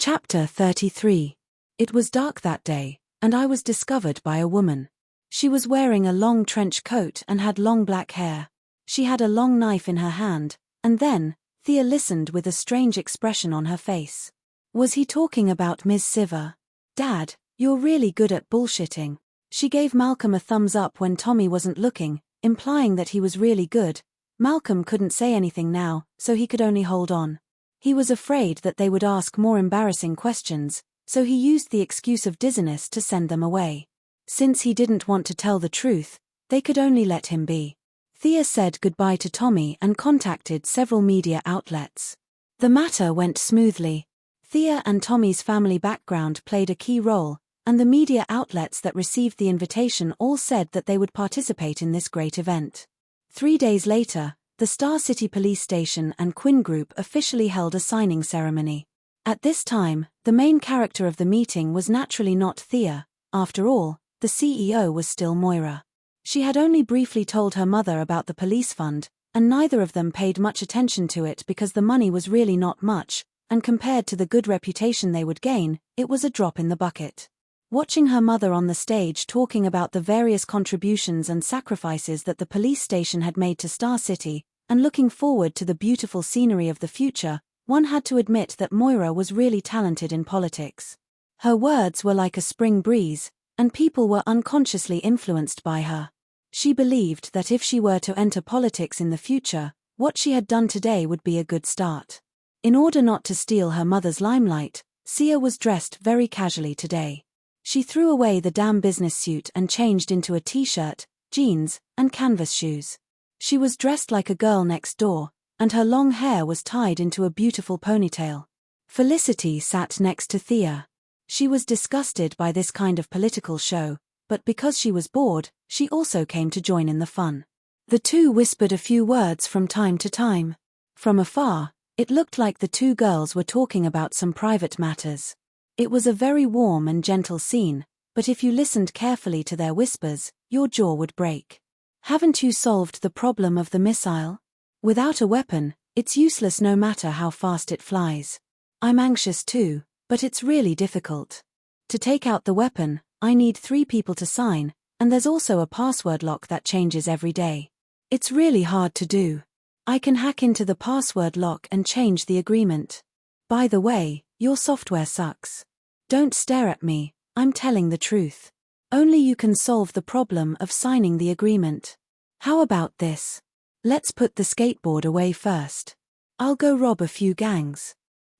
Chapter 33. It was dark that day, and I was discovered by a woman. She was wearing a long trench coat and had long black hair. She had a long knife in her hand, and then, Thea listened with a strange expression on her face. Was he talking about Ms. Siver? Dad, you're really good at bullshitting. She gave Malcolm a thumbs up when Tommy wasn't looking, implying that he was really good. Malcolm couldn't say anything now, so he could only hold on. He was afraid that they would ask more embarrassing questions, so he used the excuse of dizziness to send them away. Since he didn't want to tell the truth, they could only let him be. Thea said goodbye to Tommy and contacted several media outlets. The matter went smoothly. Thea and Tommy's family background played a key role, and the media outlets that received the invitation all said that they would participate in this great event. 3 days later, the Star City Police Station and Quinn Group officially held a signing ceremony. At this time, the main character of the meeting was naturally not Thea. After all, the CEO was still Moira. She had only briefly told her mother about the police fund, and neither of them paid much attention to it because the money was really not much, and compared to the good reputation they would gain, it was a drop in the bucket. Watching her mother on the stage talking about the various contributions and sacrifices that the police station had made to Star City, and looking forward to the beautiful scenery of the future, one had to admit that Moira was really talented in politics. Her words were like a spring breeze, and people were unconsciously influenced by her. She believed that if she were to enter politics in the future, what she had done today would be a good start. In order not to steal her mother's limelight, Sia was dressed very casually today. She threw away the damn business suit and changed into a t-shirt, jeans, and canvas shoes. She was dressed like a girl next door, and her long hair was tied into a beautiful ponytail. Felicity sat next to Thea. She was disgusted by this kind of political show, but because she was bored, she also came to join in the fun. The two whispered a few words from time to time. From afar, it looked like the two girls were talking about some private matters. It was a very warm and gentle scene, but if you listened carefully to their whispers, your jaw would break. Haven't you solved the problem of the missile? Without a weapon, it's useless no matter how fast it flies. I'm anxious too, but it's really difficult. To take out the weapon, I need 3 people to sign, and there's also a password lock that changes every day. It's really hard to do. I can hack into the password lock and change the agreement. By the way, your software sucks. Don't stare at me, I'm telling the truth. Only you can solve the problem of signing the agreement. How about this? Let's put the skateboard away first. I'll go rob a few gangs.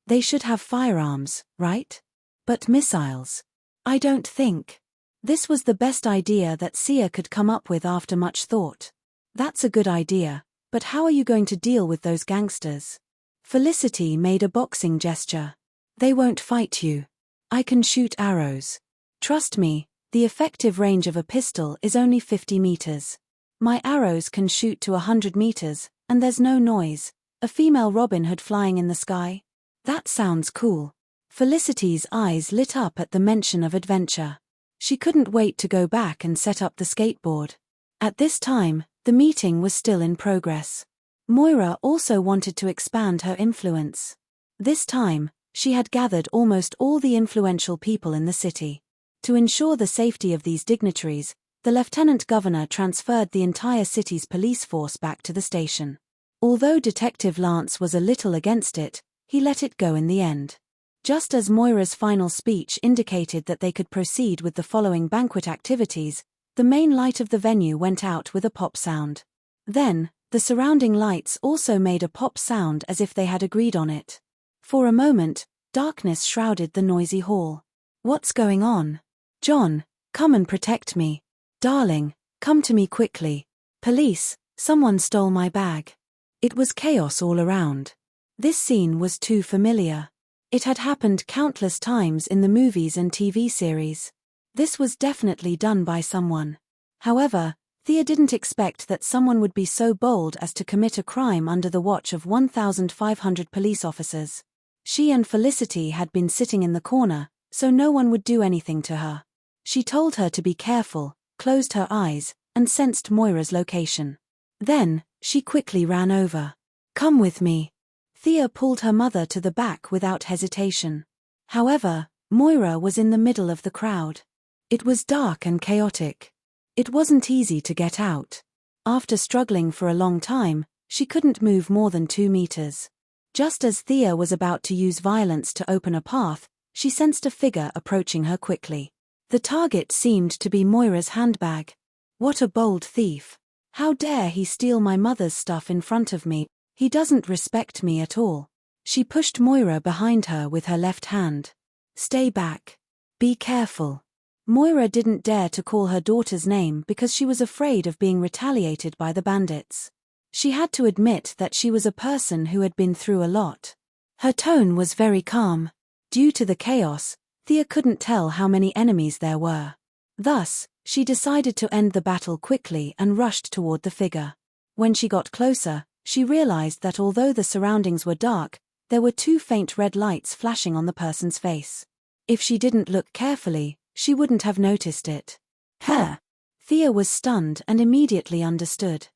They should have firearms, right? But missiles? I don't think. This was the best idea that Sia could come up with after much thought. That's a good idea, but how are you going to deal with those gangsters? Felicity made a boxing gesture. They won't fight you. I can shoot arrows. Trust me, the effective range of a pistol is only 50 meters. My arrows can shoot to 100 meters, and there's no noise. A female Robin Hood flying in the sky? That sounds cool. Felicity's eyes lit up at the mention of adventure. She couldn't wait to go back and set up the skateboard. At this time, the meeting was still in progress. Moira also wanted to expand her influence. This time, she had gathered almost all the influential people in the city. To ensure the safety of these dignitaries, the lieutenant governor transferred the entire city's police force back to the station. Although Detective Lance was a little against it, he let it go in the end. Just as Moira's final speech indicated that they could proceed with the following banquet activities, the main light of the venue went out with a pop sound. Then, the surrounding lights also made a pop sound as if they had agreed on it. For a moment, darkness shrouded the noisy hall. What's going on? John, come and protect me. Darling, come to me quickly. Police, someone stole my bag. It was chaos all around. This scene was too familiar. It had happened countless times in the movies and TV series. This was definitely done by someone. However, Thea didn't expect that someone would be so bold as to commit a crime under the watch of 1,500 police officers. She and Felicity had been sitting in the corner, so no one would do anything to her. She told her to be careful, closed her eyes, and sensed Moira's location. Then, she quickly ran over. Come with me. Thea pulled her mother to the back without hesitation. However, Moira was in the middle of the crowd. It was dark and chaotic. It wasn't easy to get out. After struggling for a long time, she couldn't move more than 2 meters. Just as Thea was about to use violence to open a path, she sensed a figure approaching her quickly. The target seemed to be Moira's handbag. What a bold thief. How dare he steal my mother's stuff in front of me? He doesn't respect me at all. She pushed Moira behind her with her left hand. Stay back. Be careful. Moira didn't dare to call her daughter's name because she was afraid of being retaliated by the bandits. She had to admit that she was a person who had been through a lot. Her tone was very calm. Due to the chaos, Thea couldn't tell how many enemies there were. Thus, she decided to end the battle quickly and rushed toward the figure. When she got closer, she realized that although the surroundings were dark, there were 2 faint red lights flashing on the person's face. If she didn't look carefully, she wouldn't have noticed it. Thea was stunned and immediately understood.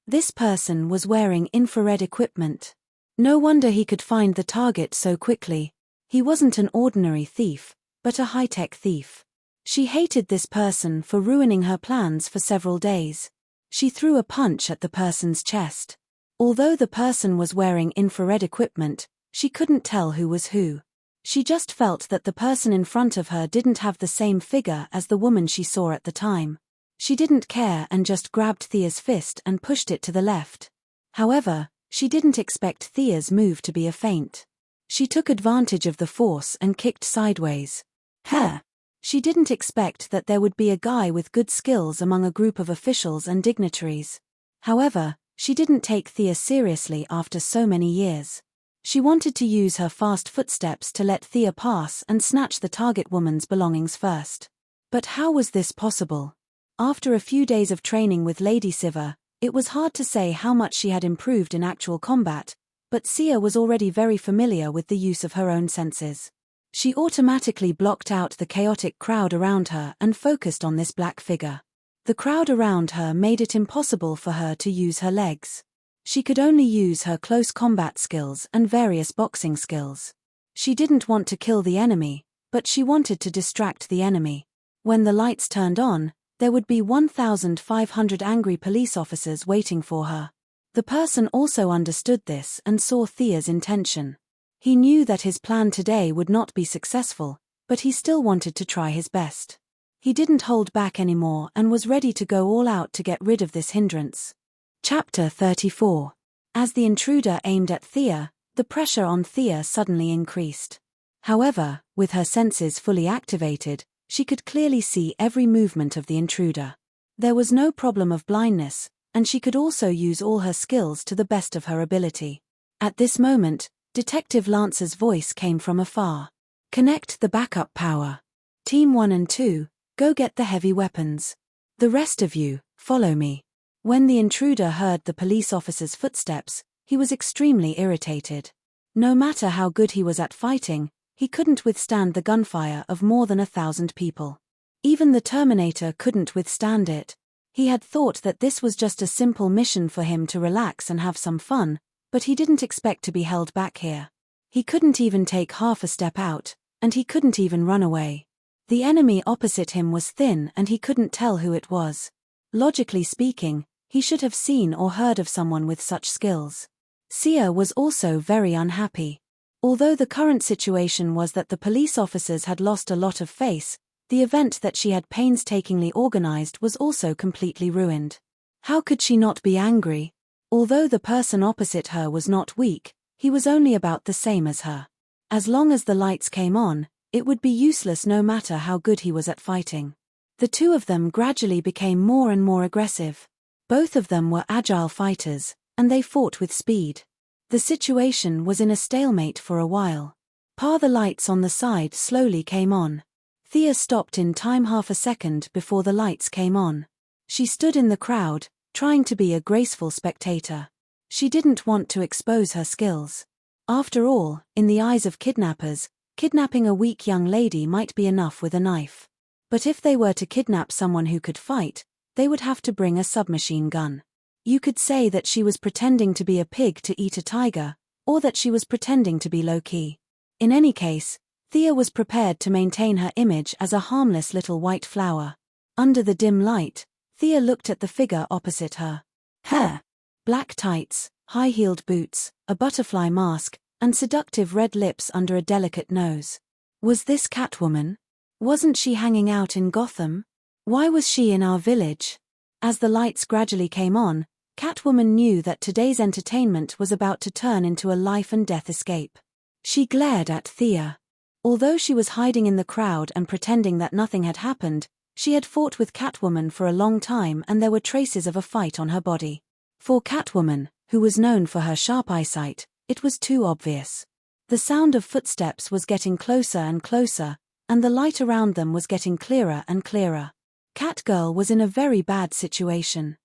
This person was wearing infrared equipment. No wonder he could find the target so quickly. He wasn't an ordinary thief, but a high-tech thief. She hated this person for ruining her plans for several days. She threw a punch at the person's chest. Although the person was wearing infrared equipment, she couldn't tell who was who. She just felt that the person in front of her didn't have the same figure as the woman she saw at the time. She didn't care and just grabbed Thea's fist and pushed it to the left. However, she didn't expect Thea's move to be a feint. She took advantage of the force and kicked sideways. She didn't expect that there would be a guy with good skills among a group of officials and dignitaries. However, she didn't take Thea seriously after so many years. She wanted to use her fast footsteps to let Thea pass and snatch the target woman's belongings first. But how was this possible? After a few days of training with Lady Siva, it was hard to say how much she had improved in actual combat, but Sia was already very familiar with the use of her own senses. She automatically blocked out the chaotic crowd around her and focused on this black figure. The crowd around her made it impossible for her to use her legs. She could only use her close combat skills and various boxing skills. She didn't want to kill the enemy, but she wanted to distract the enemy. When the lights turned on, there would be 1,500 angry police officers waiting for her. The person also understood this and saw Thea's intention. He knew that his plan today would not be successful, but he still wanted to try his best. He didn't hold back anymore and was ready to go all out to get rid of this hindrance. Chapter 34. As the intruder aimed at Thea, the pressure on Thea suddenly increased. However, with her senses fully activated, she could clearly see every movement of the intruder. There was no problem of blindness, and she could also use all her skills to the best of her ability. At this moment, Detective Lance's voice came from afar. "Connect the backup power. Team 1 and 2, go get the heavy weapons. The rest of you, follow me." When the intruder heard the police officer's footsteps, he was extremely irritated. No matter how good he was at fighting, he couldn't withstand the gunfire of more than 1,000 people. Even the Terminator couldn't withstand it. He had thought that this was just a simple mission for him to relax and have some fun, but he didn't expect to be held back here. He couldn't even take half a step out, and he couldn't even run away. The enemy opposite him was thin and he couldn't tell who it was. Logically speaking, he should have seen or heard of someone with such skills. Sia was also very unhappy. Although the current situation was that the police officers had lost a lot of face, the event that she had painstakingly organized was also completely ruined. How could she not be angry? Although the person opposite her was not weak, he was only about the same as her. As long as the lights came on, it would be useless no matter how good he was at fighting. The two of them gradually became more and more aggressive. Both of them were agile fighters, and they fought with speed. The situation was in a stalemate for a while. The lights on the side slowly came on. Thea stopped in time half a second before the lights came on. She stood in the crowd, trying to be a graceful spectator. She didn't want to expose her skills. After all, in the eyes of kidnappers, kidnapping a weak young lady might be enough with a knife. But if they were to kidnap someone who could fight, they would have to bring a submachine gun. You could say that she was pretending to be a pig to eat a tiger, or that she was pretending to be low-key. In any case, Thea was prepared to maintain her image as a harmless little white flower. Under the dim light, Thea looked at the figure opposite her. Hair, black tights, high-heeled boots, a butterfly mask, and seductive red lips under a delicate nose. Was this Catwoman? Wasn't she hanging out in Gotham? Why was she in our village? As the lights gradually came on, Catwoman knew that today's entertainment was about to turn into a life-and-death escape. She glared at Thea. Although she was hiding in the crowd and pretending that nothing had happened, she had fought with Catwoman for a long time and there were traces of a fight on her body. For Catwoman, who was known for her sharp eyesight, it was too obvious. The sound of footsteps was getting closer and closer, and the light around them was getting clearer and clearer. Catgirl was in a very bad situation.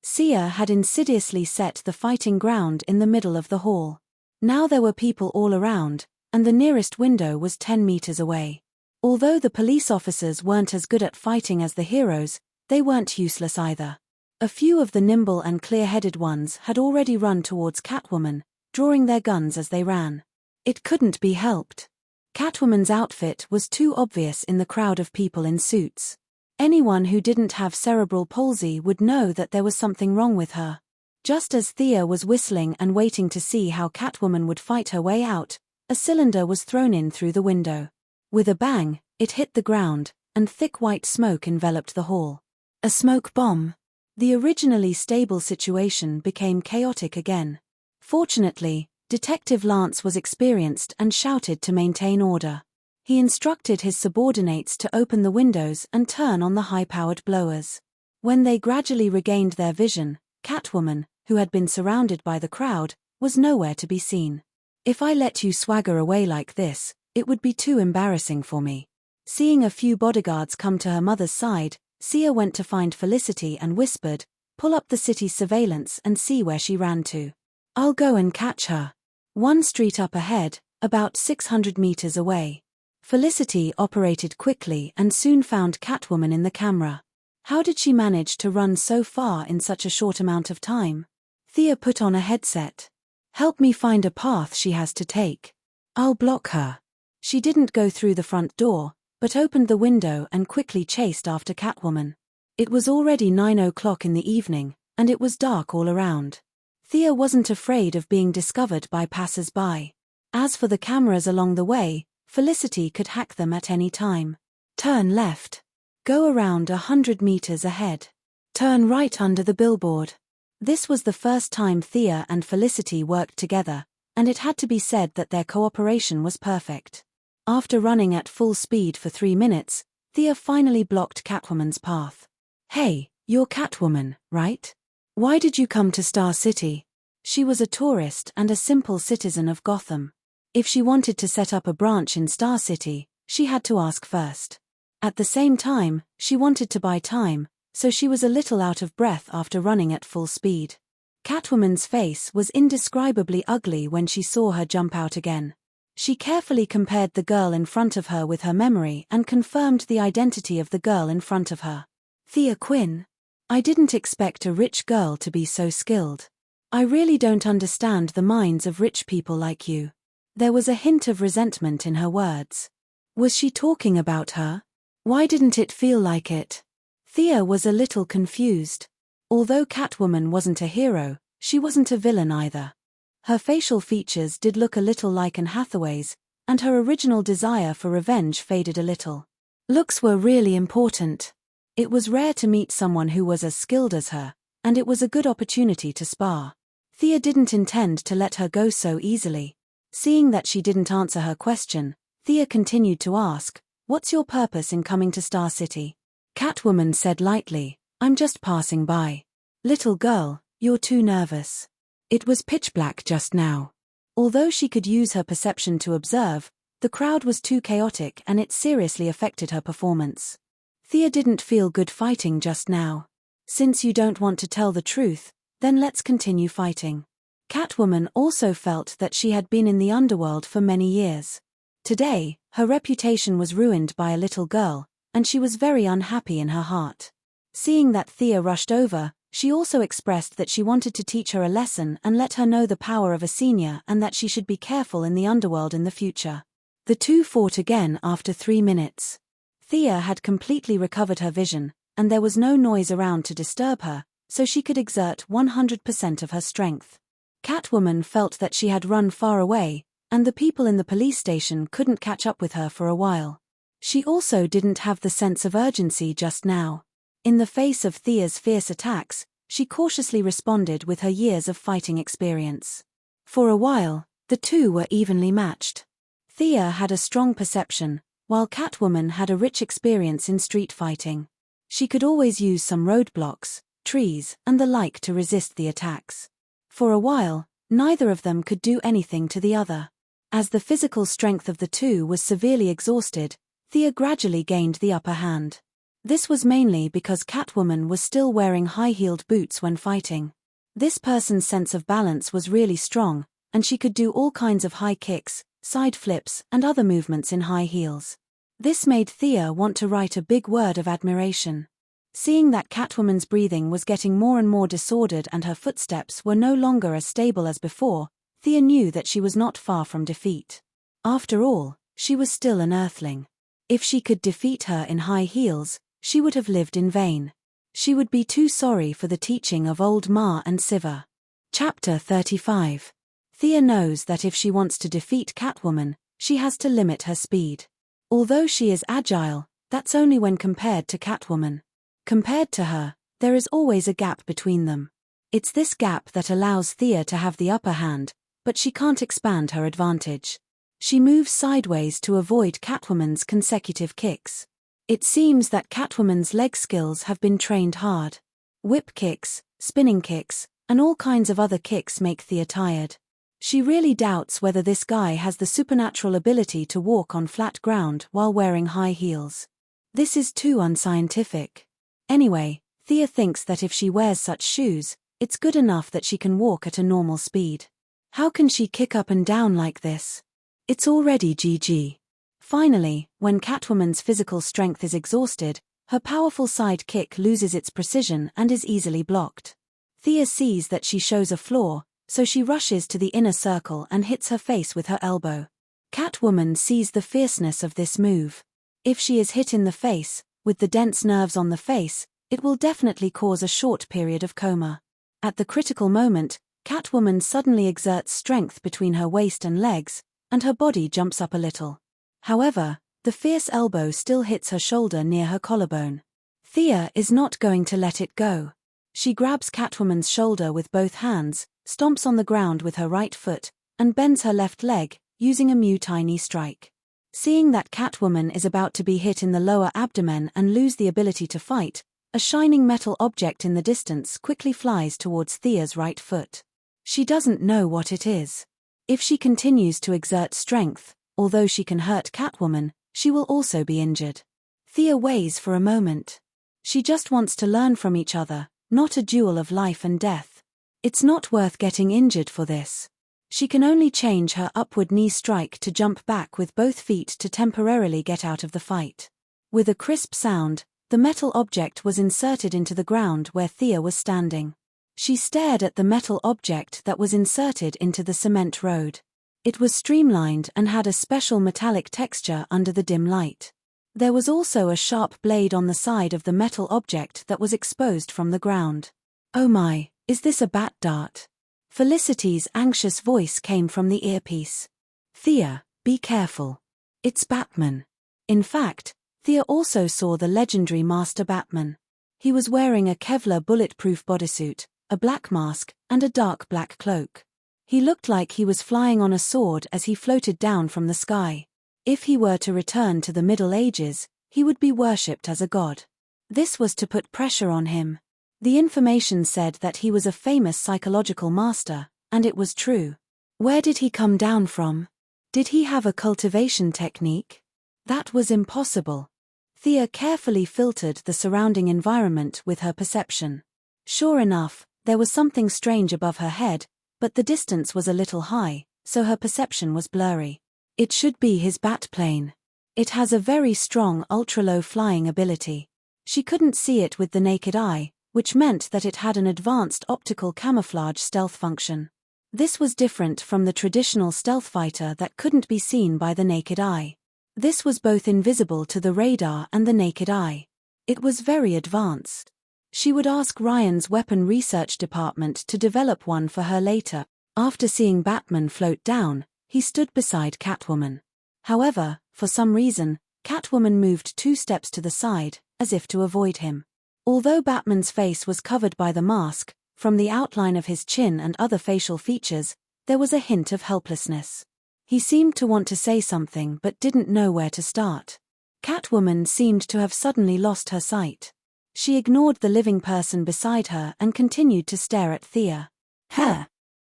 Sia had insidiously set the fighting ground in the middle of the hall. Now there were people all around, and the nearest window was 10 meters away. Although the police officers weren't as good at fighting as the heroes, they weren't useless either. A few of the nimble and clear-headed ones had already run towards Catwoman, drawing their guns as they ran. It couldn't be helped. Catwoman's outfit was too obvious in the crowd of people in suits. Anyone who didn't have cerebral palsy would know that there was something wrong with her. Just as Thea was whistling and waiting to see how Catwoman would fight her way out, a cylinder was thrown in through the window. With a bang, it hit the ground, and thick white smoke enveloped the hall. A smoke bomb. The originally stable situation became chaotic again. Fortunately, Detective Lance was experienced and shouted to maintain order. He instructed his subordinates to open the windows and turn on the high-powered blowers. When they gradually regained their vision, Catwoman, who had been surrounded by the crowd, was nowhere to be seen. If I let you swagger away like this, it would be too embarrassing for me. Seeing a few bodyguards come to her mother's side, Sia went to find Felicity and whispered, "Pull up the city's surveillance and see where she ran to. I'll go and catch her." One street up ahead, about 600 meters away. Felicity operated quickly and soon found Catwoman in the camera. How did she manage to run so far in such a short amount of time? Thea put on a headset. "Help me find a path she has to take. I'll block her." She didn't go through the front door, but opened the window and quickly chased after Catwoman. It was already 9 o'clock in the evening, and it was dark all around. Thea wasn't afraid of being discovered by passers-by. As for the cameras along the way, Felicity could hack them at any time. Turn left. Go around 100 meters ahead. Turn right under the billboard. This was the first time Thea and Felicity worked together, and it had to be said that their cooperation was perfect. After running at full speed for 3 minutes, Thea finally blocked Catwoman's path. "Hey, you're Catwoman, right? Why did you come to Star City?" She was a tourist and a simple citizen of Gotham. If she wanted to set up a branch in Star City, she had to ask first. At the same time, she wanted to buy time, so she was a little out of breath after running at full speed. Catwoman's face was indescribably ugly when she saw her jump out again. She carefully compared the girl in front of her with her memory and confirmed the identity of the girl in front of her. "Thea Quinn. I didn't expect a rich girl to be so skilled. I really don't understand the minds of rich people like you." There was a hint of resentment in her words. Was she talking about her? Why didn't it feel like it? Thea was a little confused. Although Catwoman wasn't a hero, she wasn't a villain either. Her facial features did look a little like Anne Hathaway's, and her original desire for revenge faded a little. Looks were really important. It was rare to meet someone who was as skilled as her, and it was a good opportunity to spar. Thea didn't intend to let her go so easily. Seeing that she didn't answer her question, Thea continued to ask, "What's your purpose in coming to Star City?" Catwoman said lightly, "I'm just passing by." "Little girl, you're too nervous." It was pitch black just now. Although she could use her perception to observe, the crowd was too chaotic and it seriously affected her performance. Thea didn't feel good fighting just now. "Since you don't want to tell the truth, then let's continue fighting." Catwoman also felt that she had been in the underworld for many years. Today, her reputation was ruined by a little girl, and she was very unhappy in her heart. Seeing that Thea rushed over, she also expressed that she wanted to teach her a lesson and let her know the power of a senior and that she should be careful in the underworld in the future. The two fought again after 3 minutes. Thea had completely recovered her vision, and there was no noise around to disturb her, so she could exert 100% of her strength. Catwoman felt that she had run far away, and the people in the police station couldn't catch up with her for a while. She also didn't have the sense of urgency just now. In the face of Thea's fierce attacks, she cautiously responded with her years of fighting experience. For a while, the two were evenly matched. Thea had a strong perception, while Catwoman had a rich experience in street fighting. She could always use some roadblocks, trees, and the like to resist the attacks. For a while, neither of them could do anything to the other. As the physical strength of the two was severely exhausted, Thea gradually gained the upper hand. This was mainly because Catwoman was still wearing high-heeled boots when fighting. This person's sense of balance was really strong, and she could do all kinds of high kicks, side flips, and other movements in high heels. This made Thea want to write a big word of admiration. Seeing that Catwoman's breathing was getting more and more disordered and her footsteps were no longer as stable as before, Thea knew that she was not far from defeat. After all, she was still an Earthling. If she could defeat her in high heels, she would have lived in vain. She would be too sorry for the teaching of old Ma and Siva. Chapter 35. Thea knows that if she wants to defeat Catwoman, she has to limit her speed. Although she is agile, that's only when compared to Catwoman. Compared to her, there is always a gap between them. It's this gap that allows Thea to have the upper hand, but she can't expand her advantage. She moves sideways to avoid Catwoman's consecutive kicks. It seems that Catwoman's leg skills have been trained hard. Whip kicks, spinning kicks, and all kinds of other kicks make Thea tired. She really doubts whether this guy has the supernatural ability to walk on flat ground while wearing high heels. This is too unscientific. Anyway, Thea thinks that if she wears such shoes, it's good enough that she can walk at a normal speed. How can she kick up and down like this? It's already GG. Finally, when Catwoman's physical strength is exhausted, her powerful side kick loses its precision and is easily blocked. Thea sees that she shows a flaw, so she rushes to the inner circle and hits her face with her elbow. Catwoman sees the fierceness of this move. If she is hit in the face, with the dense nerves on the face, it will definitely cause a short period of coma. At the critical moment, Catwoman suddenly exerts strength between her waist and legs, and her body jumps up a little. However, the fierce elbow still hits her shoulder near her collarbone. Thea is not going to let it go. She grabs Catwoman's shoulder with both hands, stomps on the ground with her right foot, and bends her left leg, using a Muay knee strike. Seeing that Catwoman is about to be hit in the lower abdomen and lose the ability to fight, a shining metal object in the distance quickly flies towards Thea's right foot. She doesn't know what it is. If she continues to exert strength, although she can hurt Catwoman, she will also be injured. Thea weighs for a moment. She just wants to learn from each other, not a duel of life and death. It's not worth getting injured for this. She can only change her upward knee strike to jump back with both feet to temporarily get out of the fight. With a crisp sound, the metal object was inserted into the ground where Thea was standing. She stared at the metal object that was inserted into the cement road. It was streamlined and had a special metallic texture under the dim light. There was also a sharp blade on the side of the metal object that was exposed from the ground. "Oh my, is this a bat dart?" Felicity's anxious voice came from the earpiece. "Thea, be careful. It's Batman." In fact, Thea also saw the legendary Master Batman. He was wearing a Kevlar bulletproof bodysuit, a black mask, and a dark black cloak. He looked like he was flying on a sword as he floated down from the sky. If he were to return to the Middle Ages, he would be worshipped as a god. This was to put pressure on him. The information said that he was a famous psychological master, and it was true. Where did he come down from? Did he have a cultivation technique? That was impossible. Thea carefully filtered the surrounding environment with her perception. Sure enough, there was something strange above her head, but the distance was a little high, so her perception was blurry. It should be his bat plane. It has a very strong ultra-low flying ability. She couldn't see it with the naked eye, which meant that it had an advanced optical camouflage stealth function. This was different from the traditional stealth fighter that couldn't be seen by the naked eye. This was both invisible to the radar and the naked eye. It was very advanced. She would ask Ryan's weapon research department to develop one for her later. After seeing Batman float down, he stood beside Catwoman. However, for some reason, Catwoman moved 2 steps to the side, as if to avoid him. Although Batman's face was covered by the mask, from the outline of his chin and other facial features, there was a hint of helplessness. He seemed to want to say something but didn't know where to start. Catwoman seemed to have suddenly lost her sight. She ignored the living person beside her and continued to stare at Thea.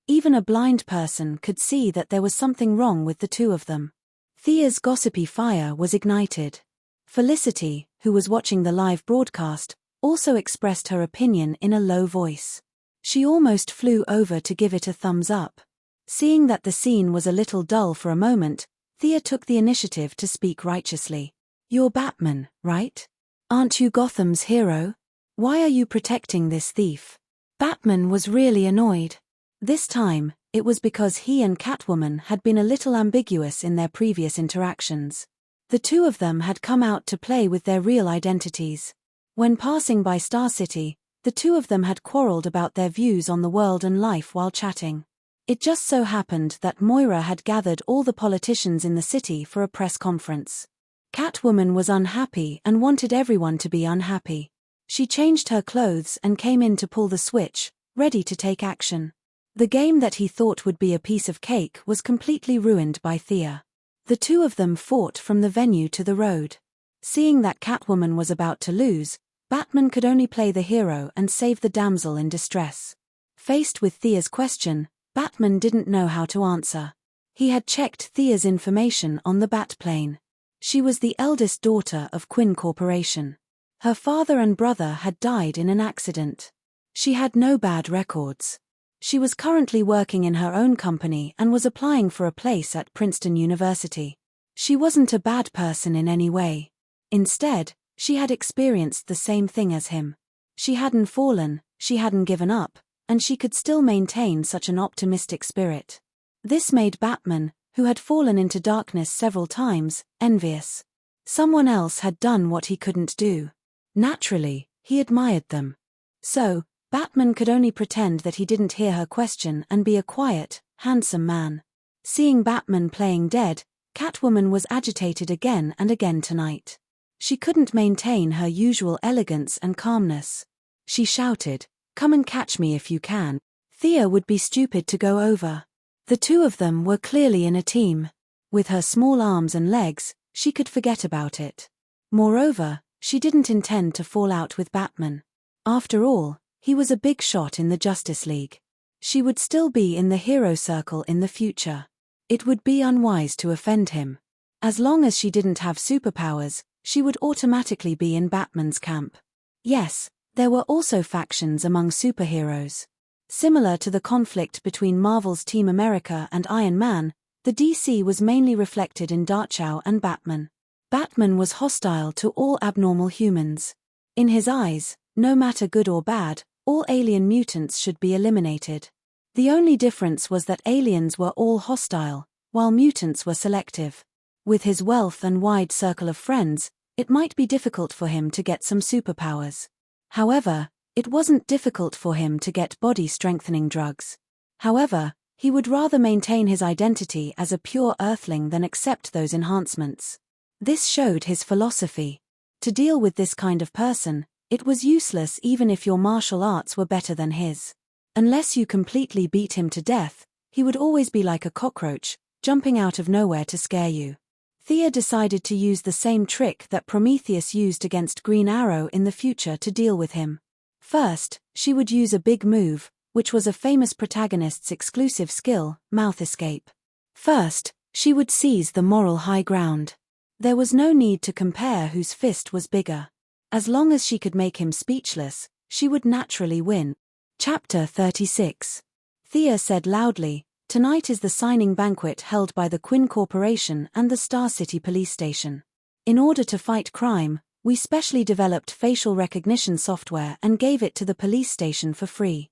Even a blind person could see that there was something wrong with the two of them. Thea's gossipy fire was ignited. Felicity, who was watching the live broadcast, also expressed her opinion in a low voice. She almost flew over to give it a thumbs up. Seeing that the scene was a little dull for a moment, Thea took the initiative to speak righteously. "You're Batman, right? Aren't you Gotham's hero? Why are you protecting this thief?" Batman was really annoyed. This time, it was because he and Catwoman had been a little ambiguous in their previous interactions. The two of them had come out to play with their real identities. When passing by Star City, the two of them had quarreled about their views on the world and life while chatting. It just so happened that Moira had gathered all the politicians in the city for a press conference. Catwoman was unhappy and wanted everyone to be unhappy. She changed her clothes and came in to pull the switch, ready to take action. The game that he thought would be a piece of cake was completely ruined by Thea. The two of them fought from the venue to the road. Seeing that Catwoman was about to lose, Batman could only play the hero and save the damsel in distress. Faced with Thea's question, Batman didn't know how to answer. He had checked Thea's information on the Batplane. She was the eldest daughter of Quinn Corporation. Her father and brother had died in an accident. She had no bad records. She was currently working in her own company and was applying for a place at Princeton University. She wasn't a bad person in any way. Instead, she had experienced the same thing as him. She hadn't fallen, she hadn't given up, and she could still maintain such an optimistic spirit. This made Batman, who had fallen into darkness several times, envious. Someone else had done what he couldn't do. Naturally, he admired them. So, Batman could only pretend that he didn't hear her question and be a quiet, handsome man. Seeing Batman playing dead, Catwoman was agitated again and again tonight. She couldn't maintain her usual elegance and calmness. She shouted, "Come and catch me if you can." Thea would be stupid to go over. The two of them were clearly in a team. With her small arms and legs, she could forget about it. Moreover, she didn't intend to fall out with Batman. After all, he was a big shot in the Justice League. She would still be in the hero circle in the future. It would be unwise to offend him. As long as she didn't have superpowers, she would automatically be in Batman's camp. Yes, there were also factions among superheroes. Similar to the conflict between Marvel's Team America and Iron Man, the DC was mainly reflected in Darkchow and Batman. Batman was hostile to all abnormal humans. In his eyes, no matter good or bad, all alien mutants should be eliminated. The only difference was that aliens were all hostile, while mutants were selective. With his wealth and wide circle of friends, it might be difficult for him to get some superpowers. However, it wasn't difficult for him to get body-strengthening drugs. However, he would rather maintain his identity as a pure earthling than accept those enhancements. This showed his philosophy. To deal with this kind of person, it was useless even if your martial arts were better than his. Unless you completely beat him to death, he would always be like a cockroach, jumping out of nowhere to scare you. Thea decided to use the same trick that Prometheus used against Green Arrow in the future to deal with him. First, she would use a big move, which was a famous protagonist's exclusive skill, mouth escape. First, she would seize the moral high ground. There was no need to compare whose fist was bigger. As long as she could make him speechless, she would naturally win. Chapter 36. Thea said loudly, "Tonight is the signing banquet held by the Quinn Corporation and the Star City Police Station. In order to fight crime, we specially developed facial recognition software and gave it to the police station for free.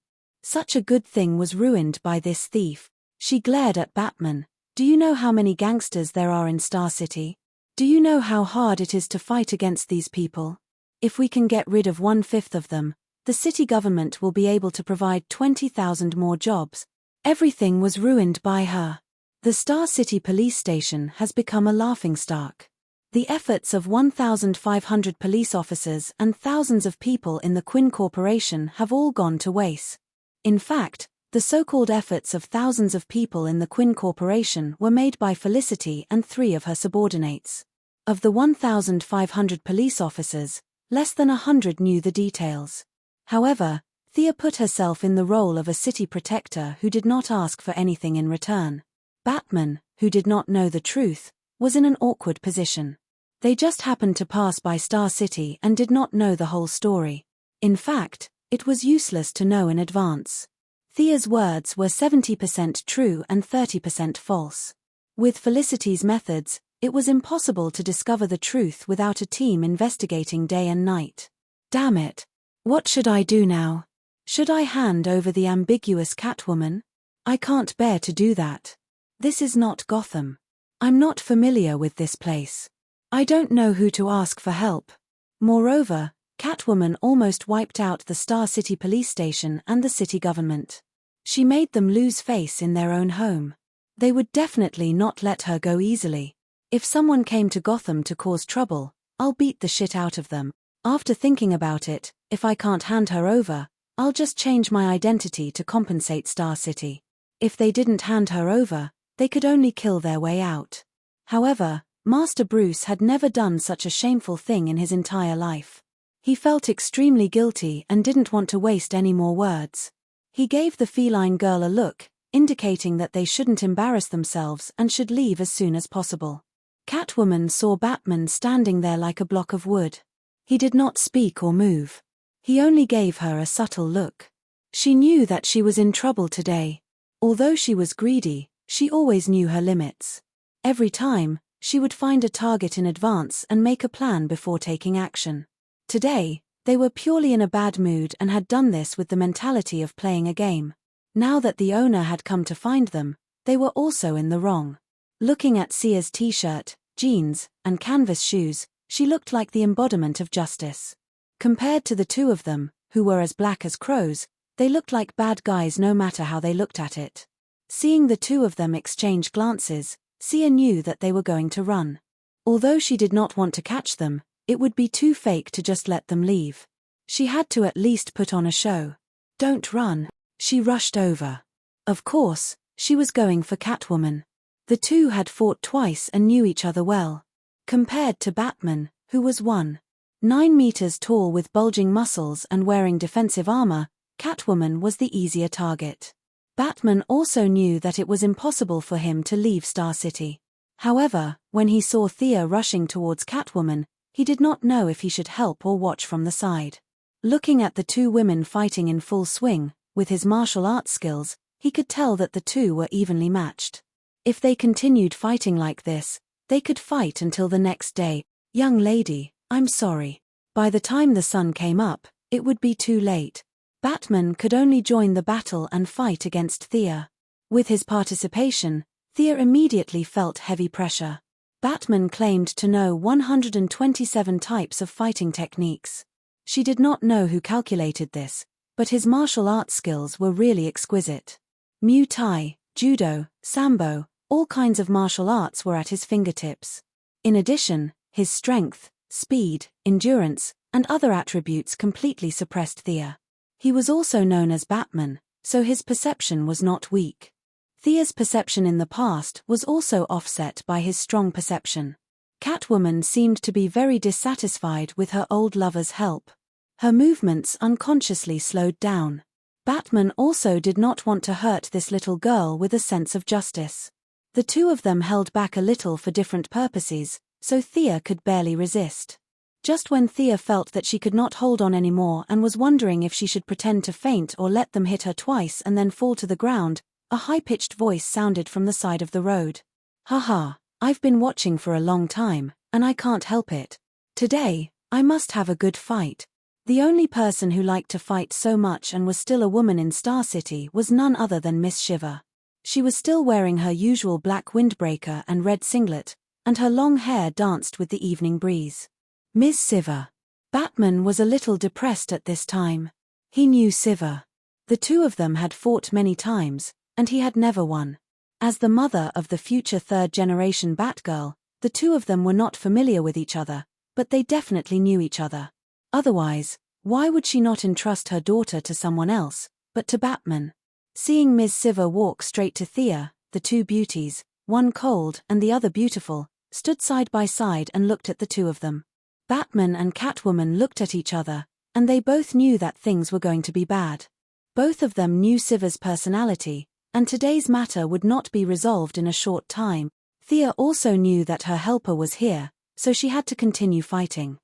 Such a good thing was ruined by this thief. She glared at Batman. Do you know how many gangsters there are in Star City? Do you know how hard it is to fight against these people? If we can get rid of 1/5 of them, the city government will be able to provide 20,000 more jobs. Everything was ruined by her. The Star City police station has become a laughingstock. The efforts of 1,500 police officers and thousands of people in the Quinn Corporation have all gone to waste. In fact, the so-called efforts of thousands of people in the Quinn Corporation were made by Felicity and 3 of her subordinates. Of the 1,500 police officers, less than 100 knew the details. However, Thea put herself in the role of a city protector who did not ask for anything in return. Batman, who did not know the truth, was in an awkward position. They just happened to pass by Star City and did not know the whole story. In fact, it was useless to know in advance. Thea's words were 70% true and 30% false. With Felicity's methods, it was impossible to discover the truth without a team investigating day and night. Damn it! What should I do now? Should I hand over the ambiguous Catwoman? I can't bear to do that. This is not Gotham. I'm not familiar with this place. I don't know who to ask for help. Moreover, Catwoman almost wiped out the Star City police station and the city government. She made them lose face in their own home. They would definitely not let her go easily. If someone came to Gotham to cause trouble, I'll beat the shit out of them. After thinking about it, if I can't hand her over, I'll just change my identity to compensate Star City. If they didn't hand her over, they could only kill their way out. However, Master Bruce had never done such a shameful thing in his entire life. He felt extremely guilty and didn't want to waste any more words. He gave the feline girl a look, indicating that they shouldn't embarrass themselves and should leave as soon as possible. Catwoman saw Batman standing there like a block of wood. He did not speak or move. He only gave her a subtle look. She knew that she was in trouble today. Although she was greedy, she always knew her limits. Every time, she would find a target in advance and make a plan before taking action. Today, they were purely in a bad mood and had done this with the mentality of playing a game. Now that the owner had come to find them, they were also in the wrong. Looking at Sia's t-shirt, jeans, and canvas shoes, she looked like the embodiment of justice. Compared to the two of them, who were as black as crows, they looked like bad guys no matter how they looked at it. Seeing the two of them exchange glances, Sia knew that they were going to run. Although she did not want to catch them, it would be too fake to just let them leave. She had to at least put on a show. Don't run. She rushed over. Of course, she was going for Catwoman. The two had fought twice and knew each other well. Compared to Batman, who was 1.9 meters tall with bulging muscles and wearing defensive armor, Catwoman was the easier target. Batman also knew that it was impossible for him to leave Star City. However, when he saw Thea rushing towards Catwoman, he did not know if he should help or watch from the side. Looking at the two women fighting in full swing, with his martial arts skills, he could tell that the two were evenly matched. If they continued fighting like this, they could fight until the next day. Young lady, I'm sorry. By the time the sun came up, it would be too late. Batman could only join the battle and fight against Thea. With his participation, Thea immediately felt heavy pressure. Batman claimed to know 127 types of fighting techniques. She did not know who calculated this, but his martial arts skills were really exquisite. Muay Thai, Judo, Sambo, all kinds of martial arts were at his fingertips. In addition, his strength, speed, endurance, and other attributes completely suppressed Thea. He was also known as Batman, so his perception was not weak. Thea's perception in the past was also offset by his strong perception. Catwoman seemed to be very dissatisfied with her old lover's help. Her movements unconsciously slowed down. Batman also did not want to hurt this little girl with a sense of justice. The two of them held back a little for different purposes, so Thea could barely resist. Just when Thea felt that she could not hold on anymore and was wondering if she should pretend to faint or let them hit her twice and then fall to the ground, a high-pitched voice sounded from the side of the road. Haha, I've been watching for a long time, and I can't help it. Today, I must have a good fight. The only person who liked to fight so much and was still a woman in Star City was none other than Miss Shiver. She was still wearing her usual black windbreaker and red singlet, and her long hair danced with the evening breeze. Miss Shiver. Batman was a little depressed at this time. He knew Shiver. The two of them had fought many times, and he had never won. As the mother of the future third-generation Batgirl, the two of them were not familiar with each other, but they definitely knew each other. Otherwise, why would she not entrust her daughter to someone else, but to Batman? Seeing Ms. Shiver walk straight to Thea, the two beauties, one cold and the other beautiful, stood side by side and looked at the two of them. Batman and Catwoman looked at each other, and they both knew that things were going to be bad. Both of them knew Shiver's personality, and today's matter would not be resolved in a short time. Thea also knew that her helper was here, so she had to continue fighting.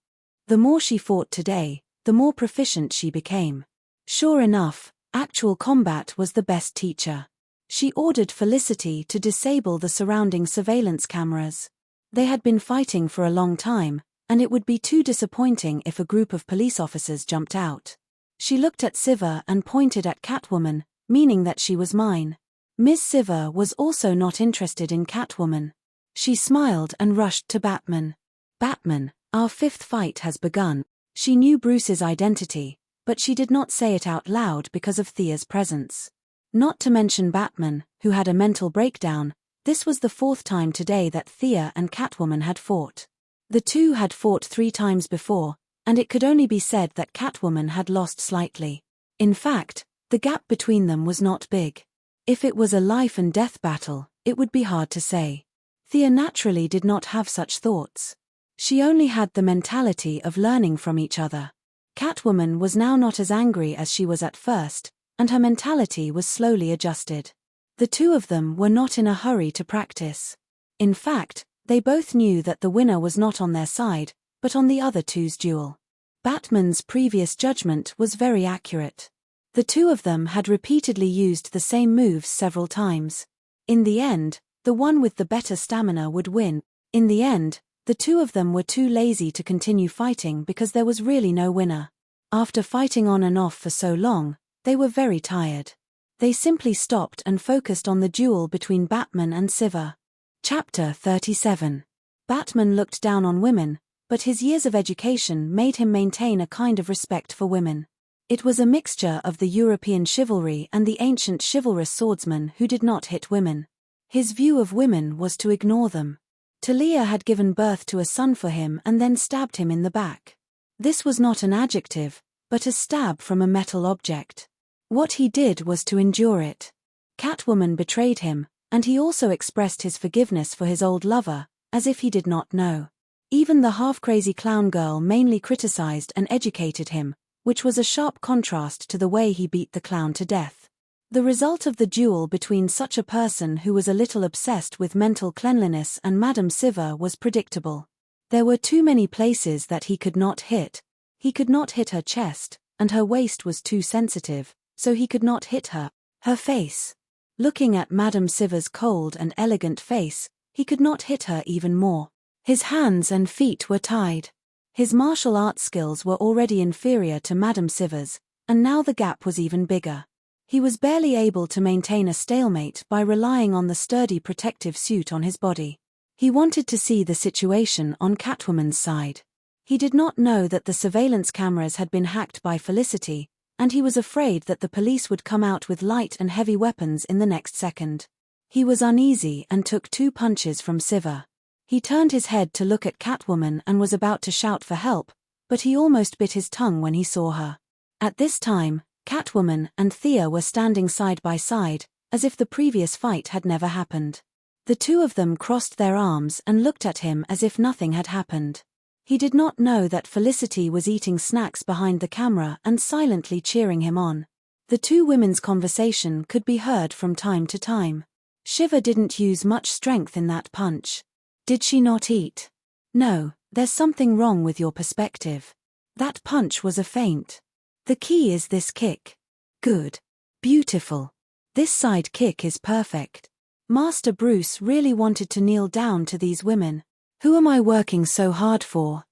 The more she fought today, the more proficient she became. Sure enough, actual combat was the best teacher. She ordered Felicity to disable the surrounding surveillance cameras. They had been fighting for a long time, and it would be too disappointing if a group of police officers jumped out. She looked at Shiver and pointed at Catwoman, meaning that she was mine. Miss Shiver was also not interested in Catwoman. She smiled and rushed to Batman. Batman, our fifth fight has begun. She knew Bruce's identity, but she did not say it out loud because of Thea's presence. Not to mention Batman, who had a mental breakdown, this was the fourth time today that Thea and Catwoman had fought. The two had fought 3 times before, and it could only be said that Catwoman had lost slightly. In fact, the gap between them was not big. If it was a life-and-death battle, it would be hard to say. Thea naturally did not have such thoughts. She only had the mentality of learning from each other. Catwoman was now not as angry as she was at first, and her mentality was slowly adjusted. The two of them were not in a hurry to practice. In fact, they both knew that the winner was not on their side, but on the other two's duel. Batman's previous judgment was very accurate. The two of them had repeatedly used the same moves several times. In the end, the one with the better stamina would win. In the end, the two of them were too lazy to continue fighting because there was really no winner. After fighting on and off for so long, they were very tired. They simply stopped and focused on the duel between Batman and Shiver. Chapter 37. Batman looked down on women, but his years of education made him maintain a kind of respect for women. It was a mixture of the European chivalry and the ancient chivalrous swordsman who did not hit women. His view of women was to ignore them. Talia had given birth to a son for him and then stabbed him in the back. This was not an adjective, but a stab from a metal object. What he did was to endure it. Catwoman betrayed him, and he also expressed his forgiveness for his old lover, as if he did not know. Even the half-crazy clown girl mainly criticized and educated him, which was a sharp contrast to the way he beat the clown to death. The result of the duel between such a person who was a little obsessed with mental cleanliness and Madame Shiver was predictable. There were too many places that he could not hit. He could not hit her chest, and her waist was too sensitive, so he could not hit her face. Looking at Madame Shiver's cold and elegant face, he could not hit her even more. His hands and feet were tied. His martial arts skills were already inferior to Madame Shiver's, and now the gap was even bigger. He was barely able to maintain a stalemate by relying on the sturdy protective suit on his body. He wanted to see the situation on Catwoman's side. He did not know that the surveillance cameras had been hacked by Felicity, and he was afraid that the police would come out with light and heavy weapons in the next second. He was uneasy and took 2 punches from Shiver. He turned his head to look at Catwoman and was about to shout for help, but he almost bit his tongue when he saw her. At this time, Catwoman and Thea were standing side by side, as if the previous fight had never happened. The two of them crossed their arms and looked at him as if nothing had happened. He did not know that Felicity was eating snacks behind the camera and silently cheering him on. The two women's conversation could be heard from time to time. Shiver didn't use much strength in that punch. Did she not eat? No, there's something wrong with your perspective. That punch was a feint. The key is this kick. Good. Beautiful. This side kick is perfect. Master Bruce really wanted to kneel down to these women. Who am I working so hard for?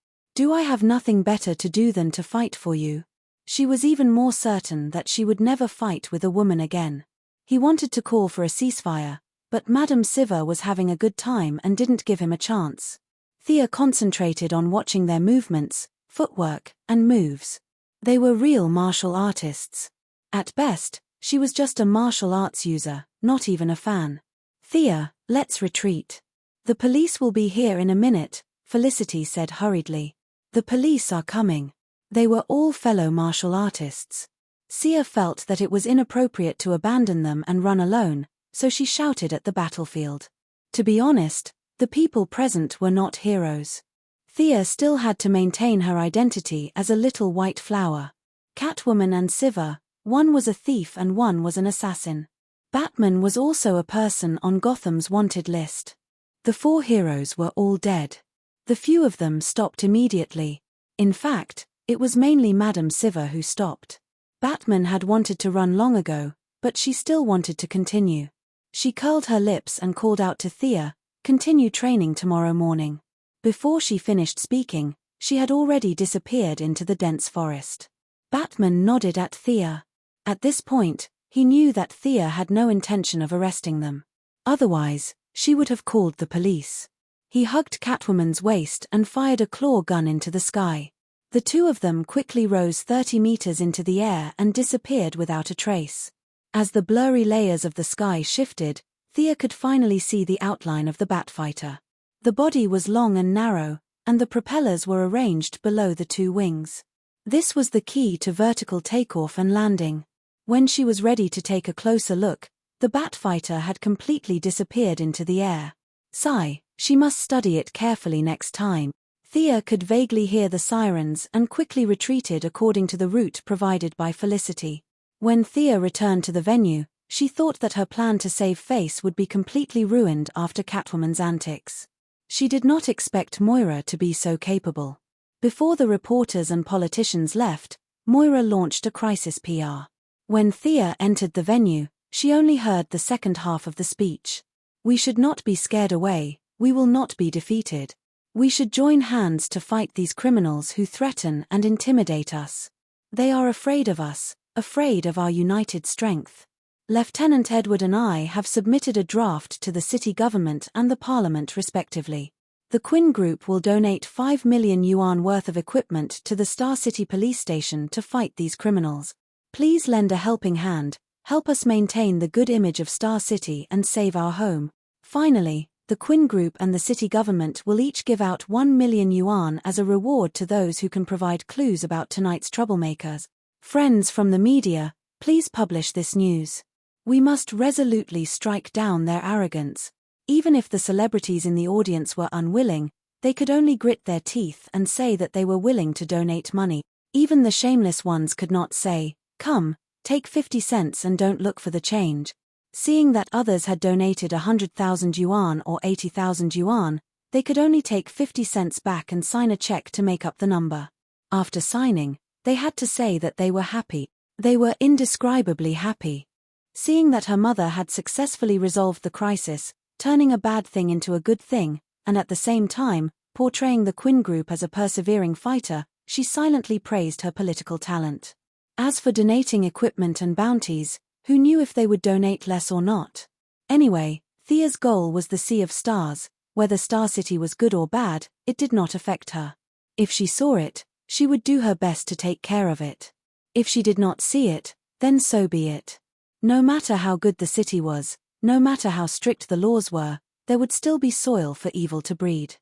Do I have nothing better to do than to fight for you? She was even more certain that she would never fight with a woman again. He wanted to call for a ceasefire, but Madame Siva was having a good time and didn't give him a chance. Thea concentrated on watching their movements, footwork, and moves. They were real martial artists. At best, she was just a martial arts user, not even a fan. Thea, let's retreat. The police will be here in a minute, Felicity said hurriedly. The police are coming. They were all fellow martial artists. Sia felt that it was inappropriate to abandon them and run alone, so she shouted at the battlefield. To be honest, the people present were not heroes. Thea still had to maintain her identity as a little white flower. Catwoman and Siva, one was a thief and one was an assassin. Batman was also a person on Gotham's wanted list. The 4 heroes were all dead. The few of them stopped immediately. In fact, it was mainly Madame Siva who stopped. Batman had wanted to run long ago, but she still wanted to continue. She curled her lips and called out to Thea, "Continue training tomorrow morning." Before she finished speaking, she had already disappeared into the dense forest. Batman nodded at Thea. At this point, he knew that Thea had no intention of arresting them. Otherwise, she would have called the police. He hugged Catwoman's waist and fired a claw gun into the sky. The two of them quickly rose 30 meters into the air and disappeared without a trace. As the blurry layers of the sky shifted, Thea could finally see the outline of the Batfighter. The body was long and narrow, and the propellers were arranged below the 2 wings. This was the key to vertical takeoff and landing. When she was ready to take a closer look, the Batfighter had completely disappeared into the air. Sigh, she must study it carefully next time. Thea could vaguely hear the sirens and quickly retreated according to the route provided by Felicity. When Thea returned to the venue, she thought that her plan to save face would be completely ruined after Catwoman's antics. She did not expect Moira to be so capable. Before the reporters and politicians left, Moira launched a crisis PR. When Thea entered the venue, she only heard the second half of the speech. "We should not be scared away, we will not be defeated. We should join hands to fight these criminals who threaten and intimidate us. They are afraid of us, afraid of our united strength. Lieutenant Edward and I have submitted a draft to the city government and the parliament respectively. The Quinn Group will donate 5 million yuan worth of equipment to the Star City police station to fight these criminals. Please lend a helping hand, help us maintain the good image of Star City and save our home. Finally, the Quinn Group and the city government will each give out 1 million yuan as a reward to those who can provide clues about tonight's troublemakers. Friends from the media, please publish this news. We must resolutely strike down their arrogance. Even if the celebrities in the audience were unwilling, they could only grit their teeth and say that they were willing to donate money. Even the shameless ones could not say, 'Come, take 50 cents and don't look for the change.' Seeing that others had donated 100,000 yuan or 80,000 yuan, they could only take 50 cents back and sign a check to make up the number. After signing, they had to say that they were happy. They were indescribably happy. Seeing that her mother had successfully resolved the crisis, turning a bad thing into a good thing, and at the same time, portraying the Quinn Group as a persevering fighter, she silently praised her political talent. As for donating equipment and bounties, who knew if they would donate less or not? Anyway, Thea's goal was the Sea of Stars. Whether Star City was good or bad, it did not affect her. If she saw it, she would do her best to take care of it. If she did not see it, then so be it. No matter how good the city was, no matter how strict the laws were, there would still be soil for evil to breed.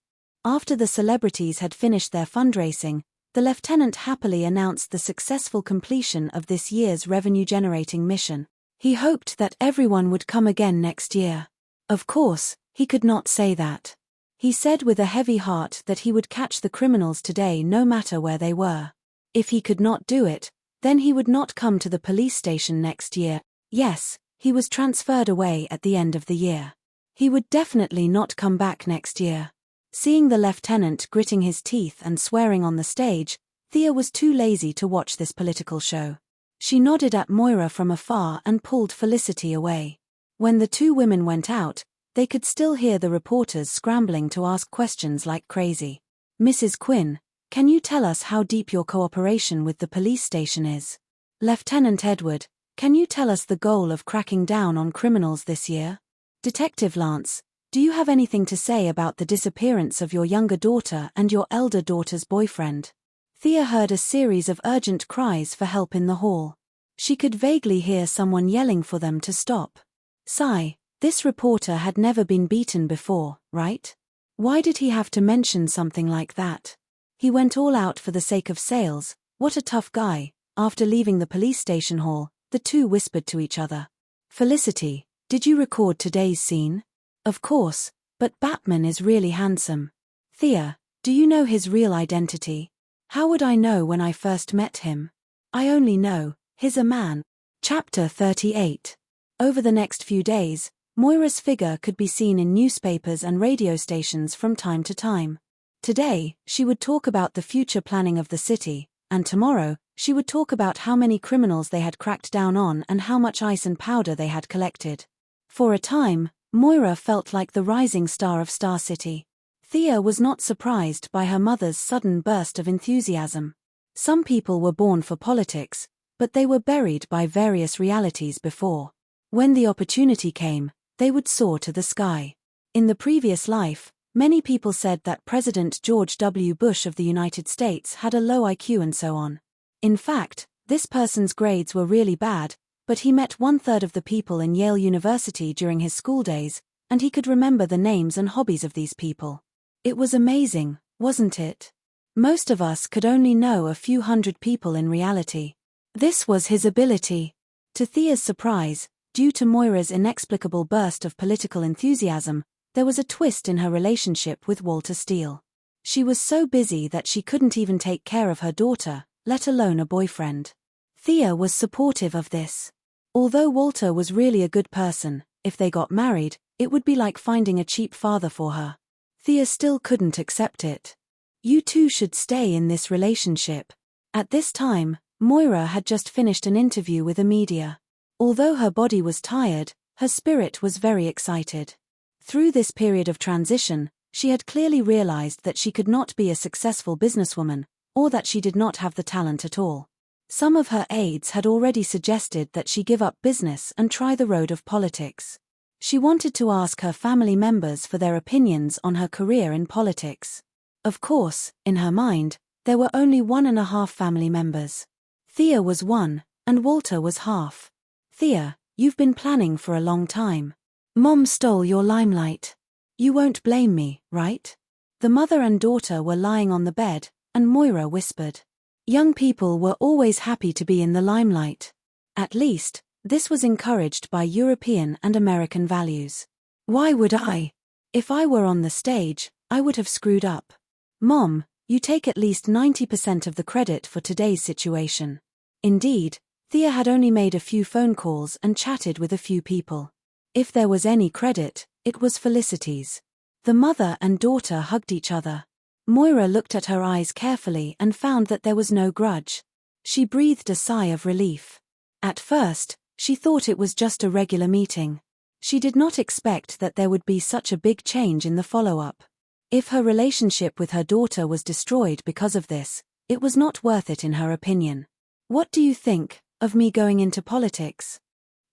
After the celebrities had finished their fundraising, the lieutenant happily announced the successful completion of this year's revenue-generating mission. He hoped that everyone would come again next year. Of course, he could not say that. He said with a heavy heart that he would catch the criminals today no matter where they were. If he could not do it, then he would not come to the police station next year. Yes, he was transferred away at the end of the year. He would definitely not come back next year. Seeing the lieutenant gritting his teeth and swearing on the stage, Thea was too lazy to watch this political show. She nodded at Moira from afar and pulled Felicity away. When the 2 women went out, they could still hear the reporters scrambling to ask questions like crazy. "Mrs. Quinn, Can you tell us how deep your cooperation with the police station is? Lieutenant Edward, can you tell us the goal of cracking down on criminals this year? Detective Lance, do you have anything to say about the disappearance of your younger daughter and your elder daughter's boyfriend? Thea heard a series of urgent cries for help in the hall. She could vaguely hear someone yelling for them to stop. Sigh, this reporter had never been beaten before, right? Why did he have to mention something like that? He went all out for the sake of sales. What a tough guy. After leaving the police station hall, the two whispered to each other. Felicity, did you record today's scene? Of course, but Batman is really handsome. Thea, do you know his real identity? How would I know when I first met him? I only know, he's a man. Chapter 38. Over the next few days, Moira's figure could be seen in newspapers and radio stations from time to time. Today, she would talk about the future planning of the city, and tomorrow, she would talk about how many criminals they had cracked down on and how much ice and powder they had collected. For a time, Moira felt like the rising star of Star City. Thea was not surprised by her mother's sudden burst of enthusiasm. Some people were born for politics, but they were buried by various realities before. When the opportunity came, they would soar to the sky. In the previous life, many people said that President George W. Bush of the United States had a low IQ and so on. In fact, this person's grades were really bad, but he met 1/3 of the people in Yale University during his school days, and he could remember the names and hobbies of these people. It was amazing, wasn't it? Most of us could only know a few hundred people in reality. This was his ability. To Thea's surprise, due to Moira's inexplicable burst of political enthusiasm, there was a twist in her relationship with Walter Steele. She was so busy that she couldn't even take care of her daughter, let alone a boyfriend. Thea was supportive of this. Although Walter was really a good person, if they got married, it would be like finding a cheap father for her. Thea still couldn't accept it. You two should stay in this relationship. At this time, Moira had just finished an interview with the media. Although her body was tired, her spirit was very excited. Through this period of transition, she had clearly realized that she could not be a successful businesswoman, or that she did not have the talent at all. Some of her aides had already suggested that she give up business and try the road of politics. She wanted to ask her family members for their opinions on her career in politics. Of course, in her mind, there were only 1.5 family members. Thea was one, and Walter was half. Thea, you've been planning for a long time. Mom stole your limelight. You won't blame me, right? The mother and daughter were lying on the bed, and Moira whispered. Young people were always happy to be in the limelight. At least, this was encouraged by European and American values. Why would I? If I were on the stage, I would have screwed up. Mom, you take at least 90% of the credit for today's situation. Indeed, Thea had only made a few phone calls and chatted with a few people. If there was any credit, it was Felicity's. The mother and daughter hugged each other. Moira looked at her eyes carefully and found that there was no grudge. She breathed a sigh of relief. At first, she thought it was just a regular meeting. She did not expect that there would be such a big change in the follow-up. If her relationship with her daughter was destroyed because of this, it was not worth it in her opinion. What do you think of me going into politics?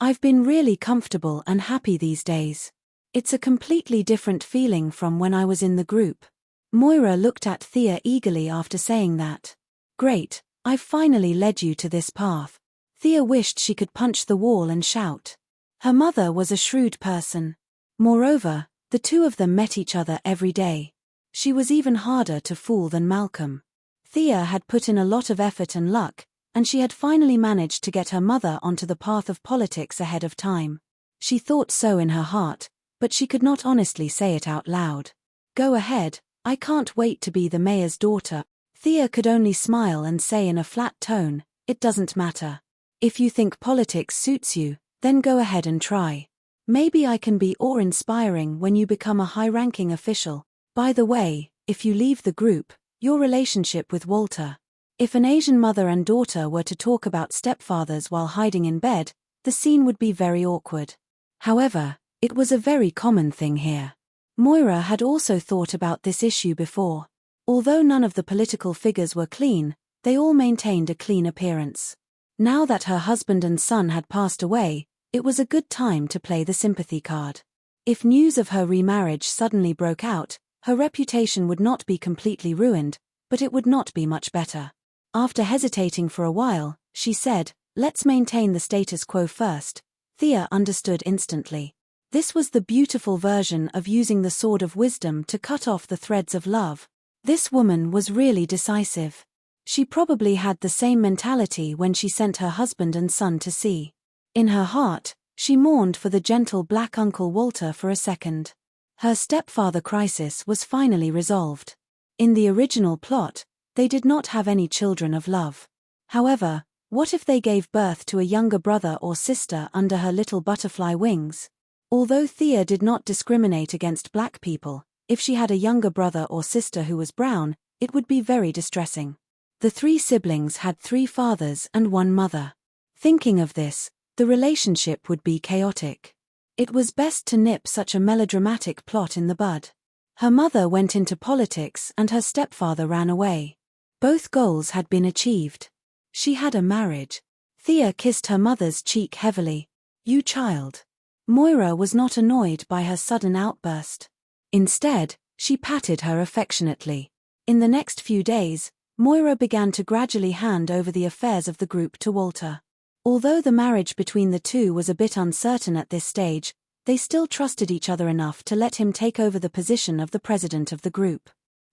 I've been really comfortable and happy these days. It's a completely different feeling from when I was in the group. Moira looked at Thea eagerly after saying that. Great, I've finally led you to this path. Thea wished she could punch the wall and shout. Her mother was a shrewd person. Moreover, the two of them met each other every day. She was even harder to fool than Malcolm. Thea had put in a lot of effort and luck, and she had finally managed to get her mother onto the path of politics ahead of time. She thought so in her heart, but she could not honestly say it out loud. Go ahead, I can't wait to be the mayor's daughter. Thea could only smile and say in a flat tone, it doesn't matter. If you think politics suits you, then go ahead and try. Maybe I can be awe-inspiring when you become a high-ranking official. By the way, if you leave the group, your relationship with Walter. If an Asian mother and daughter were to talk about stepfathers while hiding in bed, the scene would be very awkward. However, it was a very common thing here. Moira had also thought about this issue before. Although none of the political figures were clean, they all maintained a clean appearance. Now that her husband and son had passed away, it was a good time to play the sympathy card. If news of her remarriage suddenly broke out, her reputation would not be completely ruined, but it would not be much better. After hesitating for a while, she said, "Let's maintain the status quo first." Thea understood instantly. This was the beautiful version of using the sword of wisdom to cut off the threads of love. This woman was really decisive. She probably had the same mentality when she sent her husband and son to sea. In her heart, she mourned for the gentle black Uncle Walter for a second. Her stepfather crisis was finally resolved. In the original plot, they did not have any children of love. However, what if they gave birth to a younger brother or sister under her little butterfly wings? Although Thea did not discriminate against black people, if she had a younger brother or sister who was brown, it would be very distressing. The 3 siblings had 3 fathers and 1 mother. Thinking of this, the relationship would be chaotic. It was best to nip such a melodramatic plot in the bud. Her mother went into politics and her stepfather ran away. Both goals had been achieved. She had a marriage. Thea kissed her mother's cheek heavily. "You child." Moira was not annoyed by her sudden outburst. Instead, she patted her affectionately. In the next few days, Moira began to gradually hand over the affairs of the group to Walter. Although the marriage between the two was a bit uncertain at this stage, they still trusted each other enough to let him take over the position of the president of the group.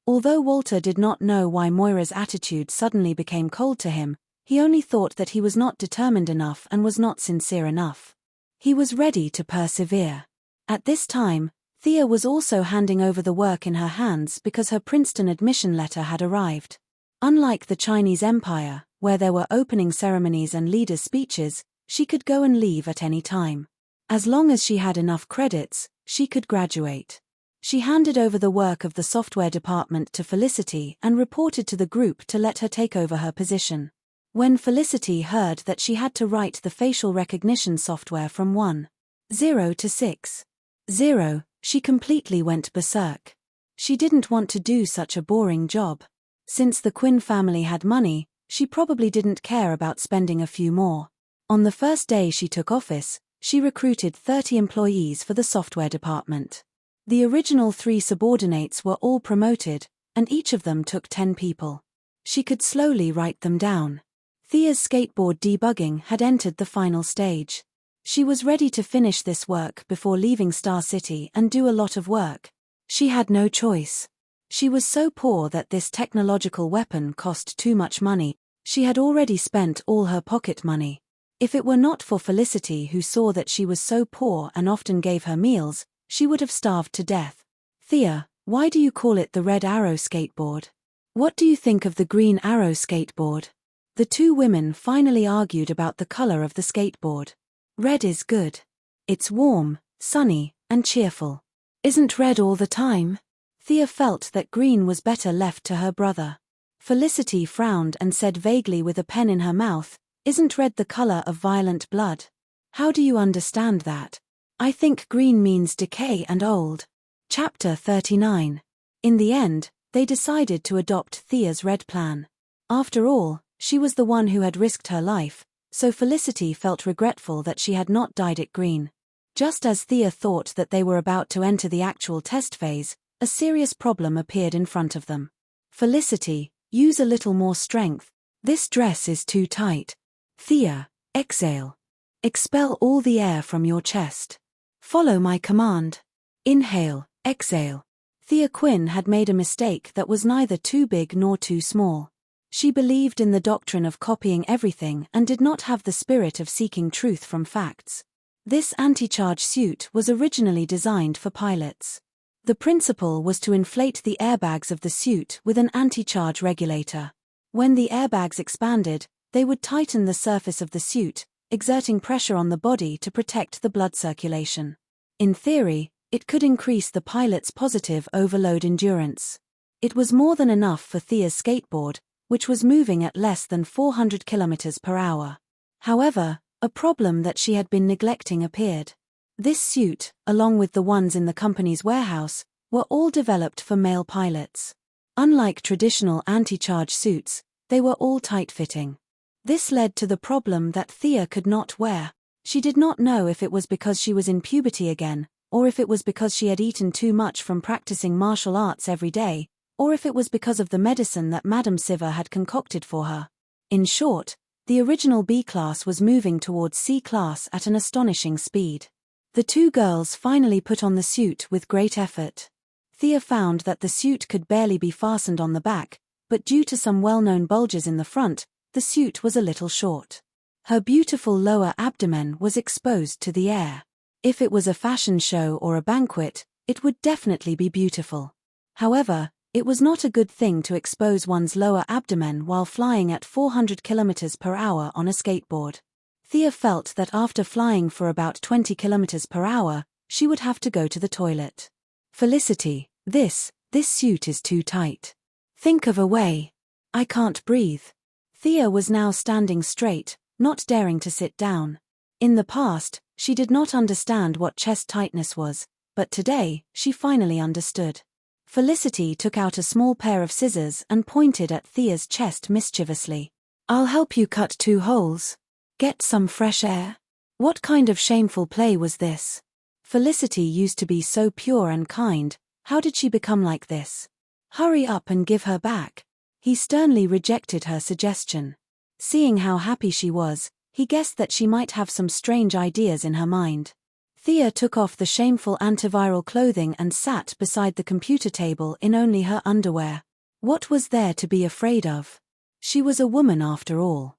Although Walter did not know why Moira's attitude suddenly became cold to him, he only thought that he was not determined enough and was not sincere enough. He was ready to persevere. At this time, Thea was also handing over the work in her hands because her Princeton admission letter had arrived. Unlike the Chinese Empire, where there were opening ceremonies and leaders' speeches, she could go and leave at any time. As long as she had enough credits, she could graduate. She handed over the work of the software department to Felicity and reported to the group to let her take over her position. When Felicity heard that she had to write the facial recognition software from 1.0 to 6.0, she completely went berserk. She didn't want to do such a boring job. Since the Quinn family had money, she probably didn't care about spending a few more. On the first day she took office, she recruited 30 employees for the software department. The original 3 subordinates were all promoted, and each of them took 10 people. She could slowly write them down. Thea's skateboard debugging had entered the final stage. She was ready to finish this work before leaving Star City and do a lot of work. She had no choice. She was so poor that this technological weapon cost too much money. She had already spent all her pocket money. If it were not for Felicity, who saw that she was so poor and often gave her meals, she would have starved to death. "Thea, why do you call it the Red Arrow skateboard? What do you think of the Green Arrow skateboard?" The 2 women finally argued about the color of the skateboard. "Red is good. It's warm, sunny, and cheerful. Isn't red all the time?" Thea felt that green was better left to her brother. Felicity frowned and said vaguely with a pen in her mouth, "Isn't red the color of violent blood?" "How do you understand that?" "I think green means decay and old." Chapter 39. In the end, they decided to adopt Thea's red plan. After all, she was the one who had risked her life, so Felicity felt regretful that she had not dyed it green. Just as Thea thought that they were about to enter the actual test phase, a serious problem appeared in front of them. "Felicity, use a little more strength. This dress is too tight." "Thea, exhale. Expel all the air from your chest. Follow my command. Inhale, exhale." Thea Quinn had made a mistake that was neither too big nor too small. She believed in the doctrine of copying everything and did not have the spirit of seeking truth from facts. This anti-charge suit was originally designed for pilots. The principle was to inflate the airbags of the suit with an anti-charge regulator. When the airbags expanded, they would tighten the surface of the suit, exerting pressure on the body to protect the blood circulation. In theory, it could increase the pilot's positive overload endurance. It was more than enough for Thea's skateboard, which was moving at less than 400 kilometers per hour. However, a problem that she had been neglecting appeared. This suit, along with the ones in the company's warehouse, were all developed for male pilots. Unlike traditional anti-charge suits, they were all tight-fitting. This led to the problem that Thea could not wear. She did not know if it was because she was in puberty again, or if it was because she had eaten too much from practicing martial arts every day, or if it was because of the medicine that Madame Siva had concocted for her. In short, the original B-class was moving towards C-class at an astonishing speed. The two girls finally put on the suit with great effort. Thea found that the suit could barely be fastened on the back, but due to some well-known bulges in the front, the suit was a little short. Her beautiful lower abdomen was exposed to the air. If it was a fashion show or a banquet, it would definitely be beautiful. However, it was not a good thing to expose one's lower abdomen while flying at 400 km per hour on a skateboard. Thea felt that after flying for about 20 km per hour, she would have to go to the toilet. Felicity, this suit is too tight. Think of a way. I can't breathe. Thea was now standing straight, not daring to sit down. In the past, she did not understand what chest tightness was, but today, she finally understood. Felicity took out a small pair of scissors and pointed at Thea's chest mischievously. I'll help you cut 2 holes. Get some fresh air. What kind of shameful play was this? Felicity used to be so pure and kind, how did she become like this? Hurry up and give her back. He sternly rejected her suggestion. Seeing how happy she was, he guessed that she might have some strange ideas in her mind. Thea took off the shameful antiviral clothing and sat beside the computer table in only her underwear. What was there to be afraid of? She was a woman after all.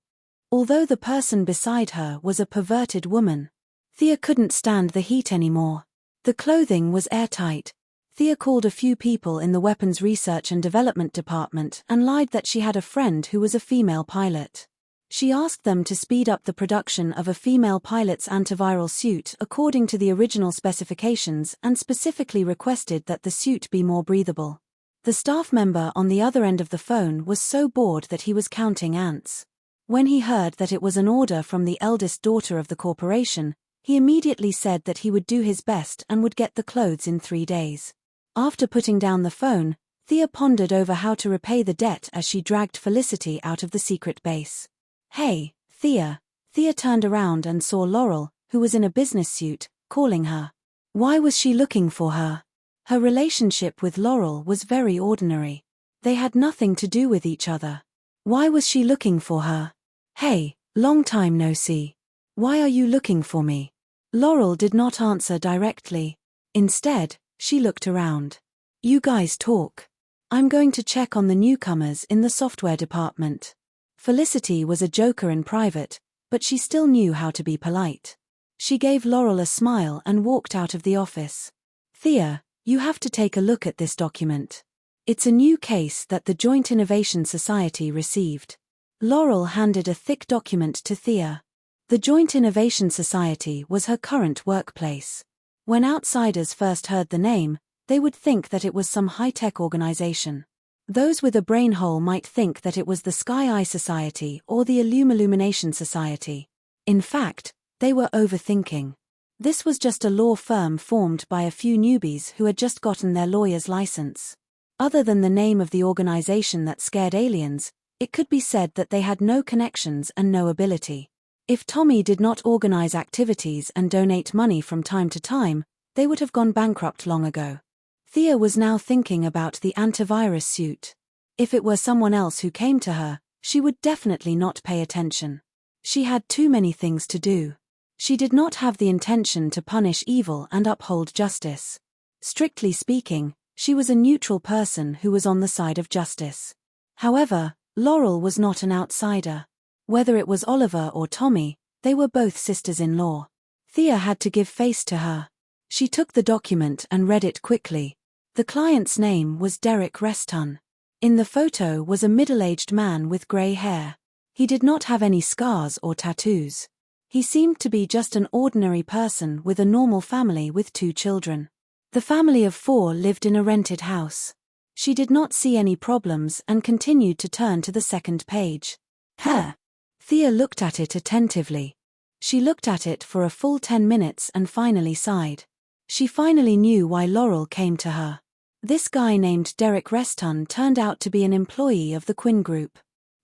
Although the person beside her was a perverted woman, Thea couldn't stand the heat anymore. The clothing was airtight. Thea called a few people in the Weapons Research and Development Department and lied that she had a friend who was a female pilot. She asked them to speed up the production of a female pilot's antiviral suit according to the original specifications and specifically requested that the suit be more breathable. The staff member on the other end of the phone was so bored that he was counting ants. When he heard that it was an order from the eldest daughter of the corporation, he immediately said that he would do his best and would get the clothes in 3 days. After putting down the phone, Thea pondered over how to repay the debt as she dragged Felicity out of the secret base. Hey, Thea. Thea turned around and saw Laurel, who was in a business suit, calling her. Why was she looking for her? Her relationship with Laurel was very ordinary. They had nothing to do with each other. Why was she looking for her? Hey, long time no see. Why are you looking for me? Laurel did not answer directly. Instead, she looked around. You guys talk. I'm going to check on the newcomers in the software department. Felicity was a joker in private, but she still knew how to be polite. She gave Laurel a smile and walked out of the office. Thea, you have to take a look at this document. It's a new case that the Joint Innovation Society received. Laurel handed a thick document to Thea. The Joint Innovation Society was her current workplace. When outsiders first heard the name, they would think that it was some high-tech organization. Those with a brain hole might think that it was the Sky Eye Society or the Illumination Society. In fact, they were overthinking. This was just a law firm formed by a few newbies who had just gotten their lawyer's license. Other than the name of the organization that scared aliens, it could be said that they had no connections and no ability. If Tommy did not organize activities and donate money from time to time, they would have gone bankrupt long ago. Thea was now thinking about the antivirus suit. If it were someone else who came to her, she would definitely not pay attention. She had too many things to do. She did not have the intention to punish evil and uphold justice. Strictly speaking, she was a neutral person who was on the side of justice. However, Laurel was not an outsider. Whether it was Oliver or Tommy, they were both sisters-in-law. Thea had to give face to her. She took the document and read it quickly. The client's name was Derek Reston. In the photo was a middle-aged man with grey hair. He did not have any scars or tattoos. He seemed to be just an ordinary person with a normal family with 2 children. The family of 4 lived in a rented house. She did not see any problems and continued to turn to the second page. Thea looked at it attentively. She looked at it for a full 10 minutes and finally sighed. She finally knew why Laurel came to her. This guy named Derek Reston turned out to be an employee of the Quinn Group.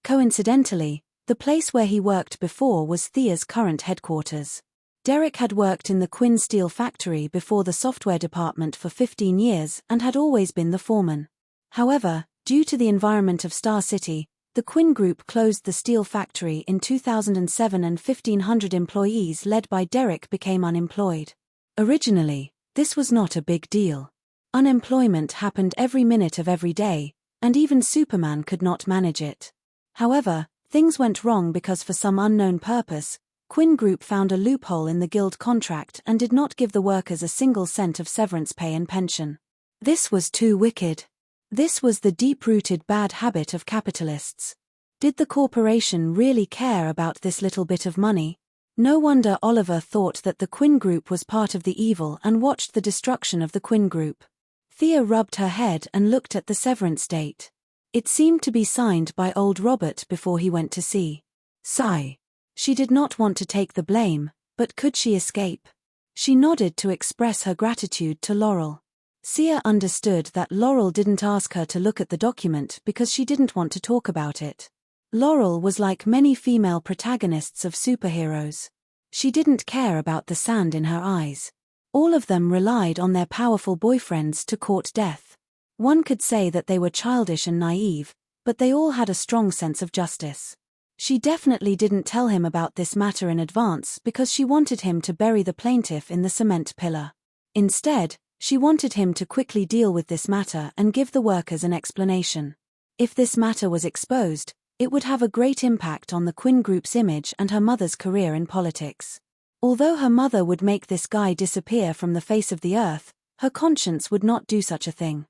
Coincidentally, the place where he worked before was Thea's current headquarters. Derek had worked in the Quinn Steel factory before the software department for 15 years and had always been the foreman. However, due to the environment of Star City, the Quinn Group closed the steel factory in 2007 and 1,500 employees led by Derek became unemployed. Originally, this was not a big deal. Unemployment happened every minute of every day, and even Superman could not manage it. However, things went wrong because for some unknown purpose, Quinn Group found a loophole in the guild contract and did not give the workers a single cent of severance pay and pension. This was too wicked. This was the deep-rooted bad habit of capitalists. Did the corporation really care about this little bit of money? No wonder Oliver thought that the Quinn Group was part of the evil and watched the destruction of the Quinn Group. Thea rubbed her head and looked at the severance date. It seemed to be signed by old Robert before he went to sea. Sigh. She did not want to take the blame, but could she escape? She nodded to express her gratitude to Laurel. Sia understood that Laurel didn't ask her to look at the document because she didn't want to talk about it. Laurel was like many female protagonists of superheroes. She didn't care about the sand in her eyes. All of them relied on their powerful boyfriends to court death. One could say that they were childish and naive, but they all had a strong sense of justice. She definitely didn't tell him about this matter in advance because she wanted him to bury the plaintiff in the cement pillar. Instead, she wanted him to quickly deal with this matter and give the workers an explanation. If this matter was exposed, it would have a great impact on the Quinn Group's image and her mother's career in politics. Although her mother would make this guy disappear from the face of the earth, her conscience would not do such a thing.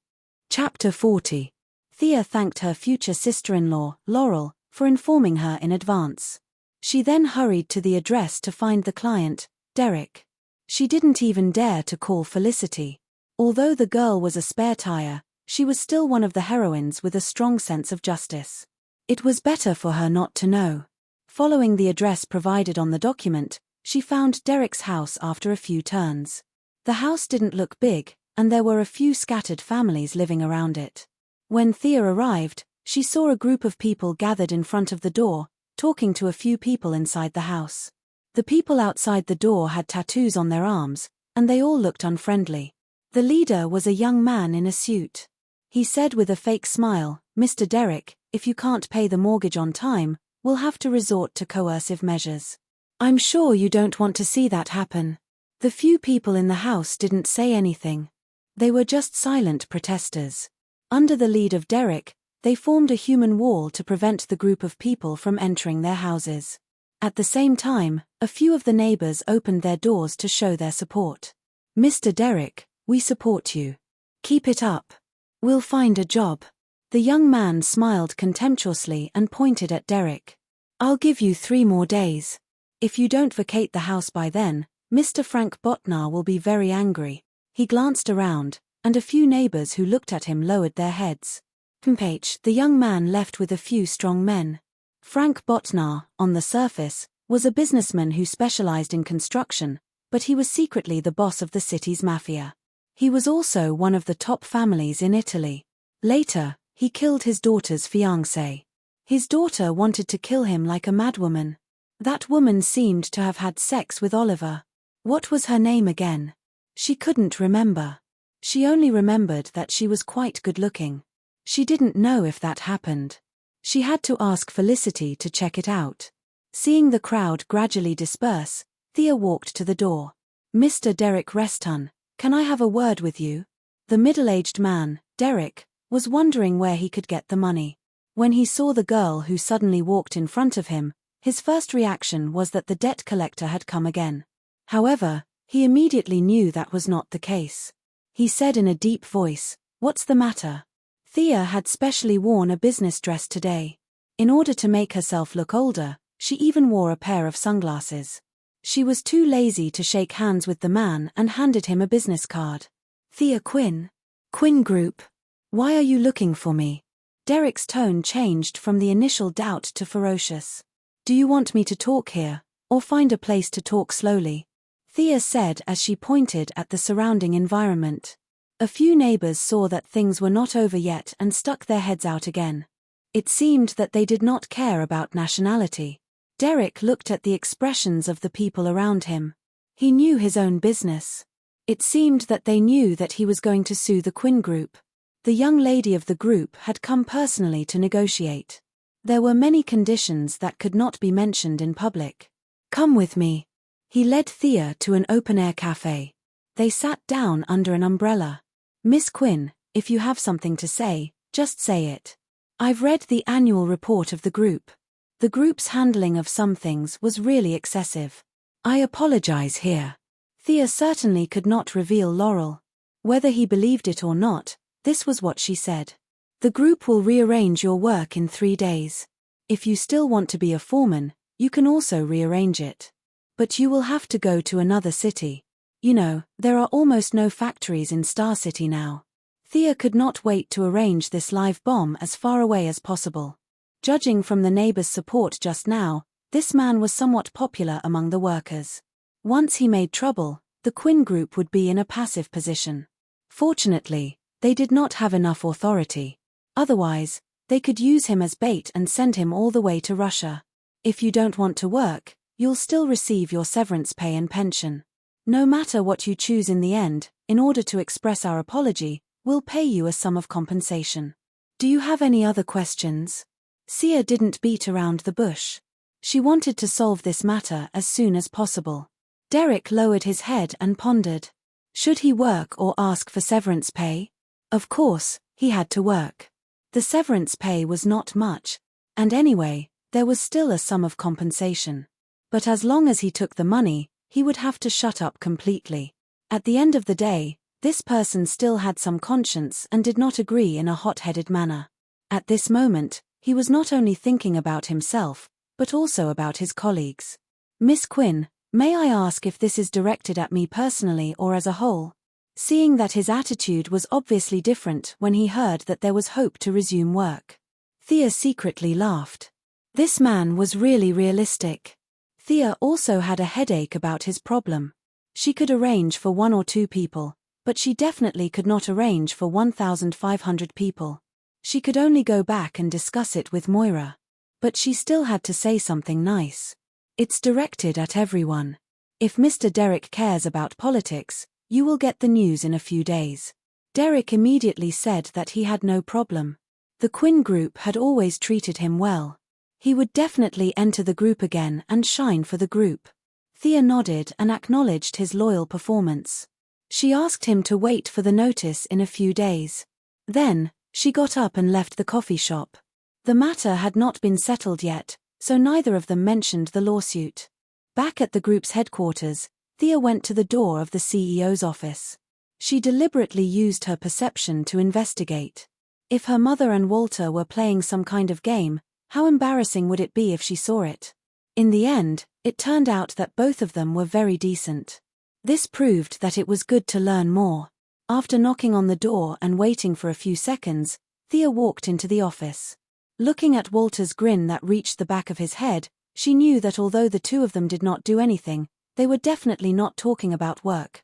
Chapter 40. Thea thanked her future sister-in-law, Laurel, for informing her in advance. She then hurried to the address to find the client, Derek. She didn't even dare to call Felicity. Although the girl was a spare tire, she was still one of the heroines with a strong sense of justice. It was better for her not to know. Following the address provided on the document, she found Derek's house after a few turns. The house didn't look big, and there were a few scattered families living around it. When Thea arrived, she saw a group of people gathered in front of the door, talking to a few people inside the house. The people outside the door had tattoos on their arms, and they all looked unfriendly. The leader was a young man in a suit. He said with a fake smile, "Mr. Derek, if you can't pay the mortgage on time, we'll have to resort to coercive measures. I'm sure you don't want to see that happen." The few people in the house didn't say anything. They were just silent protesters. Under the lead of Derek, they formed a human wall to prevent the group of people from entering their houses. At the same time, a few of the neighbors opened their doors to show their support. "Mr. Derek, we support you. Keep it up. We'll find a job." The young man smiled contemptuously and pointed at Derek. "I'll give you 3 more days. If you don't vacate the house by then, Mr. Frank Botnar will be very angry." He glanced around, and a few neighbors who looked at him lowered their heads. The young man left with a few strong men. Frank Botnar, on the surface, was a businessman who specialized in construction, but he was secretly the boss of the city's mafia. He was also one of the top families in Italy. Later, he killed his daughter's fiancé. His daughter wanted to kill him like a madwoman. That woman seemed to have had sex with Oliver. What was her name again? She couldn't remember. She only remembered that she was quite good-looking. She didn't know if that happened. She had to ask Felicity to check it out. Seeing the crowd gradually disperse, Thea walked to the door. "Mr. Derek Reston, can I have a word with you?" The middle-aged man, Derek, was wondering where he could get the money. When he saw the girl who suddenly walked in front of him, his first reaction was that the debt collector had come again. However, he immediately knew that was not the case. He said in a deep voice, "What's the matter?" Thea had specially worn a business dress today. In order to make herself look older, she even wore a pair of sunglasses. She was too lazy to shake hands with the man and handed him a business card. "Thea Quinn. Quinn Group. Why are you looking for me?" Derek's tone changed from the initial doubt to ferocious. "Do you want me to talk here, or find a place to talk slowly?" Thea said as she pointed at the surrounding environment. A few neighbors saw that things were not over yet and stuck their heads out again. It seemed that they did not care about nationality. Derek looked at the expressions of the people around him. He knew his own business. It seemed that they knew that he was going to sue the Quinn group. The young lady of the group had come personally to negotiate. There were many conditions that could not be mentioned in public. "Come with me." He led Thea to an open-air cafe. They sat down under an umbrella. "Miss Quinn, if you have something to say, just say it. I've read the annual report of the group. The group's handling of some things was really excessive. I apologize here." Thea certainly could not reveal Laurel. Whether he believed it or not, this was what she said. "The group will rearrange your work in 3 days. If you still want to be a foreman, you can also rearrange it. But you will have to go to another city. You know, there are almost no factories in Star City now." Thea could not wait to arrange this live bomb as far away as possible. Judging from the neighbors' support just now, this man was somewhat popular among the workers. Once he made trouble, the Quinn group would be in a passive position. Fortunately, they did not have enough authority. Otherwise, they could use him as bait and send him all the way to Russia. "If you don't want to work, you'll still receive your severance pay and pension. No matter what you choose in the end, in order to express our apology, we'll pay you a sum of compensation. Do you have any other questions?" Sia didn't beat around the bush. She wanted to solve this matter as soon as possible. Derek lowered his head and pondered. Should he work or ask for severance pay? Of course, he had to work. The severance pay was not much, and anyway, there was still a sum of compensation. But as long as he took the money, he would have to shut up completely. At the end of the day, this person still had some conscience and did not agree in a hot-headed manner. At this moment, he was not only thinking about himself, but also about his colleagues. "Miss Quinn, may I ask if this is directed at me personally or as a whole?" Seeing that his attitude was obviously different when he heard that there was hope to resume work, Thea secretly laughed. This man was really realistic. Thea also had a headache about his problem. She could arrange for 1 or 2 people, but she definitely could not arrange for 1,500 people. She could only go back and discuss it with Moira. But she still had to say something nice. "It's directed at everyone. If Mr. Derek cares about politics, you will get the news in a few days." Derek immediately said that he had no problem. The Quinn group had always treated him well. He would definitely enter the group again and shine for the group. Thea nodded and acknowledged his loyal performance. She asked him to wait for the notice in a few days. Then, she got up and left the coffee shop. The matter had not been settled yet, so neither of them mentioned the lawsuit. Back at the group's headquarters, Thea went to the door of the CEO's office. She deliberately used her perception to investigate. If her mother and Walter were playing some kind of game, how embarrassing would it be if she saw it? In the end, it turned out that both of them were very decent. This proved that it was good to learn more. After knocking on the door and waiting for a few seconds, Thea walked into the office. Looking at Walter's grin that reached the back of his head, she knew that although the two of them did not do anything, they were definitely not talking about work.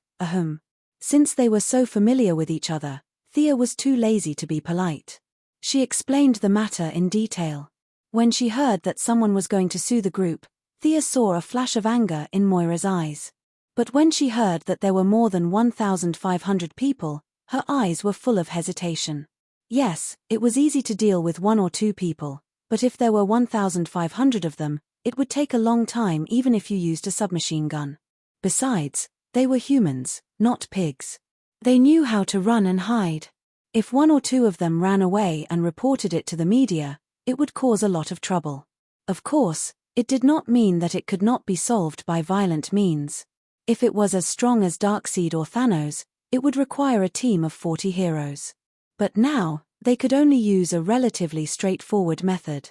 Since they were so familiar with each other, Thea was too lazy to be polite. She explained the matter in detail. When she heard that someone was going to sue the group, Thea saw a flash of anger in Moira's eyes. But when she heard that there were more than 1,500 people, her eyes were full of hesitation. Yes, it was easy to deal with 1 or 2 people, but if there were 1,500 of them, it would take a long time even if you used a submachine gun. Besides, they were humans, not pigs. They knew how to run and hide. If 1 or 2 of them ran away and reported it to the media, it would cause a lot of trouble. Of course, it did not mean that it could not be solved by violent means. If it was as strong as Darkseid or Thanos, it would require a team of 40 heroes. But now, they could only use a relatively straightforward method.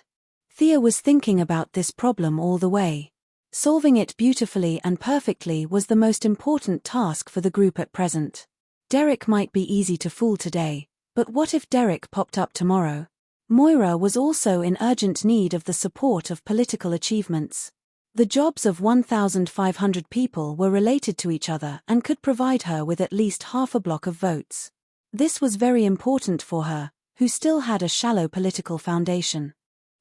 Thea was thinking about this problem all the way. Solving it beautifully and perfectly was the most important task for the group at present. Derek might be easy to fool today, but what if Derek popped up tomorrow? Moira was also in urgent need of the support of political achievements. The jobs of 1,500 people were related to each other and could provide her with at least half a block of votes. This was very important for her, who still had a shallow political foundation.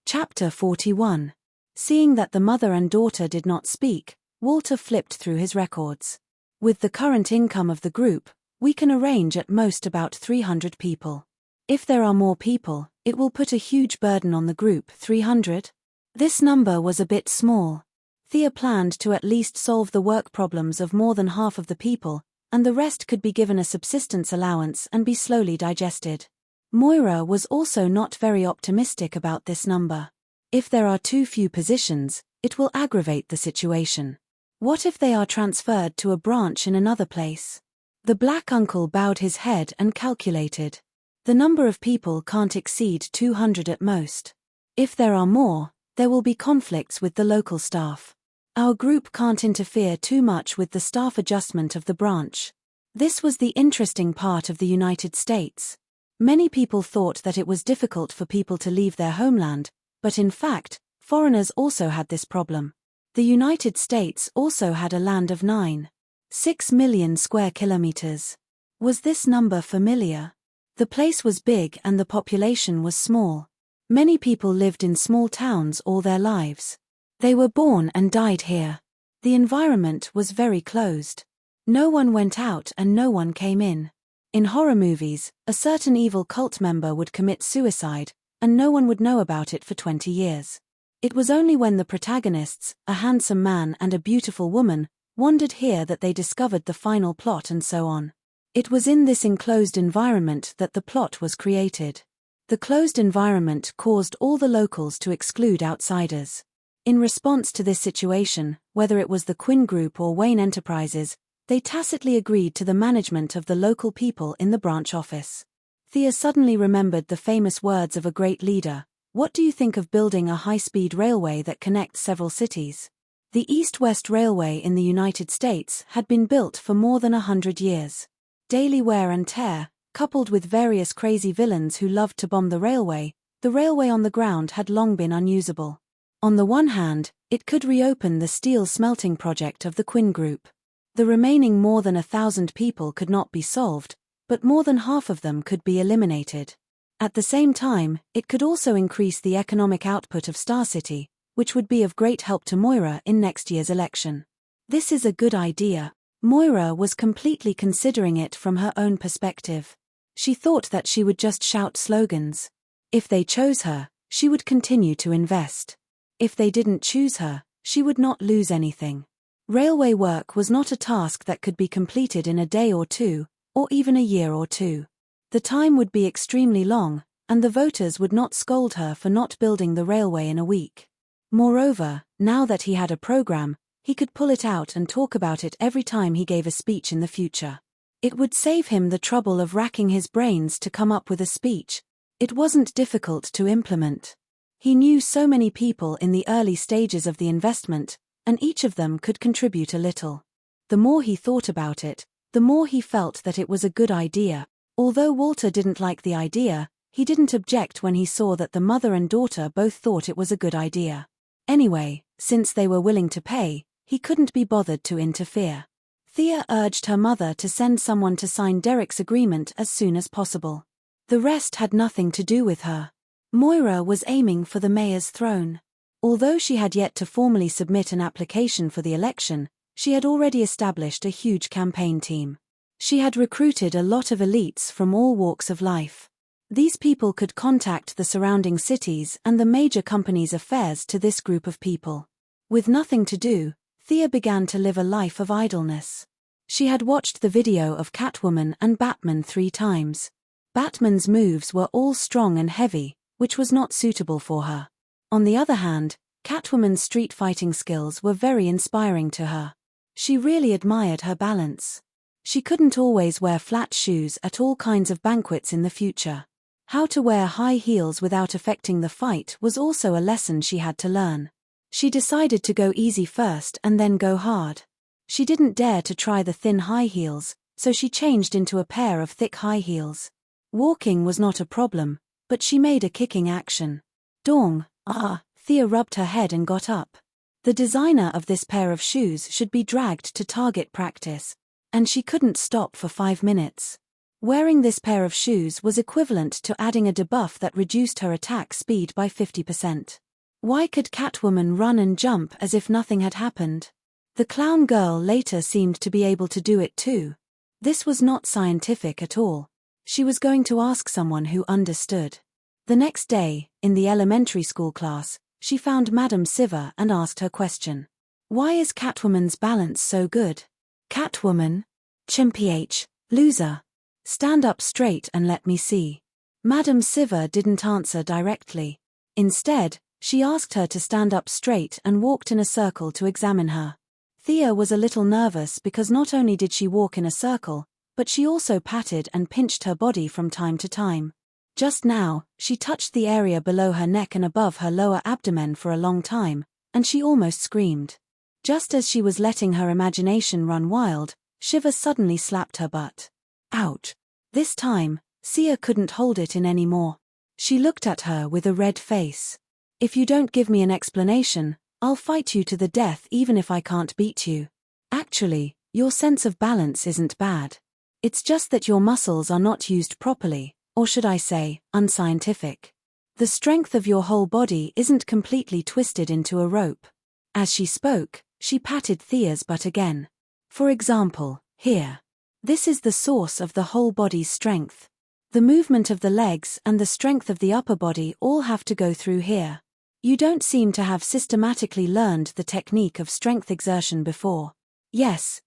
Chapter 41. Seeing that the mother and daughter did not speak, Walter flipped through his records. With the current income of the group, we can arrange at most about 300 people. If there are more people, it will put a huge burden on the group. 300? This number was a bit small. Thea planned to at least solve the work problems of more than half of the people, and the rest could be given a subsistence allowance and be slowly digested. Moira was also not very optimistic about this number. If there are too few positions, it will aggravate the situation. What if they are transferred to a branch in another place? The black uncle bowed his head and calculated. The number of people can't exceed 200 at most. If there are more, there will be conflicts with the local staff. Our group can't interfere too much with the staff adjustment of the branch. This was the interesting part of the United States. Many people thought that it was difficult for people to leave their homeland, but in fact, foreigners also had this problem. The United States also had a land of 9.6 million square kilometers. Was this number familiar? The place was big and the population was small. Many people lived in small towns all their lives. They were born and died here. The environment was very closed. No one went out and no one came in. In horror movies, a certain evil cult member would commit suicide, and no one would know about it for 20 years. It was only when the protagonists, a handsome man and a beautiful woman, wandered here that they discovered the final plot and so on. It was in this enclosed environment that the plot was created. The closed environment caused all the locals to exclude outsiders. In response to this situation, whether it was the Quinn Group or Wayne Enterprises, they tacitly agreed to the management of the local people in the branch office. Thea suddenly remembered the famous words of a great leader. What do you think of building a high-speed railway that connects several cities? The East-West Railway in the United States had been built for more than 100 years. Daily wear and tear, coupled with various crazy villains who loved to bomb the railway on the ground had long been unusable. On the one hand, it could reopen the steel smelting project of the Quinn Group. The remaining more than 1,000 people could not be solved, but more than half of them could be eliminated. At the same time, it could also increase the economic output of Star City, which would be of great help to Moira in next year's election. This is a good idea. Moira was completely considering it from her own perspective. She thought that she would just shout slogans. If they chose her, she would continue to invest. If they didn't choose her, she would not lose anything. Railway work was not a task that could be completed in a day or two, or even a year or two. The time would be extremely long, and the voters would not scold her for not building the railway in a week. Moreover, now that he had a program, he could pull it out and talk about it every time he gave a speech in the future. It would save him the trouble of racking his brains to come up with a speech. It wasn't difficult to implement. He knew so many people in the early stages of the investment, and each of them could contribute a little. The more he thought about it, the more he felt that it was a good idea. Although Walter didn't like the idea, he didn't object when he saw that the mother and daughter both thought it was a good idea. Anyway, since they were willing to pay, he couldn't be bothered to interfere. Thea urged her mother to send someone to sign Derek's agreement as soon as possible. The rest had nothing to do with her. Moira was aiming for the mayor's throne. Although she had yet to formally submit an application for the election, she had already established a huge campaign team. She had recruited a lot of elites from all walks of life. These people could contact the surrounding cities and the major companies' affairs to this group of people. With nothing to do, Thea began to live a life of idleness. She had watched the video of Catwoman and Batman 3 times. Batman's moves were all strong and heavy, which was not suitable for her. On the other hand, Catwoman's street fighting skills were very inspiring to her. She really admired her balance. She couldn't always wear flat shoes at all kinds of banquets in the future. How to wear high heels without affecting the fight was also a lesson she had to learn. She decided to go easy first and then go hard. She didn't dare to try the thin high heels, so she changed into a pair of thick high heels. Walking was not a problem, but she made a kicking action. Dong, Thea rubbed her head and got up. The designer of this pair of shoes should be dragged to target practice, and she couldn't stop for 5 minutes. Wearing this pair of shoes was equivalent to adding a debuff that reduced her attack speed by 50%. Why could Catwoman run and jump as if nothing had happened? The clown girl later seemed to be able to do it too. This was not scientific at all. She was going to ask someone who understood. The next day, in the elementary school class, she found Madame Siver and asked her question. Why is Catwoman's balance so good? Catwoman? Chimph, loser. Stand up straight and let me see. Madame Siver didn't answer directly. Instead, she asked her to stand up straight and walked in a circle to examine her. Thea was a little nervous because not only did she walk in a circle, but she also patted and pinched her body from time to time. Just now, she touched the area below her neck and above her lower abdomen for a long time, and she almost screamed. Just as she was letting her imagination run wild, Shiver suddenly slapped her butt. Ouch. This time, Sia couldn't hold it in anymore. She looked at her with a red face. If you don't give me an explanation, I'll fight you to the death even if I can't beat you. Actually, your sense of balance isn't bad. It's just that your muscles are not used properly, or should I say, unscientific. The strength of your whole body isn't completely twisted into a rope. As she spoke, she patted Thea's butt again. For example, here. This is the source of the whole body's strength. The movement of the legs and the strength of the upper body all have to go through here. You don't seem to have systematically learned the technique of strength exertion before. Yes,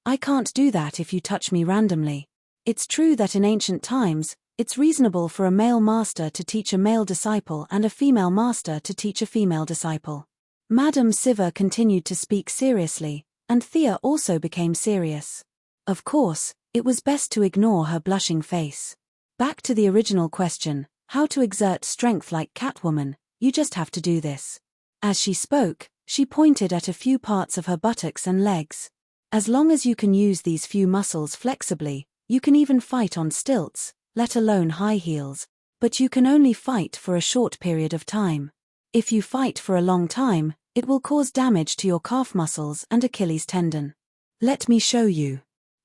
I can't do that if you touch me randomly. It's true that in ancient times, it's reasonable for a male master to teach a male disciple and a female master to teach a female disciple. Madame Siver continued to speak seriously, and Thea also became serious. Of course, it was best to ignore her blushing face. Back to the original question, how to exert strength like Catwoman, you just have to do this. As she spoke, she pointed at a few parts of her buttocks and legs. As long as you can use these few muscles flexibly, you can even fight on stilts, let alone high heels, but you can only fight for a short period of time. If you fight for a long time, it will cause damage to your calf muscles and Achilles tendon. Let me show you.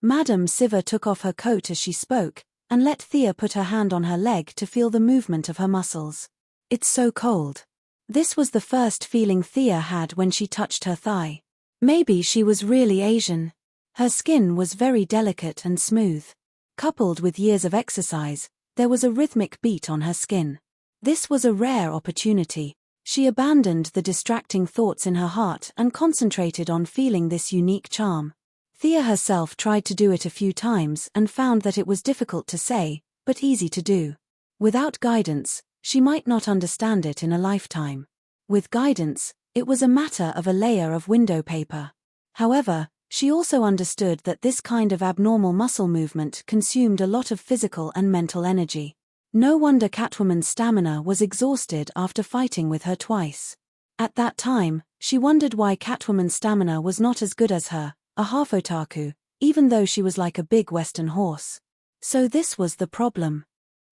Madame Siver took off her coat as she spoke, and let Thea put her hand on her leg to feel the movement of her muscles. It's so cold. This was the first feeling Thea had when she touched her thigh. Maybe she was really Asian. Her skin was very delicate and smooth. Coupled with years of exercise, there was a rhythmic beat on her skin. This was a rare opportunity. She abandoned the distracting thoughts in her heart and concentrated on feeling this unique charm. Thea herself tried to do it a few times and found that it was difficult to say, but easy to do. Without guidance, she might not understand it in a lifetime. With guidance, it was a matter of a layer of window paper. However, she also understood that this kind of abnormal muscle movement consumed a lot of physical and mental energy. No wonder Catwoman's stamina was exhausted after fighting with her twice. At that time, she wondered why Catwoman's stamina was not as good as her, a half otaku, even though she was like a big western horse. So this was the problem.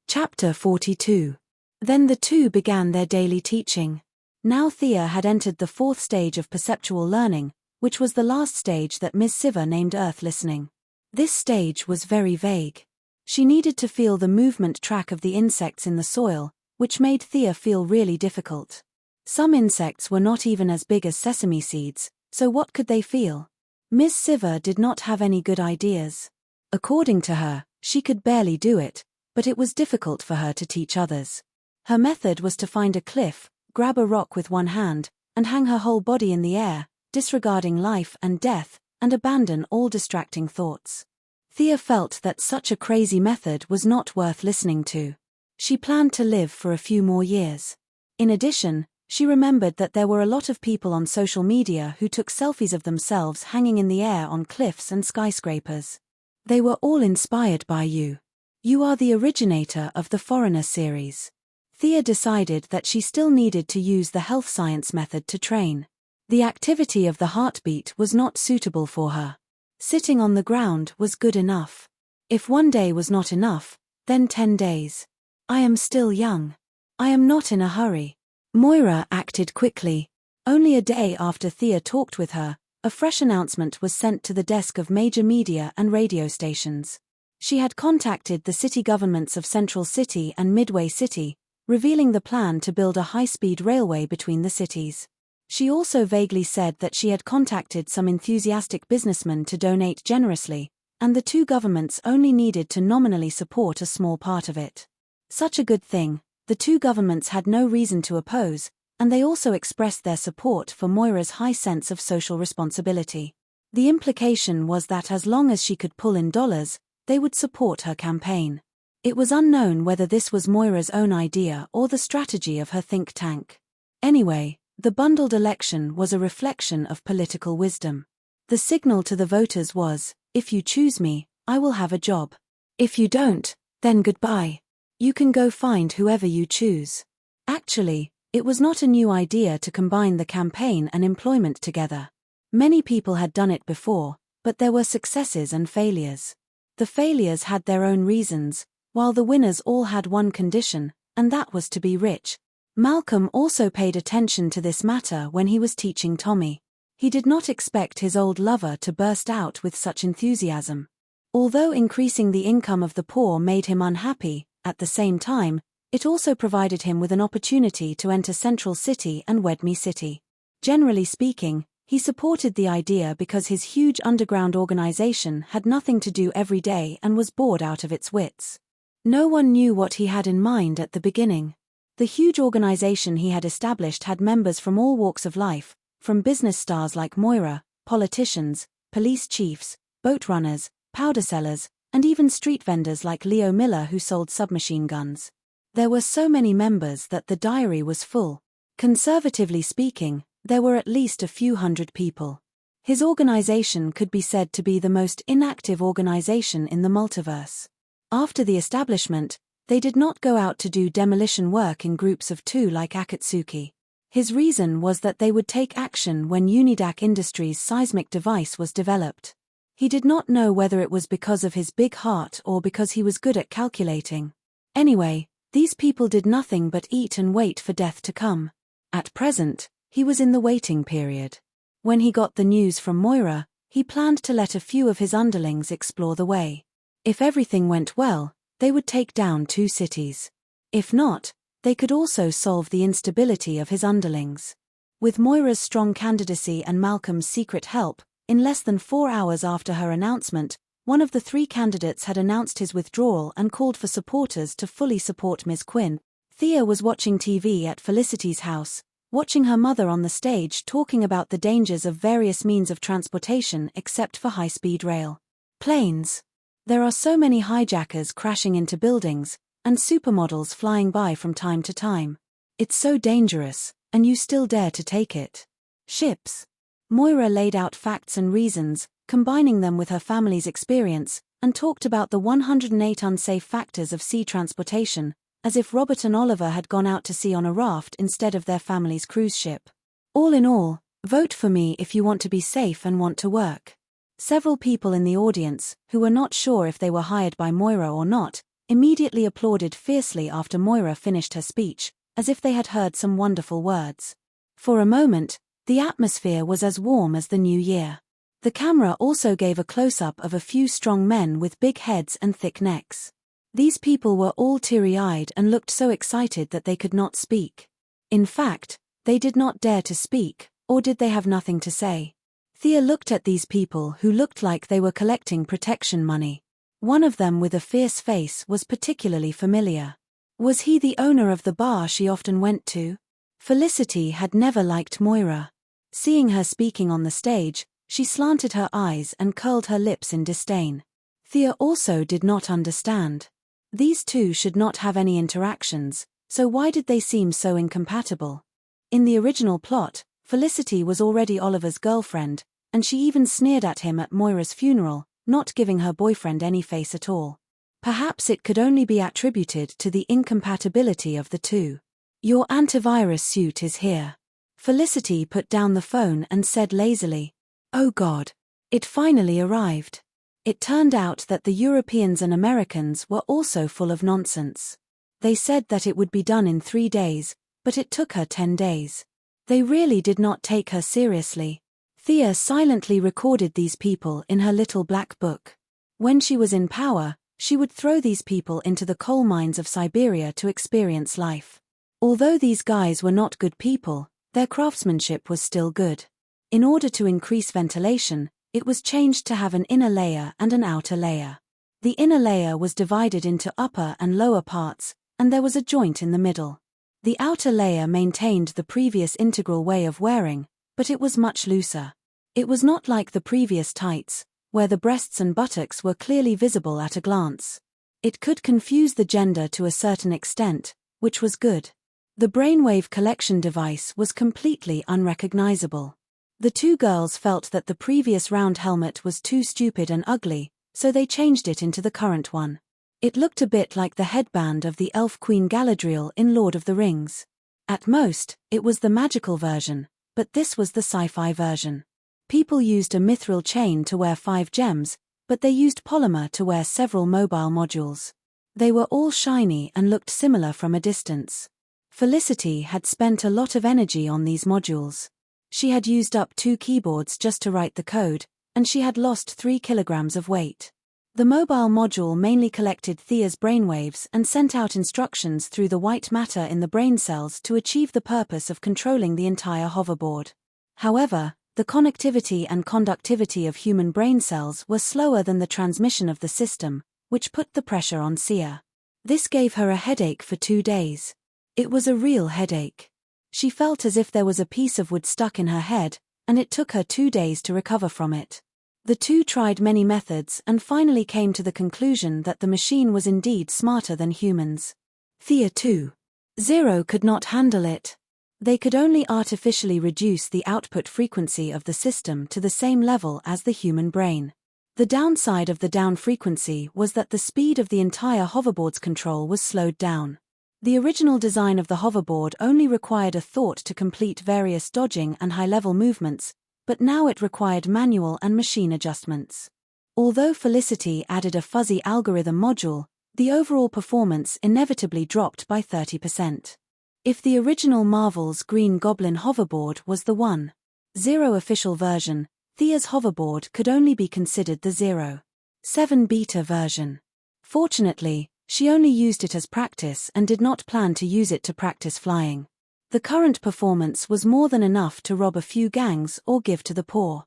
Chapter 42. Then the two began their daily teaching. Now Thea had entered the fourth stage of perceptual learning, which was the last stage that Ms. Siver named Earth Listening. This stage was very vague. She needed to feel the movement track of the insects in the soil, which made Thea feel really difficult. Some insects were not even as big as sesame seeds, so what could they feel? Ms. Siver did not have any good ideas. According to her, she could barely do it, but it was difficult for her to teach others. Her method was to find a cliff, grab a rock with one hand, and hang her whole body in the air, disregarding life and death, and abandon all distracting thoughts. Thea felt that such a crazy method was not worth listening to. She planned to live for a few more years. In addition, she remembered that there were a lot of people on social media who took selfies of themselves hanging in the air on cliffs and skyscrapers. They were all inspired by you. You are the originator of the Foreigner series. Thea decided that she still needed to use the health science method to train. The activity of the heartbeat was not suitable for her. Sitting on the ground was good enough. If one day was not enough, then 10 days. I am still young. I am not in a hurry. Moira acted quickly. Only a day after Thea talked with her, a fresh announcement was sent to the desk of major media and radio stations. She had contacted the city governments of Central City and Midway City, revealing the plan to build a high-speed railway between the cities. She also vaguely said that she had contacted some enthusiastic businessmen to donate generously, and the two governments only needed to nominally support a small part of it. Such a good thing, the two governments had no reason to oppose, and they also expressed their support for Moira's high sense of social responsibility. The implication was that as long as she could pull in dollars, they would support her campaign. It was unknown whether this was Moira's own idea or the strategy of her think tank. Anyway, the bundled election was a reflection of political wisdom. The signal to the voters was, if you choose me, I will have a job. If you don't, then goodbye. You can go find whoever you choose. Actually, it was not a new idea to combine the campaign and employment together. Many people had done it before, but there were successes and failures. The failures had their own reasons, while the winners all had one condition, and that was to be rich. Malcolm also paid attention to this matter when he was teaching Tommy. He did not expect his old lover to burst out with such enthusiasm. Although increasing the income of the poor made him unhappy, at the same time, it also provided him with an opportunity to enter Central City and Wedme City. Generally speaking, he supported the idea because his huge underground organization had nothing to do every day and was bored out of its wits. No one knew what he had in mind at the beginning. The huge organization he had established had members from all walks of life, from business stars like Moira, politicians, police chiefs, boat runners, powder sellers, and even street vendors like Leo Miller who sold submachine guns. There were so many members that the diary was full. Conservatively speaking, there were at least a few hundred people. His organization could be said to be the most inactive organization in the multiverse. After the establishment, they did not go out to do demolition work in groups of two like Akatsuki. His reason was that they would take action when Unidac Industries' seismic device was developed. He did not know whether it was because of his big heart or because he was good at calculating. Anyway, these people did nothing but eat and wait for death to come. At present, he was in the waiting period. When he got the news from Moira, he planned to let a few of his underlings explore the way. If everything went well, they would take down 2 cities. If not, they could also solve the instability of his underlings. With Moira's strong candidacy and Malcolm's secret help, in less than 4 hours after her announcement, one of the 3 candidates had announced his withdrawal and called for supporters to fully support Ms. Quinn. Thea was watching TV at Felicity's house, watching her mother on the stage talking about the dangers of various means of transportation except for high-speed rail. Planes. There are so many hijackers crashing into buildings, and supermodels flying by from time to time. It's so dangerous, and you still dare to take it. Ships. Moira laid out facts and reasons, combining them with her family's experience, and talked about the 108 unsafe factors of sea transportation, as if Robert and Oliver had gone out to sea on a raft instead of their family's cruise ship. All in all, vote for me if you want to be safe and want to work. Several people in the audience, who were not sure if they were hired by Moira or not, immediately applauded fiercely after Moira finished her speech, as if they had heard some wonderful words. For a moment, the atmosphere was as warm as the new year. The camera also gave a close-up of a few strong men with big heads and thick necks. These people were all teary-eyed and looked so excited that they could not speak. In fact, they did not dare to speak, or did they have nothing to say? Thea looked at these people who looked like they were collecting protection money. One of them with a fierce face was particularly familiar. Was he the owner of the bar she often went to? Felicity had never liked Moira. Seeing her speaking on the stage, she slanted her eyes and curled her lips in disdain. Thea also did not understand. These two should not have any interactions, so why did they seem so incompatible? In the original plot, Felicity was already Oliver's girlfriend, and she even sneered at him at Moira's funeral, not giving her boyfriend any face at all. Perhaps it could only be attributed to the incompatibility of the two. Your antivirus suit is here. Felicity put down the phone and said lazily, "Oh God. It finally arrived." It turned out that the Europeans and Americans were also full of nonsense. They said that it would be done in 3 days, but it took her 10 days. They really did not take her seriously. Thea silently recorded these people in her little black book. When she was in power, She would throw these people into the coal mines of Siberia to experience life. Although these guys were not good people, their craftsmanship was still good. In order to increase ventilation, it was changed to have an inner layer and an outer layer. The inner layer was divided into upper and lower parts, and there was a joint in the middle. The outer layer maintained the previous integral way of wearing, but it was much looser. It was not like the previous tights, where the breasts and buttocks were clearly visible at a glance. It could confuse the gender to a certain extent, which was good. The brainwave collection device was completely unrecognizable. The two girls felt that the previous round helmet was too stupid and ugly, so they changed it into the current one. It looked a bit like the headband of the elf Queen Galadriel in Lord of the Rings. At most, it was the magical version, but this was the sci-fi version. People used a mithril chain to wear 5 gems, but they used polymer to wear several mobile modules. They were all shiny and looked similar from a distance. Felicity had spent a lot of energy on these modules. She had used up 2 keyboards just to write the code, and she had lost 3 kilograms of weight. The mobile module mainly collected Thea's brainwaves and sent out instructions through the white matter in the brain cells to achieve the purpose of controlling the entire hoverboard. However, the connectivity and conductivity of human brain cells were slower than the transmission of the system, which put the pressure on Thea. This gave her a headache for 2 days. It was a real headache. She felt as if there was a piece of wood stuck in her head, and it took her 2 days to recover from it. The two tried many methods and finally came to the conclusion that the machine was indeed smarter than humans. Thea 2.0 could not handle it. They could only artificially reduce the output frequency of the system to the same level as the human brain. The downside of the down frequency was that the speed of the entire hoverboard's control was slowed down. The original design of the hoverboard only required a thought to complete various dodging and high-level movements, but now it required manual and machine adjustments. Although Felicity added a fuzzy algorithm module, the overall performance inevitably dropped by 30%. If the original Marvel's Green Goblin hoverboard was the 1.0 official version, Thea's hoverboard could only be considered the 0.7 beta version. Fortunately, she only used it as practice and did not plan to use it to practice flying. The current performance was more than enough to rob a few gangs or give to the poor.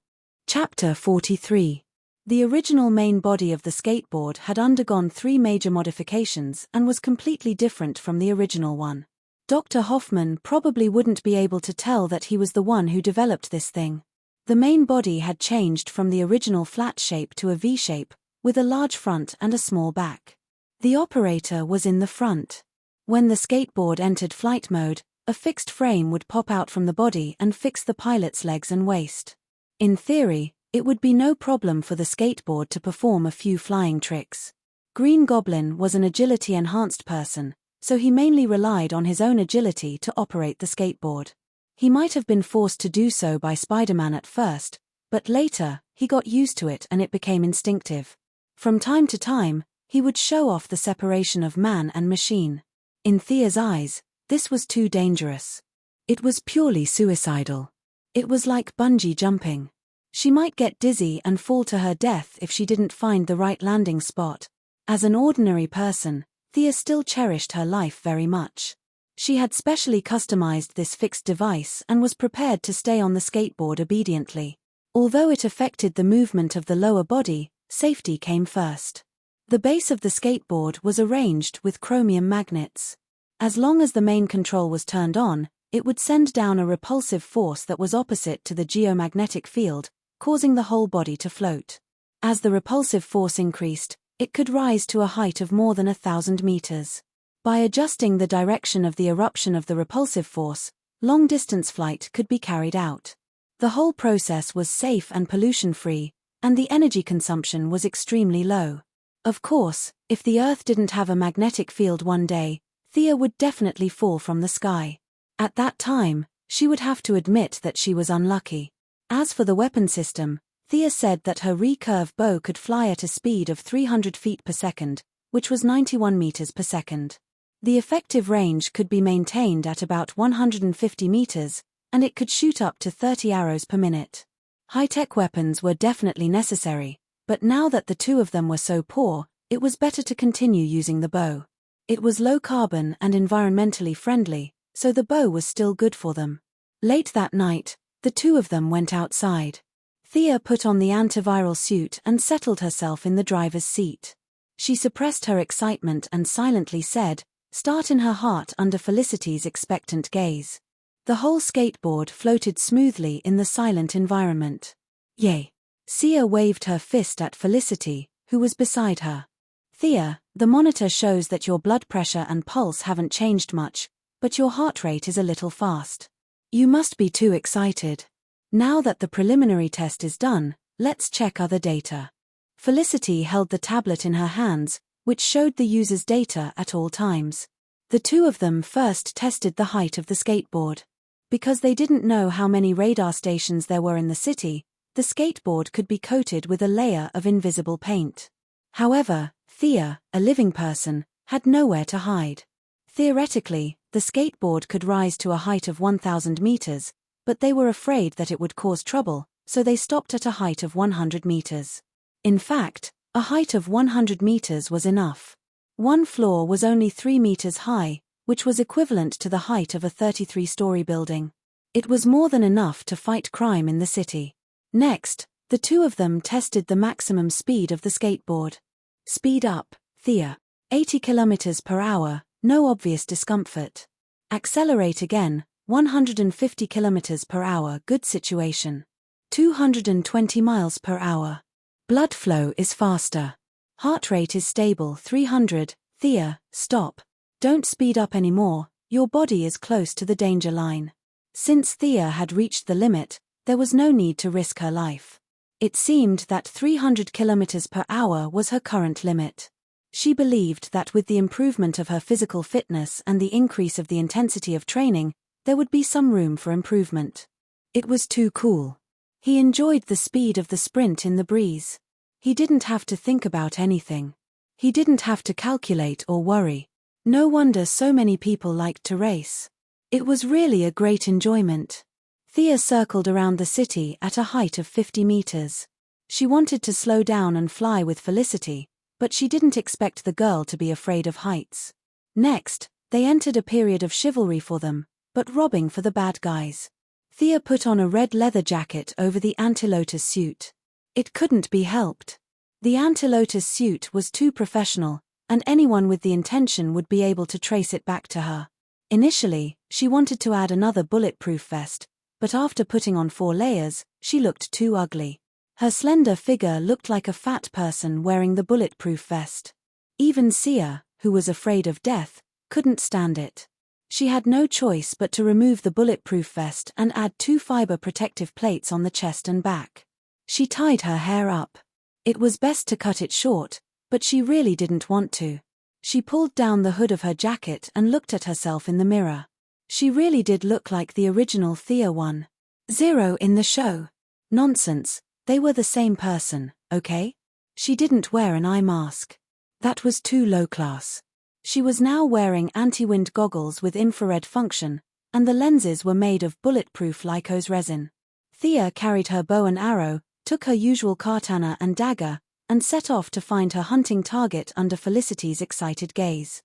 Chapter 43. The original main body of the skateboard had undergone 3 major modifications and was completely different from the original one. Dr. Hoffman probably wouldn't be able to tell that he was the one who developed this thing. The main body had changed from the original flat shape to a V shape, with a large front and a small back. The operator was in the front. When the skateboard entered flight mode, a fixed frame would pop out from the body and fix the pilot's legs and waist. In theory, it would be no problem for the skateboard to perform a few flying tricks. Green Goblin was an agility-enhanced person, so he mainly relied on his own agility to operate the skateboard. He might have been forced to do so by Spider-Man at first, but later, he got used to it and it became instinctive. From time to time, he would show off the separation of man and machine. In Thea's eyes, this was too dangerous. It was purely suicidal. It was like bungee jumping. She might get dizzy and fall to her death if she didn't find the right landing spot. As an ordinary person, Thea still cherished her life very much. She had specially customized this fixed device and was prepared to stay on the skateboard obediently. Although it affected the movement of the lower body, safety came first. The base of the skateboard was arranged with chromium magnets. As long as the main control was turned on, it would send down a repulsive force that was opposite to the geomagnetic field, causing the whole body to float. As the repulsive force increased, it could rise to a height of more than 1,000 meters. By adjusting the direction of the eruption of the repulsive force, long-distance flight could be carried out. The whole process was safe and pollution-free, and the energy consumption was extremely low. Of course, if the Earth didn't have a magnetic field one day, Thea would definitely fall from the sky. At that time, she would have to admit that she was unlucky. As for the weapon system, Thea said that her recurve bow could fly at a speed of 300 feet per second, which was 91 meters per second. The effective range could be maintained at about 150 meters, and it could shoot up to 30 arrows per minute. High-tech weapons were definitely necessary, but now that the two of them were so poor, It was better to continue using the bow. It was low carbon and environmentally friendly, so the bow was still good for them. Late that night, the two of them went outside. Thea put on the antiviral suit and settled herself in the driver's seat. She suppressed her excitement and silently said, "Start," in her heart under Felicity's expectant gaze. The whole skateboard floated smoothly in the silent environment. "Yay." Sia waved her fist at Felicity, who was beside her. "Thea, the monitor shows that your blood pressure and pulse haven't changed much, but your heart rate is a little fast. You must be too excited. Now that the preliminary test is done, let's check other data." Felicity held the tablet in her hands, which showed the user's data at all times. The two of them first tested the height of the skateboard. Because they didn't know how many radar stations there were in the city, the skateboard could be coated with a layer of invisible paint. However, Thea, a living person, had nowhere to hide. Theoretically, the skateboard could rise to a height of 1,000 meters, but they were afraid that it would cause trouble, so they stopped at a height of 100 meters. In fact, a height of 100 meters was enough. One floor was only 3 meters high, which was equivalent to the height of a 33-story building. It was more than enough to fight crime in the city. Next, the two of them tested the maximum speed of the skateboard. "Speed up, Thea. 80 kilometers per hour, no obvious discomfort. Accelerate again, 150 kilometers per hour, good situation. 220 miles per hour. Blood flow is faster. Heart rate is stable, 300, Thea, stop. Don't speed up anymore, your body is close to the danger line." Since Thea had reached the limit, there was no need to risk her life. It seemed that 300 kilometers per hour was her current limit. She believed that with the improvement of her physical fitness and the increase of the intensity of training, there would be some room for improvement. It was too cool. He enjoyed the speed of the sprint in the breeze. He didn't have to think about anything. He didn't have to calculate or worry. No wonder so many people liked to race. It was really a great enjoyment. Thea circled around the city at a height of 50 meters. She wanted to slow down and fly with Felicity, but she didn't expect the girl to be afraid of heights. Next, they entered a period of chivalry for them, but robbing for the bad guys. Thea put on a red leather jacket over the anti-lotus suit. It couldn't be helped. The anti-lotus suit was too professional, and anyone with the intention would be able to trace it back to her. Initially, she wanted to add another bulletproof vest, but after putting on 4 layers, she looked too ugly. Her slender figure looked like a fat person wearing the bulletproof vest. Even Sia, who was afraid of death, couldn't stand it. She had no choice but to remove the bulletproof vest and add 2 fiber protective plates on the chest and back. She tied her hair up. It was best to cut it short, but she really didn't want to. She pulled down the hood of her jacket and looked at herself in the mirror. She really did look like the original Thea 1.0 in the show. Nonsense, they were the same person, okay? She didn't wear an eye mask. That was too low class. She was now wearing anti-wind goggles with infrared function, and the lenses were made of bulletproof Lycos resin. Thea carried her bow and arrow, took her usual katana and dagger, and set off to find her hunting target under Felicity's excited gaze.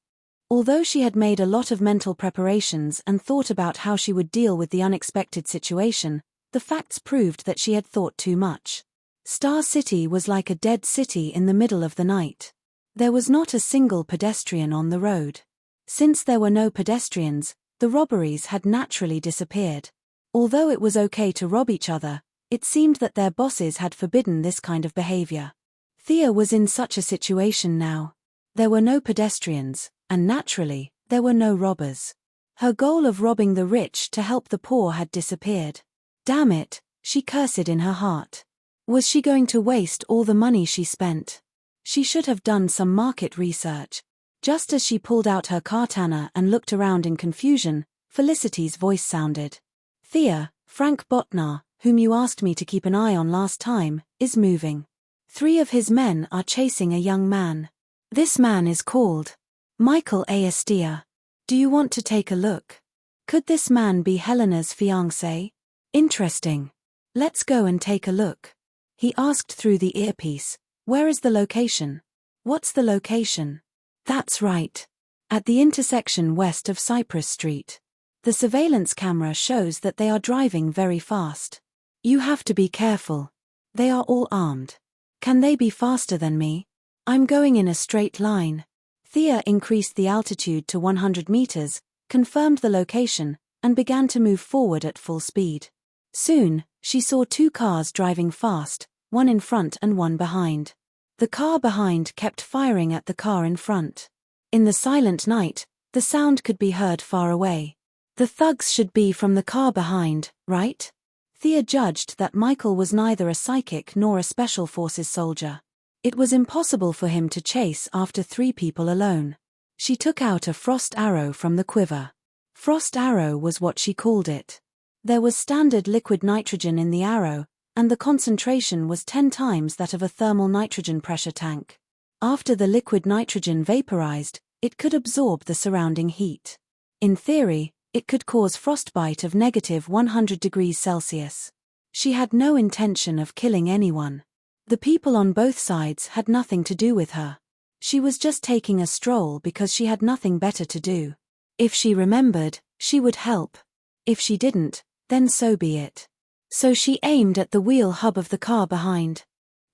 Although she had made a lot of mental preparations and thought about how she would deal with the unexpected situation, the facts proved that she had thought too much. Star City was like a dead city in the middle of the night. There was not a single pedestrian on the road. Since there were no pedestrians, the robberies had naturally disappeared. Although it was okay to rob each other, it seemed that their bosses had forbidden this kind of behavior. Thea was in such a situation now. There were no pedestrians, and naturally, there were no robbers. Her goal of robbing the rich to help the poor had disappeared. Damn it, she cursed in her heart. Was she going to waste all the money she spent? She should have done some market research. Just as she pulled out her katana and looked around in confusion, Felicity's voice sounded. "Thea, Frank Botnar, whom you asked me to keep an eye on last time, is moving. 3 of his men are chasing a young man. This man is called Michael Astia. Do you want to take a look? Could this man be Helena's fiancé? Interesting. Let's go and take a look." He asked through the earpiece, "Where is the location?" What's the location? That's right. At the intersection west of Cypress Street. The surveillance camera shows that they are driving very fast. You have to be careful. They are all armed. Can they be faster than me? I'm going in a straight line. Thea increased the altitude to 100 meters, confirmed the location, and began to move forward at full speed. Soon, she saw two cars driving fast, one in front and one behind. The car behind kept firing at the car in front. In the silent night, the sound could be heard far away. The thugs should be from the car behind, right? Thea judged that Michael was neither a psychic nor a special forces soldier. It was impossible for him to chase after three people alone. She took out a frost arrow from the quiver. Frost arrow was what she called it. There was standard liquid nitrogen in the arrow, and the concentration was 10 times that of a thermal nitrogen pressure tank. After the liquid nitrogen vaporized, it could absorb the surrounding heat. In theory, it could cause frostbite of -100 degrees Celsius. She had no intention of killing anyone. The people on both sides had nothing to do with her. She was just taking a stroll because she had nothing better to do. If she remembered, she would help. If she didn't, then so be it. So she aimed at the wheel hub of the car behind.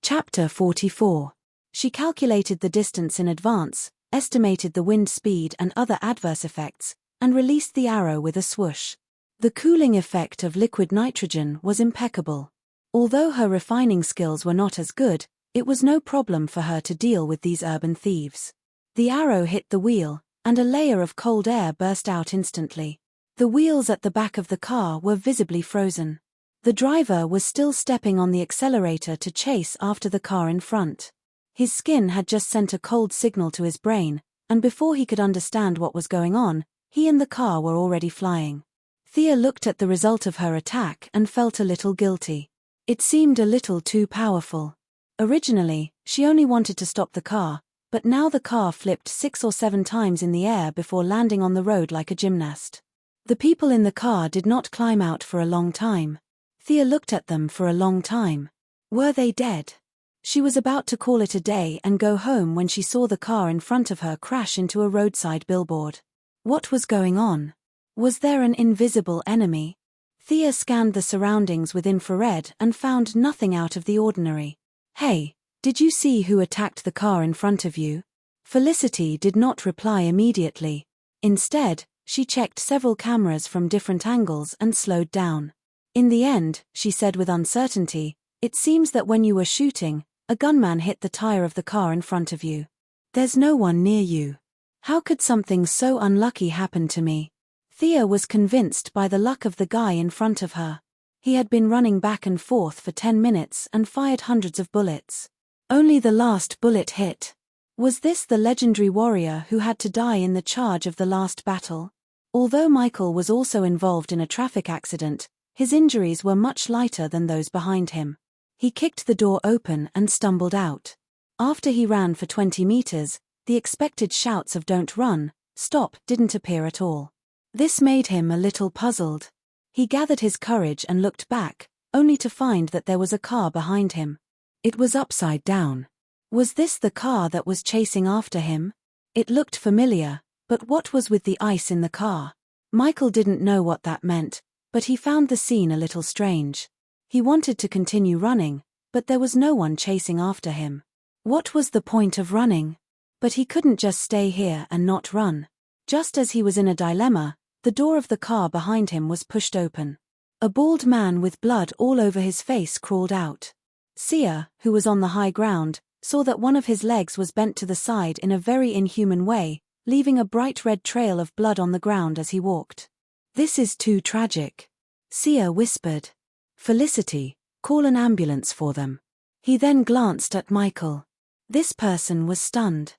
Chapter 44. She calculated the distance in advance, estimated the wind speed and other adverse effects, and released the arrow with a swoosh. The cooling effect of liquid nitrogen was impeccable. Although her refining skills were not as good, it was no problem for her to deal with these urban thieves. The arrow hit the wheel, and a layer of cold air burst out instantly. The wheels at the back of the car were visibly frozen. The driver was still stepping on the accelerator to chase after the car in front. His skin had just sent a cold signal to his brain, and before he could understand what was going on, he and the car were already flying. Thea looked at the result of her attack and felt a little guilty. It seemed a little too powerful. Originally, she only wanted to stop the car, but now the car flipped 6 or 7 times in the air before landing on the road like a gymnast. The people in the car did not climb out for a long time. Thea looked at them for a long time. Were they dead? She was about to call it a day and go home when she saw the car in front of her crash into a roadside billboard. What was going on? Was there an invisible enemy? Thea scanned the surroundings with infrared and found nothing out of the ordinary. Hey, did you see who attacked the car in front of you? Felicity did not reply immediately. Instead, she checked several cameras from different angles and slowed down. In the end, she said with uncertainty, it seems that when you were shooting, a gunman hit the tire of the car in front of you. There's no one near you. How could something so unlucky happen to me? Thea was convinced by the luck of the guy in front of her. He had been running back and forth for 10 minutes and fired hundreds of bullets. Only the last bullet hit. Was this the legendary warrior who had to die in the charge of the last battle? Although Michael was also involved in a traffic accident, his injuries were much lighter than those behind him. He kicked the door open and stumbled out. After he ran for 20 meters, the expected shouts of "Don't run, stop" didn't appear at all. This made him a little puzzled. He gathered his courage and looked back, only to find that there was a car behind him. It was upside down. Was this the car that was chasing after him? It looked familiar, but what was with the ice in the car? Michael didn't know what that meant, but he found the scene a little strange. He wanted to continue running, but there was no one chasing after him. What was the point of running? But he couldn't just stay here and not run. Just as he was in a dilemma, the door of the car behind him was pushed open. A bald man with blood all over his face crawled out. Sia, who was on the high ground, saw that one of his legs was bent to the side in a very inhuman way, leaving a bright red trail of blood on the ground as he walked. "This is too tragic," Sia whispered. "Felicity, call an ambulance for them." He then glanced at Michael. This person was stunned.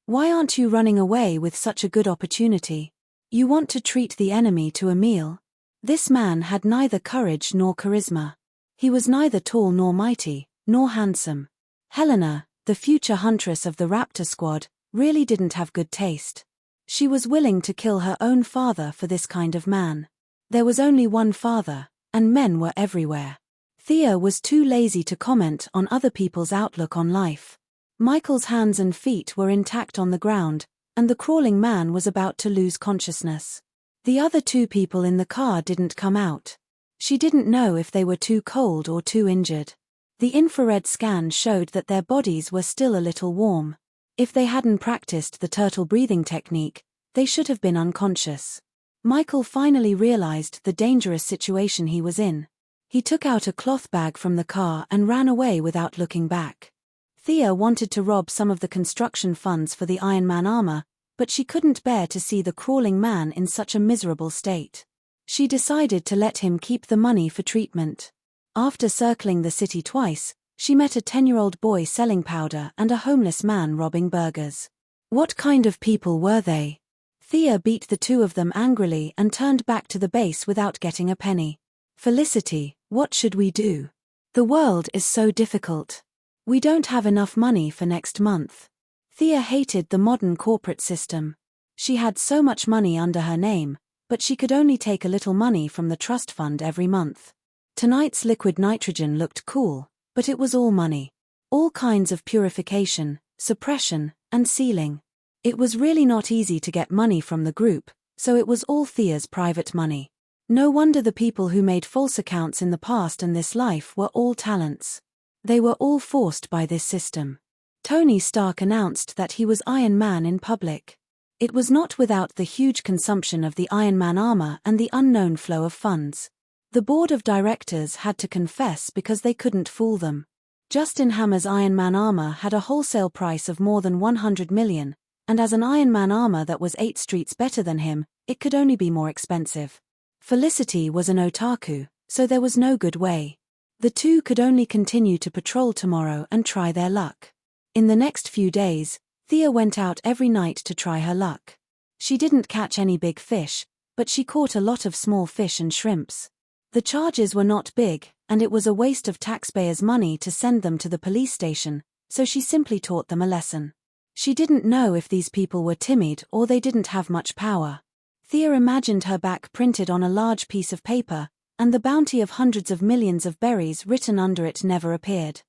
"Why aren't you running away with such a good opportunity? You want to treat the enemy to a meal?" This man had neither courage nor charisma. He was neither tall nor mighty, nor handsome. Helena, the future huntress of the Raptor squad, really didn't have good taste. She was willing to kill her own father for this kind of man. There was only one father, and men were everywhere. Thea was too lazy to comment on other people's outlook on life. Michael's hands and feet were intact on the ground, and the crawling man was about to lose consciousness. The other two people in the car didn't come out. She didn't know if they were too cold or too injured. The infrared scan showed that their bodies were still a little warm. If they hadn't practiced the turtle breathing technique, they should have been unconscious. Michael finally realized the dangerous situation he was in. He took out a cloth bag from the car and ran away without looking back. Thea wanted to rob some of the construction funds for the Iron Man armor, but she couldn't bear to see the crawling man in such a miserable state. She decided to let him keep the money for treatment. After circling the city twice, she met a 10-year-old boy selling powder and a homeless man robbing burgers. What kind of people were they? Thea beat the two of them angrily and turned back to the base without getting a penny. Felicity, what should we do? The world is so difficult. We don't have enough money for next month. Thea hated the modern corporate system. She had so much money under her name, but she could only take a little money from the trust fund every month. Tonight's liquid nitrogen looked cool, but it was all money. All kinds of purification, suppression, and sealing. It was really not easy to get money from the group, so it was all Thea's private money. No wonder the people who made false accounts in the past and this life were all talents. They were all forced by this system. Tony Stark announced that he was Iron Man in public. It was not without the huge consumption of the Iron Man armor and the unknown flow of funds. The board of directors had to confess because they couldn't fool them. Justin Hammer's Iron Man armor had a wholesale price of more than 100 million, and as an Iron Man armor that was 8 streets better than him, it could only be more expensive. Felicity was an otaku, so there was no good way. The two could only continue to patrol tomorrow and try their luck. In the next few days, Thea went out every night to try her luck. She didn't catch any big fish, but she caught a lot of small fish and shrimps. The charges were not big, and it was a waste of taxpayers' money to send them to the police station, so she simply taught them a lesson. She didn't know if these people were timid or they didn't have much power. Thea imagined her back printed on a large piece of paper, and the bounty of hundreds of millions of berries written under it never appeared.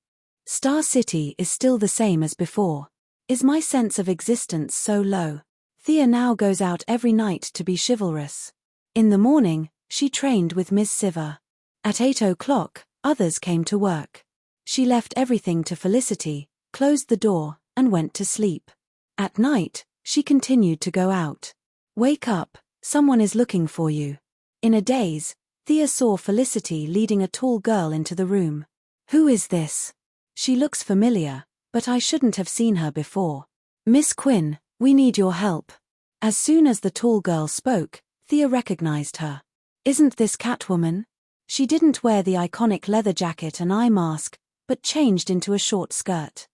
Star City is still the same as before. Is my sense of existence so low? Thea now goes out every night to be chivalrous. In the morning, she trained with Miss Siver. At 8 o'clock, others came to work. She left everything to Felicity, closed the door, and went to sleep. At night, she continued to go out. Wake up, someone is looking for you. In a daze, Thea saw Felicity leading a tall girl into the room. Who is this? She looks familiar, but I shouldn't have seen her before. Miss Quinn, we need your help. As soon as the tall girl spoke, Thea recognized her. Isn't this Catwoman? She didn't wear the iconic leather jacket and eye mask, but changed into a short skirt.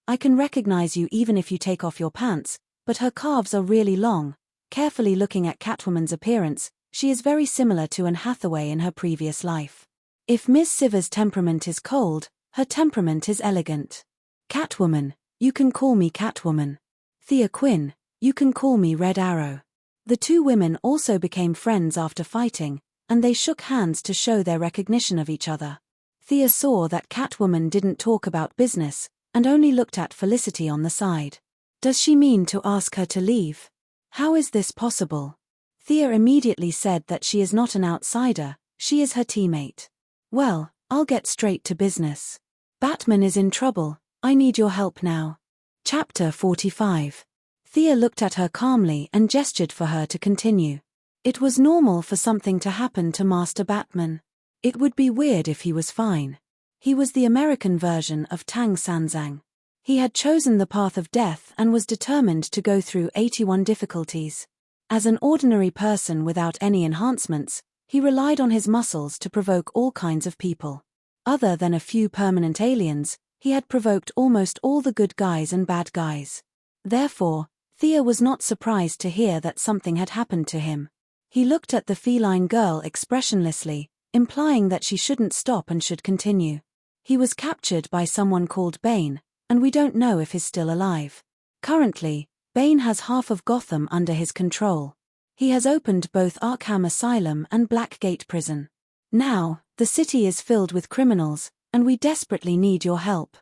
I can recognize you even if you take off your pants, but her calves are really long. Carefully looking at Catwoman's appearance, she is very similar to Anne Hathaway in her previous life. If Miss Siver's temperament is cold, her temperament is elegant. Catwoman, you can call me Catwoman. Thea Quinn, you can call me Red Arrow. The two women also became friends after fighting, and they shook hands to show their recognition of each other. Thea saw that Catwoman didn't talk about business, and only looked at Felicity on the side. Does she mean to ask her to leave? How is this possible? Thea immediately said that she is not an outsider, she is her teammate. Well, I'll get straight to business. Batman is in trouble, I need your help now. Chapter 45. Thea looked at her calmly and gestured for her to continue. It was normal for something to happen to Master Batman. It would be weird if he was fine. He was the American version of Tang Sanzang. He had chosen the path of death and was determined to go through 81 difficulties. As an ordinary person without any enhancements, he relied on his muscles to provoke all kinds of people. Other than a few permanent aliens, he had provoked almost all the good guys and bad guys. Therefore, Thea was not surprised to hear that something had happened to him. He looked at the feline girl expressionlessly, implying that she shouldn't stop and should continue. He was captured by someone called Bane, and we don't know if he's still alive. Currently, Bane has half of Gotham under his control. He has opened both Arkham Asylum and Blackgate Prison. Now, the city is filled with criminals, and we desperately need your help.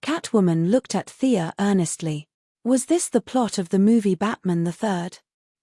Catwoman looked at Thea earnestly. Was this the plot of the movie Batman III?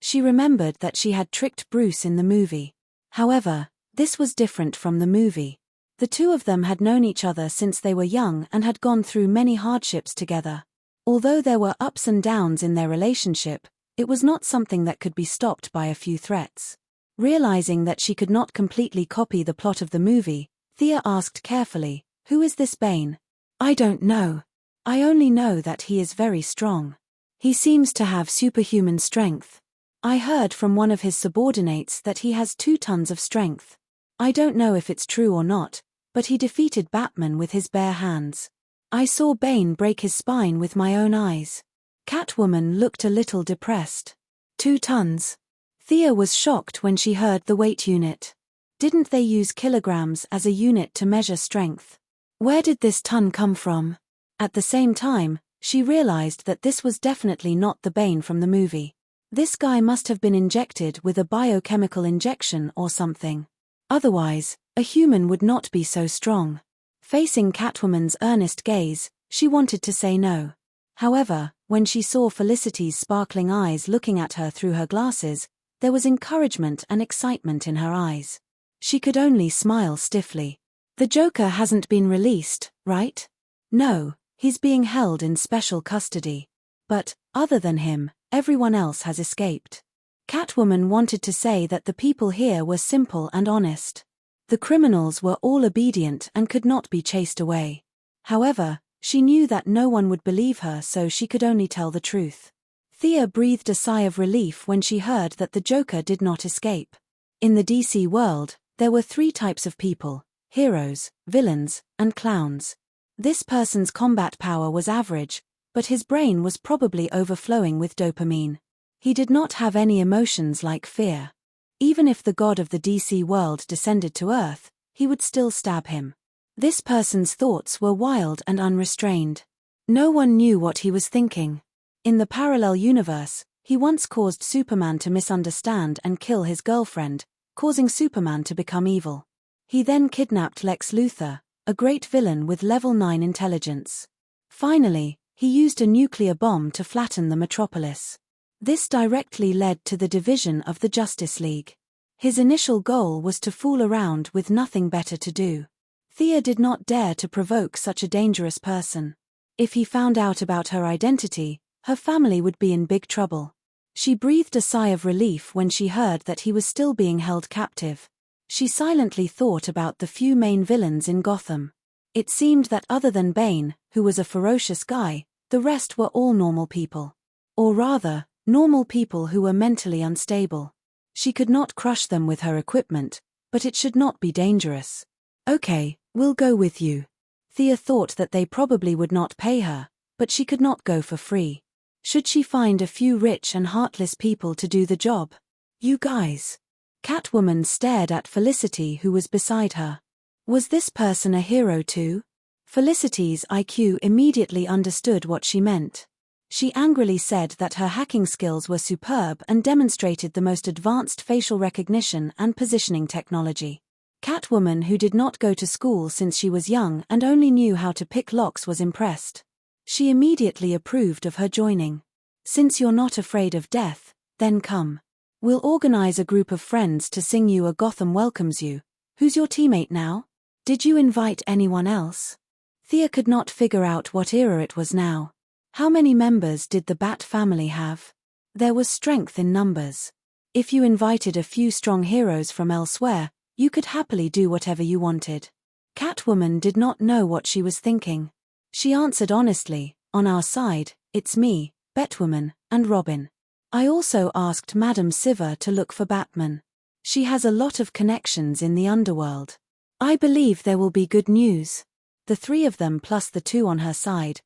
She remembered that she had tricked Bruce in the movie. However, this was different from the movie. The two of them had known each other since they were young and had gone through many hardships together. Although there were ups and downs in their relationship, it was not something that could be stopped by a few threats. Realizing that she could not completely copy the plot of the movie, Thea asked carefully, "Who is this Bane?" "I don't know. I only know that he is very strong. He seems to have superhuman strength. I heard from one of his subordinates that he has 2 tons of strength. I don't know if it's true or not, but he defeated Batman with his bare hands. I saw Bane break his spine with my own eyes." Catwoman looked a little depressed. 2 tons. Thea was shocked when she heard the weight unit. Didn't they use kilograms as a unit to measure strength? Where did this ton come from? At the same time, she realized that this was definitely not the Bane from the movie. This guy must have been injected with a biochemical injection or something. Otherwise, a human would not be so strong. Facing Catwoman's earnest gaze, she wanted to say no. However, when she saw Felicity's sparkling eyes looking at her through her glasses, there was encouragement and excitement in her eyes. She could only smile stiffly. "The Joker hasn't been released, right?" "No, he's being held in special custody. But, other than him, everyone else has escaped." Catwoman wanted to say that the people here were simple and honest. The criminals were all obedient and could not be chased away. However, she knew that no one would believe her, so she could only tell the truth. Thea breathed a sigh of relief when she heard that the Joker did not escape. In the DC world, there were 3 types of people: heroes, villains, and clowns. This person's combat power was average, but his brain was probably overflowing with dopamine. He did not have any emotions like fear. Even if the god of the DC world descended to Earth, he would still stab him. This person's thoughts were wild and unrestrained. No one knew what he was thinking. In the parallel universe, he once caused Superman to misunderstand and kill his girlfriend, causing Superman to become evil. He then kidnapped Lex Luthor, a great villain with level 9 intelligence. Finally, he used a nuclear bomb to flatten the Metropolis. This directly led to the division of the Justice League. His initial goal was to fool around with nothing better to do. Thea did not dare to provoke such a dangerous person. If he found out about her identity, her family would be in big trouble. She breathed a sigh of relief when she heard that he was still being held captive. She silently thought about the few main villains in Gotham. It seemed that other than Bane, who was a ferocious guy, the rest were all normal people. Or rather, normal people who were mentally unstable. She could not crush them with her equipment, but it should not be dangerous. "Okay, we'll go with you." Thea thought that they probably would not pay her, but she could not go for free. Should she find a few rich and heartless people to do the job? "You guys." Catwoman stared at Felicity, who was beside her. Was this person a hero too? Felicity's IQ immediately understood what she meant. She angrily said that her hacking skills were superb and demonstrated the most advanced facial recognition and positioning technology. Catwoman, who did not go to school since she was young and only knew how to pick locks, was impressed. She immediately approved of her joining. "Since you're not afraid of death, then come. We'll organize a group of friends to sing you a Gotham welcomes you. Who's your teammate now? Did you invite anyone else?" Thea could not figure out what era it was now. How many members did the Bat family have? There was strength in numbers. If you invited a few strong heroes from elsewhere, you could happily do whatever you wanted. Catwoman did not know what she was thinking. She answered honestly, "On our side, it's me, Batwoman, and Robin. I also asked Madame Sivir to look for Batman. She has a lot of connections in the underworld. I believe there will be good news." The 3 of them plus the 2 on her side,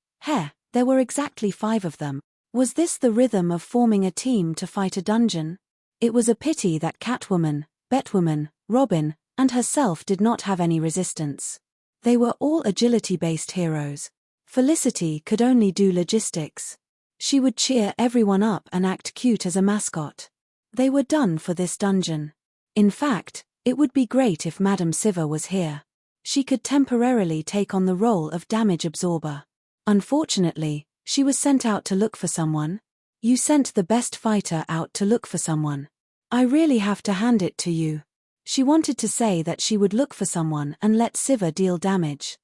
there were exactly 5 of them. Was this the rhythm of forming a team to fight a dungeon? It was a pity that Catwoman, Batwoman, Robin, and herself did not have any resistance. They were all agility-based heroes. Felicity could only do logistics. She would cheer everyone up and act cute as a mascot. They were done for this dungeon. In fact, it would be great if Madame Sivir was here. She could temporarily take on the role of damage absorber. Unfortunately, she was sent out to look for someone. You sent the best fighter out to look for someone. I really have to hand it to you. She wanted to say that she would look for someone and let Siva deal damage.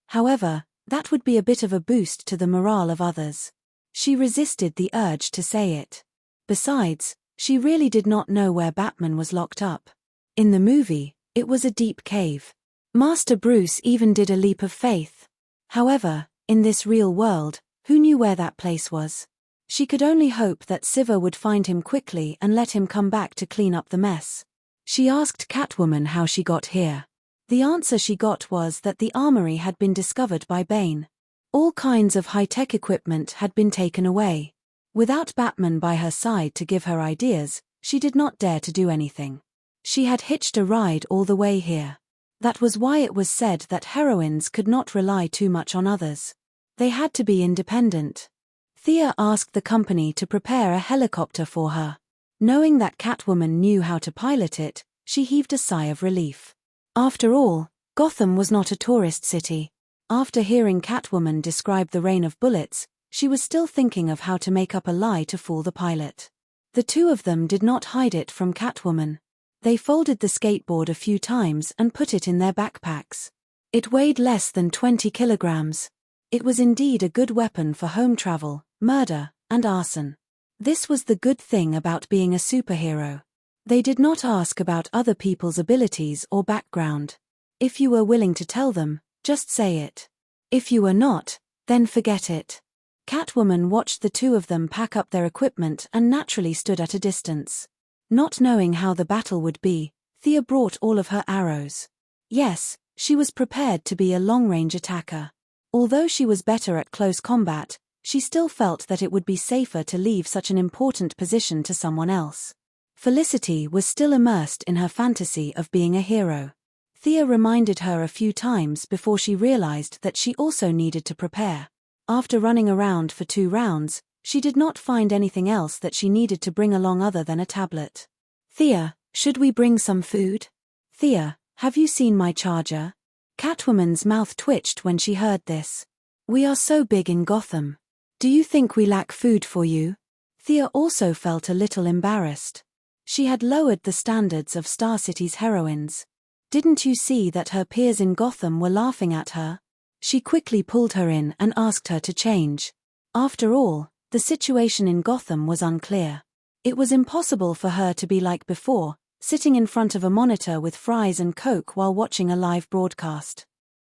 However, that would be a bit of a boost to the morale of others. She resisted the urge to say it. Besides, she really did not know where Batman was locked up. In the movie, it was a deep cave. Master Bruce even did a leap of faith. However, in this real world, who knew where that place was? She could only hope that Siva would find him quickly and let him come back to clean up the mess. She asked Catwoman how she got here. The answer she got was that the armory had been discovered by Bane. All kinds of high-tech equipment had been taken away. Without Batman by her side to give her ideas, she did not dare to do anything. She had hitched a ride all the way here. That was why it was said that heroines could not rely too much on others. They had to be independent. Thea asked the company to prepare a helicopter for her. Knowing that Catwoman knew how to pilot it, she heaved a sigh of relief. After all, Gotham was not a tourist city. After hearing Catwoman describe the rain of bullets, she was still thinking of how to make up a lie to fool the pilot. The two of them did not hide it from Catwoman. They folded the skateboard a few times and put it in their backpacks. It weighed less than 20 kilograms. It was indeed a good weapon for home travel, murder, and arson. This was the good thing about being a superhero. They did not ask about other people's abilities or background. If you were willing to tell them, just say it. If you were not, then forget it. Catwoman watched the two of them pack up their equipment and naturally stood at a distance. Not knowing how the battle would be, Thea brought all of her arrows. Yes, she was prepared to be a long-range attacker. Although she was better at close combat, she still felt that it would be safer to leave such an important position to someone else. Felicity was still immersed in her fantasy of being a hero. Thea reminded her a few times before she realized that she also needed to prepare. After running around for 2 rounds, she did not find anything else that she needed to bring along other than a tablet. Thea, should we bring some food? Thea, have you seen my charger? Catwoman's mouth twitched when she heard this. We are so big in Gotham. Do you think we lack food for you? Thea also felt a little embarrassed. She had lowered the standards of Star City's heroines. Didn't you see that her peers in Gotham were laughing at her? She quickly pulled her in and asked her to change. After all, the situation in Gotham was unclear. It was impossible for her to be like before, sitting in front of a monitor with fries and Coke while watching a live broadcast.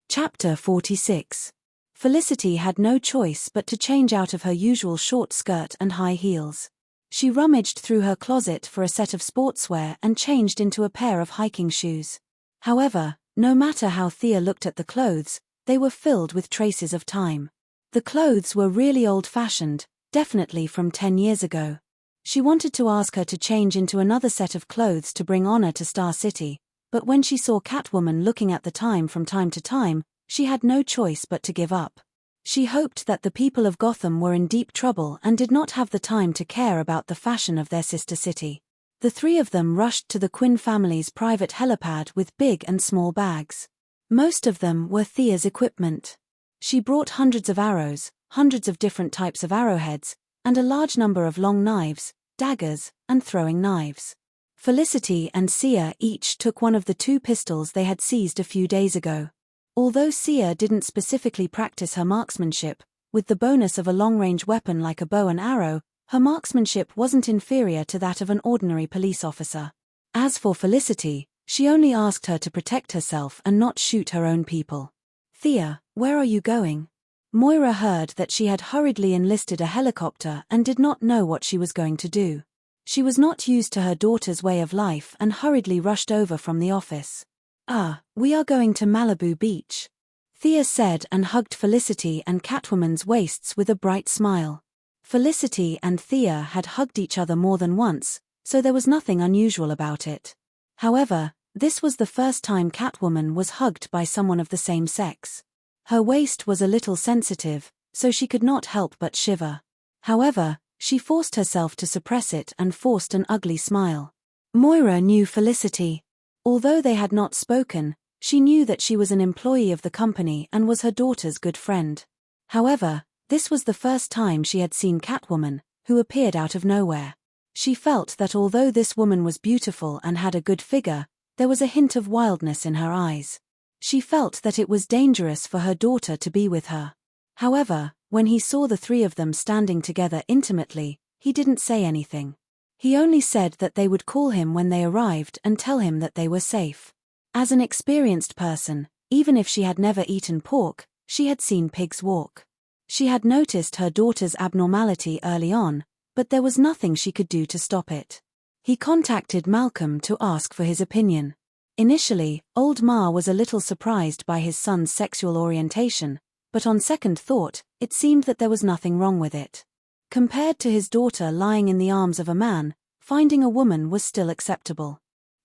Chapter 46. Felicity had no choice but to change out of her usual short skirt and high heels. She rummaged through her closet for a set of sportswear and changed into a pair of hiking shoes. However, no matter how Thea looked at the clothes, they were filled with traces of time. The clothes were really old-fashioned, definitely from 10 years ago. She wanted to ask her to change into another set of clothes to bring honor to Star City, but when she saw Catwoman looking at the time from time to time, she had no choice but to give up. She hoped that the people of Gotham were in deep trouble and did not have the time to care about the fashion of their sister city. The three of them rushed to the Quinn family's private helipad with big and small bags. Most of them were Thea's equipment. She brought hundreds of arrows, hundreds of different types of arrowheads, and a large number of long knives, daggers, and throwing knives. Felicity and Sia each took one of the 2 pistols they had seized a few days ago. Although Sia didn't specifically practice her marksmanship, with the bonus of a long-range weapon like a bow and arrow, her marksmanship wasn't inferior to that of an ordinary police officer. As for Felicity, she only asked her to protect herself and not shoot her own people. Thea, where are you going? Moira heard that she had hurriedly enlisted a helicopter and did not know what she was going to do. She was not used to her daughter's way of life and hurriedly rushed over from the office. We are going to Malibu Beach. Thea said and hugged Felicity and Catwoman's waists with a bright smile. Felicity and Thea had hugged each other more than once, so there was nothing unusual about it. However, this was the first time Catwoman was hugged by someone of the same sex. Her waist was a little sensitive, so she could not help but shiver. However, she forced herself to suppress it and forced an ugly smile. Moira knew Felicity. Although they had not spoken, she knew that she was an employee of the company and was her daughter's good friend. However, This was the first time she had seen Catwoman, who appeared out of nowhere. She felt that although this woman was beautiful and had a good figure, there was a hint of wildness in her eyes. She felt that it was dangerous for her daughter to be with her. However, when he saw the three of them standing together intimately, he didn't say anything. He only said that they would call him when they arrived and tell him that they were safe. As an experienced person, even if she had never eaten pork, she had seen pigs walk. She had noticed her daughter's abnormality early on, but there was nothing she could do to stop it. He contacted Malcolm to ask for his opinion. Initially, old Ma was a little surprised by his son's sexual orientation, but on second thought, it seemed that there was nothing wrong with it. Compared to his daughter lying in the arms of a man, finding a woman was still acceptable.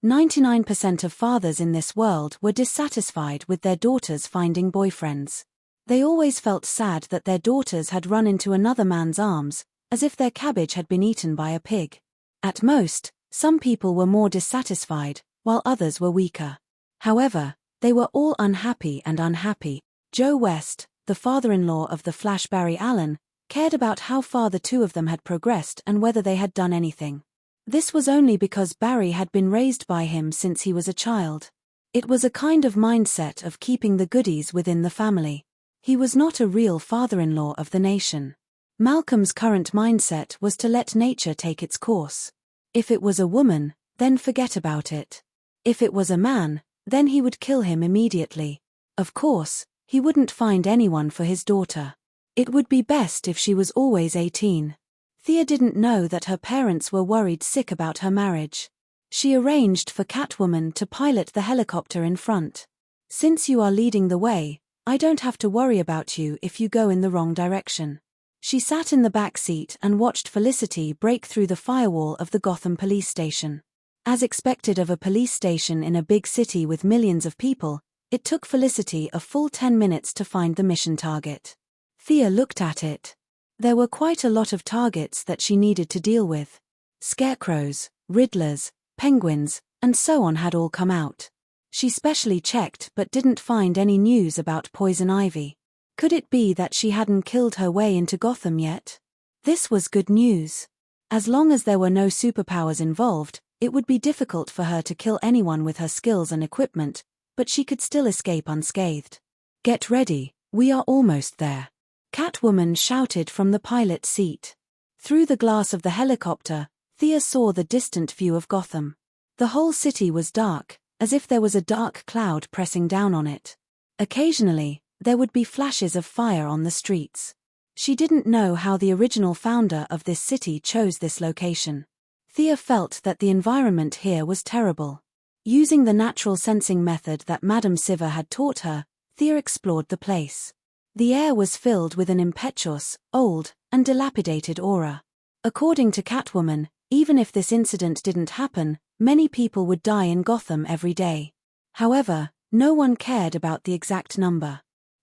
99% of fathers in this world were dissatisfied with their daughters finding boyfriends. They always felt sad that their daughters had run into another man's arms, as if their cabbage had been eaten by a pig. At most, some people were more dissatisfied, while others were weaker. However, they were all unhappy and unhappy. Joe West, the father-in-law of the Flash Barry Allen, cared about how far the two of them had progressed and whether they had done anything. This was only because Barry had been raised by him since he was a child. It was a kind of mindset of keeping the goodies within the family. He was not a real father-in-law of the nation. Malcolm's current mindset was to let nature take its course. If it was a woman, then forget about it. If it was a man, then he would kill him immediately. Of course, he wouldn't find anyone for his daughter. It would be best if she was always 18. Thea didn't know that her parents were worried sick about her marriage. She arranged for Catwoman to pilot the helicopter in front. Since you are leading the way, I don't have to worry about you if you go in the wrong direction. She sat in the back seat and watched Felicity break through the firewall of the Gotham police station. As expected of a police station in a big city with millions of people, it took Felicity a full 10 minutes to find the mission target. Thea looked at it. There were quite a lot of targets that she needed to deal with. Scarecrows, Riddlers, Penguins, and so on had all come out. She specially checked but didn't find any news about Poison Ivy. Could it be that she hadn't killed her way into Gotham yet? This was good news. As long as there were no superpowers involved, it would be difficult for her to kill anyone with her skills and equipment, but she could still escape unscathed. Get ready, we are almost there. Catwoman shouted from the pilot seat. Through the glass of the helicopter, Thea saw the distant view of Gotham. The whole city was dark, as if there was a dark cloud pressing down on it. Occasionally, there would be flashes of fire on the streets. She didn't know how the original founder of this city chose this location. Thea felt that the environment here was terrible. Using the natural sensing method that Madame Siva had taught her, Thea explored the place. The air was filled with an impetuous, old, and dilapidated aura. According to Catwoman, even if this incident didn't happen, many people would die in Gotham every day. However, no one cared about the exact number.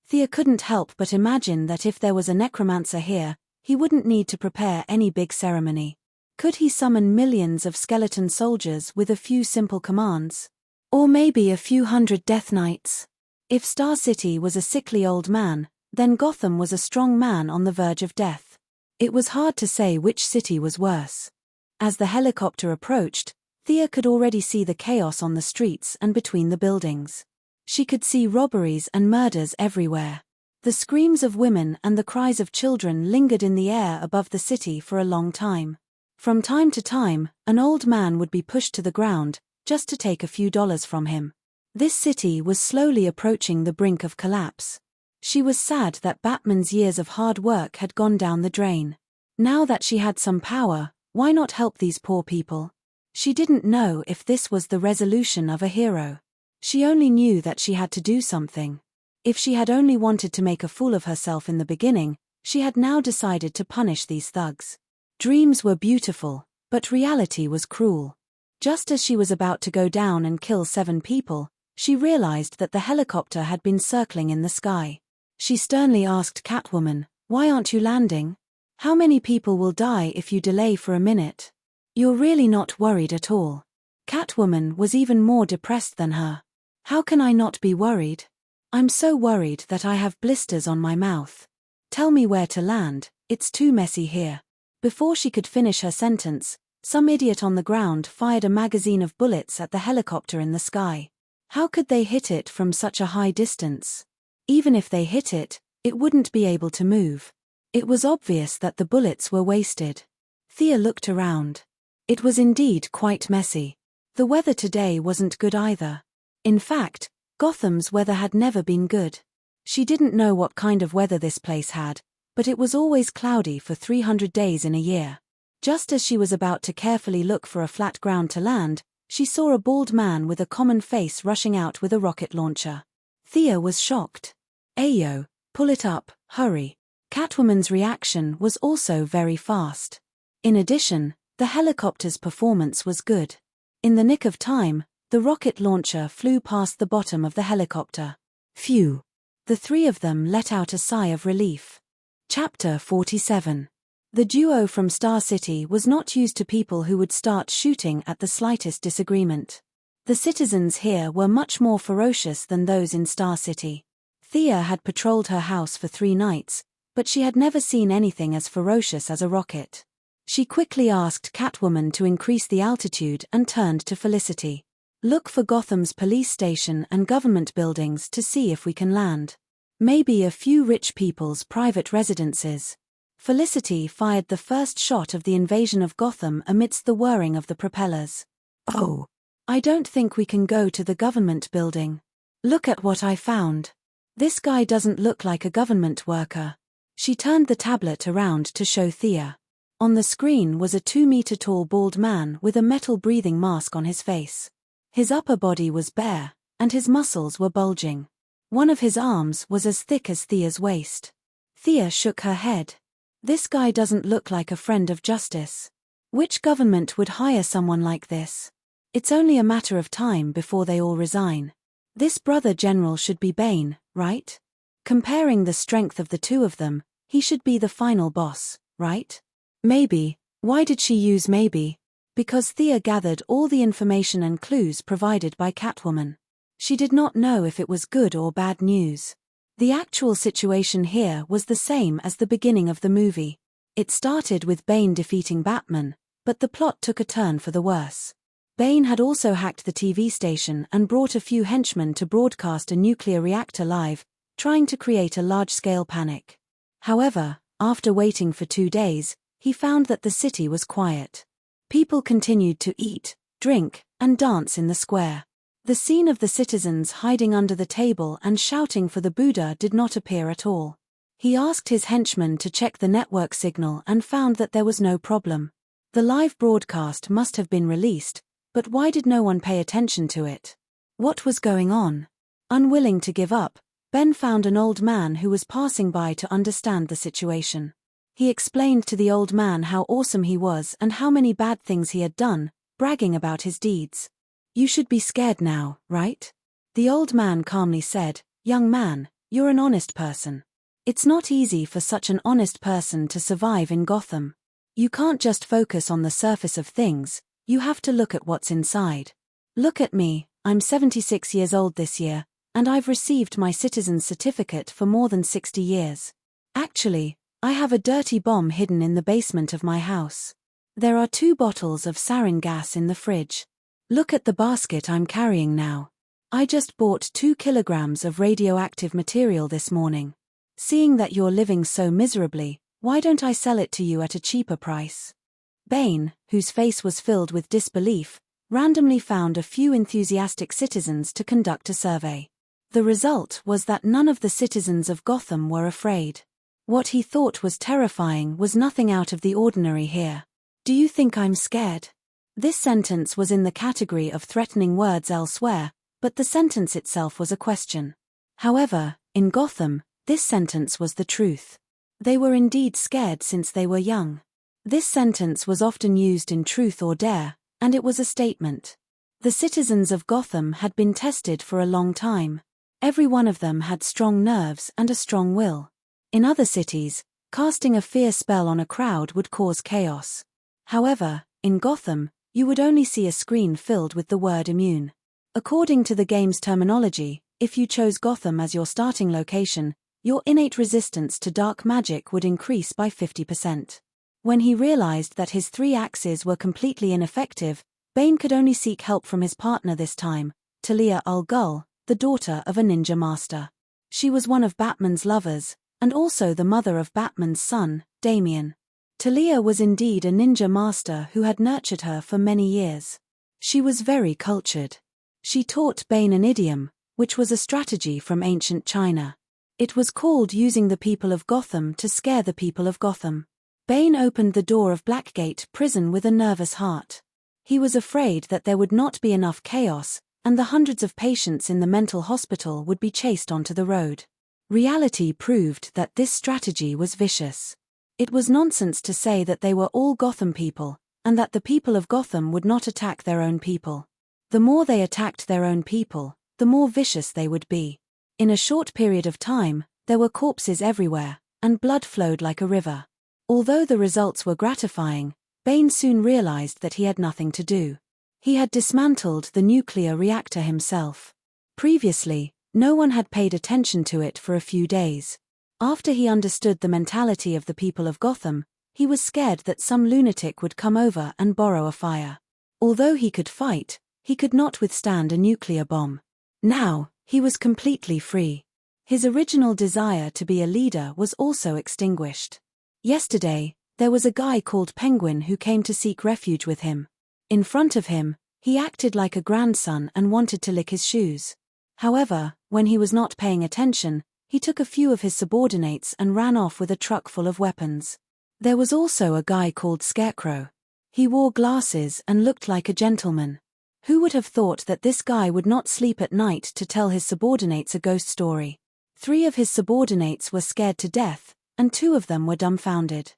Thea couldn't help but imagine that if there was a necromancer here, he wouldn't need to prepare any big ceremony. Could he summon millions of skeleton soldiers with a few simple commands? Or maybe a few hundred Death Knights? If Star City was a sickly old man, then Gotham was a strong man on the verge of death. It was hard to say which city was worse. As the helicopter approached, Thea could already see the chaos on the streets and between the buildings. She could see robberies and murders everywhere. The screams of women and the cries of children lingered in the air above the city for a long time. From time to time, an old man would be pushed to the ground, just to take a few dollars from him. This city was slowly approaching the brink of collapse. She was sad that Batman's years of hard work had gone down the drain. Now that she had some power, why not help these poor people? She didn't know if this was the resolution of a hero. She only knew that she had to do something. If she had only wanted to make a fool of herself in the beginning, she had now decided to punish these thugs. Dreams were beautiful, but reality was cruel. Just as she was about to go down and kill 7 people, she realized that the helicopter had been circling in the sky. She sternly asked Catwoman, "Why aren't you landing? How many people will die if you delay for a minute? You're really not worried at all." Catwoman was even more depressed than her. "How can I not be worried? I'm so worried that I have blisters on my mouth. Tell me where to land, it's too messy here. Before she could finish her sentence, some idiot on the ground fired a magazine of bullets at the helicopter in the sky. How could they hit it from such a high distance? Even if they hit it, it wouldn't be able to move. It was obvious that the bullets were wasted. Thea looked around. It was indeed quite messy. The weather today wasn't good either. In fact, Gotham's weather had never been good. She didn't know what kind of weather this place had, but it was always cloudy for 300 days in a year. Just as she was about to carefully look for a flat ground to land, she saw a bald man with a common face rushing out with a rocket launcher. Thea was shocked. Ayo, pull it up, hurry. Catwoman's reaction was also very fast. In addition, the helicopter's performance was good. In the nick of time, the rocket launcher flew past the bottom of the helicopter. Phew! The three of them let out a sigh of relief. Chapter 47. The duo from Star City was not used to people who would start shooting at the slightest disagreement. The citizens here were much more ferocious than those in Star City. Thea had patrolled her house for 3 nights, but she had never seen anything as ferocious as a rocket. She quickly asked Catwoman to increase the altitude and turned to Felicity. Look for Gotham's police station and government buildings to see if we can land. Maybe a few rich people's private residences. Felicity fired the first shot of the invasion of Gotham amidst the whirring of the propellers. Oh, I don't think we can go to the government building. Look at what I found. This guy doesn't look like a government worker. She turned the tablet around to show Thea. On the screen was a 2-meter-tall bald man with a metal-breathing mask on his face. His upper body was bare, and his muscles were bulging. One of his arms was as thick as Thea's waist. Thea shook her head. This guy doesn't look like a friend of justice. Which government would hire someone like this? It's only a matter of time before they all resign. This brother general should be Bane, right? Comparing the strength of the two of them, he should be the final boss, right? Maybe. Why did she use maybe? Because Thea gathered all the information and clues provided by Catwoman. She did not know if it was good or bad news. The actual situation here was the same as the beginning of the movie. It started with Bane defeating Batman, but the plot took a turn for the worse. Bane had also hacked the TV station and brought a few henchmen to broadcast a nuclear reactor live, trying to create a large-scale panic. However, after waiting for 2 days, he found that the city was quiet. People continued to eat, drink, and dance in the square. The scene of the citizens hiding under the table and shouting for the Buddha did not appear at all. He asked his henchmen to check the network signal and found that there was no problem. The live broadcast must have been released, but why did no one pay attention to it? What was going on? Unwilling to give up, Ben found an old man who was passing by to understand the situation. He explained to the old man how awesome he was and how many bad things he had done, bragging about his deeds. You should be scared now, right? The old man calmly said, Young man, you're an honest person. It's not easy for such an honest person to survive in Gotham. You can't just focus on the surface of things, you have to look at what's inside. Look at me, I'm 76 years old this year, and I've received my citizen's certificate for more than 60 years. Actually, I have a dirty bomb hidden in the basement of my house. There are 2 bottles of sarin gas in the fridge. Look at the basket I'm carrying now. I just bought 2 kilograms of radioactive material this morning. Seeing that you're living so miserably, why don't I sell it to you at a cheaper price? Bane, whose face was filled with disbelief, randomly found a few enthusiastic citizens to conduct a survey. The result was that none of the citizens of Gotham were afraid. What he thought was terrifying was nothing out of the ordinary here. Do you think I'm scared? This sentence was in the category of threatening words elsewhere, but the sentence itself was a question. However, in Gotham, this sentence was the truth. They were indeed scared since they were young. This sentence was often used in Truth or Dare, and it was a statement. The citizens of Gotham had been tested for a long time. Every one of them had strong nerves and a strong will. In other cities, casting a fear spell on a crowd would cause chaos. However, in Gotham, you would only see a screen filled with the word immune. According to the game's terminology, if you chose Gotham as your starting location, your innate resistance to dark magic would increase by 50%. When he realized that his 3 axes were completely ineffective, Bane could only seek help from his partner this time, Talia al Ghul, the daughter of a ninja master. She was one of Batman's lovers, and also the mother of Batman's son, Damian. Talia was indeed a ninja master who had nurtured her for many years. She was very cultured. She taught Bane an idiom, which was a strategy from ancient China. It was called using the people of Gotham to scare the people of Gotham. Bane opened the door of Blackgate prison with a nervous heart. He was afraid that there would not be enough chaos, and the hundreds of patients in the mental hospital would be chased onto the road. Reality proved that this strategy was vicious. It was nonsense to say that they were all Gotham people, and that the people of Gotham would not attack their own people. The more they attacked their own people, the more vicious they would be. In a short period of time, there were corpses everywhere, and blood flowed like a river. Although the results were gratifying, Bane soon realized that he had nothing to do. He had dismantled the nuclear reactor himself. Previously, no one had paid attention to it for a few days. After he understood the mentality of the people of Gotham, he was scared that some lunatic would come over and borrow a fire. Although he could fight, he could not withstand a nuclear bomb. Now, he was completely free. His original desire to be a leader was also extinguished. Yesterday, there was a guy called Penguin who came to seek refuge with him. In front of him, he acted like a grandson and wanted to lick his shoes. However, when he was not paying attention, he took a few of his subordinates and ran off with a truck full of weapons. There was also a guy called Scarecrow. He wore glasses and looked like a gentleman. Who would have thought that this guy would not sleep at night to tell his subordinates a ghost story? 3 of his subordinates were scared to death, and 2 of them were dumbfounded.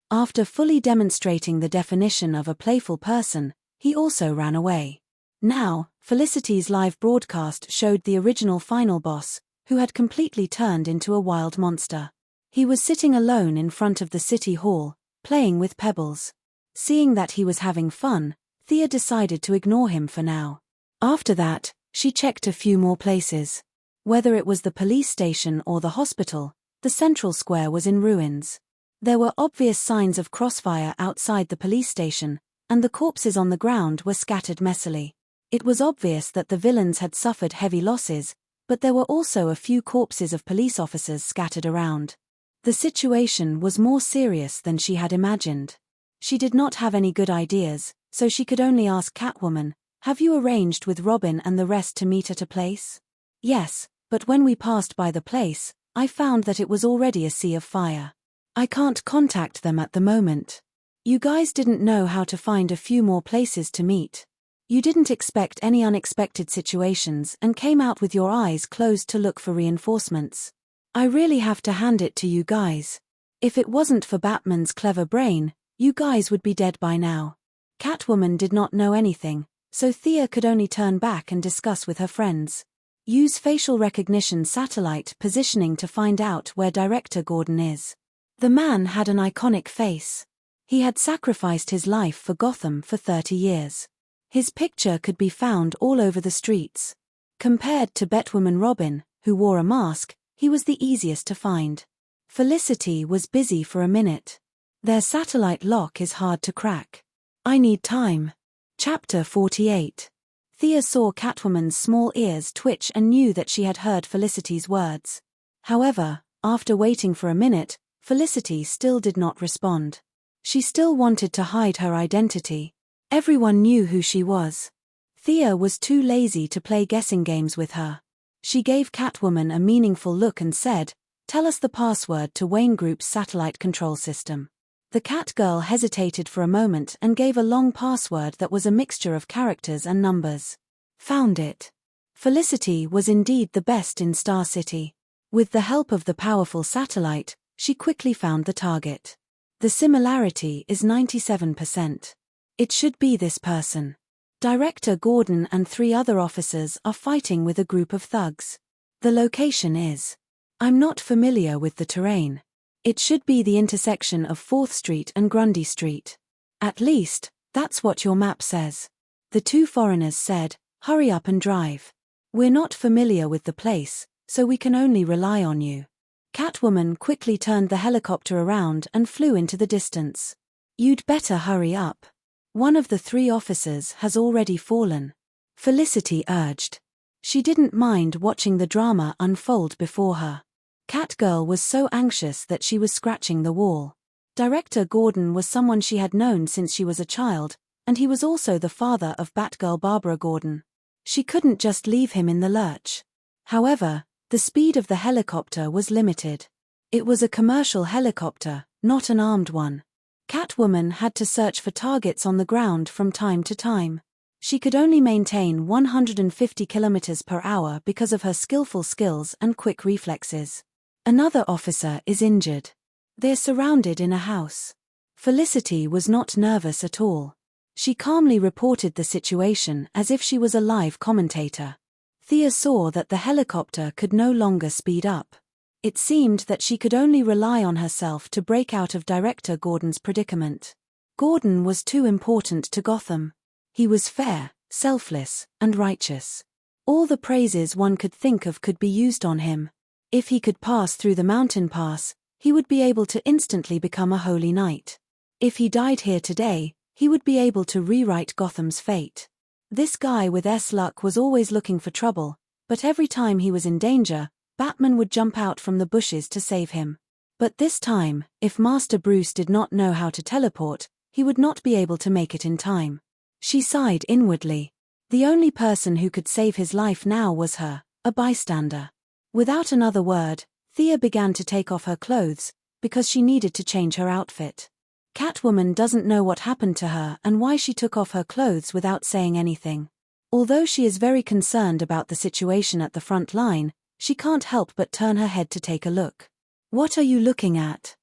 After fully demonstrating the definition of a playful person, he also ran away. Now, Felicity's live broadcast showed the original final boss, who had completely turned into a wild monster. He was sitting alone in front of the city hall, playing with pebbles. Seeing that he was having fun, Thea decided to ignore him for now. After that, she checked a few more places. Whether it was the police station or the hospital, the central square was in ruins. There were obvious signs of crossfire outside the police station, and the corpses on the ground were scattered messily. It was obvious that the villains had suffered heavy losses, but there were also a few corpses of police officers scattered around. The situation was more serious than she had imagined. She did not have any good ideas, so she could only ask Catwoman, "Have you arranged with Robin and the rest to meet at a place?" "Yes, but when we passed by the place, I found that it was already a sea of fire. I can't contact them at the moment. You guys didn't know how to find a few more places to meet. You didn't expect any unexpected situations and came out with your eyes closed to look for reinforcements. I really have to hand it to you guys. If it wasn't for Batman's clever brain, you guys would be dead by now." Catwoman did not know anything, so Thea could only turn back and discuss with her friends. Use facial recognition satellite positioning to find out where Director Gordon is. The man had an iconic face. He had sacrificed his life for Gotham for 30 years. His picture could be found all over the streets. Compared to Batwoman Robin, who wore a mask, he was the easiest to find. Felicity was busy for a minute. Their satellite lock is hard to crack. I need time. Chapter 48. Thea saw Catwoman's small ears twitch and knew that she had heard Felicity's words. However, after waiting for a minute, Felicity still did not respond. She still wanted to hide her identity. Everyone knew who she was. Thea was too lazy to play guessing games with her. She gave Catwoman a meaningful look and said, "Tell us the password to Wayne Group's satellite control system." The Catgirl hesitated for a moment and gave a long password that was a mixture of characters and numbers. Found it. Felicity was indeed the best in Star City. With the help of the powerful satellite, she quickly found the target. The similarity is 97%. It should be this person. Director Gordon and 3 other officers are fighting with a group of thugs. The location is. I'm not familiar with the terrain. It should be the intersection of 4th Street and Grundy Street. At least, that's what your map says. The 2 foreigners said, "Hurry up and drive. We're not familiar with the place, so we can only rely on you." Catwoman quickly turned the helicopter around and flew into the distance. "You'd better hurry up. One of the 3 officers has already fallen," Felicity urged. She didn't mind watching the drama unfold before her. Catgirl was so anxious that she was scratching the wall. Director Gordon was someone she had known since she was a child, and he was also the father of Batgirl Barbara Gordon. She couldn't just leave him in the lurch. However, the speed of the helicopter was limited. It was a commercial helicopter, not an armed one. Catwoman had to search for targets on the ground from time to time. She could only maintain 150 kilometers per hour because of her skillful skills and quick reflexes. Another officer is injured. They're surrounded in a house. Felicity was not nervous at all. She calmly reported the situation as if she was a live commentator. Thea saw that the helicopter could no longer speed up. It seemed that she could only rely on herself to break out of Director Gordon's predicament. Gordon was too important to Gotham. He was fair, selfless, and righteous. All the praises one could think of could be used on him. If he could pass through the mountain pass, he would be able to instantly become a holy knight. If he died here today, he would be able to rewrite Gotham's fate. This guy with luck was always looking for trouble, but every time he was in danger, Batman would jump out from the bushes to save him. But this time, if Master Bruce did not know how to teleport, he would not be able to make it in time. She sighed inwardly. The only person who could save his life now was her, a bystander. Without another word, Thea began to take off her clothes, because she needed to change her outfit. Catwoman doesn't know what happened to her and why she took off her clothes without saying anything. Although she is very concerned about the situation at the front line, she can't help but turn her head to take a look. "What are you looking at?"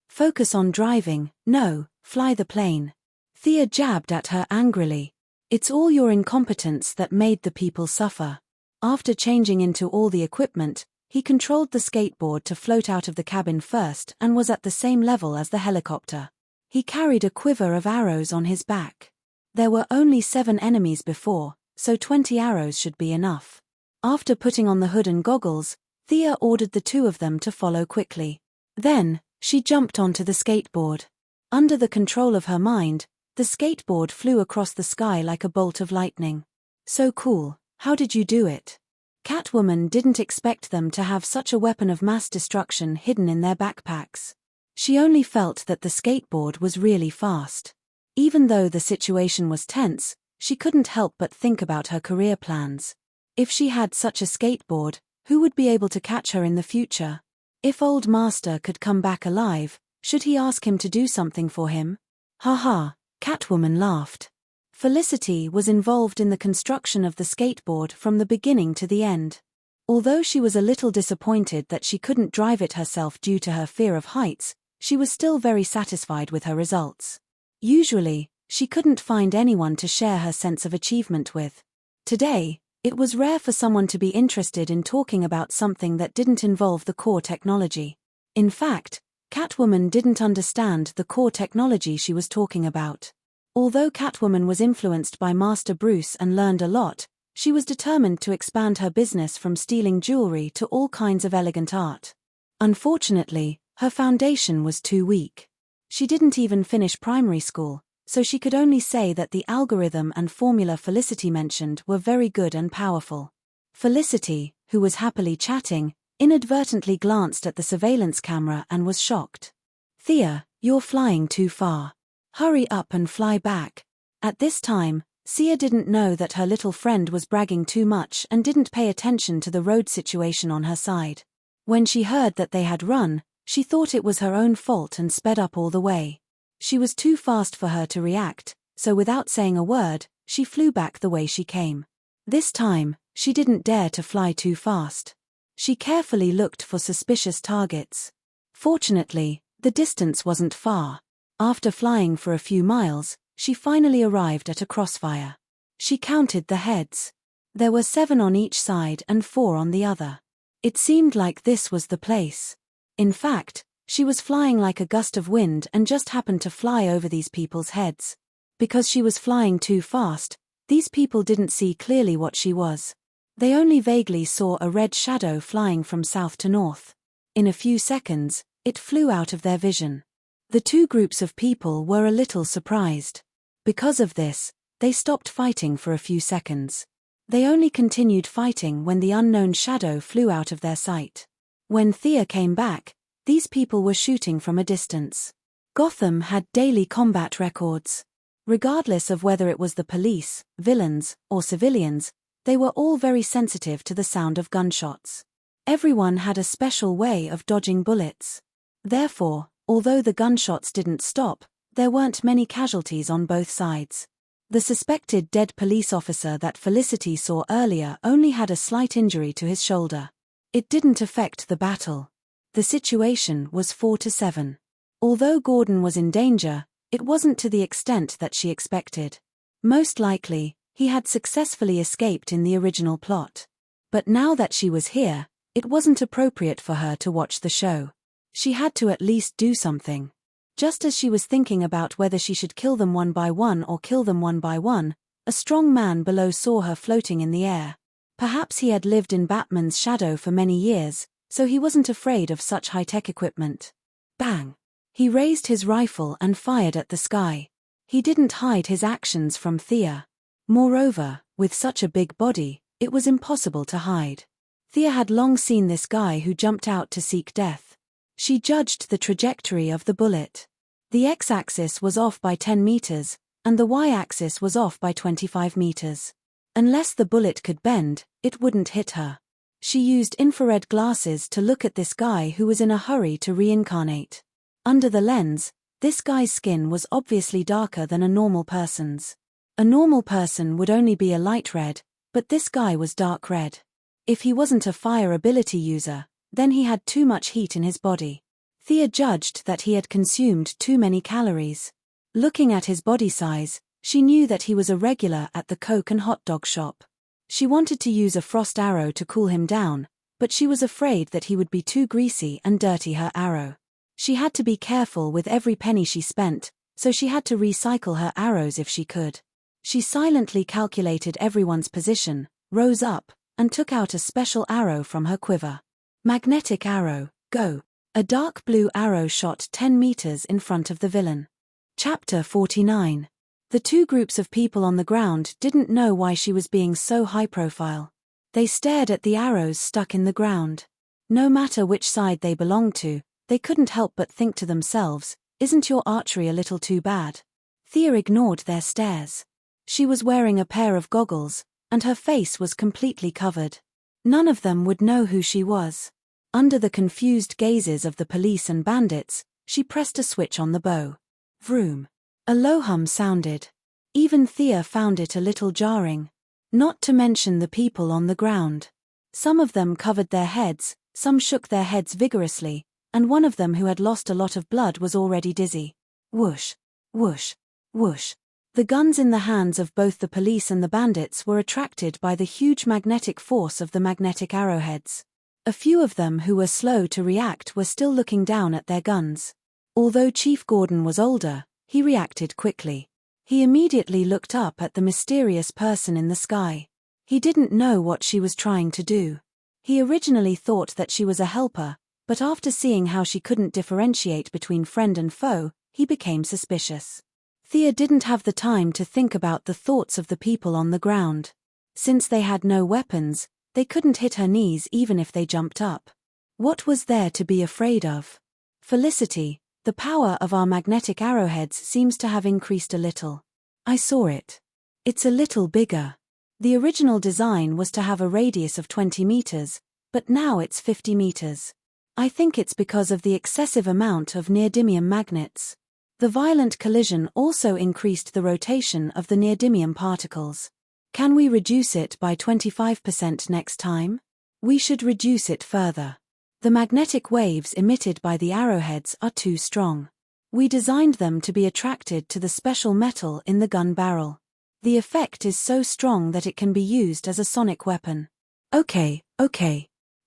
"Focus on driving, no, fly the plane." Thea jabbed at her angrily. "It's all your incompetence that made the people suffer." After changing into all the equipment, he controlled the skateboard to float out of the cabin first and was at the same level as the helicopter. He carried a quiver of arrows on his back. There were only 7 enemies before, so 20 arrows should be enough. After putting on the hood and goggles, Thea ordered the 2 of them to follow quickly. Then, she jumped onto the skateboard. Under the control of her mind, the skateboard flew across the sky like a bolt of lightning. "So cool, how did you do it?" Catwoman didn't expect them to have such a weapon of mass destruction hidden in their backpacks. She only felt that the skateboard was really fast. Even though the situation was tense, she couldn't help but think about her career plans. If she had such a skateboard, who would be able to catch her in the future? If Old Master could come back alive, should he ask him to do something for him? Ha, Catwoman laughed. Felicity was involved in the construction of the skateboard from the beginning to the end. Although she was a little disappointed that she couldn't drive it herself due to her fear of heights, she was still very satisfied with her results. Usually, she couldn't find anyone to share her sense of achievement with. Today, it was rare for someone to be interested in talking about something that didn't involve the core technology. In fact, Catwoman didn't understand the core technology she was talking about. Although Catwoman was influenced by Master Bruce and learned a lot, she was determined to expand her business from stealing jewelry to all kinds of elegant art. Unfortunately, her foundation was too weak. She didn't even finish primary school, so she could only say that the algorithm and formula Felicity mentioned were very good and powerful. Felicity, who was happily chatting, inadvertently glanced at the surveillance camera and was shocked. "Thea, you're flying too far. Hurry up and fly back." At this time, Sia didn't know that her little friend was bragging too much and didn't pay attention to the road situation on her side. When she heard that they had run, she thought it was her own fault and sped up all the way. She was too fast for her to react, so without saying a word, she flew back the way she came. This time, she didn't dare to fly too fast. She carefully looked for suspicious targets. Fortunately, the distance wasn't far. After flying for a few miles, she finally arrived at a crossfire. She counted the heads. There were 7 on each side and 4 on the other. It seemed like this was the place. In fact, she was flying like a gust of wind and just happened to fly over these people's heads. Because she was flying too fast, these people didn't see clearly what she was. They only vaguely saw a red shadow flying from south to north. In a few seconds, it flew out of their vision. The two groups of people were a little surprised. Because of this, they stopped fighting for a few seconds. They only continued fighting when the unknown shadow flew out of their sight. When Thea came back, these people were shooting from a distance. Gotham had daily combat records. Regardless of whether it was the police, villains, or civilians, they were all very sensitive to the sound of gunshots. Everyone had a special way of dodging bullets. Therefore, although the gunshots didn't stop, there weren't many casualties on both sides. The suspected dead police officer that Felicity saw earlier only had a slight injury to his shoulder. It didn't affect the battle. The situation was 4-7. Although Gordon was in danger, it wasn't to the extent that she expected. Most likely, he had successfully escaped in the original plot. But now that she was here, it wasn't appropriate for her to watch the show. She had to at least do something. Just as she was thinking about whether she should kill them one by one or kill them one by one, a strong man below saw her floating in the air. Perhaps he had lived in Batman's shadow for many years, so he wasn't afraid of such high-tech equipment. Bang! He raised his rifle and fired at the sky. He didn't hide his actions from Thea. Moreover, with such a big body, it was impossible to hide. Thea had long seen this guy who jumped out to seek death. She judged the trajectory of the bullet. The x-axis was off by 10 meters, and the y-axis was off by 25 meters. Unless the bullet could bend, it wouldn't hit her. She used infrared glasses to look at this guy who was in a hurry to reincarnate. Under the lens, this guy's skin was obviously darker than a normal person's. A normal person would only be a light red, but this guy was dark red. If he wasn't a fire ability user, then he had too much heat in his body. Thea judged that he had consumed too many calories. Looking at his body size, she knew that he was a regular at the Coke and hot dog shop. She wanted to use a frost arrow to cool him down, but she was afraid that he would be too greasy and dirty her arrow. She had to be careful with every penny she spent, so she had to recycle her arrows if she could. She silently calculated everyone's position, rose up, and took out a special arrow from her quiver. Magnetic arrow, go. A dark blue arrow shot 10 meters in front of the villain. Chapter 49. The two groups of people on the ground didn't know why she was being so high-profile. They stared at the arrows stuck in the ground. No matter which side they belonged to, they couldn't help but think to themselves, "Isn't your archery a little too bad?" Thea ignored their stares. She was wearing a pair of goggles, and her face was completely covered. None of them would know who she was. Under the confused gazes of the police and bandits, she pressed a switch on the bow. Vroom. A low hum sounded. Even Thea found it a little jarring. Not to mention the people on the ground. Some of them covered their heads, some shook their heads vigorously, and one of them who had lost a lot of blood was already dizzy. Whoosh, whoosh, whoosh. The guns in the hands of both the police and the bandits were attracted by the huge magnetic force of the magnetic arrowheads. A few of them who were slow to react were still looking down at their guns. Although Chief Gordon was older, he reacted quickly. He immediately looked up at the mysterious person in the sky. He didn't know what she was trying to do. He originally thought that she was a helper, but after seeing how she couldn't differentiate between friend and foe, he became suspicious. Thea didn't have the time to think about the thoughts of the people on the ground. Since they had no weapons, they couldn't hit her knees even if they jumped up. What was there to be afraid of? Felicity, the power of our magnetic arrowheads seems to have increased a little. I saw it. It's a little bigger. The original design was to have a radius of 20 meters, but now it's 50 meters. I think it's because of the excessive amount of neodymium magnets. The violent collision also increased the rotation of the neodymium particles. Can we reduce it by 25% next time? We should reduce it further. The magnetic waves emitted by the arrowheads are too strong. We designed them to be attracted to the special metal in the gun barrel. The effect is so strong that it can be used as a sonic weapon. Okay.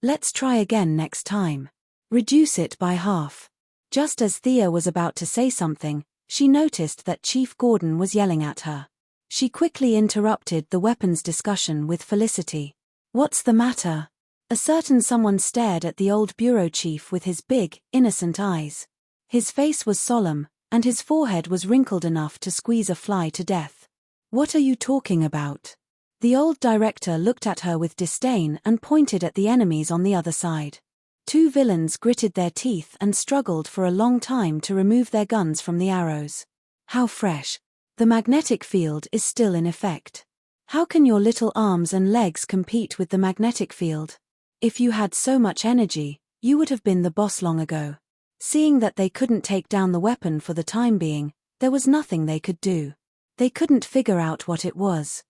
Let's try again next time. Reduce it by half. Just as Thea was about to say something, she noticed that Chief Gordon was yelling at her. She quickly interrupted the weapons discussion with Felicity. What's the matter? A certain someone stared at the old bureau chief with his big, innocent eyes. His face was solemn, and his forehead was wrinkled enough to squeeze a fly to death. "What are you talking about?" The old director looked at her with disdain and pointed at the enemies on the other side. Two villains gritted their teeth and struggled for a long time to remove their guns from the arrows. "How fresh. The magnetic field is still in effect. How can your little arms and legs compete with the magnetic field? If you had so much energy, you would have been the boss long ago." Seeing that they couldn't take down the weapon for the time being, there was nothing they could do. They couldn't figure out what it was.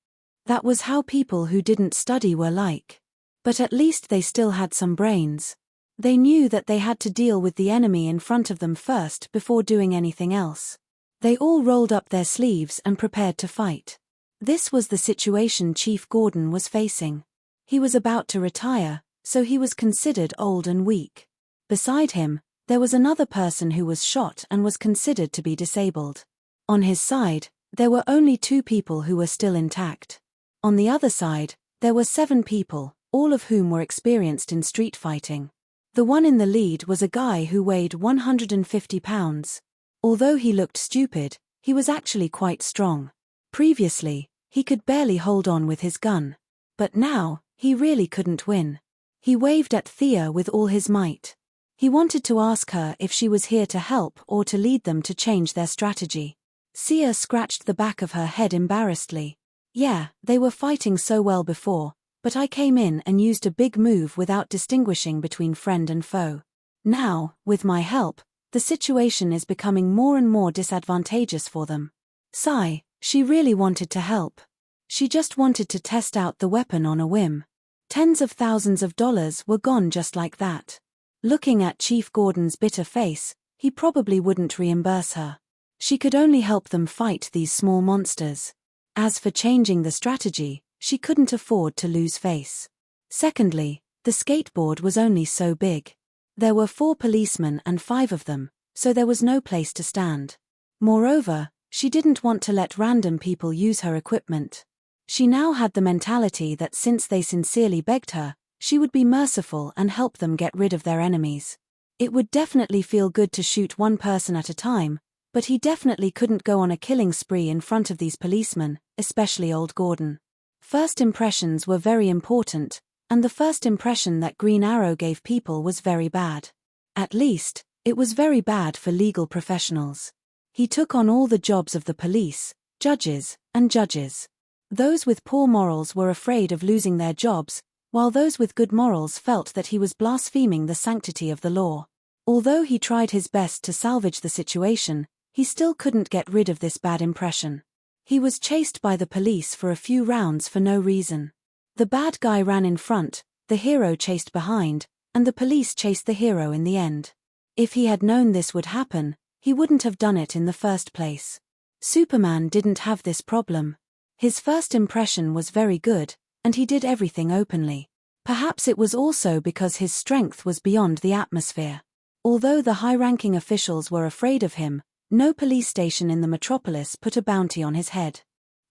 That was how people who didn't study were like. But at least they still had some brains. They knew that they had to deal with the enemy in front of them first before doing anything else. They all rolled up their sleeves and prepared to fight. This was the situation Chief Gordon was facing. He was about to retire, so he was considered old and weak. Beside him, there was another person who was shot and was considered to be disabled. On his side, there were only 2 people who were still intact. On the other side, there were 7 people, all of whom were experienced in street fighting. The one in the lead was a guy who weighed 150 pounds. Although he looked stupid, he was actually quite strong. Previously, he could barely hold on with his gun. But now, he really couldn't win. He waved at Thea with all his might. He wanted to ask her if she was here to help or to lead them to change their strategy. Thea scratched the back of her head embarrassedly. "Yeah, they were fighting so well before, but I came in and used a big move without distinguishing between friend and foe. Now, with my help, the situation is becoming more and more disadvantageous for them." Sigh, she really wanted to help. She just wanted to test out the weapon on a whim. Tens of thousands of dollars were gone just like that. Looking at Chief Gordon's bitter face, he probably wouldn't reimburse her. She could only help them fight these small monsters. As for changing the strategy, she couldn't afford to lose face. Secondly, the skateboard was only so big. There were 4 policemen and 5 of them, so there was no place to stand. Moreover, she didn't want to let random people use her equipment. She now had the mentality that since they sincerely begged her, she would be merciful and help them get rid of their enemies. It would definitely feel good to shoot one person at a time, but he definitely couldn't go on a killing spree in front of these policemen, especially old Gordon. First impressions were very important, and the first impression that Green Arrow gave people was very bad. At least, it was very bad for legal professionals. He took on all the jobs of the police, judges, and judges. Those with poor morals were afraid of losing their jobs, while those with good morals felt that he was blaspheming the sanctity of the law. Although he tried his best to salvage the situation, he still couldn't get rid of this bad impression. He was chased by the police for a few rounds for no reason. The bad guy ran in front, the hero chased behind, and the police chased the hero in the end. If he had known this would happen, he wouldn't have done it in the first place. Superman didn't have this problem. His first impression was very good, and he did everything openly. Perhaps it was also because his strength was beyond the atmosphere. Although the high-ranking officials were afraid of him, no police station in the Metropolis put a bounty on his head.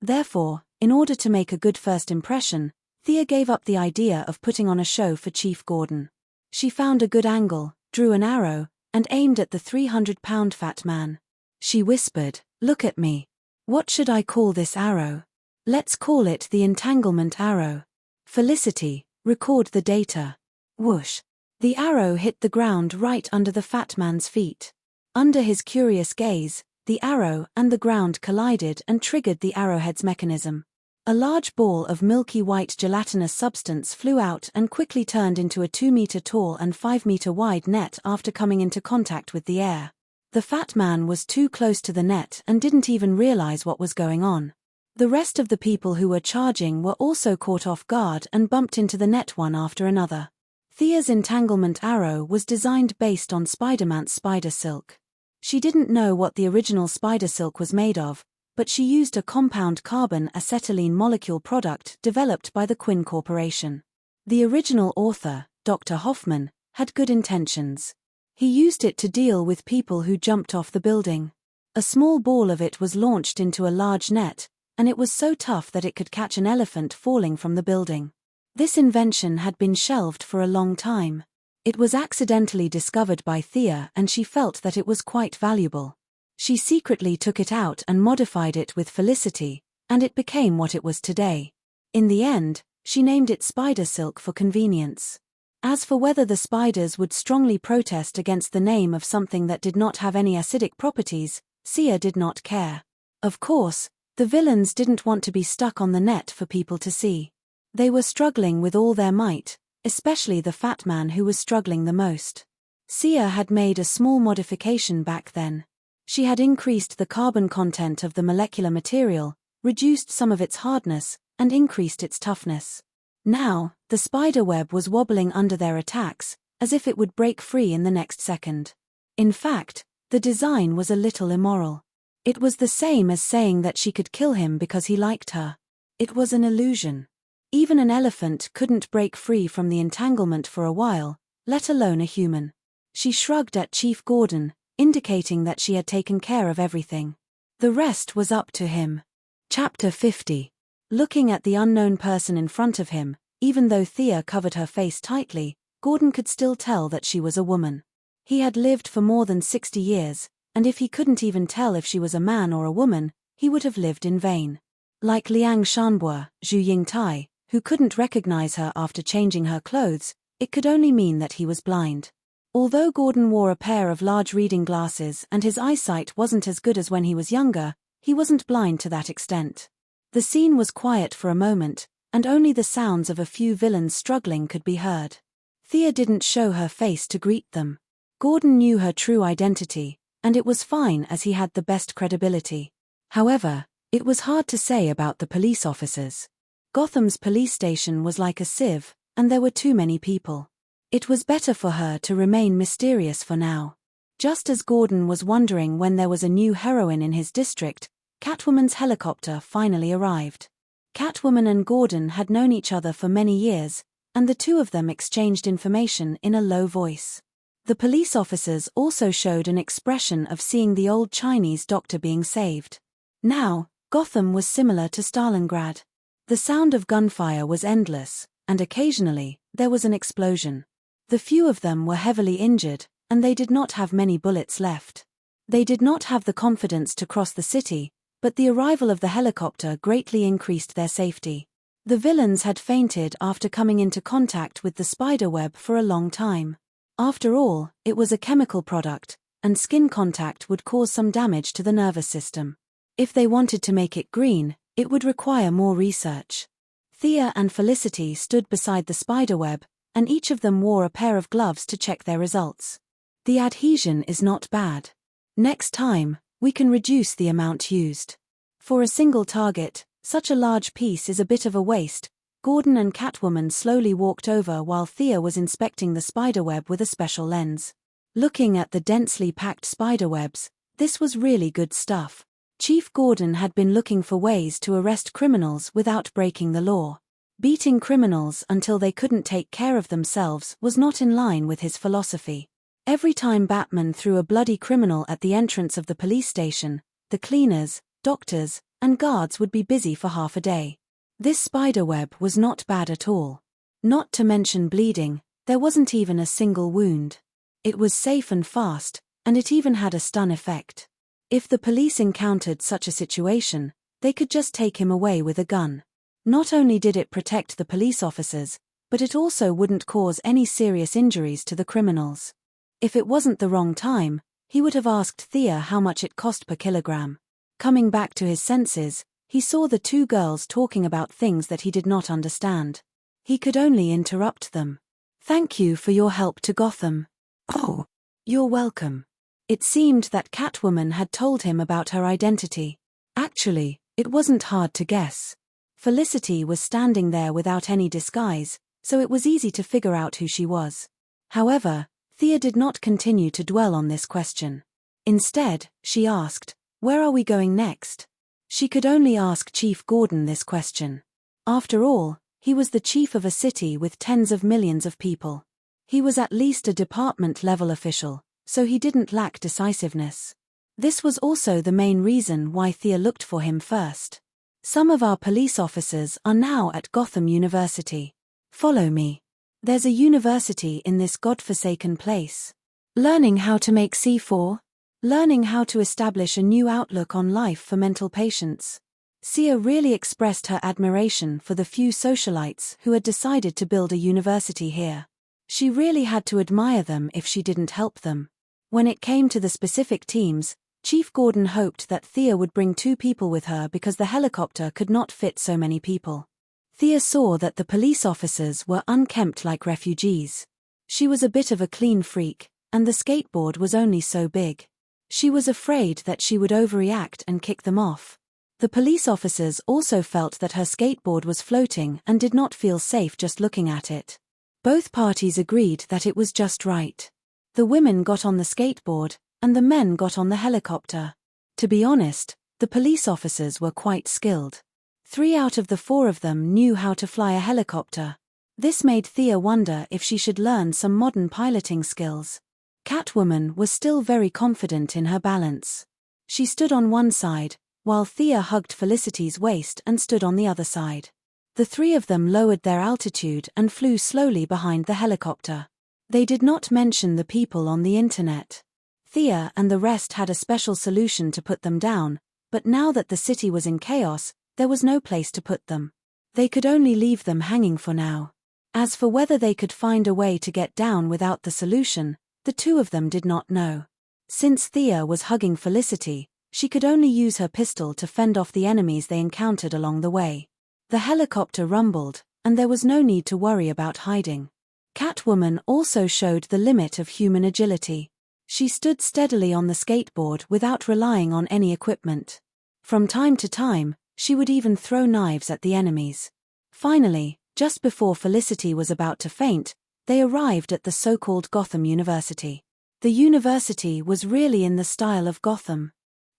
Therefore, in order to make a good first impression, Thea gave up the idea of putting on a show for Chief Gordon. She found a good angle, drew an arrow, and aimed at the 300-pound fat man. She whispered, "Look at me. What should I call this arrow? Let's call it the entanglement arrow. Felicity, record the data." Whoosh! The arrow hit the ground right under the fat man's feet. Under his curious gaze, the arrow and the ground collided and triggered the arrowhead's mechanism. A large ball of milky white gelatinous substance flew out and quickly turned into a 2-meter tall and 5-meter wide net after coming into contact with the air. The fat man was too close to the net and didn't even realize what was going on. The rest of the people who were charging were also caught off guard and bumped into the net one after another. Thea's entanglement arrow was designed based on Spider-Man's spider silk. She didn't know what the original spider silk was made of, but she used a compound carbon acetylene molecule product developed by the Quinn Corporation. The original author, Dr. Hoffman, had good intentions. He used it to deal with people who jumped off the building. A small ball of it was launched into a large net, and it was so tough that it could catch an elephant falling from the building. This invention had been shelved for a long time. It was accidentally discovered by Thea and she felt that it was quite valuable. She secretly took it out and modified it with Felicity, and it became what it was today. In the end, she named it spider silk for convenience. As for whether the spiders would strongly protest against the name of something that did not have any acidic properties, Thea did not care. Of course, the villains didn't want to be stuck on the net for people to see. They were struggling with all their might, especially the fat man who was struggling the most. Thea had made a small modification back then. She had increased the carbon content of the molecular material, reduced some of its hardness, and increased its toughness. Now, the spider web was wobbling under their attacks, as if it would break free in the next second. In fact, the design was a little immoral. It was the same as saying that she could kill him because he liked her. It was an illusion. Even an elephant couldn't break free from the entanglement for a while, let alone a human. She shrugged at Chief Gordon, indicating that she had taken care of everything. The rest was up to him. Chapter 50. Looking at the unknown person in front of him, even though Thea covered her face tightly, Gordon could still tell that she was a woman. He had lived for more than 60 years, and if he couldn't even tell if she was a man or a woman, he would have lived in vain. Like Liang Shanbo, Zhu Yingtai, who couldn't recognize her after changing her clothes, it could only mean that he was blind. Although Gordon wore a pair of large reading glasses and his eyesight wasn't as good as when he was younger, he wasn't blind to that extent. The scene was quiet for a moment, and only the sounds of a few villains struggling could be heard. Thea didn't show her face to greet them. Gordon knew her true identity, and it was fine as he had the best credibility. However, it was hard to say about the police officers. Gotham's police station was like a sieve, and there were too many people. It was better for her to remain mysterious for now. Just as Gordon was wondering when there was a new heroine in his district, Catwoman's helicopter finally arrived. Catwoman and Gordon had known each other for many years, and the two of them exchanged information in a low voice. The police officers also showed an expression of seeing the old Chinese doctor being saved. Now, Gotham was similar to Stalingrad. The sound of gunfire was endless, and occasionally, there was an explosion. The few of them were heavily injured, and they did not have many bullets left. They did not have the confidence to cross the city, but the arrival of the helicopter greatly increased their safety. The villains had fainted after coming into contact with the spider web for a long time. After all, it was a chemical product, and skin contact would cause some damage to the nervous system. If they wanted to make it green, it would require more research. Thea and Felicity stood beside the spiderweb, and each of them wore a pair of gloves to check their results. The adhesion is not bad. Next time, we can reduce the amount used. For a single target, such a large piece is a bit of a waste. Gordon and Catwoman slowly walked over while Thea was inspecting the spiderweb with a special lens. Looking at the densely packed spiderwebs, this was really good stuff. Chief Gordon had been looking for ways to arrest criminals without breaking the law. Beating criminals until they couldn't take care of themselves was not in line with his philosophy. Every time Batman threw a bloody criminal at the entrance of the police station, the cleaners, doctors, and guards would be busy for half a day. This spiderweb was not bad at all. Not to mention bleeding, there wasn't even a single wound. It was safe and fast, and it even had a stun effect. If the police encountered such a situation, they could just take him away with a gun. Not only did it protect the police officers, but it also wouldn't cause any serious injuries to the criminals. If it wasn't the wrong time, he would have asked Thea how much it cost per kilogram. Coming back to his senses, he saw the two girls talking about things that he did not understand. He could only interrupt them. "Thank you for your help to Gotham." "Oh, you're welcome." It seemed that Catwoman had told him about her identity. Actually, it wasn't hard to guess. Felicity was standing there without any disguise, so it was easy to figure out who she was. However, Thea did not continue to dwell on this question. Instead, she asked, "Where are we going next?" She could only ask Chief Gordon this question. After all, he was the chief of a city with tens of millions of people. He was at least a department-level official, so he didn't lack decisiveness. This was also the main reason why Thea looked for him first. "Some of our police officers are now at Gotham University. Follow me. There's a university in this godforsaken place. Learning how to make C4. Learning how to establish a new outlook on life for mental patients. Sia really expressed her admiration for the few socialites who had decided to build a university here. She really had to admire them if she didn't help them. When it came to the specific teams, Chief Gordon hoped that Thea would bring 2 people with her because the helicopter could not fit so many people. Thea saw that the police officers were unkempt like refugees. She was a bit of a clean freak, and the skateboard was only so big. She was afraid that she would overreact and kick them off. The police officers also felt that her skateboard was floating and did not feel safe just looking at it. Both parties agreed that it was just right. The women got on the skateboard, and the men got on the helicopter. To be honest, the police officers were quite skilled. 3 out of the 4 of them knew how to fly a helicopter. This made Thea wonder if she should learn some modern piloting skills. Catwoman was still very confident in her balance. She stood on one side, while Thea hugged Felicity's waist and stood on the other side. The 3 of them lowered their altitude and flew slowly behind the helicopter. They did not mention the people on the internet. Thea and the rest had a special solution to put them down, but now that the city was in chaos, there was no place to put them. They could only leave them hanging for now. As for whether they could find a way to get down without the solution, the 2 of them did not know. Since Thea was hugging Felicity, she could only use her pistol to fend off the enemies they encountered along the way. The helicopter rumbled, and there was no need to worry about hiding. Catwoman also showed the limit of human agility. She stood steadily on the skateboard without relying on any equipment. From time to time, she would even throw knives at the enemies. Finally, just before Felicity was about to faint, they arrived at the so-called Gotham University. The university was really in the style of Gotham.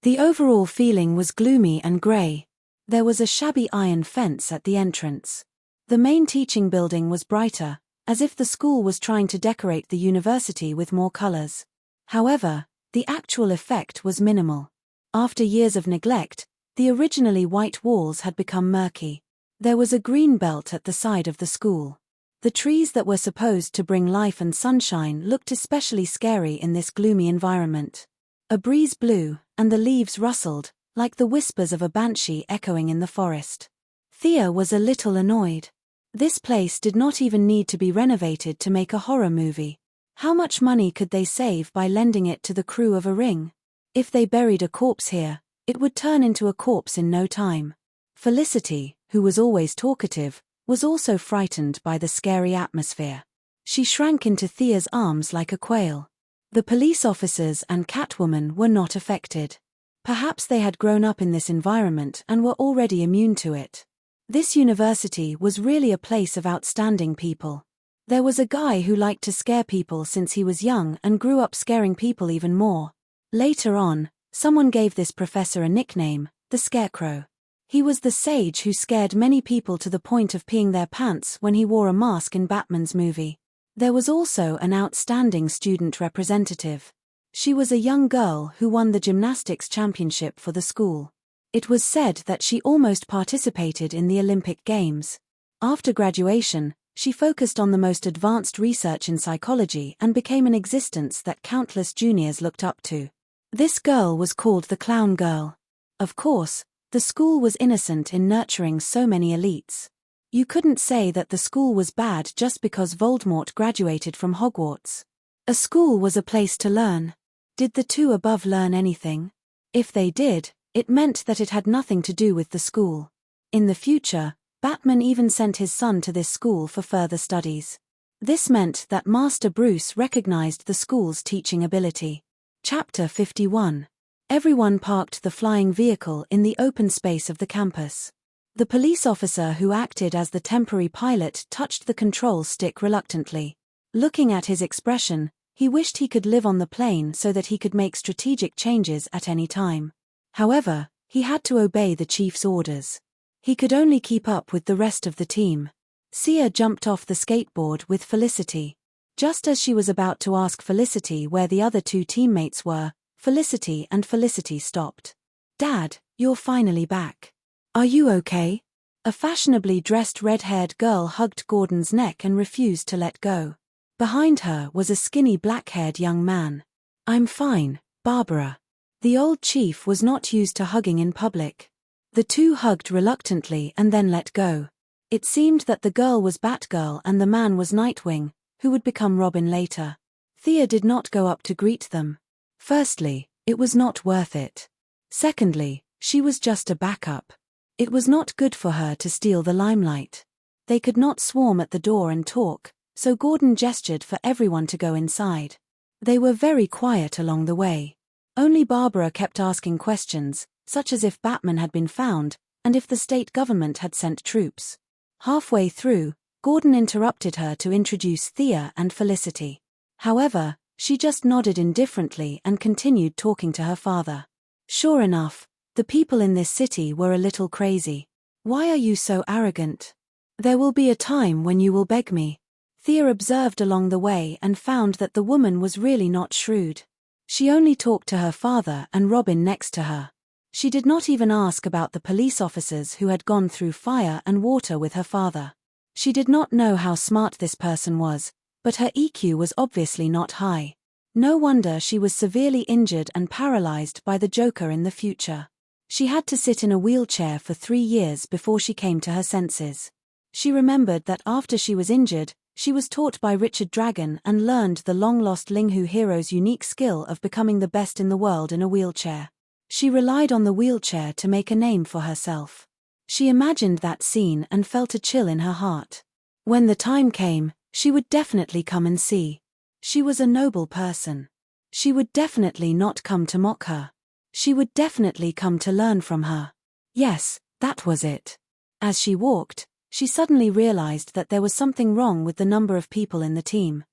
The overall feeling was gloomy and grey. There was a shabby iron fence at the entrance. The main teaching building was brighter, as if the school was trying to decorate the university with more colors. However, the actual effect was minimal. After years of neglect, the originally white walls had become murky. There was a green belt at the side of the school. The trees that were supposed to bring life and sunshine looked especially scary in this gloomy environment. A breeze blew, and the leaves rustled, like the whispers of a banshee echoing in the forest. Thea was a little annoyed. This place did not even need to be renovated to make a horror movie. How much money could they save by lending it to the crew of a ring? If they buried a corpse here, it would turn into a corpse in no time. Felicity, who was always talkative, was also frightened by the scary atmosphere. She shrank into Thea's arms like a quail. The police officers and Catwoman were not affected. Perhaps they had grown up in this environment and were already immune to it. This university was really a place of outstanding people. There was a guy who liked to scare people since he was young and grew up scaring people even more. Later on, someone gave this professor a nickname, the Scarecrow. He was the sage who scared many people to the point of peeing their pants when he wore a mask in Batman's movie. There was also an outstanding student representative. She was a young girl who won the gymnastics championship for the school. It was said that she almost participated in the Olympic Games. After graduation, she focused on the most advanced research in psychology and became an existence that countless juniors looked up to. This girl was called the Clown Girl. Of course, the school was innocent in nurturing so many elites. You couldn't say that the school was bad just because Voldemort graduated from Hogwarts. A school was a place to learn. Did the 2 above learn anything? If they did, it meant that it had nothing to do with the school. In the future, Batman even sent his son to this school for further studies. This meant that Master Bruce recognized the school's teaching ability. Chapter 51. Everyone parked the flying vehicle in the open space of the campus. The police officer who acted as the temporary pilot touched the control stick reluctantly. Looking at his expression, he wished he could live on the plane so that he could make strategic changes at any time. However, he had to obey the chief's orders. He could only keep up with the rest of the team. Sia jumped off the skateboard with Felicity. Just as she was about to ask Felicity where the other 2 teammates were, Felicity stopped. "Dad, you're finally back. Are you okay?" A fashionably dressed red-haired girl hugged Gordon's neck and refused to let go. Behind her was a skinny black-haired young man. "I'm fine, Barbara." The old chief was not used to hugging in public. The two hugged reluctantly and then let go. It seemed that the girl was Batgirl and the man was Nightwing, who would become Robin later. Thea did not go up to greet them. Firstly, it was not worth it. Secondly, she was just a backup. It was not good for her to steal the limelight. They could not swarm at the door and talk, so Gordon gestured for everyone to go inside. They were very quiet along the way. Only Barbara kept asking questions, such as if Batman had been found, and if the state government had sent troops. Halfway through, Gordon interrupted her to introduce Thea and Felicity. However, she just nodded indifferently and continued talking to her father. Sure enough, the people in this city were a little crazy. "Why are you so arrogant? There will be a time when you will beg me." Thea observed along the way and found that the woman was really not shrewd. She only talked to her father and Robin next to her. She did not even ask about the police officers who had gone through fire and water with her father. She did not know how smart this person was, but her EQ was obviously not high. No wonder she was severely injured and paralyzed by the Joker in the future. She had to sit in a wheelchair for 3 years before she came to her senses. She remembered that after she was injured, she was taught by Richard Dragon and learned the long-lost Linghu hero's unique skill of becoming the best in the world in a wheelchair. She relied on the wheelchair to make a name for herself. She imagined that scene and felt a chill in her heart. When the time came, she would definitely come and see. She was a noble person. She would definitely not come to mock her. She would definitely come to learn from her. Yes, that was it. As she walked, she suddenly realized that there was something wrong with the number of people in the team.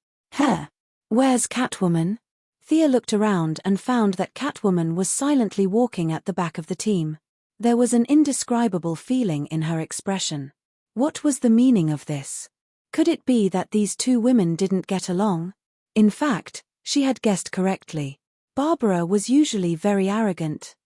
Where's Catwoman? Thea looked around and found that Catwoman was silently walking at the back of the team. There was an indescribable feeling in her expression. What was the meaning of this? Could it be that these two women didn't get along? In fact, she had guessed correctly. Barbara was usually very arrogant.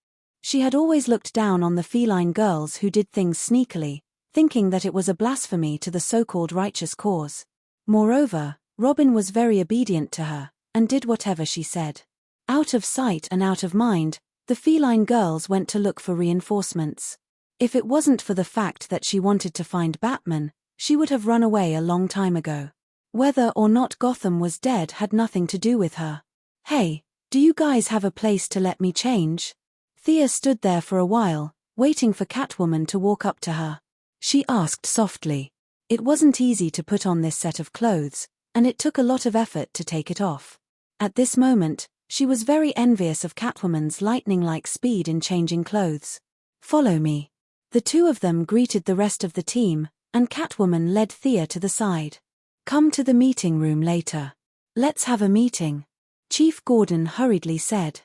She had always looked down on the feline girls who did things sneakily, thinking that it was a blasphemy to the so-called righteous cause. Moreover, Robin was very obedient to her, and did whatever she said. Out of sight and out of mind, the feline girls went to look for reinforcements. If it wasn't for the fact that she wanted to find Batman, she would have run away a long time ago. Whether or not Gotham was dead had nothing to do with her. "Hey, do you guys have a place to let me change?" Thea stood there for a while, waiting for Catwoman to walk up to her. She asked softly. It wasn't easy to put on this set of clothes, and it took a lot of effort to take it off. At this moment, she was very envious of Catwoman's lightning-like speed in changing clothes. "Follow me." The two of them greeted the rest of the team, and Catwoman led Thea to the side. "Come to the meeting room later. Let's have a meeting," Chief Gordon hurriedly said.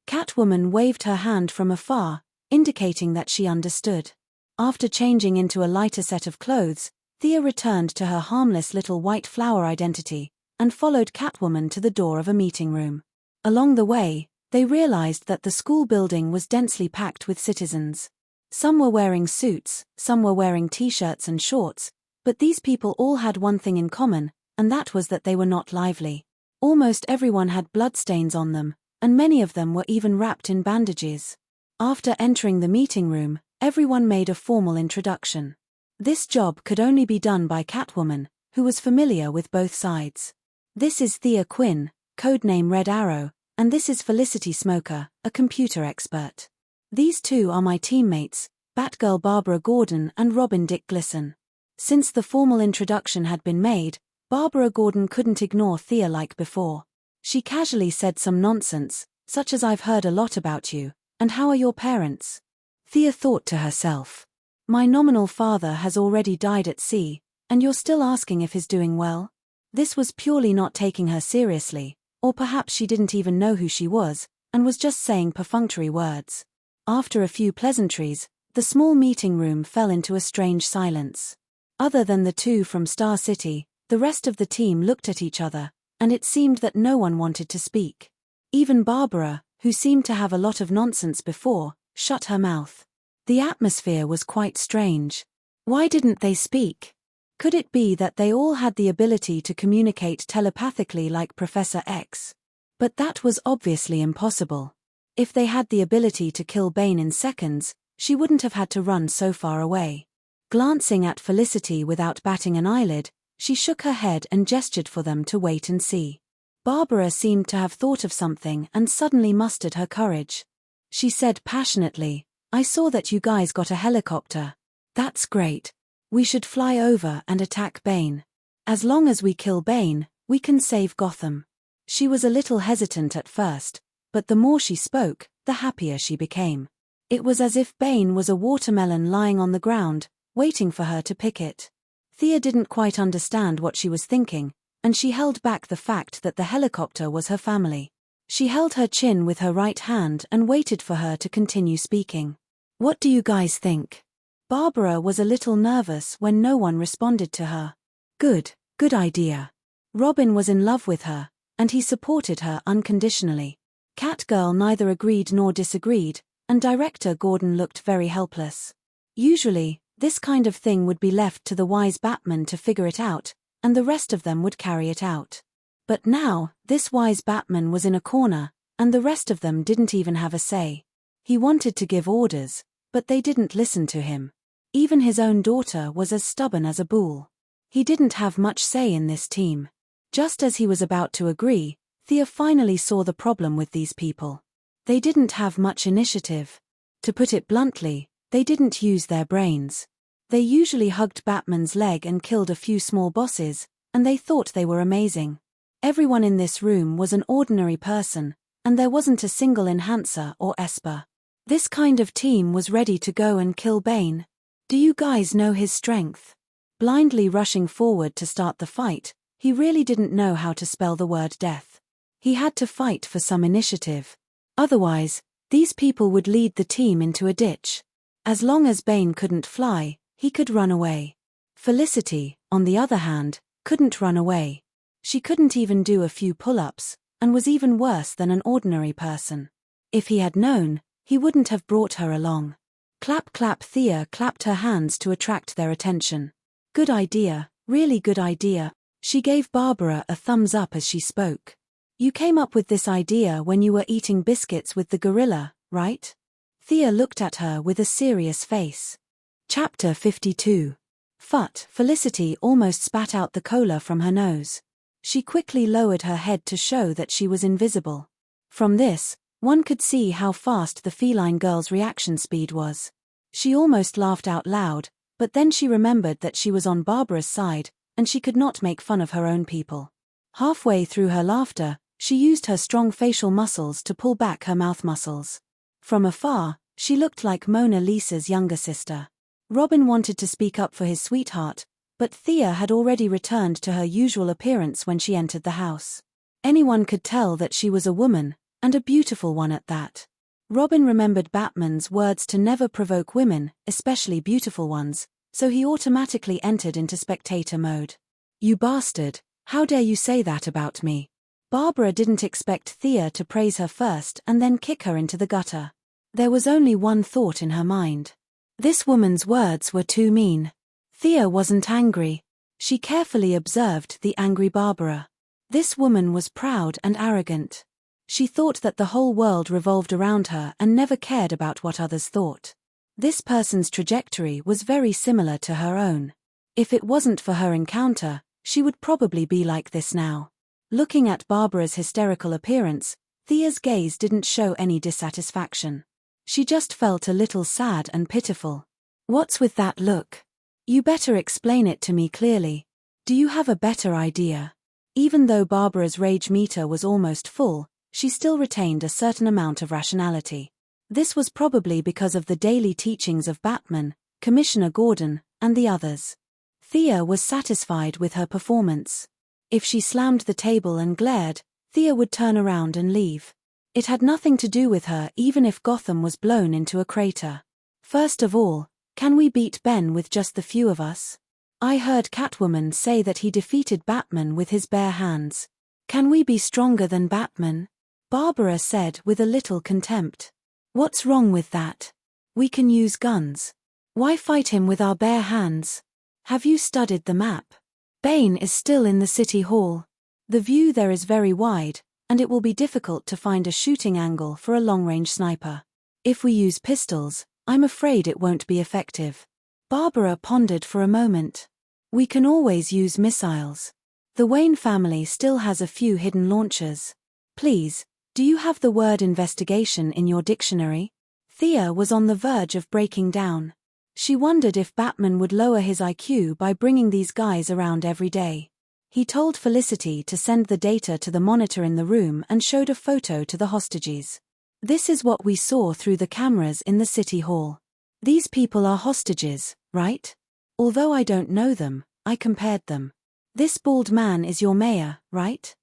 Catwoman waved her hand from afar, indicating that she understood. After changing into a lighter set of clothes, Thea returned to her harmless little white flower identity, and followed Catwoman to the door of a meeting room. Along the way, they realized that the school building was densely packed with citizens. Some were wearing suits, some were wearing t-shirts and shorts, but these people all had one thing in common, and that was that they were not lively. Almost everyone had bloodstains on them, and many of them were even wrapped in bandages. After entering the meeting room, everyone made a formal introduction. This job could only be done by Catwoman, who was familiar with both sides. "This is Thea Quinn, codename Red Arrow, and this is Felicity Smoker, a computer expert. These two are my teammates, Batgirl Barbara Gordon and Robin Dick Glisson." Since the formal introduction had been made, Barbara Gordon couldn't ignore Thea like before. She casually said some nonsense, such as "I've heard a lot about you, and how are your parents?" Thea thought to herself. My nominal father has already died at sea, and you're still asking if he's doing well? This was purely not taking her seriously, or perhaps she didn't even know who she was, and was just saying perfunctory words. After a few pleasantries, the small meeting room fell into a strange silence. Other than the two from Star City, the rest of the team looked at each other, and it seemed that no one wanted to speak. Even Barbara, who seemed to have a lot of nonsense before, shut her mouth. The atmosphere was quite strange. Why didn't they speak? Could it be that they all had the ability to communicate telepathically like Professor X? But that was obviously impossible. If they had the ability to kill Bane in seconds, she wouldn't have had to run so far away. Glancing at Felicity without batting an eyelid, she shook her head and gestured for them to wait and see. Barbara seemed to have thought of something and suddenly mustered her courage. She said passionately, "I saw that you guys got a helicopter. That's great. We should fly over and attack Bane. As long as we kill Bane, we can save Gotham." She was a little hesitant at first, but the more she spoke, the happier she became. It was as if Bane was a watermelon lying on the ground, waiting for her to pick it. Thea didn't quite understand what she was thinking, and she held back the fact that the helicopter was her family. She held her chin with her right hand and waited for her to continue speaking. "What do you guys think?" Barbara was a little nervous when no one responded to her. Good idea. Robin was in love with her, and he supported her unconditionally. Catgirl neither agreed nor disagreed, and Director Gordon looked very helpless. Usually, this kind of thing would be left to the wise Batman to figure it out, and the rest of them would carry it out. But now, this wise Batman was in a corner, and the rest of them didn't even have a say. He wanted to give orders, but they didn't listen to him. Even his own daughter was as stubborn as a bull. He didn't have much say in this team. Just as he was about to agree, Thea finally saw the problem with these people. They didn't have much initiative. To put it bluntly, they didn't use their brains. They usually hugged Batman's leg and killed a few small bosses, and they thought they were amazing. Everyone in this room was an ordinary person, and there wasn't a single enhancer or esper. This kind of team was ready to go and kill Bane. Do you guys know his strength? Blindly rushing forward to start the fight, he really didn't know how to spell the word death. He had to fight for some initiative. Otherwise, these people would lead the team into a ditch. As long as Bane couldn't fly, he could run away. Felicity, on the other hand, couldn't run away. She couldn't even do a few pull-ups, and was even worse than an ordinary person. If he had known, he wouldn't have brought her along. Clap clap. Thea clapped her hands to attract their attention. Good idea, really good idea. She gave Barbara a thumbs up as she spoke. You came up with this idea when you were eating biscuits with the gorilla, right? Thea looked at her with a serious face. Chapter 52. Phut. Felicity almost spat out the cola from her nose. She quickly lowered her head to show that she was invisible. From this, one could see how fast the feline girl's reaction speed was. She almost laughed out loud, but then she remembered that she was on Barbara's side, and she could not make fun of her own people. Halfway through her laughter, she used her strong facial muscles to pull back her mouth muscles. From afar, she looked like Mona Lisa's younger sister. Robin wanted to speak up for his sweetheart, but Thea had already returned to her usual appearance when she entered the house. Anyone could tell that she was a woman, and a beautiful one at that. Robin remembered Batman's words to never provoke women, especially beautiful ones, so he automatically entered into spectator mode. You bastard, how dare you say that about me? Barbara didn't expect Thea to praise her first and then kick her into the gutter. There was only one thought in her mind. This woman's words were too mean. Thea wasn't angry. She carefully observed the angry Barbara. This woman was proud and arrogant. She thought that the whole world revolved around her and never cared about what others thought. This person's trajectory was very similar to her own. If it wasn't for her encounter, she would probably be like this now. Looking at Barbara's hysterical appearance, Thea's gaze didn't show any dissatisfaction. She just felt a little sad and pitiful. What's with that look? You better explain it to me clearly. Do you have a better idea? Even though Barbara's rage meter was almost full, she still retained a certain amount of rationality. This was probably because of the daily teachings of Batman, Commissioner Gordon, and the others. Thea was satisfied with her performance. If she slammed the table and glared, Thea would turn around and leave. It had nothing to do with her even if Gotham was blown into a crater. First of all, can we beat Ben with just the few of us? I heard Catwoman say that he defeated Batman with his bare hands. Can we be stronger than Batman? Barbara said with a little contempt. What's wrong with that? We can use guns. Why fight him with our bare hands? Have you studied the map? Bane is still in the city hall. The view there is very wide, and it will be difficult to find a shooting angle for a long-range sniper. If we use pistols, I'm afraid it won't be effective. Barbara pondered for a moment. We can always use missiles. The Wayne family still has a few hidden launchers. Please, do you have the word investigation in your dictionary? Thea was on the verge of breaking down. She wondered if Batman would lower his IQ by bringing these guys around every day. He told Felicity to send the data to the monitor in the room and showed a photo to the hostages. This is what we saw through the cameras in the city hall. These people are hostages, right? Although I don't know them, I compared them. This bald man is your mayor, right?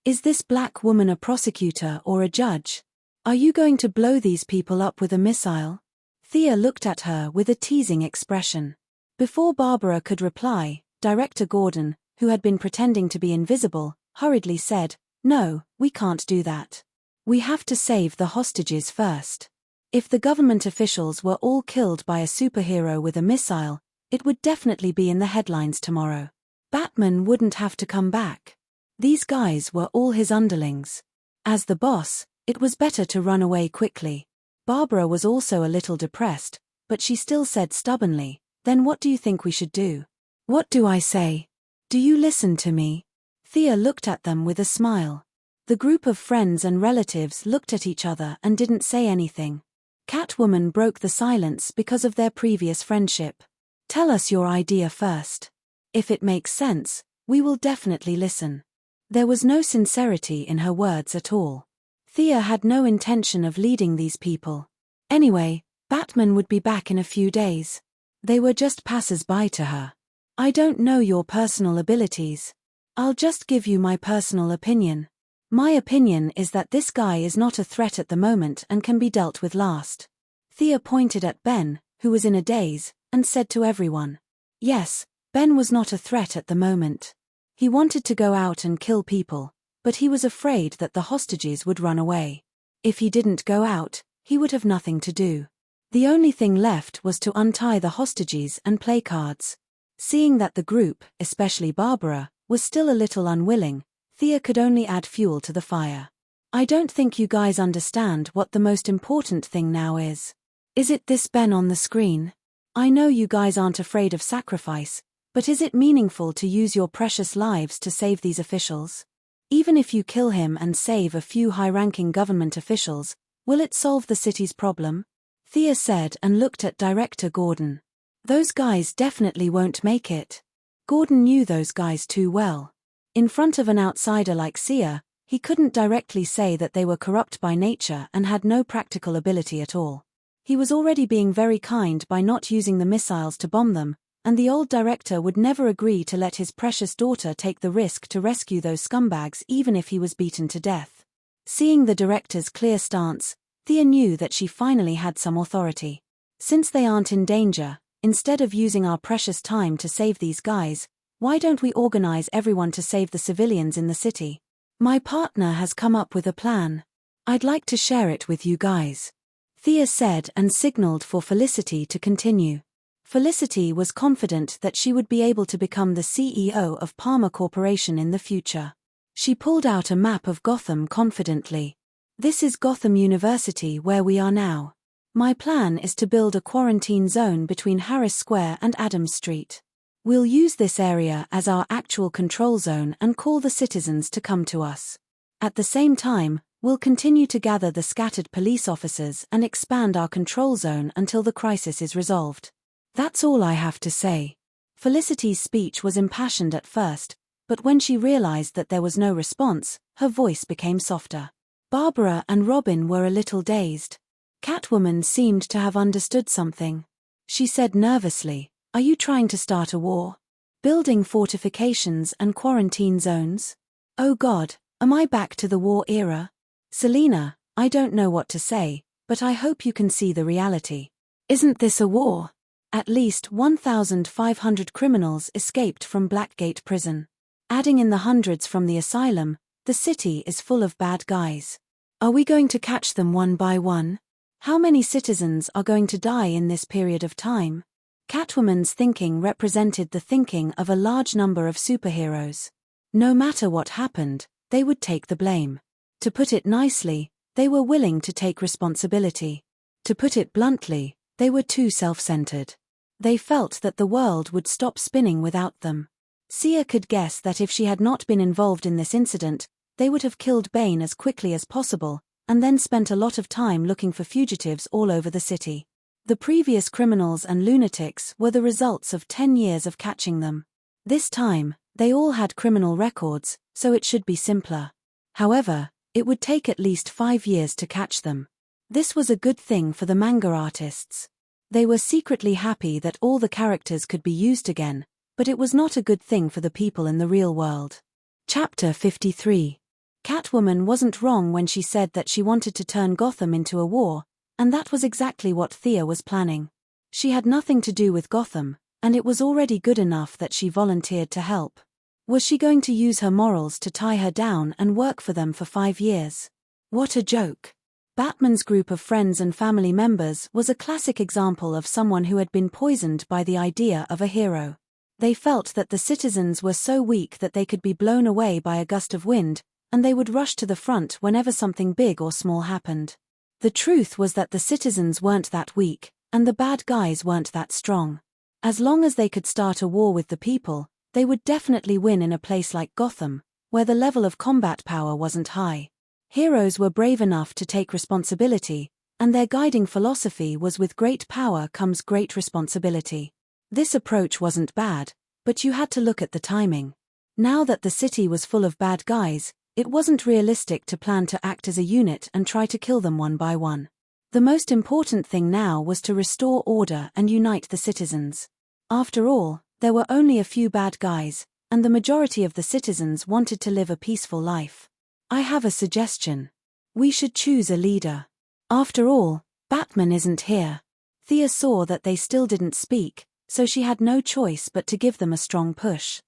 Is this black woman a prosecutor or a judge? Are you going to blow these people up with a missile? Thea looked at her with a teasing expression. Before Barbara could reply, Director Gordon, who had been pretending to be invisible, hurriedly said, "No, we can't do that. We have to save the hostages first. If the government officials were all killed by a superhero with a missile, it would definitely be in the headlines tomorrow. Batman wouldn't have to come back. These guys were all his underlings. As the boss, it was better to run away quickly." Barbara was also a little depressed, but she still said stubbornly, "Then what do you think we should do?" "What do I say? Do you listen to me?" Thea looked at them with a smile. The group of friends and relatives looked at each other and didn't say anything. Catwoman broke the silence because of their previous friendship. "Tell us your idea first. If it makes sense, we will definitely listen." There was no sincerity in her words at all. Thea had no intention of leading these people. Anyway, Batman would be back in a few days. They were just passers-by to her. "I don't know your personal abilities. I'll just give you my personal opinion. My opinion is that this guy is not a threat at the moment and can be dealt with last." Thea pointed at Ben, who was in a daze, and said to everyone, "Yes, Ben was not a threat at the moment. He wanted to go out and kill people, but he was afraid that the hostages would run away. If he didn't go out, he would have nothing to do. The only thing left was to untie the hostages and play cards." Seeing that the group, especially Barbara, was still a little unwilling, Thea could only add fuel to the fire. "I don't think you guys understand what the most important thing now is. Is it this Ben on the screen? I know you guys aren't afraid of sacrifice, but is it meaningful to use your precious lives to save these officials? Even if you kill him and save a few high-ranking government officials, will it solve the city's problem?" Thea said and looked at Director Gordon. "Those guys definitely won't make it." Gordon knew those guys too well. In front of an outsider like Sia, he couldn't directly say that they were corrupt by nature and had no practical ability at all. He was already being very kind by not using the missiles to bomb them, and the old director would never agree to let his precious daughter take the risk to rescue those scumbags even if he was beaten to death. Seeing the director's clear stance, Thea knew that she finally had some authority. "Since they aren't in danger, instead of using our precious time to save these guys, why don't we organize everyone to save the civilians in the city? My partner has come up with a plan. I'd like to share it with you guys," Thea said and signaled for Felicity to continue. Felicity was confident that she would be able to become the CEO of Palmer Corporation in the future. She pulled out a map of Gotham confidently. "This is Gotham University where we are now. My plan is to build a quarantine zone between Harris Square and Adams Street. We'll use this area as our actual control zone and call the citizens to come to us. At the same time, we'll continue to gather the scattered police officers and expand our control zone until the crisis is resolved. That's all I have to say." Felicity's speech was impassioned at first, but when she realized that there was no response, her voice became softer. Barbara and Robin were a little dazed. Catwoman seemed to have understood something. She said nervously, "Are you trying to start a war? Building fortifications and quarantine zones? Oh God, am I back to the war era?" "Selena, I don't know what to say, but I hope you can see the reality. Isn't this a war? At least 1,500 criminals escaped from Blackgate prison. Adding in the hundreds from the asylum, the city is full of bad guys. Are we going to catch them one by one? How many citizens are going to die in this period of time? Catwoman's thinking represented the thinking of a large number of superheroes. No matter what happened, they would take the blame. To put it nicely, they were willing to take responsibility. To put it bluntly, they were too self-centered. They felt that the world would stop spinning without them. Sia could guess that if she had not been involved in this incident, they would have killed Bane as quickly as possible, and then spent a lot of time looking for fugitives all over the city. The previous criminals and lunatics were the results of 10 years of catching them. This time, they all had criminal records, so it should be simpler. However, it would take at least 5 years to catch them. This was a good thing for the manga artists. They were secretly happy that all the characters could be used again, but it was not a good thing for the people in the real world. Chapter 53. Catwoman wasn't wrong when she said that she wanted to turn Gotham into a war, and that was exactly what Thea was planning. She had nothing to do with Gotham, and it was already good enough that she volunteered to help. Was she going to use her morals to tie her down and work for them for 5 years? What a joke. Batman's group of friends and family members was a classic example of someone who had been poisoned by the idea of a hero. They felt that the citizens were so weak that they could be blown away by a gust of wind, and they would rush to the front whenever something big or small happened. The truth was that the citizens weren't that weak, and the bad guys weren't that strong. As long as they could start a war with the people, they would definitely win in a place like Gotham, where the level of combat power wasn't high. Heroes were brave enough to take responsibility, and their guiding philosophy was with great power comes great responsibility. This approach wasn't bad, but you had to look at the timing. Now that the city was full of bad guys, it wasn't realistic to plan to act as a unit and try to kill them one by one. The most important thing now was to restore order and unite the citizens. After all, there were only a few bad guys, and the majority of the citizens wanted to live a peaceful life. I have a suggestion. We should choose a leader. After all, Batman isn't here. Thea saw that they still didn't speak, so she had no choice but to give them a strong push.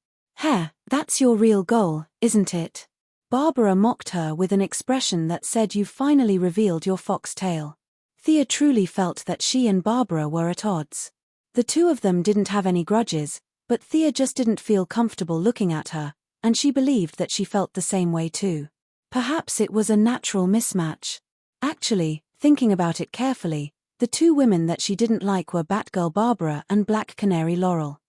That's your real goal, isn't it? Barbara mocked her with an expression that said you've finally revealed your foxtail. Thea truly felt that she and Barbara were at odds. The two of them didn't have any grudges, but Thea just didn't feel comfortable looking at her, and she believed that she felt the same way too. Perhaps it was a natural mismatch. Actually, thinking about it carefully, the two women that she didn't like were Batgirl Barbara and Black Canary Laurel.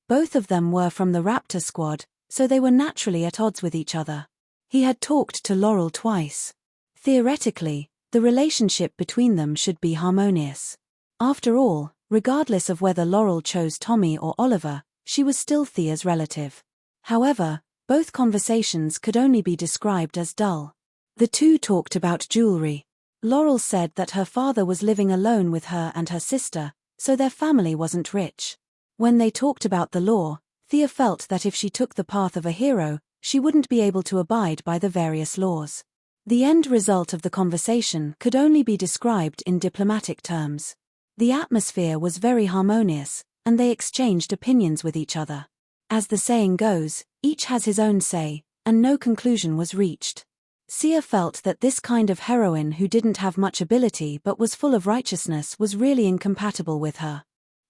Both of them were from the Raptor Squad, so they were naturally at odds with each other. He had talked to Laurel twice. Theoretically, the relationship between them should be harmonious. After all, regardless of whether Laurel chose Tommy or Oliver, she was still Thea's relative. However, both conversations could only be described as dull. The two talked about jewelry. Laurel said that her father was living alone with her and her sister, so their family wasn't rich. When they talked about the law, Thea felt that if she took the path of a hero, she wouldn't be able to abide by the various laws. The end result of the conversation could only be described in diplomatic terms. The atmosphere was very harmonious, and they exchanged opinions with each other. As the saying goes, each has his own say, and no conclusion was reached. Sia felt that this kind of heroine who didn't have much ability but was full of righteousness was really incompatible with her.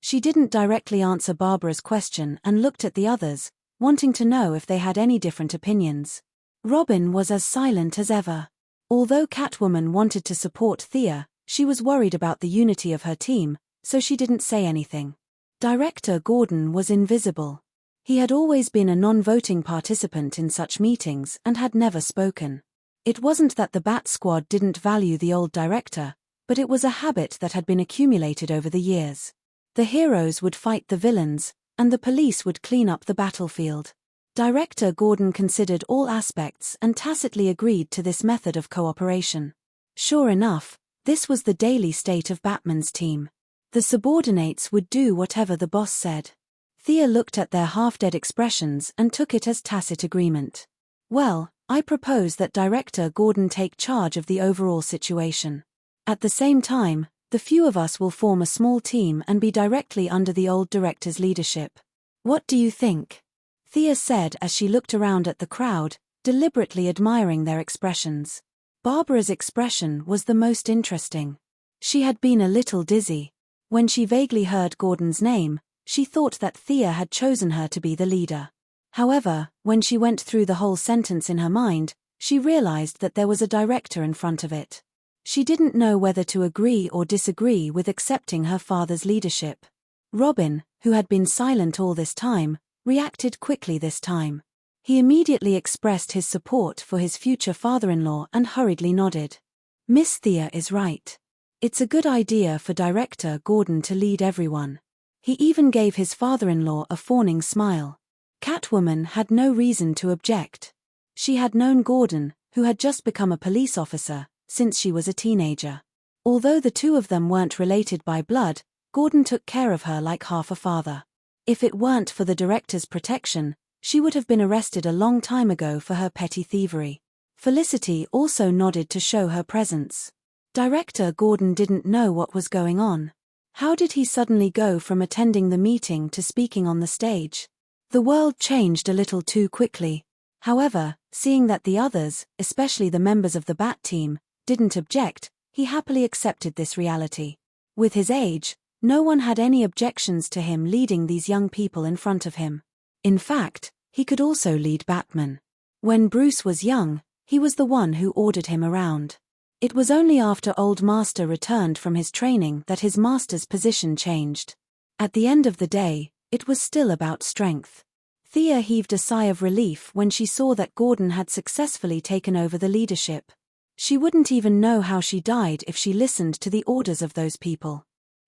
She didn't directly answer Barbara's question and looked at the others, wanting to know if they had any different opinions. Robin was as silent as ever. Although Catwoman wanted to support Thea, she was worried about the unity of her team, so she didn't say anything. Director Gordon was invisible. He had always been a non-voting participant in such meetings and had never spoken. It wasn't that the Bat Squad didn't value the old director, but it was a habit that had been accumulated over the years. The heroes would fight the villains, and the police would clean up the battlefield. Director Gordon considered all aspects and tacitly agreed to this method of cooperation. Sure enough, this was the daily state of Batman's team. The subordinates would do whatever the boss said. Thea looked at their half-dead expressions and took it as tacit agreement. Well, I propose that Director Gordon take charge of the overall situation. At the same time, the few of us will form a small team and be directly under the old director's leadership. What do you think? Thea said as she looked around at the crowd, deliberately admiring their expressions. Barbara's expression was the most interesting. She had been a little dizzy. When she vaguely heard Gordon's name, she thought that Thea had chosen her to be the leader. However, when she went through the whole sentence in her mind, she realized that there was a director in front of it. She didn't know whether to agree or disagree with accepting her father's leadership. Robin, who had been silent all this time, reacted quickly this time. He immediately expressed his support for his future father-in-law and hurriedly nodded. Miss Thea is right. It's a good idea for Director Gordon to lead everyone. He even gave his father-in-law a fawning smile. Catwoman had no reason to object. She had known Gordon, who had just become a police officer, since she was a teenager. Although the two of them weren't related by blood, Gordon took care of her like half a father. If it weren't for the director's protection, she would have been arrested a long time ago for her petty thievery. Felicity also nodded to show her presence. Director Gordon didn't know what was going on. How did he suddenly go from attending the meeting to speaking on the stage? The world changed a little too quickly. However, seeing that the others, especially the members of the Bat team, didn't object, he happily accepted this reality. With his age, no one had any objections to him leading these young people in front of him. In fact, he could also lead Batman. When Bruce was young, he was the one who ordered him around. It was only after Old Master returned from his training that his master's position changed. At the end of the day, it was still about strength. Thea heaved a sigh of relief when she saw that Gordon had successfully taken over the leadership. She wouldn't even know how she died if she listened to the orders of those people.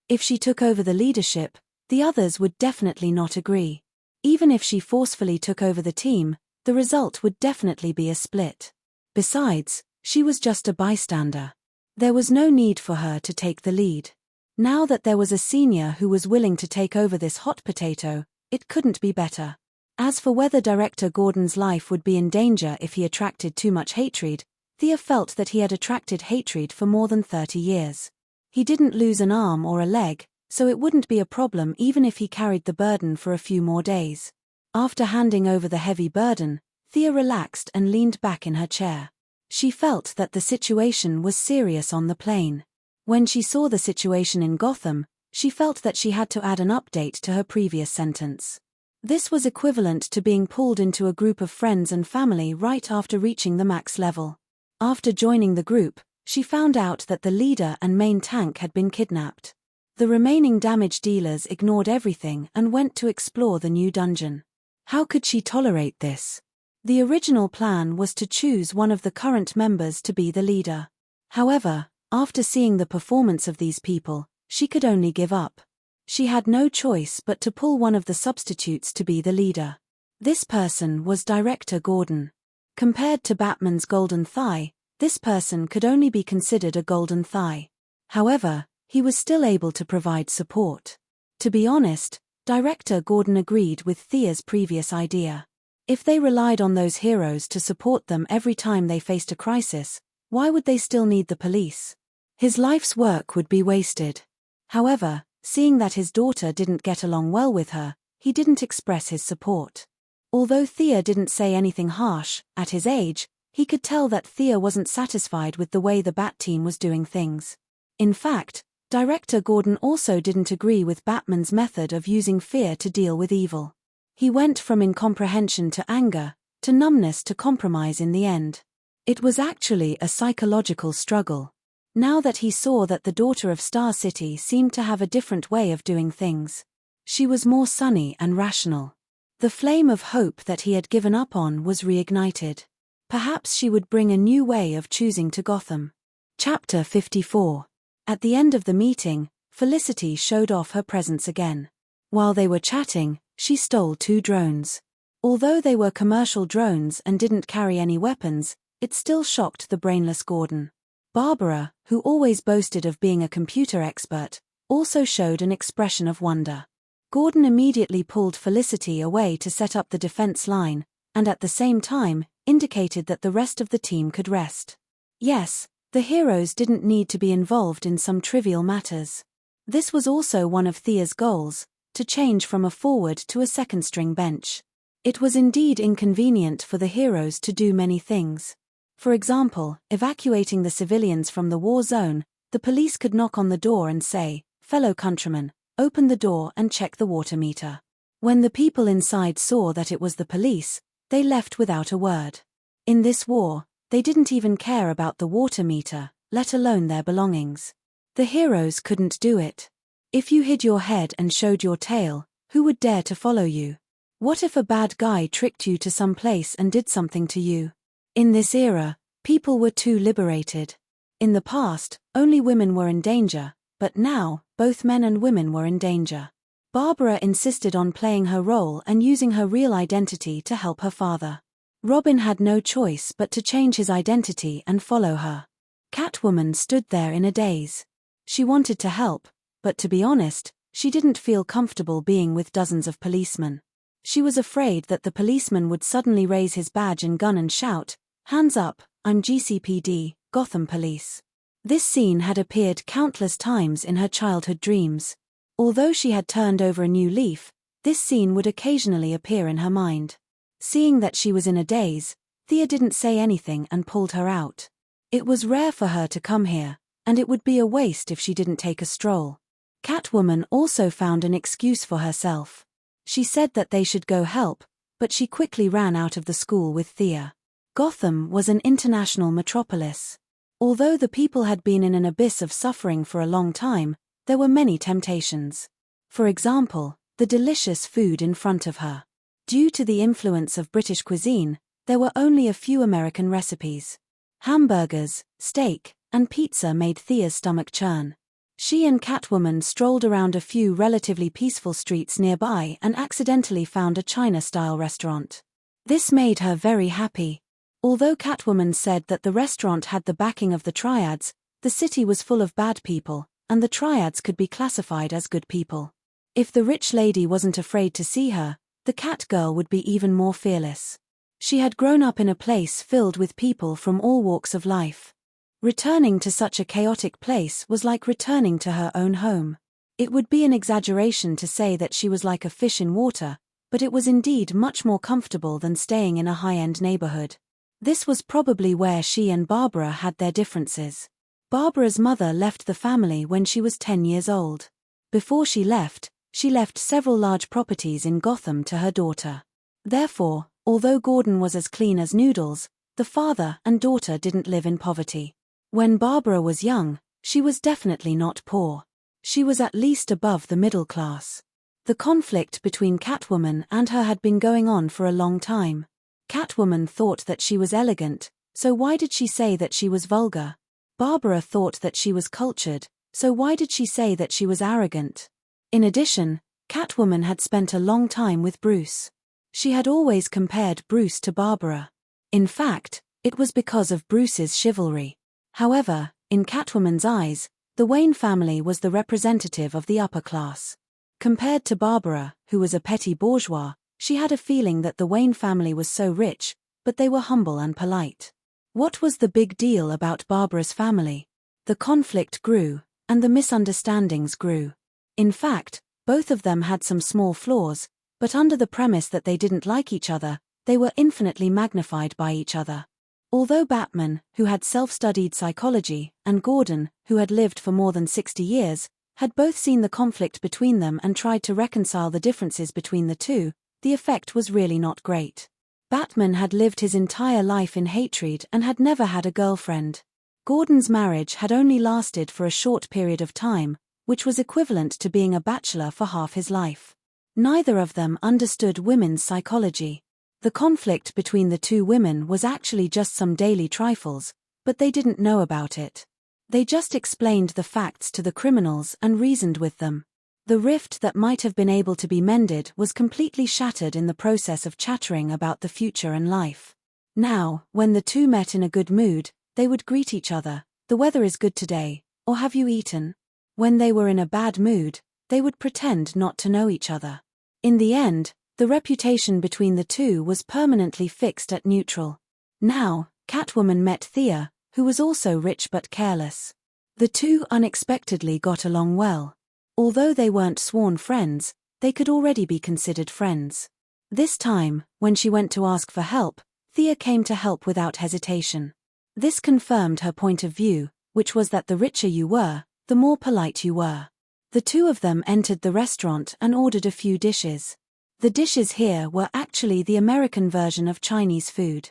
If she took over the leadership, the others would definitely not agree. Even if she forcefully took over the team, the result would definitely be a split. Besides, she was just a bystander. There was no need for her to take the lead. Now that there was a senior who was willing to take over this hot potato, it couldn't be better. As for whether Director Gordon's life would be in danger if he attracted too much hatred, Thea felt that he had attracted hatred for more than 30 years. He didn't lose an arm or a leg, so it wouldn't be a problem even if he carried the burden for a few more days. After handing over the heavy burden, Thea relaxed and leaned back in her chair. She felt that the situation was serious on the plane. When she saw the situation in Gotham, she felt that she had to add an update to her previous sentence. This was equivalent to being pulled into a group of friends and family right after reaching the max level. After joining the group, she found out that the leader and main tank had been kidnapped. The remaining damage dealers ignored everything and went to explore the new dungeon. How could she tolerate this? The original plan was to choose one of the current members to be the leader. However, after seeing the performance of these people, she could only give up. She had no choice but to pull one of the substitutes to be the leader. This person was Director Gordon. Compared to Batman's golden thigh, this person could only be considered a golden thigh. However, he was still able to provide support. To be honest, Director Gordon agreed with Thea's previous idea. If they relied on those heroes to support them every time they faced a crisis, why would they still need the police? His life's work would be wasted. However, seeing that his daughter didn't get along well with her, he didn't express his support. Although Thea didn't say anything harsh, at his age, he could tell that Thea wasn't satisfied with the way the Bat team was doing things. In fact, Director Gordon also didn't agree with Batman's method of using fear to deal with evil. He went from incomprehension to anger, to numbness to compromise in the end. It was actually a psychological struggle. Now that he saw that the daughter of Star City seemed to have a different way of doing things. She was more sunny and rational. The flame of hope that he had given up on was reignited. Perhaps she would bring a new way of choosing to Gotham. Chapter 54. At the end of the meeting, Felicity showed off her presence again. While they were chatting, she stole 2 drones. Although they were commercial drones and didn't carry any weapons, it still shocked the brainless Gordon. Barbara, who always boasted of being a computer expert, also showed an expression of wonder. Gordon immediately pulled Felicity away to set up the defense line, and at the same time, indicated that the rest of the team could rest. Yes, the heroes didn't need to be involved in some trivial matters. This was also one of Thea's goals, to change from a forward to a second-string bench. It was indeed inconvenient for the heroes to do many things. For example, evacuating the civilians from the war zone, the police could knock on the door and say, fellow countrymen, open the door and check the water meter. When the people inside saw that it was the police, they left without a word. In this war, they didn't even care about the water meter, let alone their belongings. The heroes couldn't do it. If you hid your head and showed your tail, who would dare to follow you? What if a bad guy tricked you to some place and did something to you? In this era, people were too liberated. In the past, only women were in danger, but now, both men and women were in danger. Barbara insisted on playing her role and using her real identity to help her father. Robin had no choice but to change his identity and follow her. Catwoman stood there in a daze. She wanted to help, but to be honest, she didn't feel comfortable being with dozens of policemen. She was afraid that the policeman would suddenly raise his badge and gun and shout, "Hands up, I'm GCPD, Gotham Police." This scene had appeared countless times in her childhood dreams. Although she had turned over a new leaf, this scene would occasionally appear in her mind. Seeing that she was in a daze, Thea didn't say anything and pulled her out. It was rare for her to come here, and it would be a waste if she didn't take a stroll. Catwoman also found an excuse for herself. She said that they should go help, but she quickly ran out of the school with Thea. Gotham was an international metropolis. Although the people had been in an abyss of suffering for a long time, there were many temptations. For example, the delicious food in front of her. Due to the influence of British cuisine, there were only a few American recipes. Hamburgers, steak, and pizza made Thea's stomach churn. She and Catwoman strolled around a few relatively peaceful streets nearby and accidentally found a China-style restaurant. This made her very happy. Although Catwoman said that the restaurant had the backing of the Triads, the city was full of bad people, and the Triads could be classified as good people. If the rich lady wasn't afraid to see her, the cat girl would be even more fearless. She had grown up in a place filled with people from all walks of life. Returning to such a chaotic place was like returning to her own home. It would be an exaggeration to say that she was like a fish in water, but it was indeed much more comfortable than staying in a high-end neighborhood. This was probably where she and Barbara had their differences. Barbara's mother left the family when she was 10 years old. Before she left several large properties in Gotham to her daughter. Therefore, although Gordon was as clean as noodles, the father and daughter didn't live in poverty. When Barbara was young, she was definitely not poor. She was at least above the middle class. The conflict between Catwoman and her had been going on for a long time. Catwoman thought that she was elegant, so why did she say that she was vulgar? Barbara thought that she was cultured, so why did she say that she was arrogant? In addition, Catwoman had spent a long time with Bruce. She had always compared Bruce to Barbara. In fact, it was because of Bruce's chivalry. However, in Catwoman's eyes, the Wayne family was the representative of the upper class. Compared to Barbara, who was a petty bourgeois, she had a feeling that the Wayne family was so rich, but they were humble and polite. What was the big deal about Barbara's family? The conflict grew, and the misunderstandings grew. In fact, both of them had some small flaws, but under the premise that they didn't like each other, they were infinitely magnified by each other. Although Batman, who had self-studied psychology, and Gordon, who had lived for more than 60 years, had both seen the conflict between them and tried to reconcile the differences between the two, the effect was really not great. Batman had lived his entire life in hatred and had never had a girlfriend. Gordon's marriage had only lasted for a short period of time, which was equivalent to being a bachelor for half his life. Neither of them understood women's psychology. The conflict between the two women was actually just some daily trifles, but they didn't know about it. They just explained the facts to the criminals and reasoned with them. The rift that might have been able to be mended was completely shattered in the process of chattering about the future and life. Now, when the two met in a good mood, they would greet each other, "The weather is good today," or "Have you eaten?" When they were in a bad mood, they would pretend not to know each other. In the end, the reputation between the two was permanently fixed at neutral. Now, Catwoman met Thea, who was also rich but careless. The two unexpectedly got along well. Although they weren't sworn friends, they could already be considered friends. This time, when she went to ask for help, Thea came to help without hesitation. This confirmed her point of view, which was that the richer you were, the more polite you were. The two of them entered the restaurant and ordered a few dishes. The dishes here were actually the American version of Chinese food.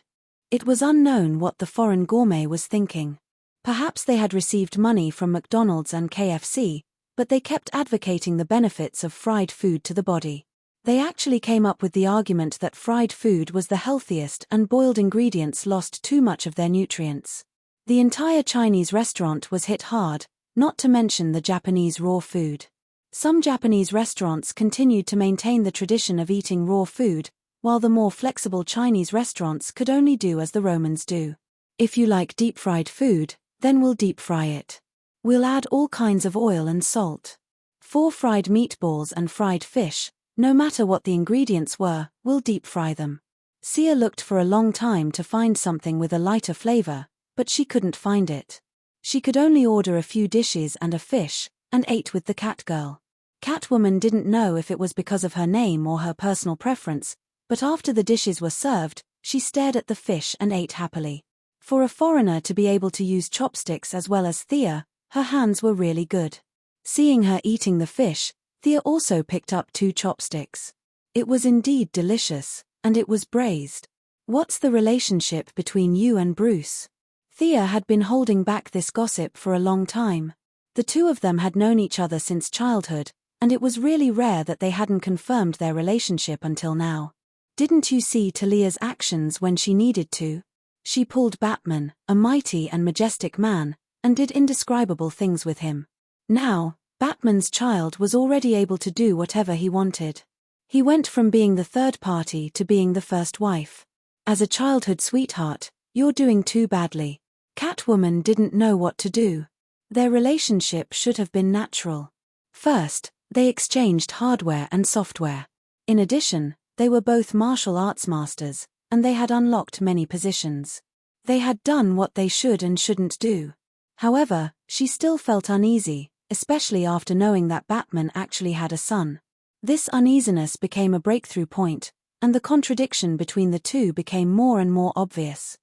It was unknown what the foreign gourmet was thinking. Perhaps they had received money from McDonald's and KFC, but they kept advocating the benefits of fried food to the body. They actually came up with the argument that fried food was the healthiest and boiled ingredients lost too much of their nutrients. The entire Chinese restaurant was hit hard, not to mention the Japanese raw food. Some Japanese restaurants continued to maintain the tradition of eating raw food, while the more flexible Chinese restaurants could only do as the Romans do. If you like deep-fried food, then we'll deep-fry it. We'll add all kinds of oil and salt. 4 fried meatballs and fried fish, no matter what the ingredients were, we'll deep-fry them. Sia looked for a long time to find something with a lighter flavor, but she couldn't find it. She could only order a few dishes and a fish, and ate with the cat girl. Catwoman didn't know if it was because of her name or her personal preference, but after the dishes were served, she stared at the fish and ate happily. For a foreigner to be able to use chopsticks as well as Thea, her hands were really good. Seeing her eating the fish, Thea also picked up 2 chopsticks. It was indeed delicious, and it was braised. What's the relationship between you and Bruce? Thea had been holding back this gossip for a long time. The two of them had known each other since childhood, and it was really rare that they hadn't confirmed their relationship until now. Didn't you see Talia's actions when she needed to? She pulled Batman, a mighty and majestic man, and did indescribable things with him. Now, Batman's child was already able to do whatever he wanted. He went from being the third party to being the first wife. As a childhood sweetheart, you're doing too badly. Catwoman didn't know what to do. Their relationship should have been natural. First, they exchanged hardware and software. In addition, they were both martial arts masters, and they had unlocked many positions. They had done what they should and shouldn't do. However, she still felt uneasy, especially after knowing that Batman actually had a son. This uneasiness became a breakthrough point, and the contradiction between the two became more and more obvious.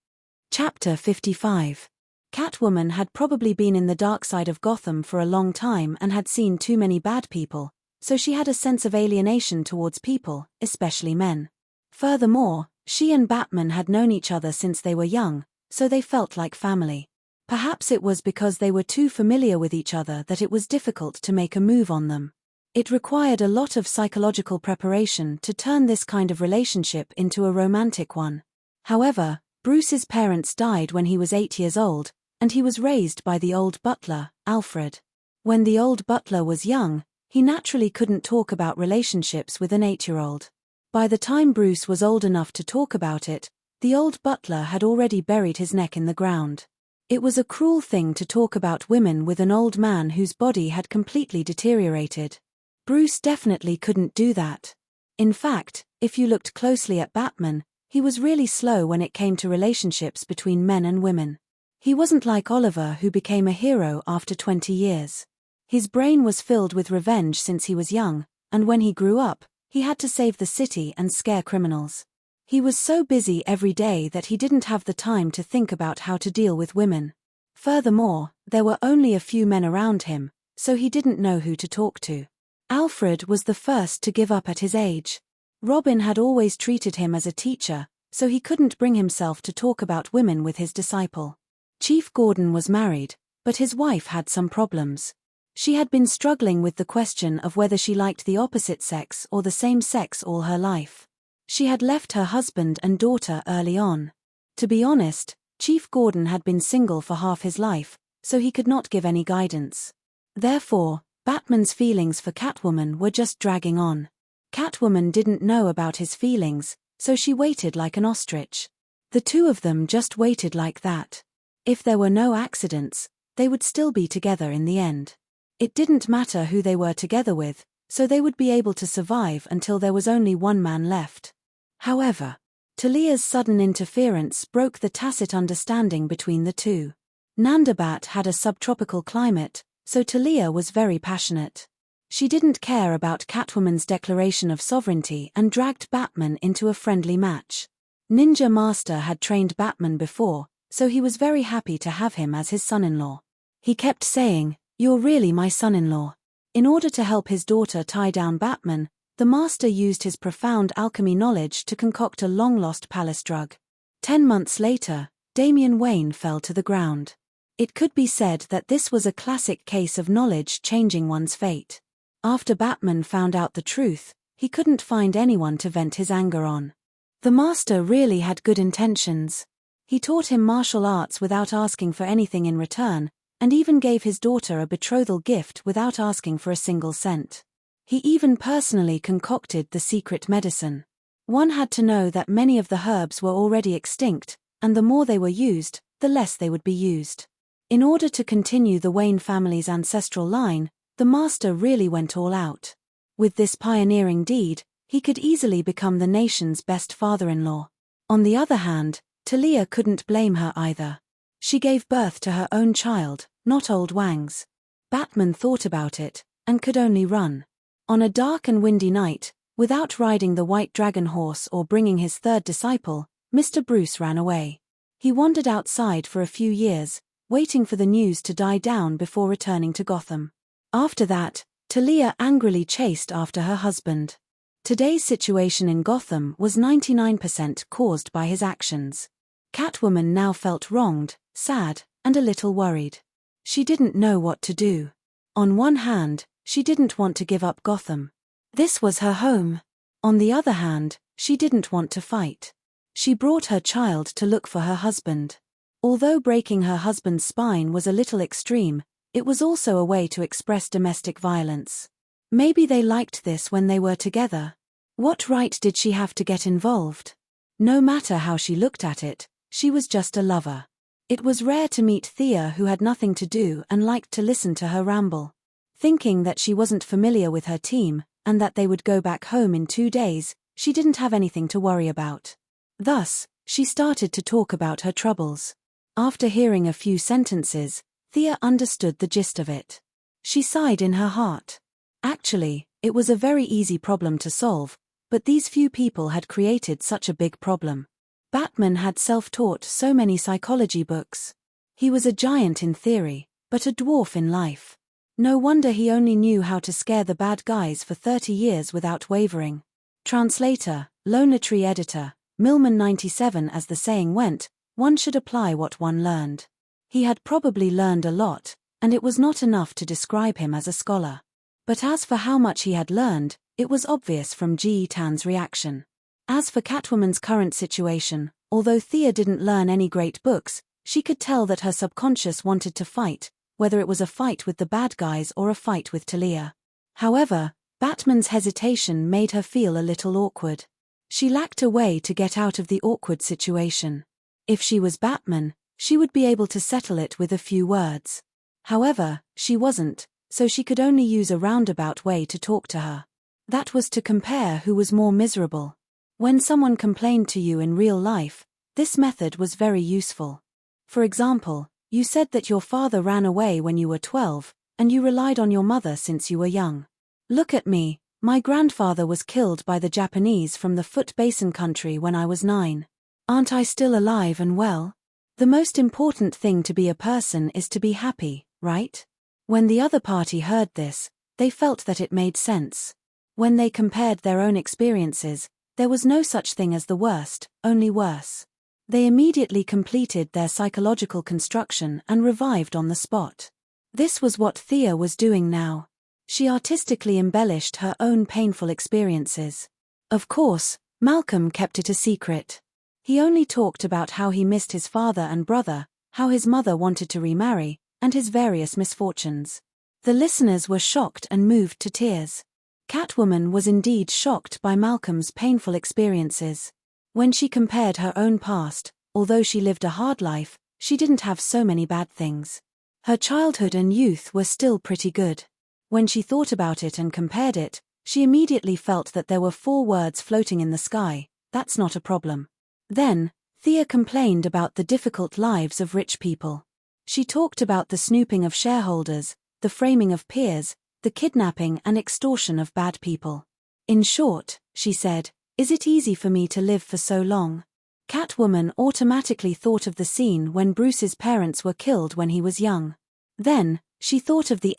Chapter 55. Catwoman had probably been in the dark side of Gotham for a long time and had seen too many bad people, so she had a sense of alienation towards people, especially men. Furthermore, she and Batman had known each other since they were young, so they felt like family. Perhaps it was because they were too familiar with each other that it was difficult to make a move on them. It required a lot of psychological preparation to turn this kind of relationship into a romantic one. However, Bruce's parents died when he was 8 years old, and he was raised by the old butler, Alfred. When the old butler was young, he naturally couldn't talk about relationships with an 8-year-old. By the time Bruce was old enough to talk about it, the old butler had already buried his neck in the ground. It was a cruel thing to talk about women with an old man whose body had completely deteriorated. Bruce definitely couldn't do that. In fact, if you looked closely at Batman, he was really slow when it came to relationships between men and women. He wasn't like Oliver, who became a hero after 20 years. His brain was filled with revenge since he was young, and when he grew up, he had to save the city and scare criminals. He was so busy every day that he didn't have the time to think about how to deal with women. Furthermore, there were only a few men around him, so he didn't know who to talk to. Alfred was the first to give up at his age. Robin had always treated him as a teacher, so he couldn't bring himself to talk about women with his disciple. Chief Gordon was married, but his wife had some problems. She had been struggling with the question of whether she liked the opposite sex or the same sex all her life. She had left her husband and daughter early on. To be honest, Chief Gordon had been single for half his life, so he could not give any guidance. Therefore, Batman's feelings for Catwoman were just dragging on. Catwoman didn't know about his feelings, so she waited like an ostrich. The two of them just waited like that. If there were no accidents, they would still be together in the end. It didn't matter who they were together with, so they would be able to survive until there was only one man left. However, Talia's sudden interference broke the tacit understanding between the two. Nandabat had a subtropical climate, so Talia was very passionate. She didn't care about Catwoman's declaration of sovereignty and dragged Batman into a friendly match. Ninja Master had trained Batman before, so he was very happy to have him as his son-in-law. He kept saying, "You're really my son-in-law." In order to help his daughter tie down Batman, the master used his profound alchemy knowledge to concoct a long-lost palace drug. 10 months later, Damian Wayne fell to the ground. It could be said that this was a classic case of knowledge changing one's fate. After Batman found out the truth, he couldn't find anyone to vent his anger on. The master really had good intentions. He taught him martial arts without asking for anything in return, and even gave his daughter a betrothal gift without asking for a single cent. He even personally concocted the secret medicine. One had to know that many of the herbs were already extinct, and the more they were used, the less they would be used. In order to continue the Wayne family's ancestral line, the master really went all out. With this pioneering deed, he could easily become the nation's best father-in-law. On the other hand, Talia couldn't blame her either. She gave birth to her own child, not old Wang's. Batman thought about it, and could only run. On a dark and windy night, without riding the white dragon horse or bringing his third disciple, Mr. Bruce ran away. He wandered outside for a few years, waiting for the news to die down before returning to Gotham. After that, Talia angrily chased after her husband. Today's situation in Gotham was 99% caused by his actions. Catwoman now felt wronged, sad, and a little worried. She didn't know what to do. On one hand, she didn't want to give up Gotham. This was her home. On the other hand, she didn't want to fight. She brought her child to look for her husband. Although breaking her husband's spine was a little extreme, it was also a way to express domestic violence. Maybe they liked this when they were together. What right did she have to get involved? No matter how she looked at it, she was just a lover. It was rare to meet Thea who had nothing to do and liked to listen to her ramble. Thinking that she wasn't familiar with her team, and that they would go back home in 2 days, she didn't have anything to worry about. Thus, she started to talk about her troubles. After hearing a few sentences, Thea understood the gist of it. She sighed in her heart. Actually, it was a very easy problem to solve, but these few people had created such a big problem. Batman had self-taught so many psychology books. He was a giant in theory, but a dwarf in life. No wonder he only knew how to scare the bad guys for 30 years without wavering. Translator, Lonely Editor, Millman 97. As the saying went, one should apply what one learned. He had probably learned a lot, and it was not enough to describe him as a scholar. But as for how much he had learned, it was obvious from G. Tan's reaction. As for Catwoman's current situation, although Thea didn't learn any great books, she could tell that her subconscious wanted to fight, whether it was a fight with the bad guys or a fight with Talia. However, Batman's hesitation made her feel a little awkward. She lacked a way to get out of the awkward situation. If she was Batman, she would be able to settle it with a few words. However, she wasn't, so she could only use a roundabout way to talk to her. That was to compare who was more miserable. When someone complained to you in real life, this method was very useful. For example, you said that your father ran away when you were 12, and you relied on your mother since you were young. Look at me, my grandfather was killed by the Japanese from the Foot Basin country when I was 9. Aren't I still alive and well? The most important thing to be a person is to be happy, right? When the other party heard this, they felt that it made sense. When they compared their own experiences, there was no such thing as the worst, only worse. They immediately completed their psychological construction and revived on the spot. This was what Thea was doing now. She artistically embellished her own painful experiences. Of course, Malcolm kept it a secret. He only talked about how he missed his father and brother, how his mother wanted to remarry, and his various misfortunes. The listeners were shocked and moved to tears. Catwoman was indeed shocked by Malcolm's painful experiences. When she compared her own past, although she lived a hard life, she didn't have so many bad things. Her childhood and youth were still pretty good. When she thought about it and compared it, she immediately felt that there were 4 words floating in the sky: that's not a problem. Then, Thea complained about the difficult lives of rich people. She talked about the snooping of shareholders, the framing of peers, the kidnapping and extortion of bad people. In short, she said, is it easy for me to live for so long? Catwoman automatically thought of the scene when Bruce's parents were killed when he was young. Then, She thought of the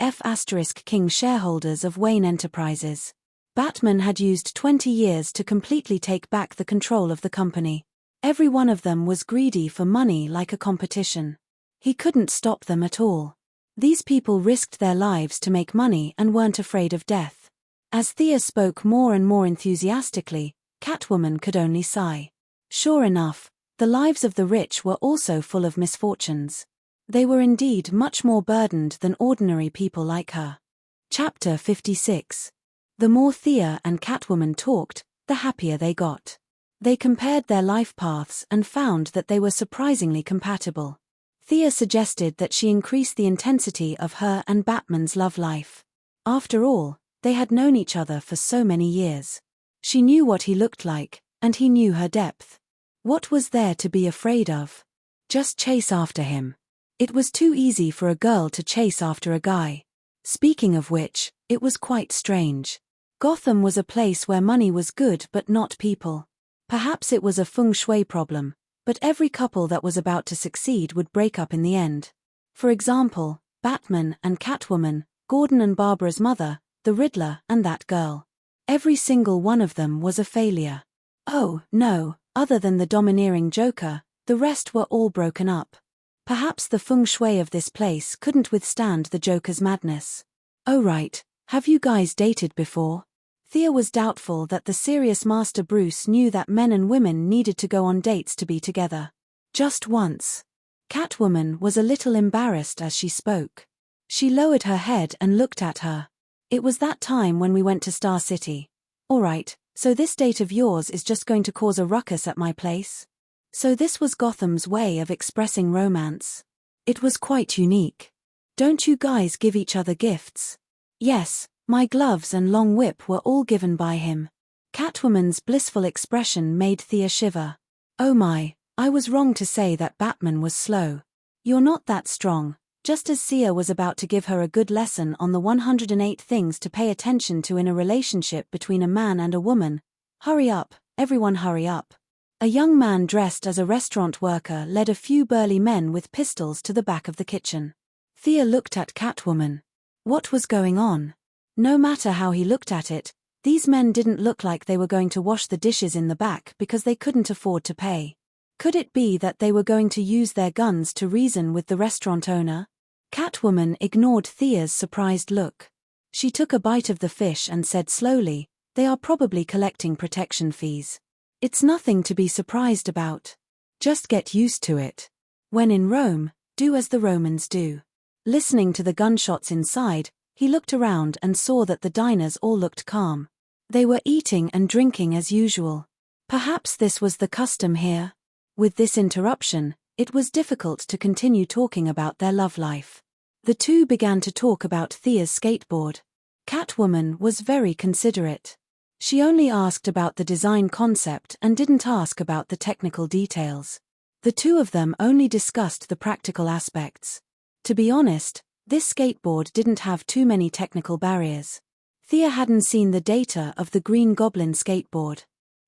King shareholders of Wayne Enterprises. Batman had used 20 years to completely take back the control of the company. Every one of them was greedy for money like a competition. He couldn't stop them at all. These people risked their lives to make money and weren't afraid of death. As Thea spoke more and more enthusiastically, Catwoman could only sigh. Sure enough, the lives of the rich were also full of misfortunes. They were indeed much more burdened than ordinary people like her. Chapter 56. The more Thea and Catwoman talked, the happier they got. They compared their life paths and found that they were surprisingly compatible. Thea suggested that she increase the intensity of her and Batman's love life. After all, they had known each other for so many years. She knew what he looked like, and he knew her depth. What was there to be afraid of? Just chase after him. It was too easy for a girl to chase after a guy. Speaking of which, it was quite strange. Gotham was a place where money was good but not people. Perhaps it was a feng shui problem, but every couple that was about to succeed would break up in the end. For example, Batman and Catwoman, Gordon and Barbara's mother, the Riddler and that girl. Every single one of them was a failure. Oh, no, other than the domineering Joker, the rest were all broken up. Perhaps the feng shui of this place couldn't withstand the Joker's madness. Oh right, have you guys dated before? Thea was doubtful that the serious Master Bruce knew that men and women needed to go on dates to be together. Just once. Catwoman was a little embarrassed as she spoke. She lowered her head and looked at her. It was that time when we went to Star City. Alright, so this date of yours is just going to cause a ruckus at my place? So this was Gotham's way of expressing romance. It was quite unique. Don't you guys give each other gifts? Yes, my gloves and long whip were all given by him. Catwoman's blissful expression made Thea shiver. Oh my, I was wrong to say that Batman was slow. You're not that strong. Just as Sia was about to give her a good lesson on the 108 things to pay attention to in a relationship between a man and a woman. Hurry up, everyone hurry up. A young man dressed as a restaurant worker led a few burly men with pistols to the back of the kitchen. Thea looked at Catwoman. What was going on? No matter how he looked at it, these men didn't look like they were going to wash the dishes in the back because they couldn't afford to pay. Could it be that they were going to use their guns to reason with the restaurant owner? Catwoman ignored Thea's surprised look. She took a bite of the fish and said slowly, "They are probably collecting protection fees. It's nothing to be surprised about. Just get used to it. When in Rome, do as the Romans do." Listening to the gunshots inside, he looked around and saw that the diners all looked calm. They were eating and drinking as usual. Perhaps this was the custom here. With this interruption, it was difficult to continue talking about their love life. The two began to talk about Thea's skateboard. Catwoman was very considerate. She only asked about the design concept and didn't ask about the technical details. The two of them only discussed the practical aspects. To be honest, this skateboard didn't have too many technical barriers. Thea hadn't seen the data of the Green Goblin skateboard.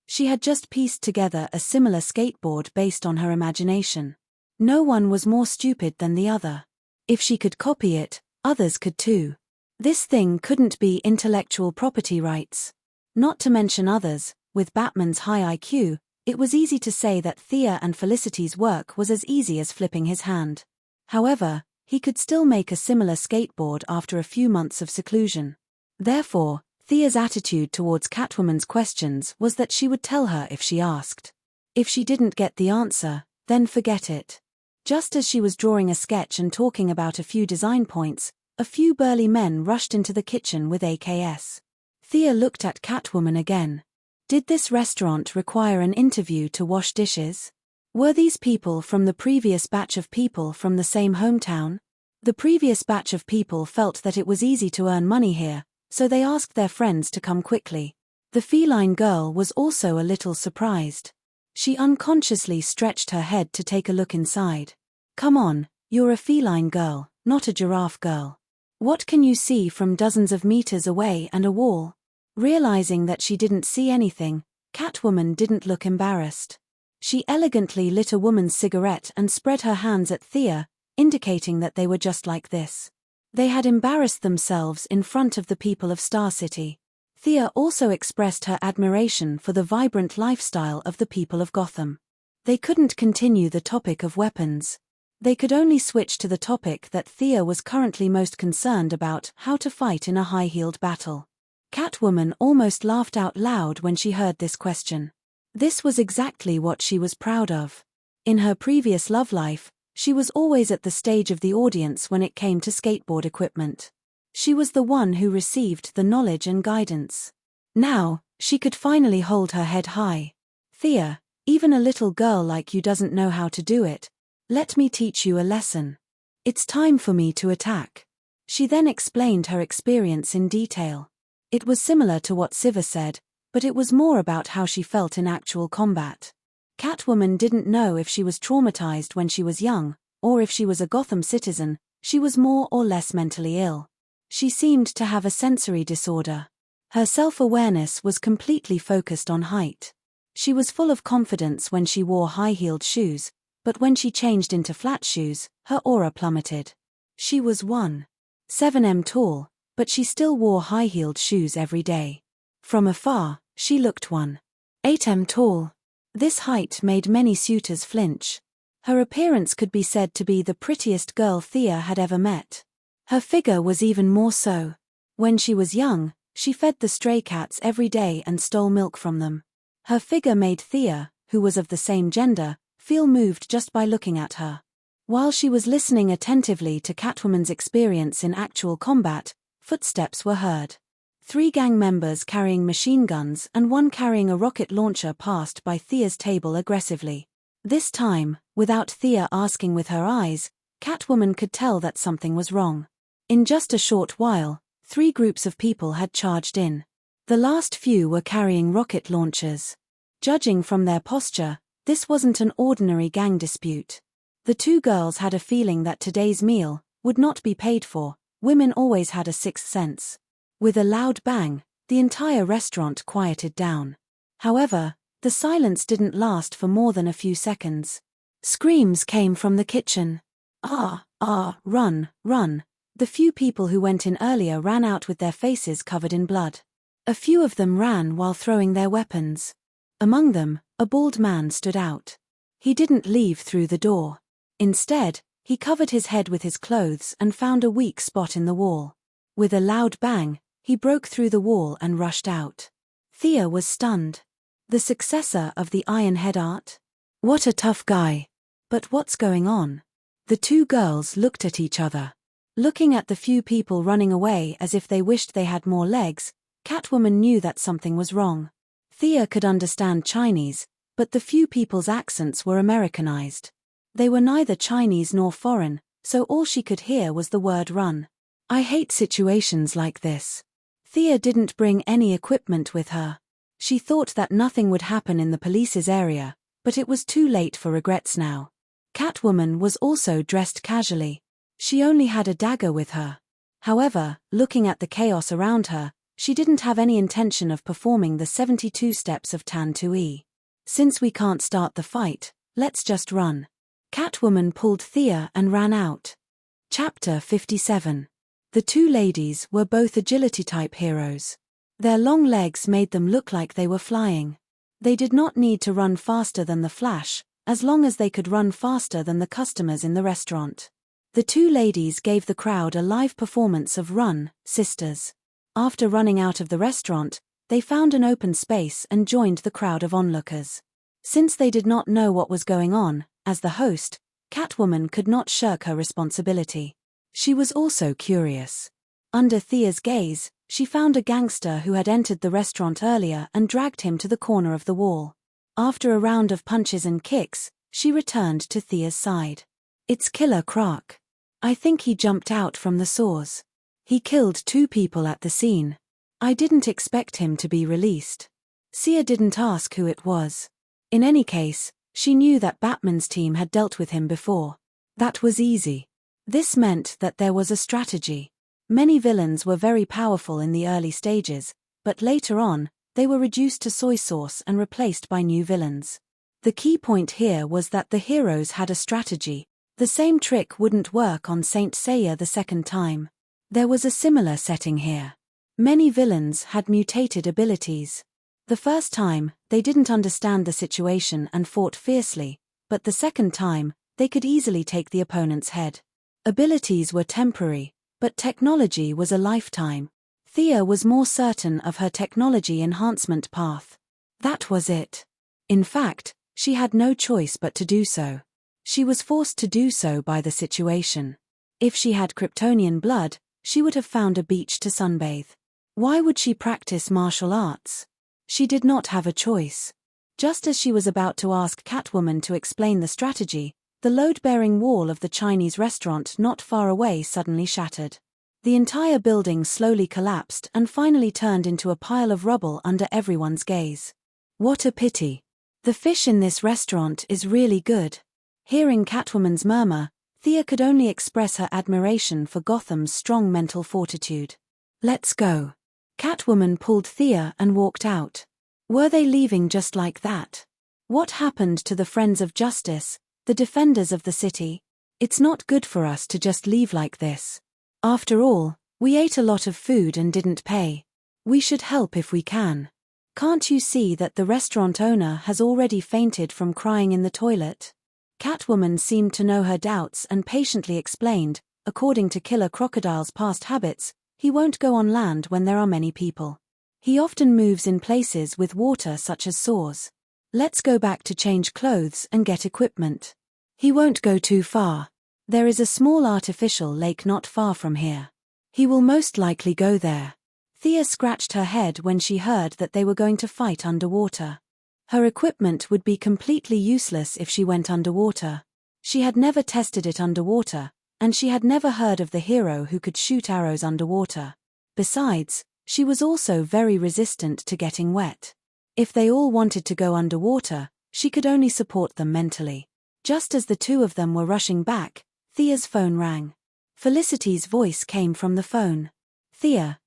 She had just pieced together a similar skateboard based on her imagination. No one was more stupid than the other. If she could copy it, others could too. This thing couldn't be intellectual property rights. Not to mention others, with Batman's high IQ, it was easy to say that Thea and Felicity's work was as easy as flipping his hand. However, he could still make a similar skateboard after a few months of seclusion. Therefore, Thea's attitude towards Catwoman's questions was that she would tell her if she asked. If she didn't get the answer, then forget it. Just as she was drawing a sketch and talking about a few design points, a few burly men rushed into the kitchen with AKs. Thea looked at Catwoman again. Did this restaurant require an interview to wash dishes? Were these people from the previous batch of people from the same hometown? The previous batch of people felt that it was easy to earn money here, so they asked their friends to come quickly. The feline girl was also a little surprised. She unconsciously stretched her head to take a look inside. Come on, you're a feline girl, not a giraffe girl. What can you see from dozens of meters away and a wall? Realizing that she didn't see anything, Catwoman didn't look embarrassed. She elegantly lit a woman's cigarette and spread her hands at Thea, indicating that they were just like this. They had embarrassed themselves in front of the people of Star City. Thea also expressed her admiration for the vibrant lifestyle of the people of Gotham. They couldn't continue the topic of weapons. They could only switch to the topic that Thea was currently most concerned about: how to fight in a high-heeled battle. Catwoman almost laughed out loud when she heard this question. This was exactly what she was proud of. In her previous love life, she was always at the stage of the audience when it came to skateboard equipment. She was the one who received the knowledge and guidance. Now, she could finally hold her head high. Thea, even a little girl like you doesn't know how to do it. Let me teach you a lesson. It's time for me to attack. She then explained her experience in detail. It was similar to what Siva said, but it was more about how she felt in actual combat. Catwoman didn't know if she was traumatized when she was young, or if she was a Gotham citizen. She was more or less mentally ill. She seemed to have a sensory disorder. Her self-awareness was completely focused on height. She was full of confidence when she wore high-heeled shoes, but when she changed into flat shoes, her aura plummeted. She was 1.7 tall, but she still wore high-heeled shoes every day. From afar, she looked 1.8 tall. This height made many suitors flinch. Her appearance could be said to be the prettiest girl Thea had ever met. Her figure was even more so. When she was young, she fed the stray cats every day and stole milk from them. Her figure made Thea, who was of the same gender, feel moved just by looking at her. While she was listening attentively to Catwoman's experience in actual combat, footsteps were heard. 3 gang members carrying machine guns and 1 carrying a rocket launcher passed by Thea's table aggressively. This time, without Thea asking with her eyes, Catwoman could tell that something was wrong. In just a short while, 3 groups of people had charged in. The last few were carrying rocket launchers. Judging from their posture, this wasn't an ordinary gang dispute. The 2 girls had a feeling that today's meal would not be paid for. Women always had a sixth sense. With a loud bang, the entire restaurant quieted down. However, the silence didn't last for more than a few seconds. Screams came from the kitchen. Run, run. The few people who went in earlier ran out with their faces covered in blood. A few of them ran while throwing their weapons. Among them, a bald man stood out. He didn't leave through the door. Instead, he covered his head with his clothes and found a weak spot in the wall. With a loud bang, he broke through the wall and rushed out. Thea was stunned. The successor of the Iron Head art? What a tough guy. But what's going on? The 2 girls looked at each other. Looking at the few people running away as if they wished they had more legs, Catwoman knew that something was wrong. Thea could understand Chinese, but the few people's accents were Americanized. They were neither Chinese nor foreign, so all she could hear was the word run. I hate situations like this. Thea didn't bring any equipment with her. She thought that nothing would happen in the police's area, but it was too late for regrets now. Catwoman was also dressed casually. She only had a dagger with her. However, looking at the chaos around her, she didn't have any intention of performing the 72 steps of Tan-Tui. Since we can't start the fight, let's just run. Catwoman pulled Thea and ran out. Chapter 57. The 2 ladies were both agility-type heroes. Their long legs made them look like they were flying. They did not need to run faster than the Flash, as long as they could run faster than the customers in the restaurant. The 2 ladies gave the crowd a live performance of Run, Sisters. After running out of the restaurant, they found an open space and joined the crowd of onlookers. Since they did not know what was going on, as the host, Catwoman could not shirk her responsibility. She was also curious. Under Thea's gaze, she found a gangster who had entered the restaurant earlier and dragged him to the corner of the wall. After a round of punches and kicks, she returned to Thea's side. It's Killer Croc. I think he jumped out from the saws. He killed 2 people at the scene. I didn't expect him to be released. Sia didn't ask who it was. In any case, she knew that Batman's team had dealt with him before. That was easy. This meant that there was a strategy. Many villains were very powerful in the early stages, but later on, they were reduced to soy sauce and replaced by new villains. The key point here was that the heroes had a strategy. The same trick wouldn't work on Saint Seiya the second time. There was a similar setting here. Many villains had mutated abilities. The first time, they didn't understand the situation and fought fiercely, but the second time, they could easily take the opponent's head. Abilities were temporary, but technology was a lifetime. Thea was more certain of her technology enhancement path. That was it. In fact, she had no choice but to do so. She was forced to do so by the situation. If she had Kryptonian blood, she would have found a beach to sunbathe. Why would she practice martial arts? She did not have a choice. Just as she was about to ask Catwoman to explain the strategy, the load-bearing wall of the Chinese restaurant not far away suddenly shattered. The entire building slowly collapsed and finally turned into a pile of rubble under everyone's gaze. What a pity. The fish in this restaurant is really good. Hearing Catwoman's murmur, Thea could only express her admiration for Gotham's strong mental fortitude. Let's go. Catwoman pulled Thea and walked out. Were they leaving just like that? What happened to the Friends of Justice, the defenders of the city? It's not good for us to just leave like this. After all, we ate a lot of food and didn't pay. We should help if we can. Can't you see that the restaurant owner has already fainted from crying in the toilet? Catwoman seemed to know her doubts and patiently explained, according to Killer Crocodile's past habits, he won't go on land when there are many people. He often moves in places with water such as sores. Let's go back to change clothes and get equipment. He won't go too far. There is a small artificial lake not far from here. He will most likely go there. Thea scratched her head when she heard that they were going to fight underwater. Her equipment would be completely useless if she went underwater. She had never tested it underwater, and she had never heard of the hero who could shoot arrows underwater. Besides, she was also very resistant to getting wet. If they all wanted to go underwater, she could only support them mentally. Just as the two of them were rushing back, Thea's phone rang. Felicity's voice came from the phone. Thea,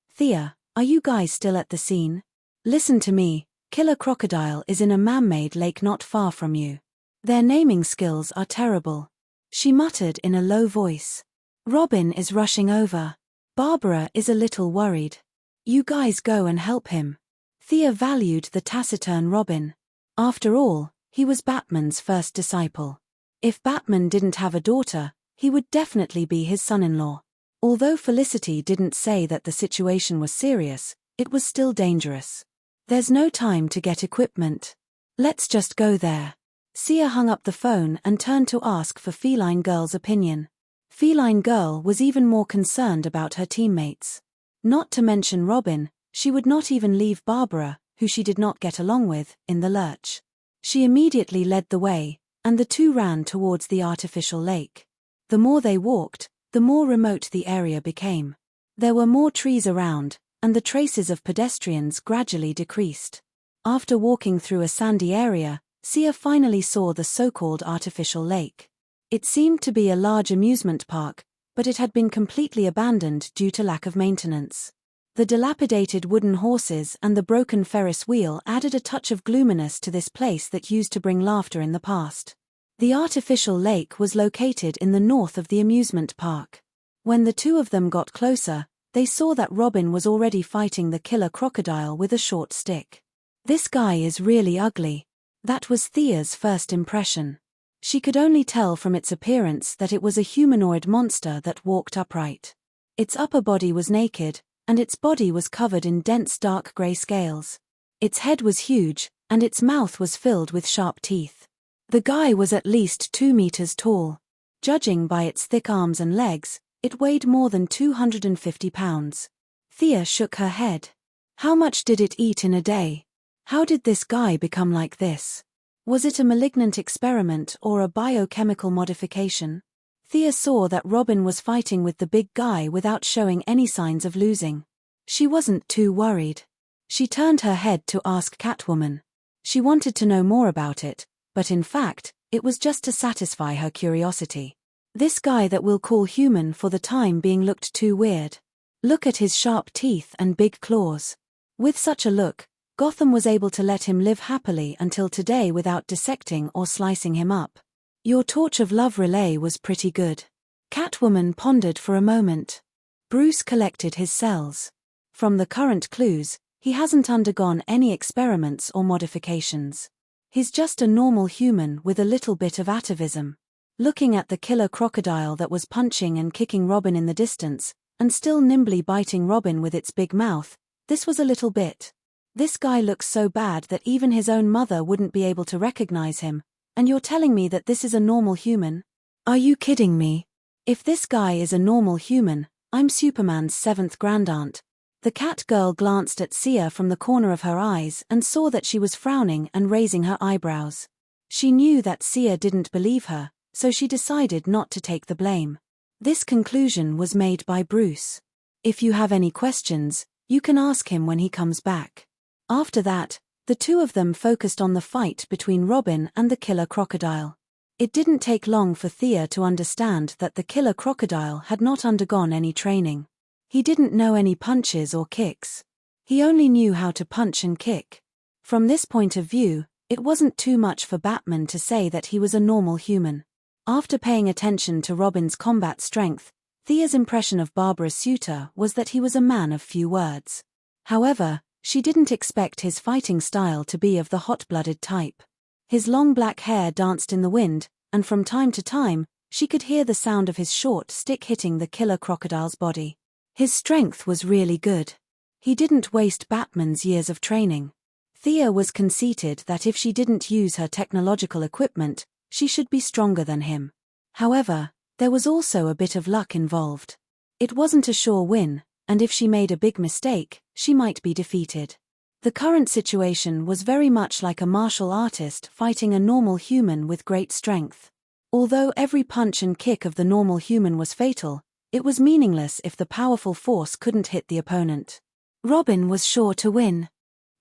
are you guys still at the scene? Listen to me. Killer Crocodile is in a man-made lake not far from you. Their naming skills are terrible. She muttered in a low voice. Robin is rushing over. Barbara is a little worried. You guys go and help him. Thea valued the taciturn Robin. After all, he was Batman's first disciple. If Batman didn't have a daughter, he would definitely be his son-in-law. Although Felicity didn't say that the situation was serious, it was still dangerous. There's no time to get equipment. Let's just go there. Sia hung up the phone and turned to ask for Feline Girl's opinion. Feline Girl was even more concerned about her teammates. Not to mention Robin, she would not even leave Barbara, who she did not get along with, in the lurch. She immediately led the way, and the two ran towards the artificial lake. The more they walked, the more remote the area became. There were more trees around, and the traces of pedestrians gradually decreased. After walking through a sandy area, Sia finally saw the so-called artificial lake. It seemed to be a large amusement park, but it had been completely abandoned due to lack of maintenance. The dilapidated wooden horses and the broken Ferris wheel added a touch of gloominess to this place that used to bring laughter in the past. The artificial lake was located in the north of the amusement park. When the two of them got closer, they saw that Robin was already fighting the killer crocodile with a short stick. This guy is really ugly. That was Thea's first impression. She could only tell from its appearance that it was a humanoid monster that walked upright. Its upper body was naked, and its body was covered in dense dark grey scales. Its head was huge, and its mouth was filled with sharp teeth. The guy was at least 2 meters tall. Judging by its thick arms and legs, it weighed more than 250 pounds. Thea shook her head. How much did it eat in a day? How did this guy become like this? Was it a malignant experiment or a biochemical modification? Thea saw that Robin was fighting with the big guy without showing any signs of losing. She wasn't too worried. She turned her head to ask Catwoman. She wanted to know more about it, but in fact, it was just to satisfy her curiosity. This guy that we'll call human for the time being looked too weird. Look at his sharp teeth and big claws. With such a look, Gotham was able to let him live happily until today without dissecting or slicing him up. Your torch of love relay was pretty good. Catwoman pondered for a moment. Bruce collected his cells. From the current clues, he hasn't undergone any experiments or modifications. He's just a normal human with a little bit of atavism. Looking at the killer crocodile that was punching and kicking Robin in the distance, and still nimbly biting Robin with its big mouth, this was a little bit. This guy looks so bad that even his own mother wouldn't be able to recognize him, and you're telling me that this is a normal human? Are you kidding me? If this guy is a normal human, I'm Superman's 7th grandaunt. The cat girl glanced at Sia from the corner of her eyes and saw that she was frowning and raising her eyebrows. She knew that Sia didn't believe her, so she decided not to take the blame. This conclusion was made by Bruce. If you have any questions, you can ask him when he comes back. After that, the two of them focused on the fight between Robin and the killer crocodile. It didn't take long for Thea to understand that the killer crocodile had not undergone any training. He didn't know any punches or kicks. He only knew how to punch and kick. From this point of view, it wasn't too much for Batman to say that he was a normal human. After paying attention to Robin's combat strength, Thea's impression of Barbara's suitor was that he was a man of few words. However, she didn't expect his fighting style to be of the hot-blooded type. His long black hair danced in the wind, and from time to time, she could hear the sound of his short stick hitting the killer crocodile's body. His strength was really good. He didn't waste Batman's years of training. Thea was conceited that if she didn't use her technological equipment, she should be stronger than him. However, there was also a bit of luck involved. It wasn't a sure win, and if she made a big mistake, she might be defeated. The current situation was very much like a martial artist fighting a normal human with great strength. Although every punch and kick of the normal human was fatal, it was meaningless if the powerful force couldn't hit the opponent. Robin was sure to win.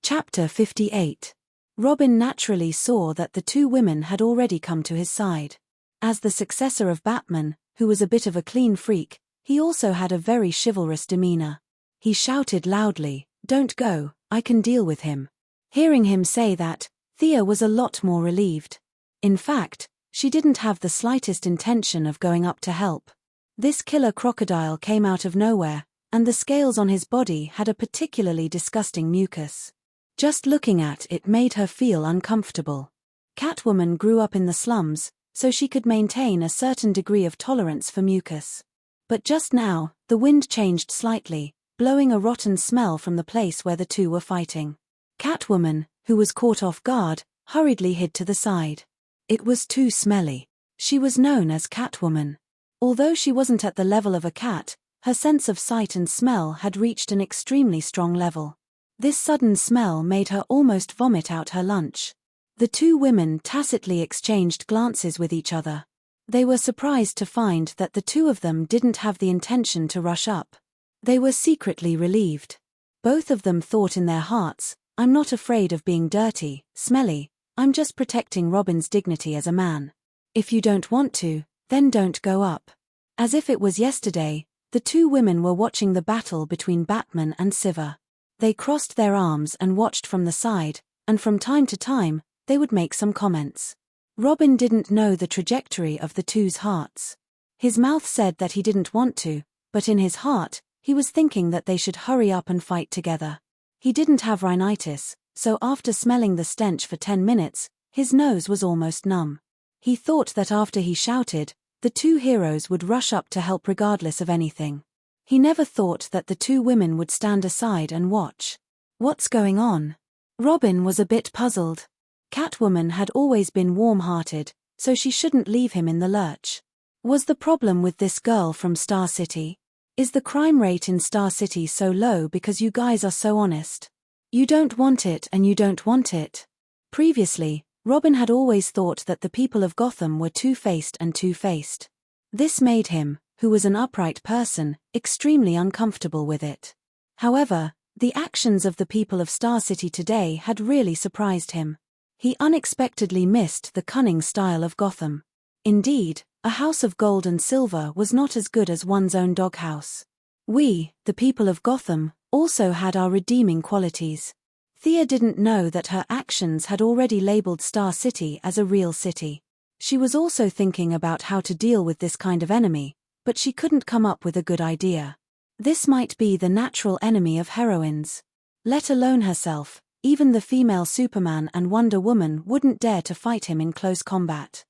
Chapter 58. Robin naturally saw that the two women had already come to his side. As the successor of Batman, who was a bit of a clean freak, he also had a very chivalrous demeanor. He shouted loudly, "Don't go, I can deal with him." Hearing him say that, Thea was a lot more relieved. In fact, she didn't have the slightest intention of going up to help. This killer crocodile came out of nowhere, and the scales on his body had a particularly disgusting mucus. Just looking at it made her feel uncomfortable. Catwoman grew up in the slums, so she could maintain a certain degree of tolerance for mucus. But just now, the wind changed slightly, blowing a rotten smell from the place where the two were fighting. Catwoman, who was caught off guard, hurriedly hid to the side. It was too smelly. She was known as Catwoman. Although she wasn't at the level of a cat, her sense of sight and smell had reached an extremely strong level. This sudden smell made her almost vomit out her lunch. The two women tacitly exchanged glances with each other. They were surprised to find that the two of them didn't have the intention to rush up. They were secretly relieved. Both of them thought in their hearts, "I'm not afraid of being dirty, smelly, I'm just protecting Robin's dignity as a man. If you don't want to, then don't go up." As if it was yesterday, the two women were watching the battle between Batman and Siva. They crossed their arms and watched from the side, and from time to time, they would make some comments. Robin didn't know the trajectory of the two's hearts. His mouth said that he didn't want to, but in his heart, he was thinking that they should hurry up and fight together. He didn't have rhinitis, so after smelling the stench for 10 minutes, his nose was almost numb. He thought that after he shouted, the two heroes would rush up to help regardless of anything. He never thought that the two women would stand aside and watch. What's going on? Robin was a bit puzzled. Catwoman had always been warm-hearted, so she shouldn't leave him in the lurch. Was the problem with this girl from Star City? Is the crime rate in Star City so low because you guys are so honest? You don't want it and you don't want it. Previously, Robin had always thought that the people of Gotham were two-faced and two-faced. This made him, who was an upright person, extremely uncomfortable with it. However, the actions of the people of Star City today had really surprised him. He unexpectedly missed the cunning style of Gotham. Indeed, a house of gold and silver was not as good as one's own doghouse. We, the people of Gotham, also had our redeeming qualities. Thea didn't know that her actions had already labeled Star City as a real city. She was also thinking about how to deal with this kind of enemy, but she couldn't come up with a good idea. This might be the natural enemy of heroines. Let alone herself, even the female Superman and Wonder Woman wouldn't dare to fight him in close combat.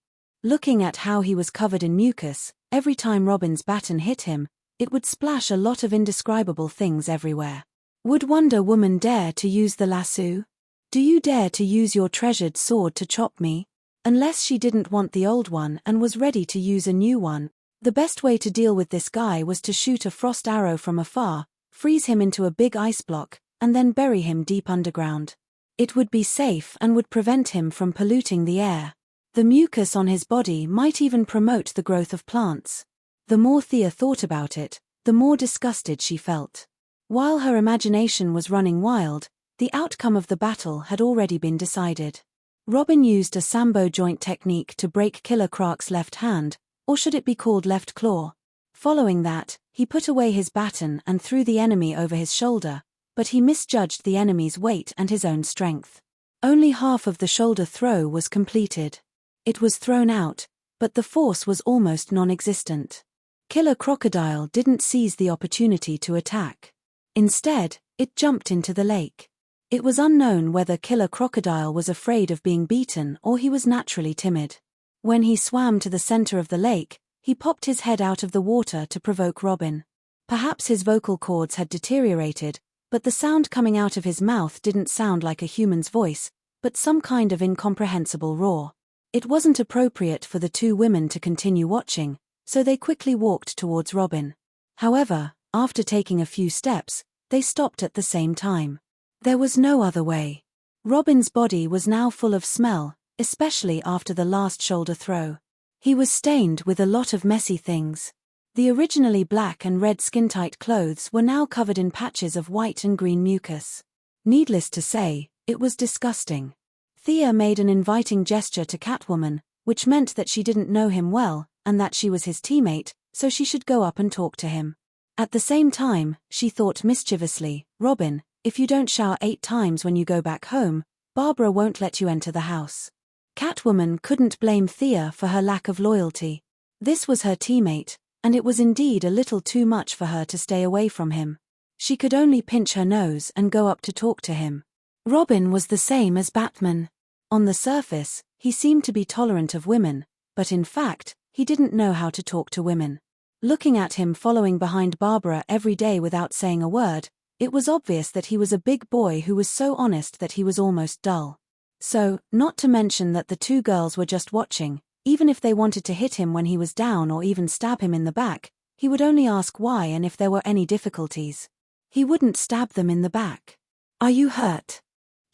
Looking at how he was covered in mucus, every time Robin's baton hit him, it would splash a lot of indescribable things everywhere. Would Wonder Woman dare to use the lasso? Do you dare to use your treasured sword to chop me? Unless she didn't want the old one and was ready to use a new one, the best way to deal with this guy was to shoot a frost arrow from afar, freeze him into a big ice block, and then bury him deep underground. It would be safe and would prevent him from polluting the air. The mucus on his body might even promote the growth of plants. The more Thea thought about it, the more disgusted she felt. While her imagination was running wild, the outcome of the battle had already been decided. Robin used a Sambo joint technique to break Killer Croc's left hand, or should it be called left claw. Following that, he put away his baton and threw the enemy over his shoulder, but he misjudged the enemy's weight and his own strength. Only half of the shoulder throw was completed. It was thrown out, but the force was almost non-existent. Killer Crocodile didn't seize the opportunity to attack. Instead, it jumped into the lake. It was unknown whether Killer Crocodile was afraid of being beaten or he was naturally timid. When he swam to the center of the lake, he popped his head out of the water to provoke Robin. Perhaps his vocal cords had deteriorated, but the sound coming out of his mouth didn't sound like a human's voice, but some kind of incomprehensible roar. It wasn't appropriate for the two women to continue watching, so they quickly walked towards Robin. However, after taking a few steps, they stopped at the same time. There was no other way. Robin's body was now full of smell, especially after the last shoulder throw. He was stained with a lot of messy things. The originally black and red skin-tight clothes were now covered in patches of white and green mucus. Needless to say, it was disgusting. Thea made an inviting gesture to Catwoman, which meant that she didn't know him well, and that she was his teammate, so she should go up and talk to him. At the same time, she thought mischievously, "Robin, if you don't shower 8 times when you go back home, Barbara won't let you enter the house." Catwoman couldn't blame Thea for her lack of loyalty. This was her teammate, and it was indeed a little too much for her to stay away from him. She could only pinch her nose and go up to talk to him. Robin was the same as Batman. On the surface, he seemed to be tolerant of women, but in fact, he didn't know how to talk to women. Looking at him following behind Barbara every day without saying a word, it was obvious that he was a big boy who was so honest that he was almost dull. So, not to mention that the two girls were just watching, even if they wanted to hit him when he was down or even stab him in the back, he would only ask why and if there were any difficulties. He wouldn't stab them in the back. "Are you hurt?"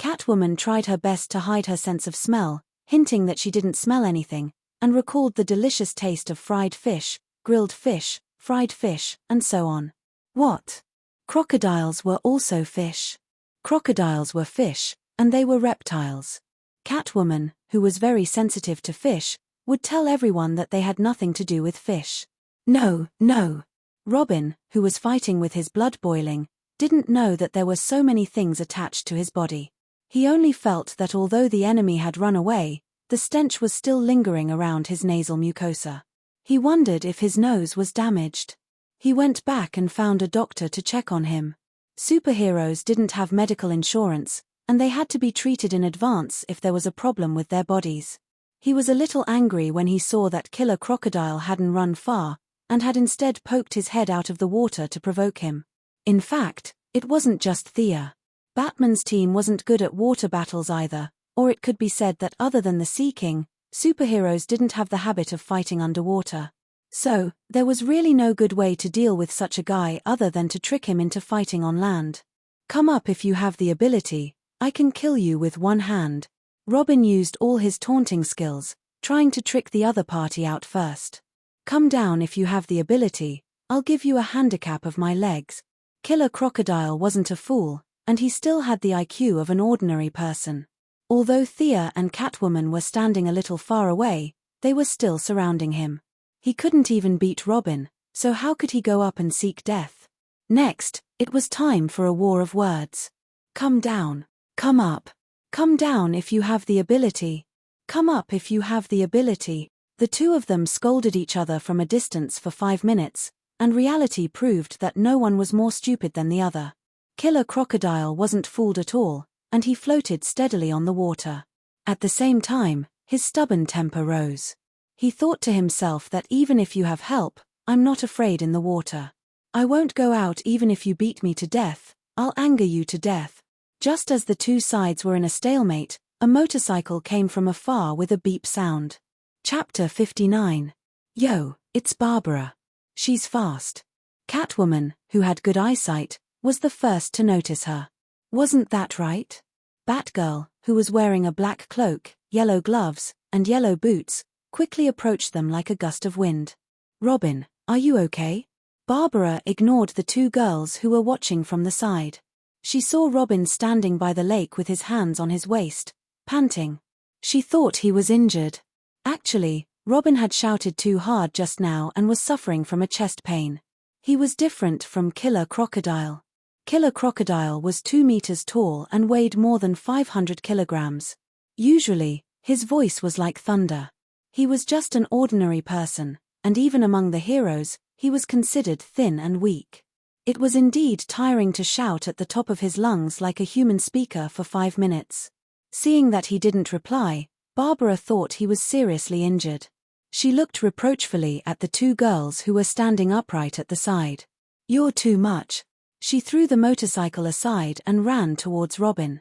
Catwoman tried her best to hide her sense of smell, hinting that she didn't smell anything, and recalled the delicious taste of fried fish, grilled fish, fried fish, and so on. What? Crocodiles were also fish. Crocodiles were fish, and they were reptiles. Catwoman, who was very sensitive to fish, would tell everyone that they had nothing to do with fish. No, no. Robin, who was fighting with his blood boiling, didn't know that there were so many things attached to his body. He only felt that although the enemy had run away, the stench was still lingering around his nasal mucosa. He wondered if his nose was damaged. He went back and found a doctor to check on him. Superheroes didn't have medical insurance, and they had to be treated in advance if there was a problem with their bodies. He was a little angry when he saw that Killer Crocodile hadn't run far, and had instead poked his head out of the water to provoke him. In fact, it wasn't just Thea. Batman's team wasn't good at water battles either, or it could be said that other than the Sea King, superheroes didn't have the habit of fighting underwater. So, there was really no good way to deal with such a guy other than to trick him into fighting on land. "Come up if you have the ability, I can kill you with one hand." Robin used all his taunting skills, trying to trick the other party out first. "Come down if you have the ability, I'll give you a handicap of my legs." Killer Crocodile wasn't a fool, and he still had the IQ of an ordinary person. Although Thea and Catwoman were standing a little far away, they were still surrounding him. He couldn't even beat Robin, so how could he go up and seek death? Next, it was time for a war of words. "Come down. Come up. Come down if you have the ability. Come up if you have the ability." The two of them scolded each other from a distance for 5 minutes, and reality proved that no one was more stupid than the other. Killer Crocodile wasn't fooled at all, and he floated steadily on the water. At the same time, his stubborn temper rose. He thought to himself that even if you have help, I'm not afraid in the water. I won't go out even if you beat me to death, I'll anger you to death. Just as the two sides were in a stalemate, a motorcycle came from afar with a beep sound. Chapter 59. Yo, it's Barbara. She's fast. Catwoman, who had good eyesight, was the first to notice her. Wasn't that right? Batgirl, who was wearing a black cloak, yellow gloves, and yellow boots, quickly approached them like a gust of wind. Robin, are you okay? Barbara ignored the two girls who were watching from the side. She saw Robin standing by the lake with his hands on his waist, panting. She thought he was injured. Actually, Robin had shouted too hard just now and was suffering from a chest pain. He was different from Killer Crocodile. Killer Crocodile was 2 meters tall and weighed more than 500 kilograms. Usually, his voice was like thunder. He was just an ordinary person, and even among the heroes, he was considered thin and weak. It was indeed tiring to shout at the top of his lungs like a human speaker for 5 minutes. Seeing that he didn't reply, Barbara thought he was seriously injured. She looked reproachfully at the two girls who were standing upright at the side. You're too much. She threw the motorcycle aside and ran towards Robin.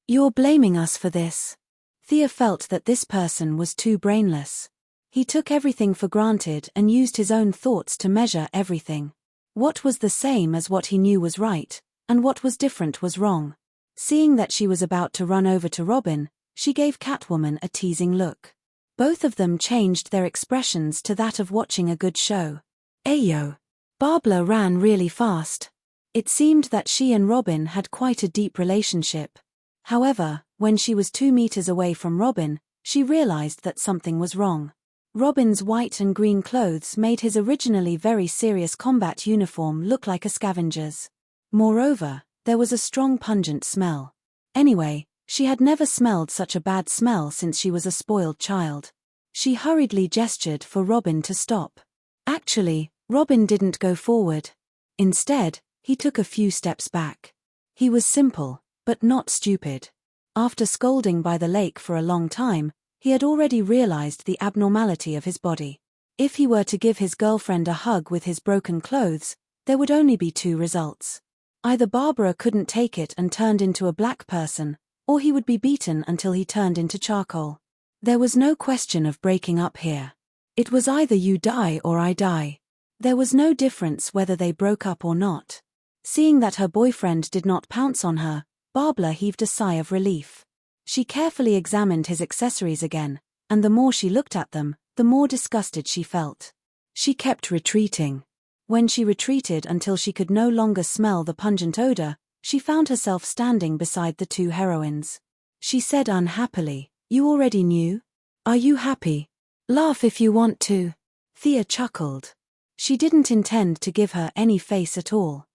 You're blaming us for this. Thea felt that this person was too brainless. He took everything for granted and used his own thoughts to measure everything. What was the same as what he knew was right, and what was different was wrong. Seeing that she was about to run over to Robin, she gave Catwoman a teasing look. Both of them changed their expressions to that of watching a good show. Ayo. Barbara ran really fast. It seemed that she and Robin had quite a deep relationship. However, when she was 2 meters away from Robin, she realized that something was wrong. Robin's white and green clothes made his originally very serious combat uniform look like a scavenger's. Moreover, there was a strong pungent smell. Anyway, she had never smelled such a bad smell since she was a spoiled child. She hurriedly gestured for Robin to stop. Actually, Robin didn't go forward. Instead, he took a few steps back. He was simple, but not stupid. After scolding by the lake for a long time, he had already realized the abnormality of his body. If he were to give his girlfriend a hug with his broken clothes, there would only be 2 results. Either Barbara couldn't take it and turned into a black person, or he would be beaten until he turned into charcoal. There was no question of breaking up here. It was either you die or I die. There was no difference whether they broke up or not. Seeing that her boyfriend did not pounce on her, Barbara heaved a sigh of relief. She carefully examined his accessories again, and the more she looked at them, the more disgusted she felt. She kept retreating. When she retreated until she could no longer smell the pungent odor, she found herself standing beside the 2 heroines. She said unhappily, "You already knew? Are you happy? Laugh if you want to." Thea chuckled. She didn't intend to give her any face at all.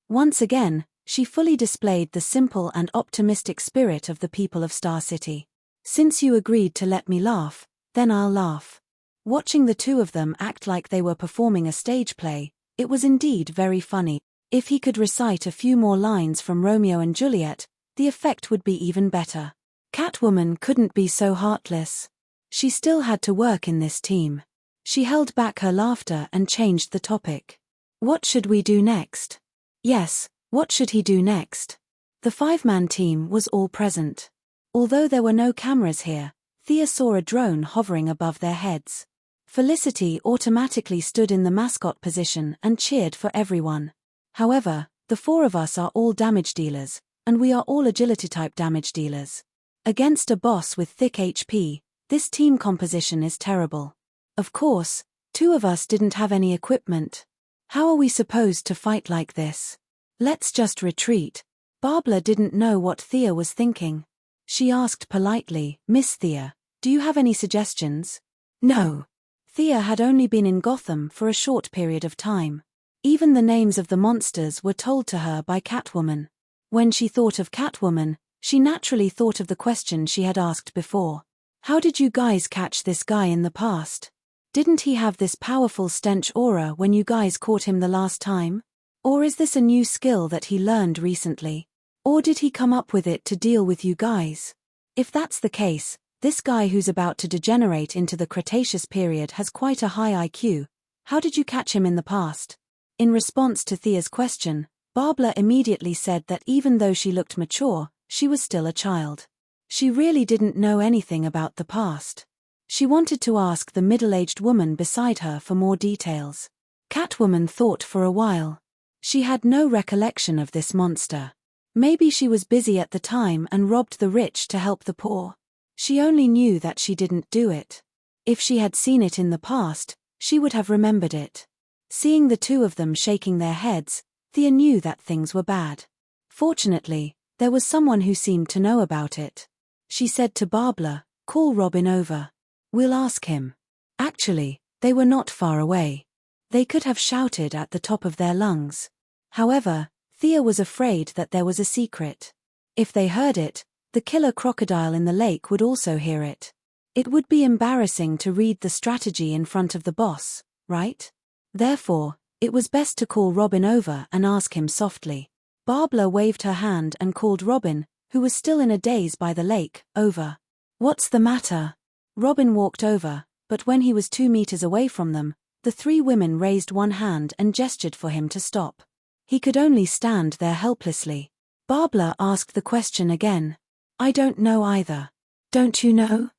Once again, she fully displayed the simple and optimistic spirit of the people of Star City. "Since you agreed to let me laugh, then I'll laugh." Watching the 2 of them act like they were performing a stage play, it was indeed very funny. If he could recite a few more lines from Romeo and Juliet, the effect would be even better. Catwoman couldn't be so heartless. She still had to work in this team. She held back her laughter and changed the topic. "What should we do next?" Yes, what should he do next? The 5-man team was all present. Although there were no cameras here, Thea saw a drone hovering above their heads. Felicity automatically stood in the mascot position and cheered for everyone. However, the 4 of us are all damage dealers, and we are all agility-type damage dealers. Against a boss with thick HP, this team composition is terrible. Of course, 2 of us didn't have any equipment. How are we supposed to fight like this? Let's just retreat. Barbara didn't know what Thea was thinking. She asked politely, "Miss Thea, do you have any suggestions?" No. Thea had only been in Gotham for a short period of time. Even the names of the monsters were told to her by Catwoman. When she thought of Catwoman, she naturally thought of the question she had asked before. "How did you guys catch this guy in the past?" Didn't he have this powerful stench aura when you guys caught him the last time? Or is this a new skill that he learned recently? Or did he come up with it to deal with you guys? If that's the case, this guy who's about to degenerate into the Cretaceous period has quite a high IQ. How did you catch him in the past? In response to Thea's question, Barbara immediately said that even though she looked mature, she was still a child. She really didn't know anything about the past. She wanted to ask the middle-aged woman beside her for more details. Catwoman thought for a while. She had no recollection of this monster. Maybe she was busy at the time and robbed the rich to help the poor. She only knew that she didn't do it. If she had seen it in the past, she would have remembered it. Seeing the two of them shaking their heads, Thea knew that things were bad. Fortunately, there was someone who seemed to know about it. She said to Barbara, "Call Robin over. We'll ask him." Actually, they were not far away. They could have shouted at the top of their lungs. However, Thea was afraid that there was a secret. If they heard it, the killer crocodile in the lake would also hear it. It would be embarrassing to read the strategy in front of the boss, right? Therefore, it was best to call Robin over and ask him softly. Barbara waved her hand and called Robin, who was still in a daze by the lake, over. "What's the matter?" Robin walked over, but when he was 2 meters away from them, the three women raised one hand and gestured for him to stop. He could only stand there helplessly. Barbara asked the question again. "I don't know either." "Don't you know?"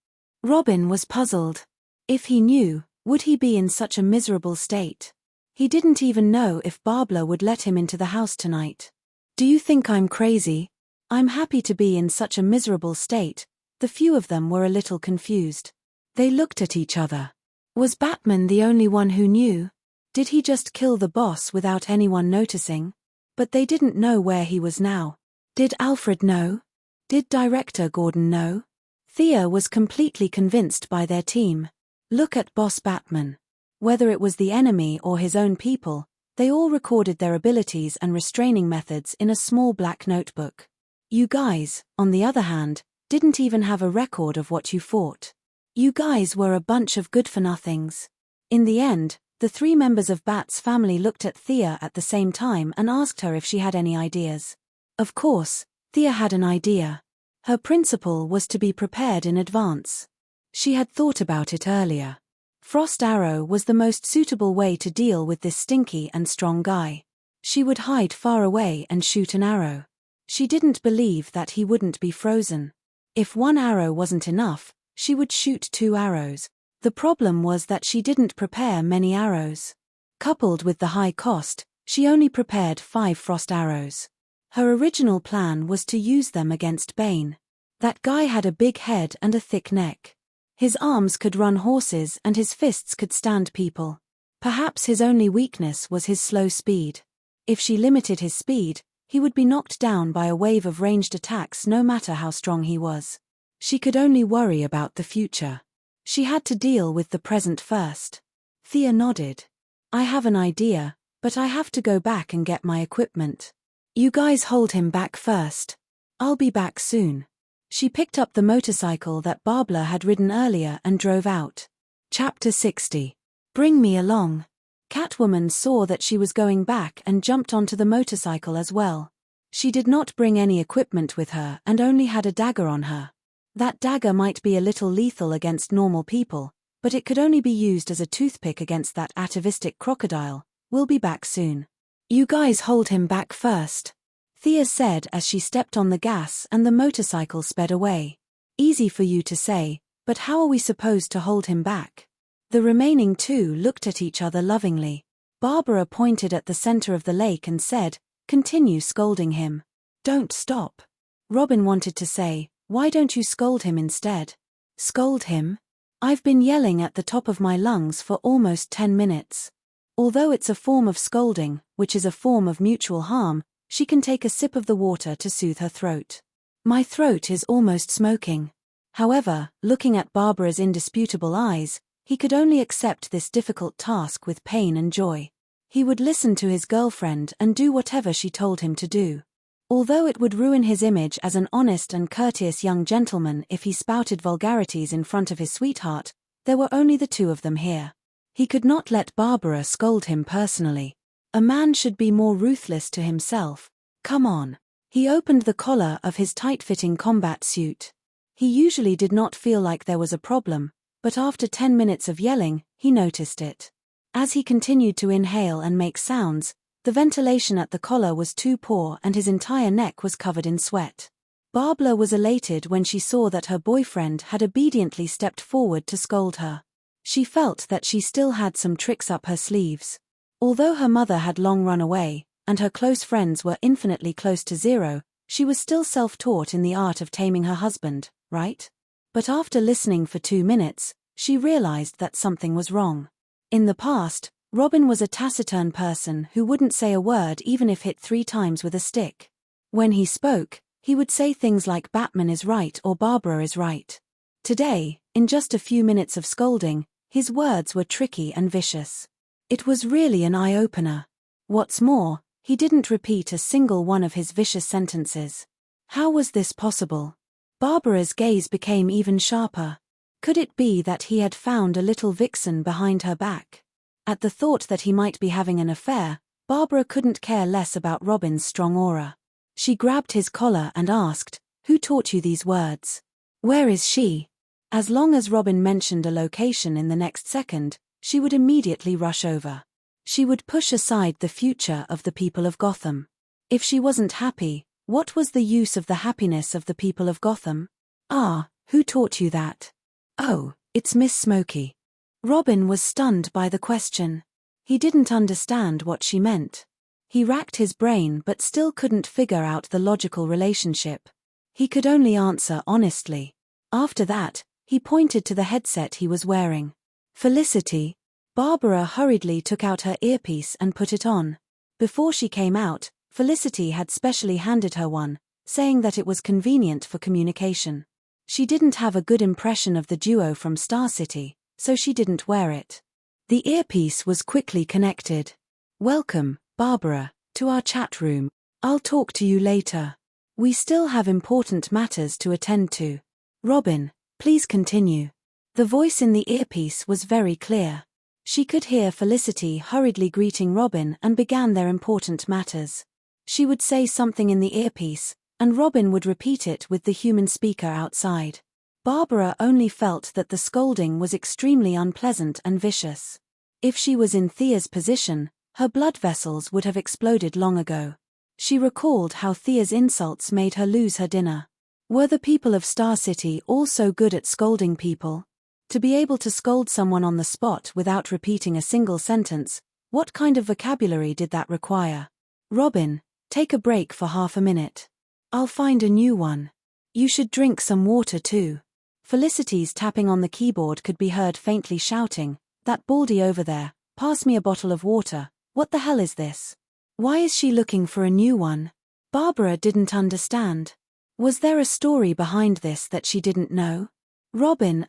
Robin was puzzled. If he knew, would he be in such a miserable state? He didn't even know if Barbara would let him into the house tonight. "Do you think I'm crazy? I'm happy to be in such a miserable state." The few of them were a little confused. They looked at each other. Was Batman the only one who knew? Did he just kill the boss without anyone noticing? But they didn't know where he was now. Did Alfred know? Did Director Gordon know? Thea was completely convinced by their team. Look at Boss Batman. Whether it was the enemy or his own people, they all recorded their abilities and restraining methods in a small black notebook. You guys, on the other hand, didn't even have a record of what you fought. You guys were a bunch of good-for-nothings. In the end, the three members of Bat's family looked at Thea at the same time and asked her if she had any ideas. Of course, Thea had an idea. Her principle was to be prepared in advance. She had thought about it earlier. Frost Arrow was the most suitable way to deal with this stinky and strong guy. She would hide far away and shoot an arrow. She didn't believe that he wouldn't be frozen. If one arrow wasn't enough, she would shoot 2 arrows. The problem was that she didn't prepare many arrows. Coupled with the high cost, she only prepared 5 frost arrows. Her original plan was to use them against Bane. That guy had a big head and a thick neck. His arms could run horses and his fists could stand people. Perhaps his only weakness was his slow speed. If she limited his speed, he would be knocked down by a wave of ranged attacks no matter how strong he was. She could only worry about the future. She had to deal with the present first. Thea nodded. "I have an idea, but I have to go back and get my equipment. You guys hold him back first. I'll be back soon." She picked up the motorcycle that Barbara had ridden earlier and drove out. Chapter 60. Bring me along. Catwoman saw that she was going back and jumped onto the motorcycle as well. She did not bring any equipment with her and only had a dagger on her. That dagger might be a little lethal against normal people, but it could only be used as a toothpick against that atavistic crocodile. "We'll be back soon." "You guys hold him back first," Thea said as she stepped on the gas and the motorcycle sped away. "Easy for you to say, but how are we supposed to hold him back?" The remaining two looked at each other lovingly. Barbara pointed at the center of the lake and said, "Continue scolding him. Don't stop." Robin wanted to say, "Why don't you scold him instead?" "Scold him? I've been yelling at the top of my lungs for almost 10 minutes. Although it's a form of scolding, which is a form of mutual harm, she can take a sip of the water to soothe her throat. My throat is almost smoking." However, looking at Barbara's indisputable eyes, he could only accept this difficult task with pain and joy. He would listen to his girlfriend and do whatever she told him to do. Although it would ruin his image as an honest and courteous young gentleman if he spouted vulgarities in front of his sweetheart, there were only the two of them here. He could not let Barbara scold him personally. A man should be more ruthless to himself. Come on. He opened the collar of his tight-fitting combat suit. He usually did not feel like there was a problem, but after 10 minutes of yelling, he noticed it. As he continued to inhale and make sounds, the ventilation at the collar was too poor and his entire neck was covered in sweat. Barbara was elated when she saw that her boyfriend had obediently stepped forward to scold her. She felt that she still had some tricks up her sleeves. Although her mother had long run away, and her close friends were infinitely close to zero, she was still self-taught in the art of taming her husband, right? But after listening for 2 minutes, she realized that something was wrong. In the past, Robin was a taciturn person who wouldn't say a word even if hit 3 times with a stick. When he spoke, he would say things like Batman is right or Barbara is right. Today, in just a few minutes of scolding, his words were tricky and vicious. It was really an eye-opener. What's more, he didn't repeat a single one of his vicious sentences. How was this possible? Barbara's gaze became even sharper. Could it be that he had found a little vixen behind her back? At the thought that he might be having an affair, Barbara couldn't care less about Robin's strong aura. She grabbed his collar and asked, "Who taught you these words? Where is she?" As long as Robin mentioned a location in the next second, she would immediately rush over. She would push aside the future of the people of Gotham. If she wasn't happy, what was the use of the happiness of the people of Gotham? "Ah, who taught you that?" "Oh, it's Miss Smokey." Robin was stunned by the question. He didn't understand what she meant. He racked his brain but still couldn't figure out the logical relationship. He could only answer honestly. After that, he pointed to the headset he was wearing. "Felicity." Barbara hurriedly took out her earpiece and put it on. Before she came out, Felicity had specially handed her one, saying that it was convenient for communication. She didn't have a good impression of the duo from Star City, so she didn't wear it. The earpiece was quickly connected. "Welcome, Barbara, to our chat room. I'll talk to you later. We still have important matters to attend to. Robin, please continue." The voice in the earpiece was very clear. She could hear Felicity hurriedly greeting Robin and began their important matters. She would say something in the earpiece, and Robin would repeat it with the human speaker outside. Barbara only felt that the scolding was extremely unpleasant and vicious. If she was in Thea's position, her blood vessels would have exploded long ago. She recalled how Thea's insults made her lose her dinner. Were the people of Star City all so good at scolding people? To be able to scold someone on the spot without repeating a single sentence, what kind of vocabulary did that require? "Robin, take a break for half a minute. I'll find a new one. You should drink some water too." Felicity's tapping on the keyboard could be heard faintly shouting, "That baldy over there, pass me a bottle of water. What the hell is this? Why is she looking for a new one?" Barbara didn't understand. Was there a story behind this that she didn't know? Robin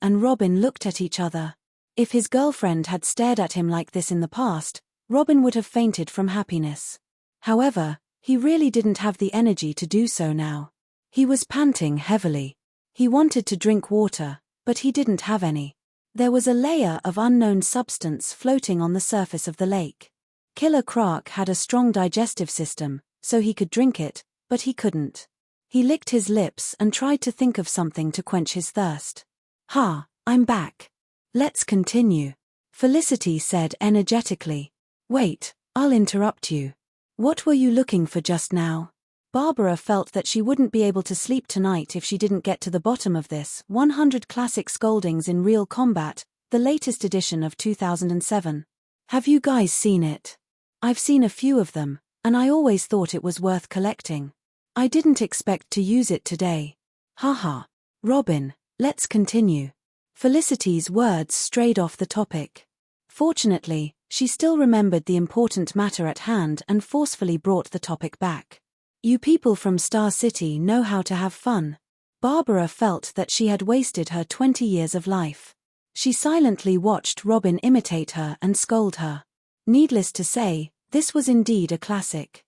looked at each other. If his girlfriend had stared at him like this in the past, Robin would have fainted from happiness. However, he really didn't have the energy to do so now. He was panting heavily. He wanted to drink water, but he didn't have any. There was a layer of unknown substance floating on the surface of the lake. Killer Croc had a strong digestive system, so he could drink it, but he couldn't. He licked his lips and tried to think of something to quench his thirst. "Ha, I'm back. Let's continue," Felicity said energetically. "Wait, I'll interrupt you. What were you looking for just now?" Barbara felt that she wouldn't be able to sleep tonight if she didn't get to the bottom of this. 100 Classic Scoldings in Real Combat, the latest edition of 2007. Have you guys seen it? I've seen a few of them, and I always thought it was worth collecting. I didn't expect to use it today. Haha. Robin, let's continue. Felicity's words strayed off the topic. Fortunately, she still remembered the important matter at hand and forcefully brought the topic back. "You people from Star City know how to have fun." Barbara felt that she had wasted her 20 years of life. She silently watched Robin imitate her and scold her. Needless to say, this was indeed a classic.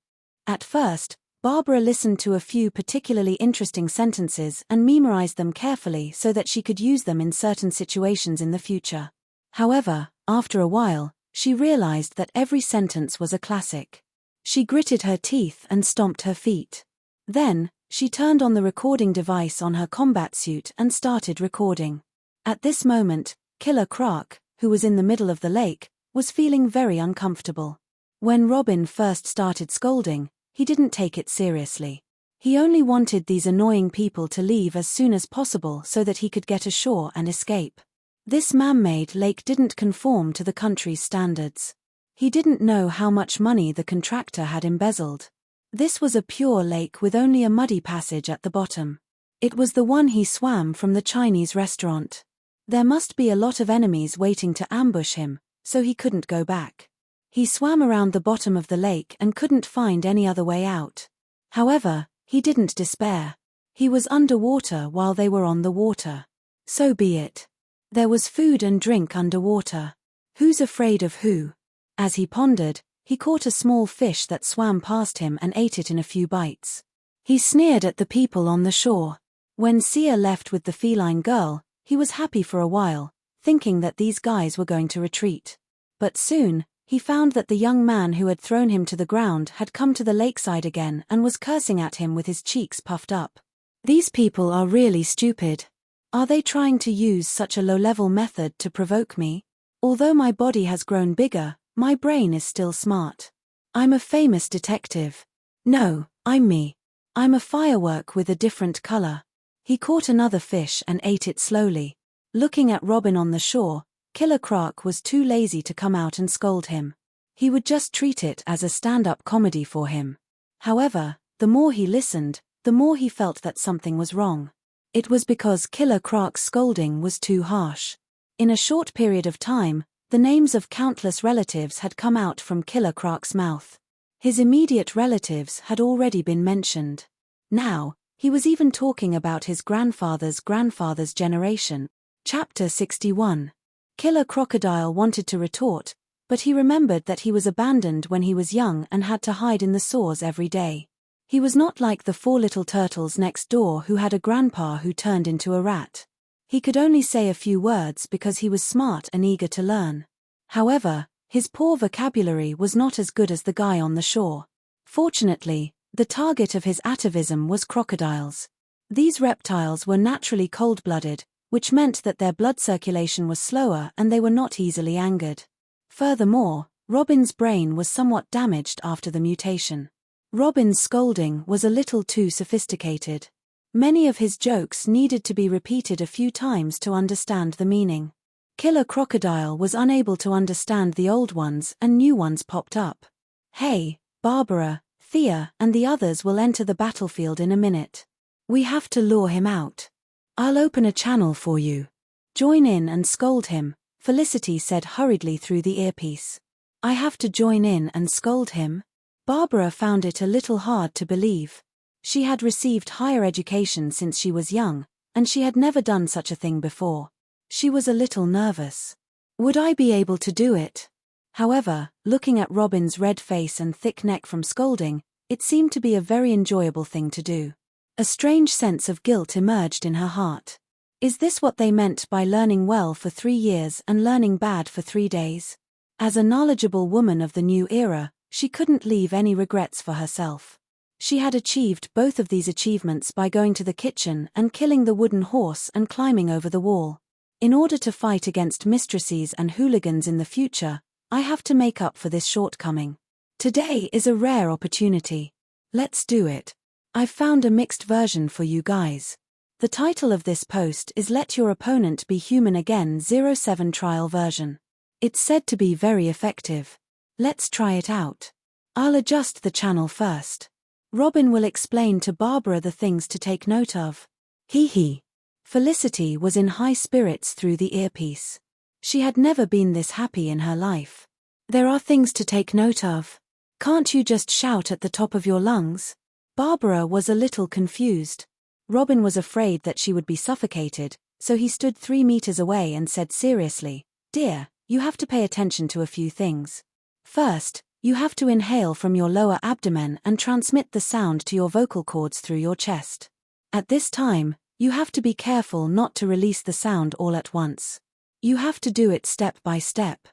At first, Barbara listened to a few particularly interesting sentences and memorized them carefully so that she could use them in certain situations in the future. However, After a while, she realized that every sentence was a classic. She gritted her teeth and stomped her feet. Then, she turned on the recording device on her combat suit and started recording. At this moment, Killer Croc, who was in the middle of the lake, was feeling very uncomfortable. When Robin first started scolding, he didn't take it seriously. He only wanted these annoying people to leave as soon as possible so that he could get ashore and escape. This man-made lake didn't conform to the country's standards. He didn't know how much money the contractor had embezzled. This was a pure lake with only a muddy passage at the bottom. It was the one he swam from the Chinese restaurant. There must be a lot of enemies waiting to ambush him, so he couldn't go back. He swam around the bottom of the lake and couldn't find any other way out. However, he didn't despair. He was underwater while they were on the water. So be it. There was food and drink underwater. Who's afraid of who? As he pondered, he caught a small fish that swam past him and ate it in a few bites. He sneered at the people on the shore. When Sia left with the feline girl, he was happy for a while, thinking that these guys were going to retreat. But soon, he found that the young man who had thrown him to the ground had come to the lakeside again and was cursing at him with his cheeks puffed up. These people are really stupid. Are they trying to use such a low-level method to provoke me? Although my body has grown bigger, my brain is still smart. I'm a famous detective. No, I'm me. I'm a firework with a different color. He caught another fish and ate it slowly. Looking at Robin on the shore, Killer Croc was too lazy to come out and scold him. He would just treat it as a stand-up comedy for him. However, the more he listened, the more he felt that something was wrong. It was because Killer Croc's scolding was too harsh. In a short period of time, the names of countless relatives had come out from Killer Croc's mouth. His immediate relatives had already been mentioned. Now, he was even talking about his grandfather's grandfather's generation. Chapter 61. Killer Crocodile wanted to retort, but he remembered that he was abandoned when he was young and had to hide in the sores every day. He was not like the 4 little turtles next door who had a grandpa who turned into a rat. He could only say a few words because he was smart and eager to learn. However, his poor vocabulary was not as good as the guy on the shore. Fortunately, the target of his atavism was crocodiles. These reptiles were naturally cold-blooded, which meant that their blood circulation was slower and they were not easily angered. Furthermore, Robin's brain was somewhat damaged after the mutation. Robin's scolding was a little too sophisticated. Many of his jokes needed to be repeated a few times to understand the meaning. Killer Crocodile was unable to understand the old ones and new ones popped up. Hey, Barbara, Thea, and the others will enter the battlefield in a minute. We have to lure him out. I'll open a channel for you. Join in and scold him, Felicity said hurriedly through the earpiece. I have to join in and scold him? Barbara found it a little hard to believe. She had received higher education since she was young, and she had never done such a thing before. She was a little nervous. Would I be able to do it? However, looking at Robin's red face and thick neck from scolding, it seemed to be a very enjoyable thing to do. A strange sense of guilt emerged in her heart. Is this what they meant by learning well for 3 years and learning bad for 3 days? As a knowledgeable woman of the new era, she couldn't leave any regrets for herself. She had achieved both of these achievements by going to the kitchen and killing the wooden horse and climbing over the wall. In order to fight against mistresses and hooligans in the future, I have to make up for this shortcoming. Today is a rare opportunity. Let's do it. I've found a mixed version for you guys. The title of this post is Let Your Opponent Be Human Again 07 trial version. It's said to be very effective. Let's try it out. I'll adjust the channel first. Robin will explain to Barbara the things to take note of. Hee hee. Felicity was in high spirits through the earpiece. She had never been this happy in her life. There are things to take note of. Can't you just shout at the top of your lungs? Barbara was a little confused. Robin was afraid that she would be suffocated, so he stood 3 meters away and said seriously, "Dear, you have to pay attention to a few things. First, you have to inhale from your lower abdomen and transmit the sound to your vocal cords through your chest. At this time, you have to be careful not to release the sound all at once. You have to do it step by step.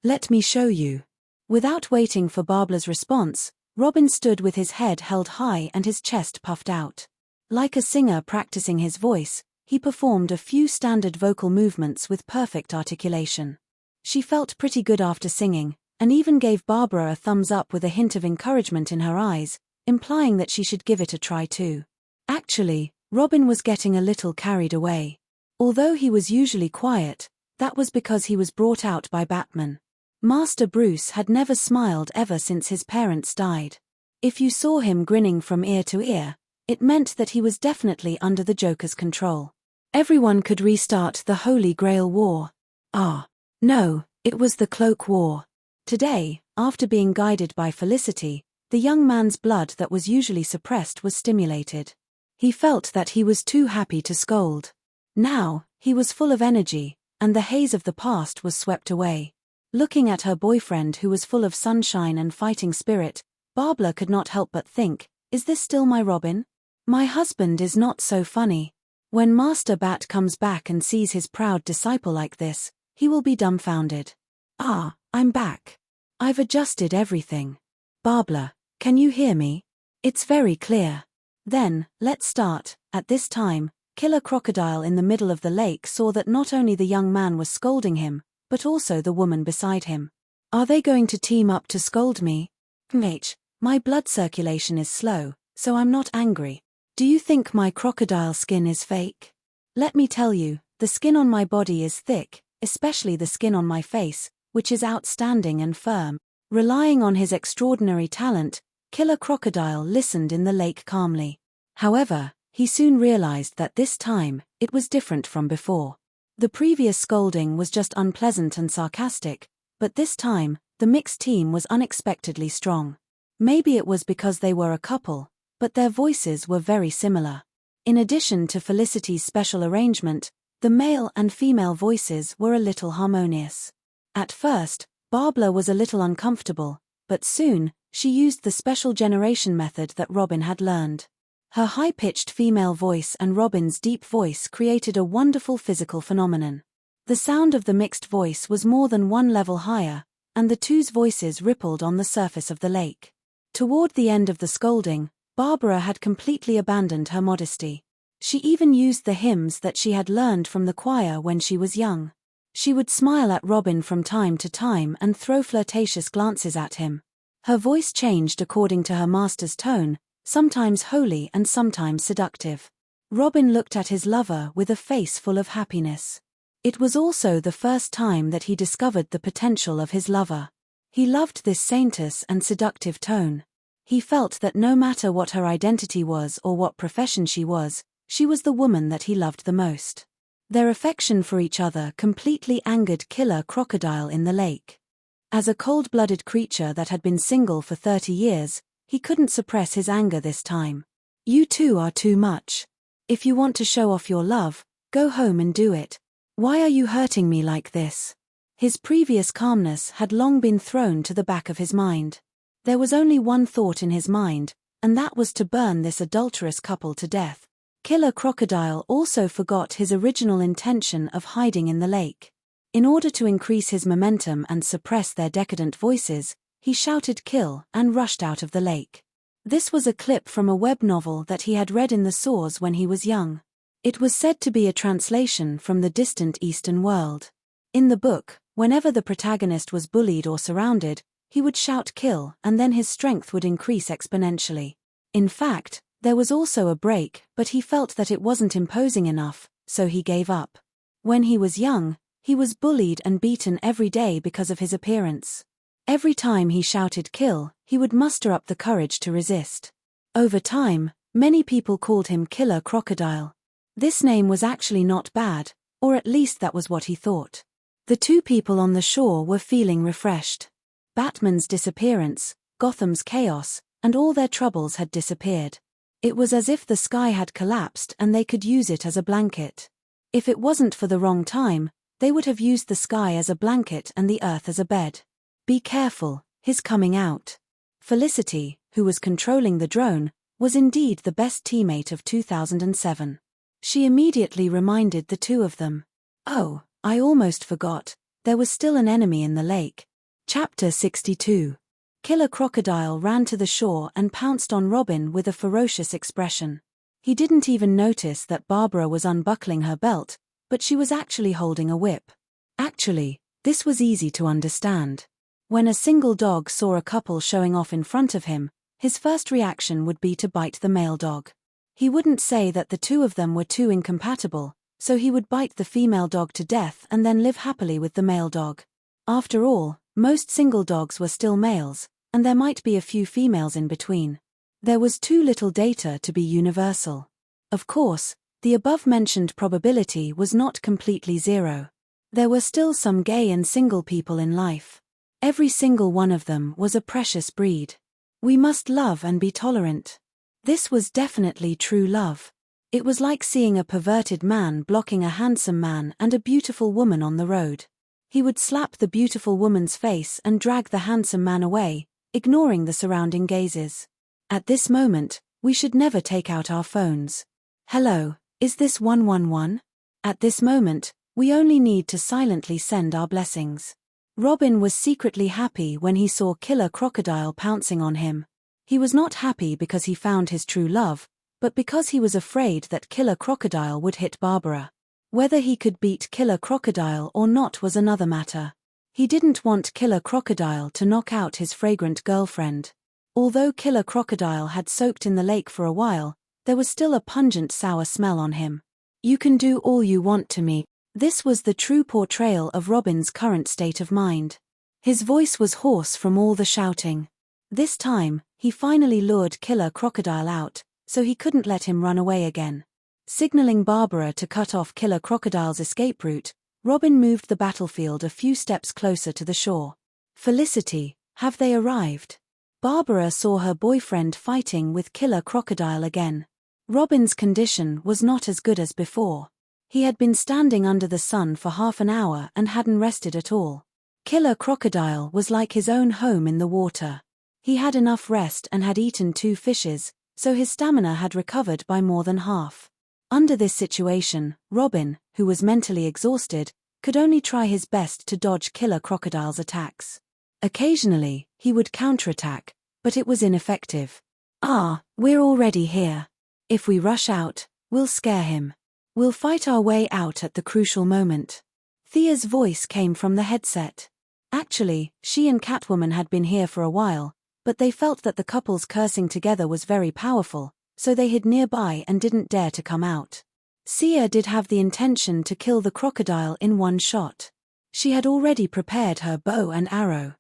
Let me show you. Without waiting for Barbara's response, Robin stood with his head held high and his chest puffed out. Like a singer practicing his voice, he performed a few standard vocal movements with perfect articulation. She felt pretty good after singing, and even gave Barbara a thumbs up with a hint of encouragement in her eyes, implying that she should give it a try too. Actually, Robin was getting a little carried away. Although he was usually quiet, that was because he was brought out by Batman. Master Bruce had never smiled ever since his parents died. If you saw him grinning from ear to ear, it meant that he was definitely under the Joker's control. Everyone could restart the Holy Grail War. No, it was the Cloak War. Today, after being guided by Felicity, the young man's blood that was usually suppressed was stimulated. He felt that he was too happy to scold. Now, he was full of energy, and the haze of the past was swept away. Looking at her boyfriend who was full of sunshine and fighting spirit, Barbara could not help but think, is this still my Robin? My husband is not so funny. When Master Bat comes back and sees his proud disciple like this, he will be dumbfounded. I'm back. I've adjusted everything. Barbara, can you hear me? It's very clear. Then, let's start. At this time, Killer Crocodile in the middle of the lake saw that not only the young man was scolding him, but also the woman beside him. Are they going to team up to scold me? My blood circulation is slow, so I'm not angry. Do you think my crocodile skin is fake? Let me tell you, the skin on my body is thick, especially the skin on my face, which is outstanding and firm. Relying on his extraordinary talent, Killer Crocodile listened in the lake calmly. However, he soon realized that this time, it was different from before. The previous scolding was just unpleasant and sarcastic, but this time, the mixed team was unexpectedly strong. Maybe it was because they were a couple, but their voices were very similar. In addition to Felicity's special arrangement, the male and female voices were a little harmonious. At first, Barbara was a little uncomfortable, but soon, she used the special generation method that Robin had learned. Her high-pitched female voice and Robin's deep voice created a wonderful physical phenomenon. The sound of the mixed voice was more than one level higher, and the two's voices rippled on the surface of the lake. Toward the end of the scolding, Barbara had completely abandoned her modesty. She even used the hymns that she had learned from the choir when she was young. She would smile at Robin from time to time and throw flirtatious glances at him. Her voice changed according to her master's tone, sometimes holy and sometimes seductive. Robin looked at his lover with a face full of happiness. It was also the first time that he discovered the potential of his lover. He loved this saintess and seductive tone. He felt that no matter what her identity was or what profession she was the woman that he loved the most. Their affection for each other completely angered Killer Crocodile in the lake. As a cold-blooded creature that had been single for 30 years, he couldn't suppress his anger this time. You two are too much. If you want to show off your love, go home and do it. Why are you hurting me like this? His previous calmness had long been thrown to the back of his mind. There was only one thought in his mind, and that was to burn this adulterous couple to death. Killer Crocodile also forgot his original intention of hiding in the lake. In order to increase his momentum and suppress their decadent voices, he shouted "kill" and rushed out of the lake. This was a clip from a web novel that he had read in the source when he was young. It was said to be a translation from the distant Eastern world. In the book, whenever the protagonist was bullied or surrounded, he would shout "kill" and then his strength would increase exponentially. In fact, there was also a break, but he felt that it wasn't imposing enough, so he gave up. When he was young, he was bullied and beaten every day because of his appearance. Every time he shouted "kill," he would muster up the courage to resist. Over time, many people called him Killer Crocodile. This name was actually not bad, or at least that was what he thought. The two people on the shore were feeling refreshed. Batman's disappearance, Gotham's chaos, and all their troubles had disappeared. It was as if the sky had collapsed and they could use it as a blanket. If it wasn't for the wrong time, they would have used the sky as a blanket and the earth as a bed. Be careful, he's coming out. Felicity, who was controlling the drone, was indeed the best teammate of 2007. She immediately reminded the two of them. Oh, I almost forgot, there was still an enemy in the lake, Chapter 62. Killer Crocodile ran to the shore and pounced on Robin with a ferocious expression. He didn't even notice that Barbara was unbuckling her belt, but she was actually holding a whip. Actually, this was easy to understand. When a single dog saw a couple showing off in front of him, his first reaction would be to bite the male dog. He wouldn't say that the two of them were too incompatible, so he would bite the female dog to death and then live happily with the male dog. After all, most single dogs were still males, and there might be a few females in between. There was too little data to be universal. Of course, the above-mentioned probability was not completely zero. There were still some gay and single people in life. Every single one of them was a precious breed. We must love and be tolerant. This was definitely true love. It was like seeing a perverted man blocking a handsome man and a beautiful woman on the road. He would slap the beautiful woman's face and drag the handsome man away, ignoring the surrounding gazes. At this moment, we should never take out our phones. Hello, is this 111? At this moment, we only need to silently send our blessings. Robin was secretly happy when he saw Killer Crocodile pouncing on him. He was not happy because he found his true love, but because he was afraid that Killer Crocodile would hit Barbara. Whether he could beat Killer Crocodile or not was another matter. He didn't want Killer Crocodile to knock out his fragrant girlfriend. Although Killer Crocodile had soaked in the lake for a while, there was still a pungent sour smell on him. You can do all you want to me. This was the true portrayal of Robin's current state of mind. His voice was hoarse from all the shouting. This time, he finally lured Killer Crocodile out, so he couldn't let him run away again. Signaling Barbara to cut off Killer Crocodile's escape route, Robin moved the battlefield a few steps closer to the shore. Felicity, have they arrived? Barbara saw her boyfriend fighting with Killer Crocodile again. Robin's condition was not as good as before. He had been standing under the sun for half an hour and hadn't rested at all. Killer Crocodile was like his own home in the water. He had enough rest and had eaten 2 fishes, so his stamina had recovered by more than half. Under this situation, Robin, who was mentally exhausted, could only try his best to dodge Killer Crocodile's attacks. Occasionally, he would counterattack, but it was ineffective. We're already here. If we rush out, we'll scare him. We'll fight our way out at the crucial moment. Thea's voice came from the headset. Actually, she and Catwoman had been here for a while, but they felt that the couple's cursing together was very powerful, so they hid nearby and didn't dare to come out. Sia did have the intention to kill the crocodile in one shot. She had already prepared her bow and arrow.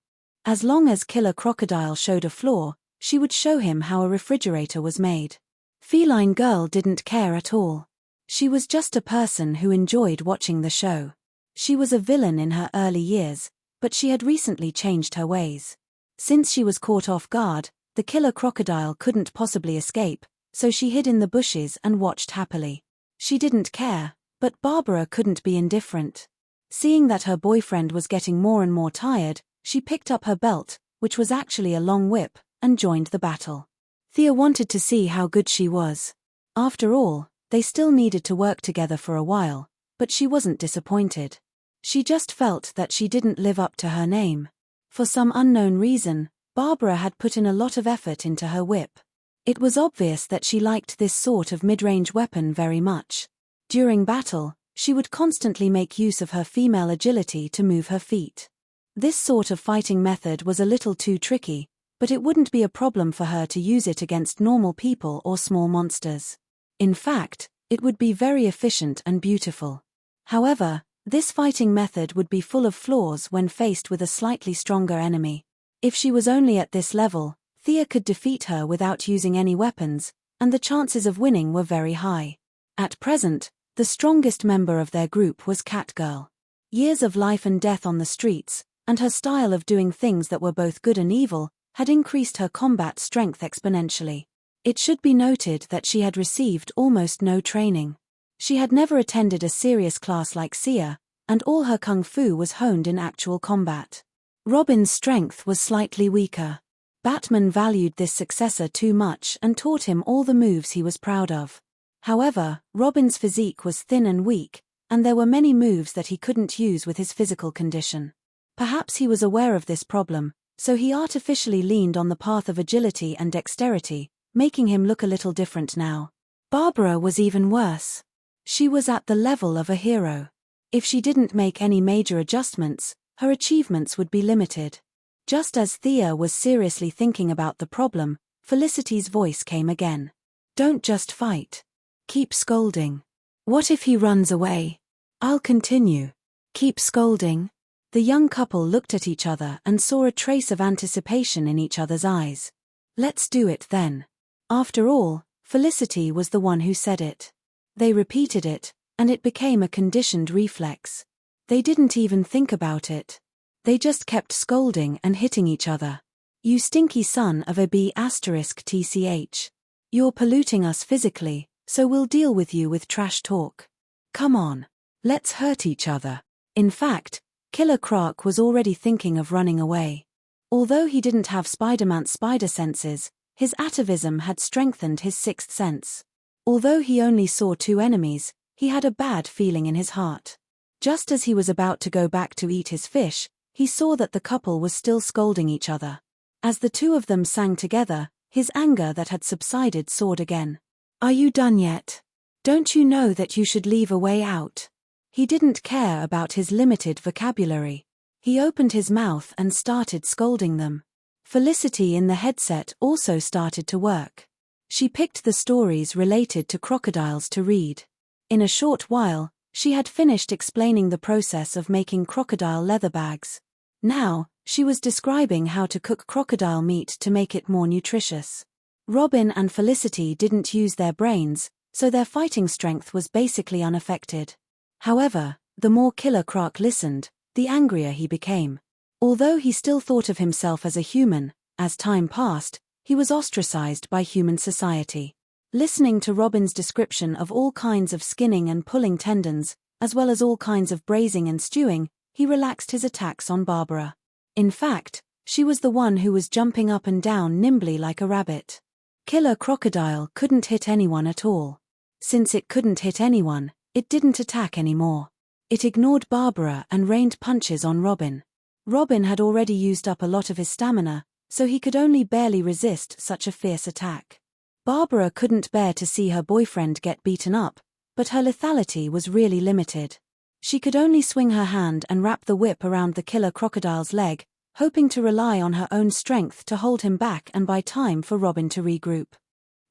As long as Killer Crocodile showed a flaw, she would show him how a refrigerator was made. Feline Girl didn't care at all. She was just a person who enjoyed watching the show. She was a villain in her early years, but she had recently changed her ways. Since she was caught off guard, the Killer Crocodile couldn't possibly escape, so she hid in the bushes and watched happily. She didn't care, but Barbara couldn't be indifferent. Seeing that her boyfriend was getting more and more tired, she picked up her belt, which was actually a long whip, and joined the battle. Thea wanted to see how good she was. After all, they still needed to work together for a while, but she wasn't disappointed. She just felt that she didn't live up to her name. For some unknown reason, Barbara had put in a lot of effort into her whip. It was obvious that she liked this sort of mid-range weapon very much. During battle, she would constantly make use of her female agility to move her feet. This sort of fighting method was a little too tricky, but it wouldn't be a problem for her to use it against normal people or small monsters. In fact, it would be very efficient and beautiful. However, this fighting method would be full of flaws when faced with a slightly stronger enemy. If she was only at this level, Thea could defeat her without using any weapons, and the chances of winning were very high. At present, the strongest member of their group was Catgirl. Years of life and death on the streets, and her style of doing things that were both good and evil, had increased her combat strength exponentially. It should be noted that she had received almost no training. She had never attended a serious class like Sia, and all her kung fu was honed in actual combat. Robin's strength was slightly weaker. Batman valued this successor too much and taught him all the moves he was proud of. However, Robin's physique was thin and weak, and there were many moves that he couldn't use with his physical condition. Perhaps he was aware of this problem, so he artificially leaned on the path of agility and dexterity, making him look a little different now. Barbara was even worse. She was at the level of a hero. If she didn't make any major adjustments, her achievements would be limited. Just as Thea was seriously thinking about the problem, Felicity's voice came again. Don't just fight. Keep scolding. What if he runs away? I'll continue. Keep scolding. The young couple looked at each other and saw a trace of anticipation in each other's eyes. Let's do it then. After all, Felicity was the one who said it. They repeated it, and it became a conditioned reflex. They didn't even think about it. They just kept scolding and hitting each other. You stinky son of a B*TCH. You're polluting us physically, so we'll deal with you with trash talk. Come on. Let's hurt each other. In fact, Killer Croc was already thinking of running away. Although he didn't have Spider-Man's spider senses, his atavism had strengthened his sixth sense. Although he only saw two enemies, he had a bad feeling in his heart. Just as he was about to go back to eat his fish, he saw that the couple was still scolding each other. As the two of them sang together, his anger that had subsided soared again. Are you done yet? Don't you know that you should leave a way out? He didn't care about his limited vocabulary. He opened his mouth and started scolding them. Felicity in the headset also started to work. She picked the stories related to crocodiles to read. In a short while, she had finished explaining the process of making crocodile leather bags. Now, she was describing how to cook crocodile meat to make it more nutritious. Robin and Felicity didn't use their brains, so their fighting strength was basically unaffected. However, the more Killer Croc listened, the angrier he became. Although he still thought of himself as a human, as time passed, he was ostracized by human society. Listening to Robin's description of all kinds of skinning and pulling tendons, as well as all kinds of braising and stewing, he relaxed his attacks on Barbara. In fact, she was the one who was jumping up and down nimbly like a rabbit. Killer Crocodile couldn't hit anyone at all. Since it couldn't hit anyone, it didn't attack anymore. It ignored Barbara and rained punches on Robin. Robin had already used up a lot of his stamina, so he could only barely resist such a fierce attack. Barbara couldn't bear to see her boyfriend get beaten up, but her lethality was really limited. She could only swing her hand and wrap the whip around the Killer Crocodile's leg, hoping to rely on her own strength to hold him back and buy time for Robin to regroup.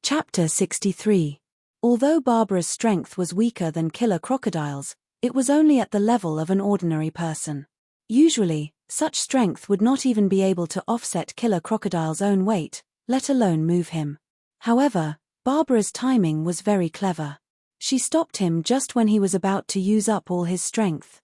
Chapter 63. Although Barbara's strength was weaker than Killer Crocodile's, it was only at the level of an ordinary person. Usually, such strength would not even be able to offset Killer Crocodile's own weight, let alone move him. However, Barbara's timing was very clever. She stopped him just when he was about to use up all his strength.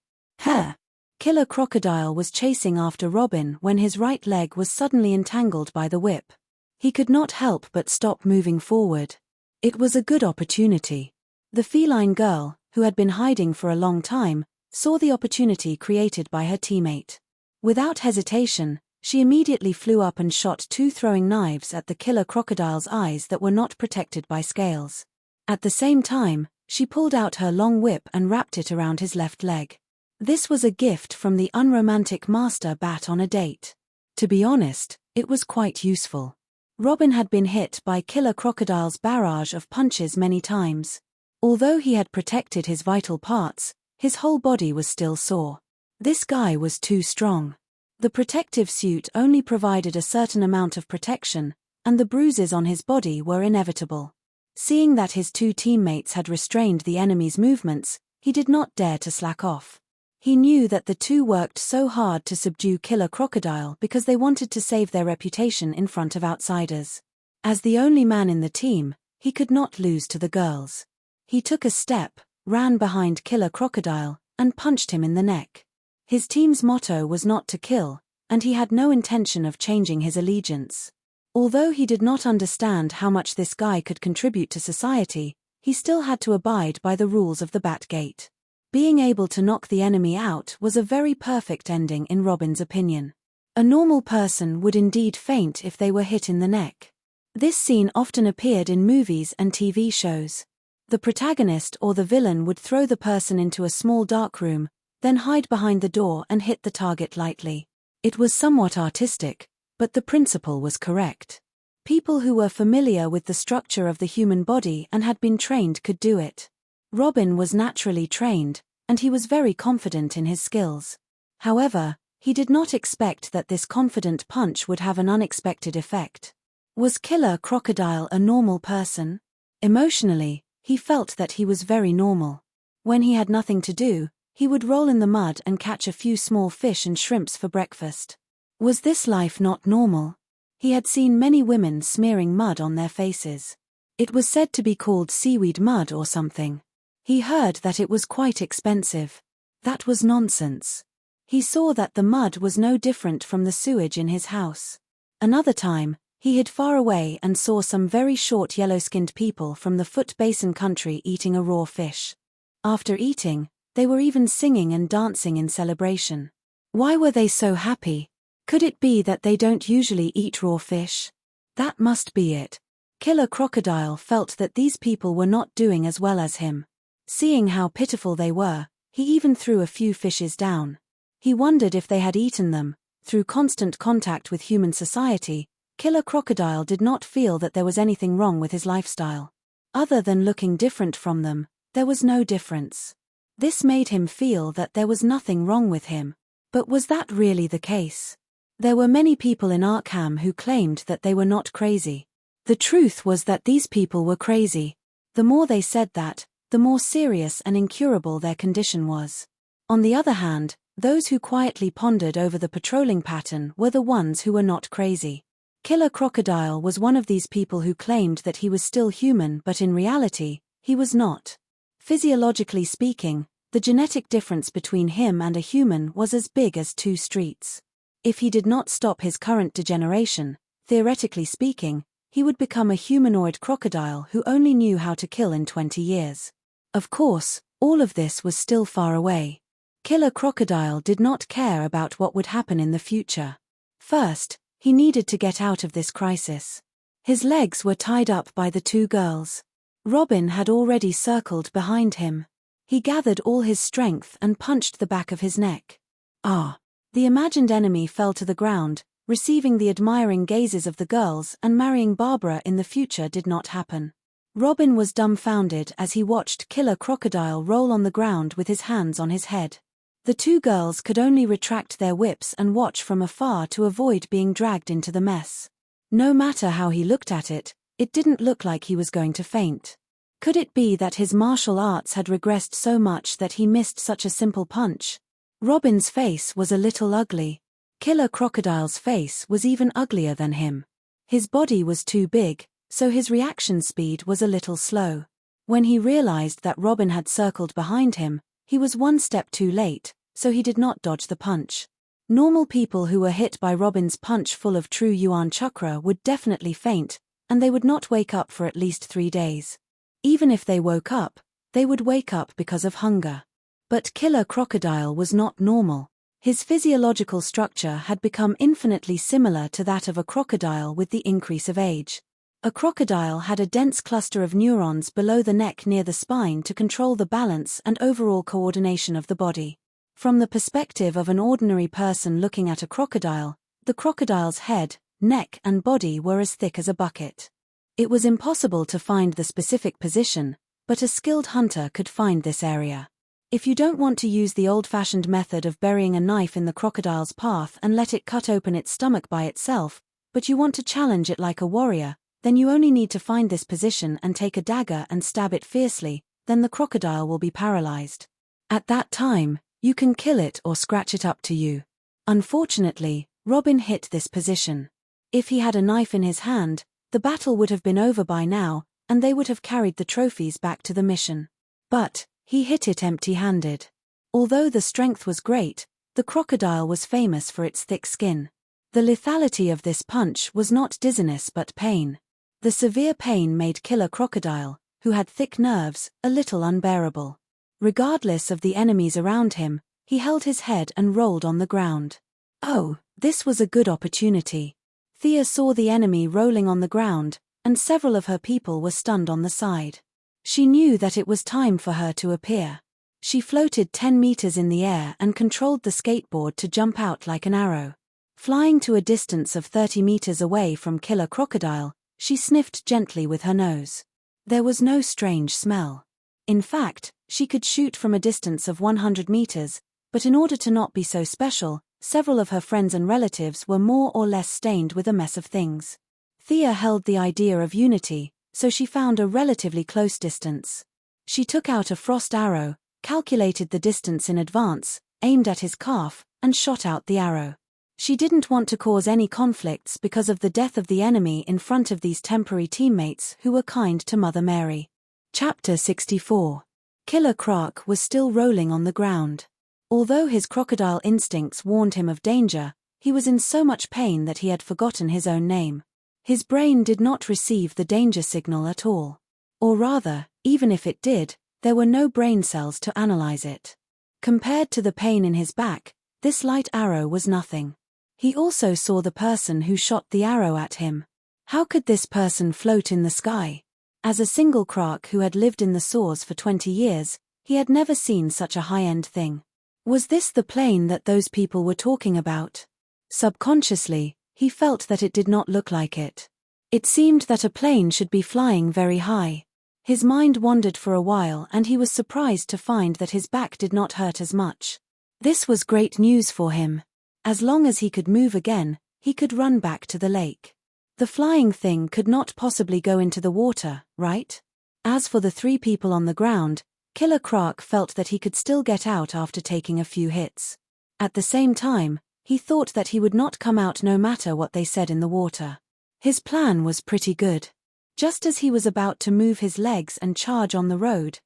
Killer Crocodile was chasing after Robin when his right leg was suddenly entangled by the whip. He could not help but stop moving forward. It was a good opportunity. The feline girl, who had been hiding for a long time, saw the opportunity created by her teammate. Without hesitation, she immediately flew up and shot two throwing knives at the Killer Crocodile's eyes that were not protected by scales. At the same time, she pulled out her long whip and wrapped it around his left leg. This was a gift from the unromantic master bat on a date. To be honest, it was quite useful. Robin had been hit by Killer Crocodile's barrage of punches many times. Although he had protected his vital parts, his whole body was still sore. This guy was too strong. The protective suit only provided a certain amount of protection, and the bruises on his body were inevitable. Seeing that his two teammates had restrained the enemy's movements, he did not dare to slack off. He knew that the two worked so hard to subdue Killer Crocodile because they wanted to save their reputation in front of outsiders. As the only man in the team, he could not lose to the girls. He took a step, ran behind Killer Crocodile, and punched him in the neck. His team's motto was not to kill, and he had no intention of changing his allegiance. Although he did not understand how much this guy could contribute to society, he still had to abide by the rules of the Batgate. Being able to knock the enemy out was a very perfect ending in Robin's opinion. A normal person would indeed faint if they were hit in the neck. This scene often appeared in movies and TV shows. The protagonist or the villain would throw the person into a small dark room, then hide behind the door and hit the target lightly. It was somewhat artistic, but the principle was correct. People who were familiar with the structure of the human body and had been trained could do it. Robin was naturally trained, and he was very confident in his skills. However, he did not expect that this confident punch would have an unexpected effect. Was Killer Crocodile a normal person? Emotionally, he felt that he was very normal. When he had nothing to do, he would roll in the mud and catch a few small fish and shrimps for breakfast. Was this life not normal? He had seen many women smearing mud on their faces. It was said to be called seaweed mud or something. He heard that it was quite expensive. That was nonsense. He saw that the mud was no different from the sewage in his house. Another time, he hid far away and saw some very short yellow-skinned people from the Foot Basin country eating a raw fish. After eating, they were even singing and dancing in celebration. Why were they so happy? Could it be that they don't usually eat raw fish? That must be it. Killer Crocodile felt that these people were not doing as well as him. Seeing how pitiful they were, he even threw a few fishes down. He wondered if they had eaten them. Through constant contact with human society, Killer Crocodile did not feel that there was anything wrong with his lifestyle. Other than looking different from them, there was no difference. This made him feel that there was nothing wrong with him. But was that really the case? There were many people in Arkham who claimed that they were not crazy. The truth was that these people were crazy. The more they said that, the more serious and incurable their condition was. On the other hand, those who quietly pondered over the patrolling pattern were the ones who were not crazy. Killer Crocodile was one of these people who claimed that he was still human, but in reality, he was not. Physiologically speaking, the genetic difference between him and a human was as big as 2 streets. If he did not stop his current degeneration, theoretically speaking, he would become a humanoid crocodile who only knew how to kill in 20 years. Of course, all of this was still far away. Killer Crocodile did not care about what would happen in the future. First, he needed to get out of this crisis. His legs were tied up by the 2 girls. Robin had already circled behind him. He gathered all his strength and punched the back of his neck. Ah! The imagined enemy fell to the ground, receiving the admiring gazes of the girls, and marrying Barbara in the future did not happen. Robin was dumbfounded as he watched Killer Crocodile roll on the ground with his hands on his head. The 2 girls could only retract their whips and watch from afar to avoid being dragged into the mess. No matter how he looked at it, it didn't look like he was going to faint. Could it be that his martial arts had regressed so much that he missed such a simple punch? Robin's face was a little ugly. Killer Crocodile's face was even uglier than him. His body was too big, so his reaction speed was a little slow. When he realized that Robin had circled behind him, he was 1 step too late, so he did not dodge the punch. Normal people who were hit by Robin's punch full of true Yuan chakra would definitely faint, and they would not wake up for at least 3 days. Even if they woke up, they would wake up because of hunger. But Killer Crocodile was not normal. His physiological structure had become infinitely similar to that of a crocodile with the increase of age. A crocodile had a dense cluster of neurons below the neck near the spine to control the balance and overall coordination of the body. From the perspective of an ordinary person looking at a crocodile, the crocodile's head, neck and body were as thick as a bucket. It was impossible to find the specific position, but a skilled hunter could find this area. If you don't want to use the old-fashioned method of burying a knife in the crocodile's path and let it cut open its stomach by itself, but you want to challenge it like a warrior, then you only need to find this position and take a dagger and stab it fiercely, then the crocodile will be paralyzed. At that time, you can kill it or scratch it up to you. Unfortunately, Robin hit this position. If he had a knife in his hand, the battle would have been over by now, and they would have carried the trophies back to the mission. But he hit it empty-handed. Although the strength was great, the crocodile was famous for its thick skin. The lethality of this punch was not dizziness but pain. The severe pain made Killer Crocodile, who had thick nerves, a little unbearable. Regardless of the enemies around him, he held his head and rolled on the ground. Oh, this was a good opportunity. Thea saw the enemy rolling on the ground, and several of her people were stunned on the side. She knew that it was time for her to appear. She floated 10 meters in the air and controlled the skateboard to jump out like an arrow. Flying to a distance of 30 meters away from Killer Crocodile, she sniffed gently with her nose. There was no strange smell. In fact, she could shoot from a distance of 100 meters, but in order to not be so special, several of her friends and relatives were more or less stained with a mess of things. Thea held the idea of unity, so she found a relatively close distance. She took out a frost arrow, calculated the distance in advance, aimed at his calf, and shot out the arrow. She didn't want to cause any conflicts because of the death of the enemy in front of these temporary teammates who were kind to Mother Mary. Chapter 64. Killer Croc was still rolling on the ground. Although his crocodile instincts warned him of danger, he was in so much pain that he had forgotten his own name. His brain did not receive the danger signal at all. Or rather, even if it did, there were no brain cells to analyze it. Compared to the pain in his back, this light arrow was nothing. He also saw the person who shot the arrow at him. How could this person float in the sky? As a single croc who had lived in the soars for 20 years, he had never seen such a high-end thing. Was this the plane that those people were talking about? Subconsciously, he felt that it did not look like it. It seemed that a plane should be flying very high. His mind wandered for a while and he was surprised to find that his back did not hurt as much. This was great news for him. As long as he could move again, he could run back to the lake. The flying thing could not possibly go into the water, right? As for the 3 people on the ground, Killer Croc felt that he could still get out after taking a few hits. At the same time, he thought that he would not come out no matter what they said in the water. His plan was pretty good. Just as he was about to move his legs and charge on the road,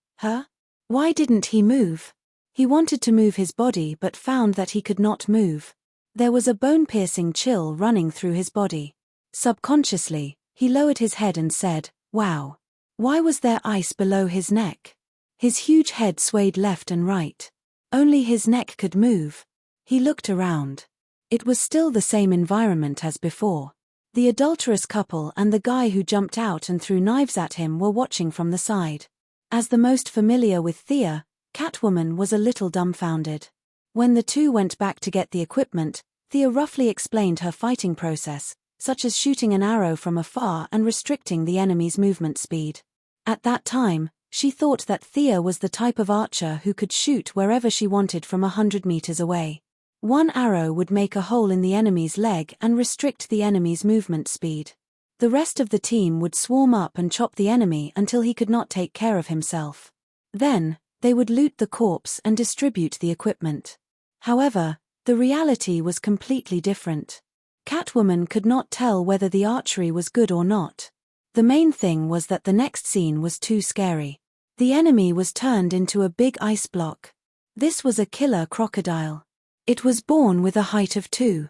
why didn't he move? He wanted to move his body but found that he could not move. There was a bone-piercing chill running through his body. Subconsciously, he lowered his head and said, "Wow. Why was there ice below his neck?" His huge head swayed left and right. Only his neck could move. He looked around. It was still the same environment as before. The adulterous couple and the guy who jumped out and threw knives at him were watching from the side. As the most familiar with Thea, Catwoman was a little dumbfounded. When the two went back to get the equipment, Thea roughly explained her fighting process, such as shooting an arrow from afar and restricting the enemy's movement speed. At that time, she thought that Thea was the type of archer who could shoot wherever she wanted from 100 meters away. One arrow would make a hole in the enemy's leg and restrict the enemy's movement speed. The rest of the team would swarm up and chop the enemy until he could not take care of himself. Then, they would loot the corpse and distribute the equipment. However, the reality was completely different. Catwoman could not tell whether the archery was good or not. The main thing was that the next scene was too scary. The enemy was turned into a big ice block. This was a killer crocodile. It was born with a height of 2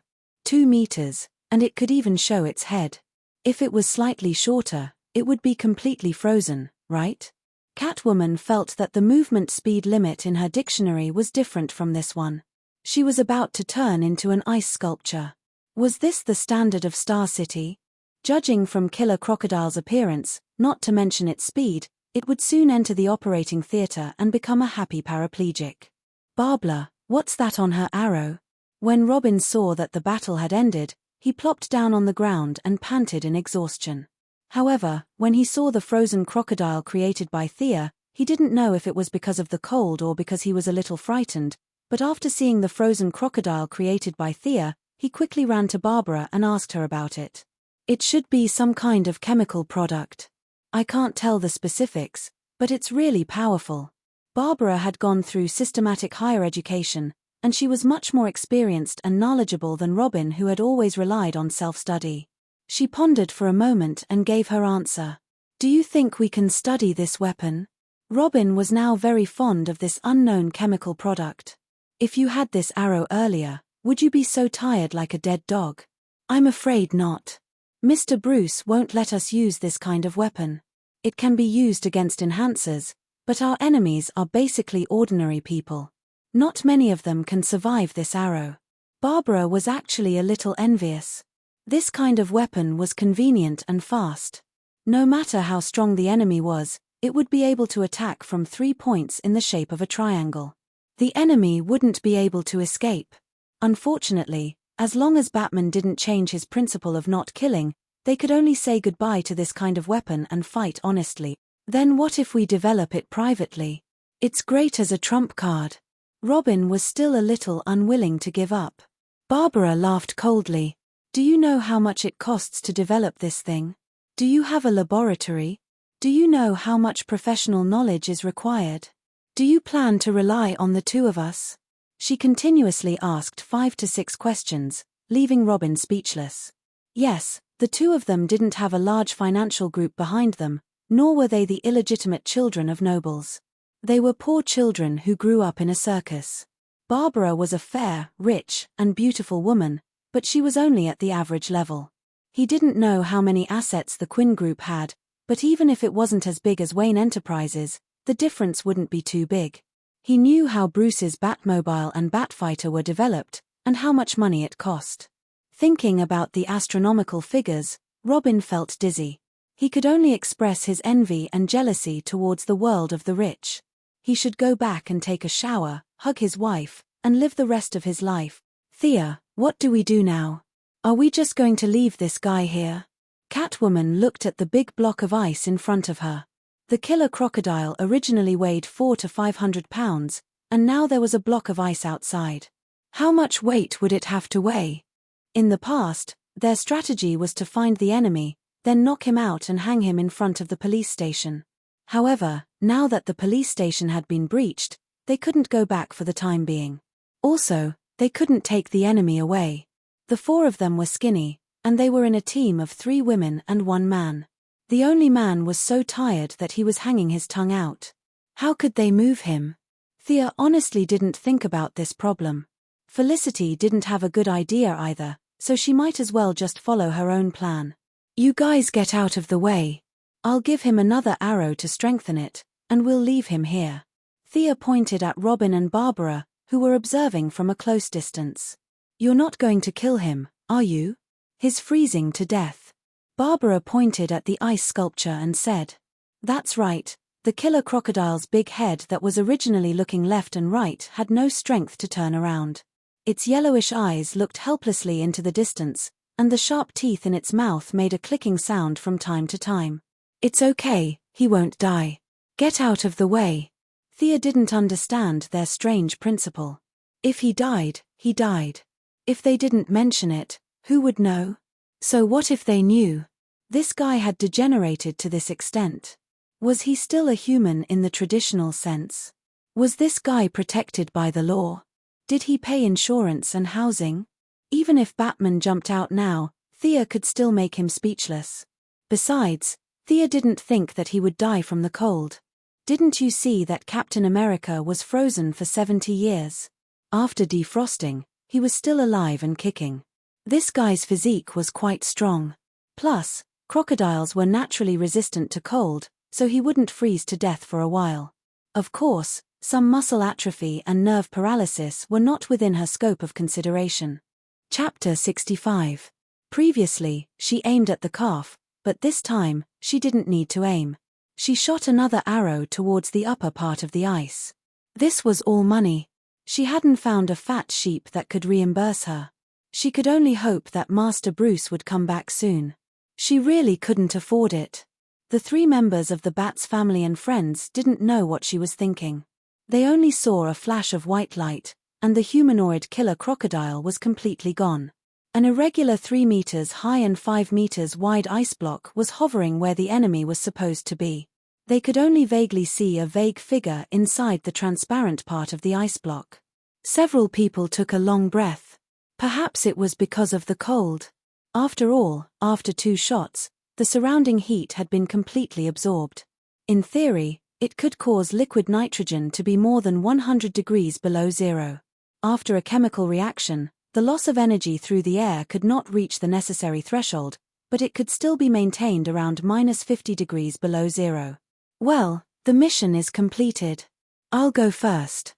meters, and it could even show its head. If it was slightly shorter, it would be completely frozen, right? Catwoman felt that the movement speed limit in her dictionary was different from this one. She was about to turn into an ice sculpture. Was this the standard of Star City? Judging from Killer Crocodile's appearance, not to mention its speed, it would soon enter the operating theater and become a happy paraplegic. Barbara, what's that on her arrow? When Robin saw that the battle had ended, he plopped down on the ground and panted in exhaustion. However, when he saw the frozen crocodile created by Thea, he didn't know if it was because of the cold or because he was a little frightened, but after seeing the frozen crocodile created by Thea, he quickly ran to Barbara and asked her about it. It should be some kind of chemical product. I can't tell the specifics, but it's really powerful. Barbara had gone through systematic higher education, and she was much more experienced and knowledgeable than Robin, who had always relied on self-study. She pondered for a moment and gave her answer. "Do you think we can study this weapon?" Robin was now very fond of this unknown chemical product. "If you had this arrow earlier, would you be so tired like a dead dog?" "I'm afraid not. Mr. Bruce won't let us use this kind of weapon. It can be used against enhancers, but our enemies are basically ordinary people. Not many of them can survive this arrow." Barbara was actually a little envious. This kind of weapon was convenient and fast. No matter how strong the enemy was, it would be able to attack from 3 points in the shape of a triangle. The enemy wouldn't be able to escape. Unfortunately, as long as Batman didn't change his principle of not killing, they could only say goodbye to this kind of weapon and fight honestly. Then what if we develop it privately? It's great as a trump card. Robin was still a little unwilling to give up. Barbara laughed coldly. Do you know how much it costs to develop this thing? Do you have a laboratory? Do you know how much professional knowledge is required? Do you plan to rely on the two of us? She continuously asked 5 to 6 questions, leaving Robin speechless. Yes, the two of them didn't have a large financial group behind them, nor were they the illegitimate children of nobles. They were poor children who grew up in a circus. Barbara was a fair, rich, and beautiful woman, but she was only at the average level. He didn't know how many assets the Quinn Group had, but even if it wasn't as big as Wayne Enterprises, the difference wouldn't be too big. He knew how Bruce's Batmobile and Batfighter were developed, and how much money it cost. Thinking about the astronomical figures, Robin felt dizzy. He could only express his envy and jealousy towards the world of the rich. He should go back and take a shower, hug his wife, and live the rest of his life. Thea, what do we do now? Are we just going to leave this guy here? Catwoman looked at the big block of ice in front of her. The killer crocodile originally weighed 400 to 500 pounds, and now there was a block of ice outside. How much weight would it have to weigh? In the past, their strategy was to find the enemy, then knock him out and hang him in front of the police station. However, now that the police station had been breached, they couldn't go back for the time being. Also, they couldn't take the enemy away. The 4 of them were skinny, and they were in a team of 3 women and 1 man. The only man was so tired that he was hanging his tongue out. How could they move him? Thea honestly didn't think about this problem. Felicity didn't have a good idea either, so she might as well just follow her own plan. You guys get out of the way. I'll give him another arrow to strengthen it, and we'll leave him here. Thea pointed at Robin and Barbara, who were observing from a close distance. You're not going to kill him, are you? He's freezing to death. Barbara pointed at the ice sculpture and said, That's right, the killer crocodile's big head that was originally looking left and right had no strength to turn around. Its yellowish eyes looked helplessly into the distance, and the sharp teeth in its mouth made a clicking sound from time to time. It's okay, he won't die. Get out of the way. Thea didn't understand their strange principle. If he died, he died. If they didn't mention it, who would know? So what if they knew? This guy had degenerated to this extent. Was he still a human in the traditional sense? Was this guy protected by the law? Did he pay insurance and housing? Even if Batman jumped out now, Thea could still make him speechless. Besides, Thea didn't think that he would die from the cold. Didn't you see that Captain America was frozen for 70 years? After defrosting, he was still alive and kicking. This guy's physique was quite strong. Plus, crocodiles were naturally resistant to cold, so he wouldn't freeze to death for a while. Of course, some muscle atrophy and nerve paralysis were not within her scope of consideration. Chapter 65. Previously, she aimed at the calf, but this time, she didn't need to aim. She shot another arrow towards the upper part of the ice. This was all money. She hadn't found a fat sheep that could reimburse her. She could only hope that Master Bruce would come back soon. She really couldn't afford it. The 3 members of the Bat's family and friends didn't know what she was thinking. They only saw a flash of white light, and the humanoid killer crocodile was completely gone. An irregular 3 meters high and 5 meters wide ice block was hovering where the enemy was supposed to be. They could only vaguely see a vague figure inside the transparent part of the ice block. Several people took a long breath. Perhaps it was because of the cold. After all, after 2 shots, the surrounding heat had been completely absorbed. In theory, it could cause liquid nitrogen to be more than 100 degrees below zero. After a chemical reaction, the loss of energy through the air could not reach the necessary threshold, but it could still be maintained around -50 degrees below zero. Well, the mission is completed. I'll go first,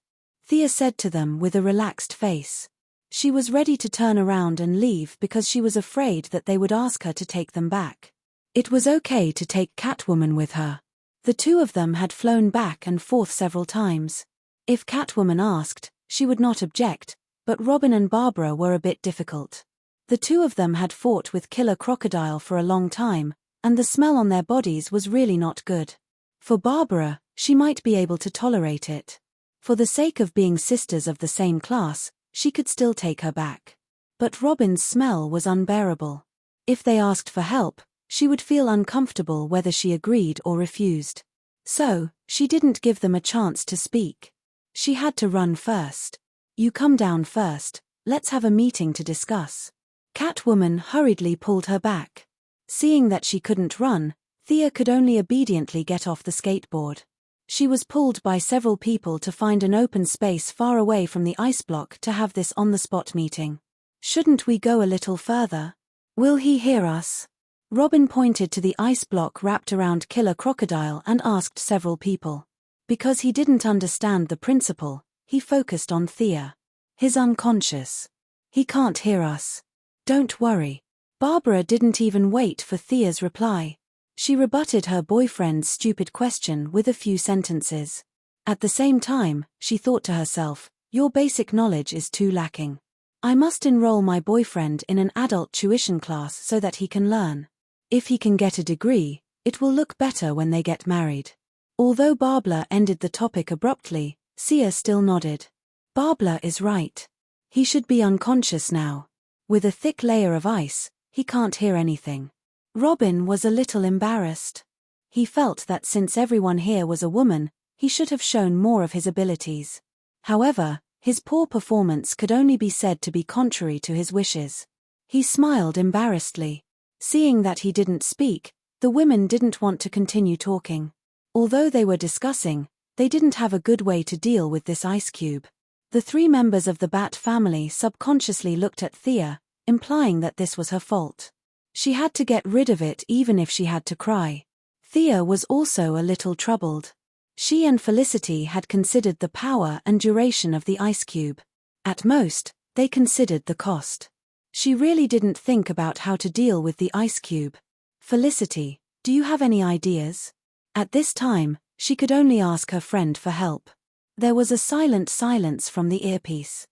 Thea said to them with a relaxed face. She was ready to turn around and leave because she was afraid that they would ask her to take them back. It was okay to take Catwoman with her. The two of them had flown back and forth several times. If Catwoman asked, she would not object, but Robin and Barbara were a bit difficult. The two of them had fought with Killer Crocodile for a long time, and the smell on their bodies was really not good. For Barbara, she might be able to tolerate it. For the sake of being sisters of the same class, she could still take her back. But Robin's smell was unbearable. If they asked for help, she would feel uncomfortable whether she agreed or refused. So, she didn't give them a chance to speak. She had to run first. "You come down first, let's have a meeting to discuss." Catwoman hurriedly pulled her back. Seeing that she couldn't run, Thea could only obediently get off the skateboard. She was pulled by several people to find an open space far away from the ice block to have this on-the-spot meeting. "Shouldn't we go a little further? Will he hear us?" Robin pointed to the ice block wrapped around Killer Crocodile and asked several people. Because he didn't understand the principle, he focused on Thea. "He's unconscious. He can't hear us. Don't worry." Barbara didn't even wait for Thea's reply. She rebutted her boyfriend's stupid question with a few sentences. At the same time, she thought to herself, "Your basic knowledge is too lacking. I must enroll my boyfriend in an adult tuition class so that he can learn. If he can get a degree, it will look better when they get married." Although Barbara ended the topic abruptly, Sia still nodded. Barbara is right. He should be unconscious now. With a thick layer of ice, he can't hear anything. Robin was a little embarrassed. He felt that since everyone here was a woman, he should have shown more of his abilities. However, his poor performance could only be said to be contrary to his wishes. He smiled embarrassedly. Seeing that he didn't speak, the women didn't want to continue talking. Although they were discussing, they didn't have a good way to deal with this ice cube. The three members of the Bat family subconsciously looked at Thea, implying that this was her fault. She had to get rid of it even if she had to cry. Thea was also a little troubled. She and Felicity had considered the power and duration of the ice cube. At most, they considered the cost. She really didn't think about how to deal with the ice cube. "Felicity, do you have any ideas?" At this time, she could only ask her friend for help. There was a silence from the earpiece.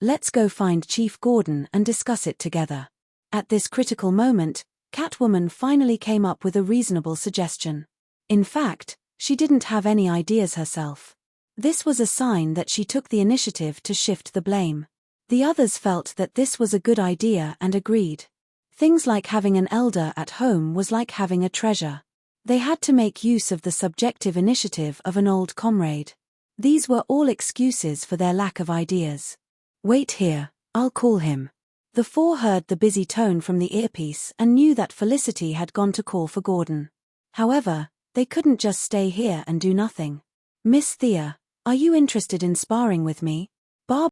Let's go find Chief Gordon and discuss it together." At this critical moment, Catwoman finally came up with a reasonable suggestion. In fact, she didn't have any ideas herself. This was a sign that she took the initiative to shift the blame. The others felt that this was a good idea and agreed. Things like having an elder at home was like having a treasure. They had to make use of the subjective initiative of an old comrade. These were all excuses for their lack of ideas. "Wait here, I'll call him." The four heard the busy tone from the earpiece and knew that Felicity had gone to call for Gordon. However, they couldn't just stay here and do nothing. "Miss Thea, are you interested in sparring with me?"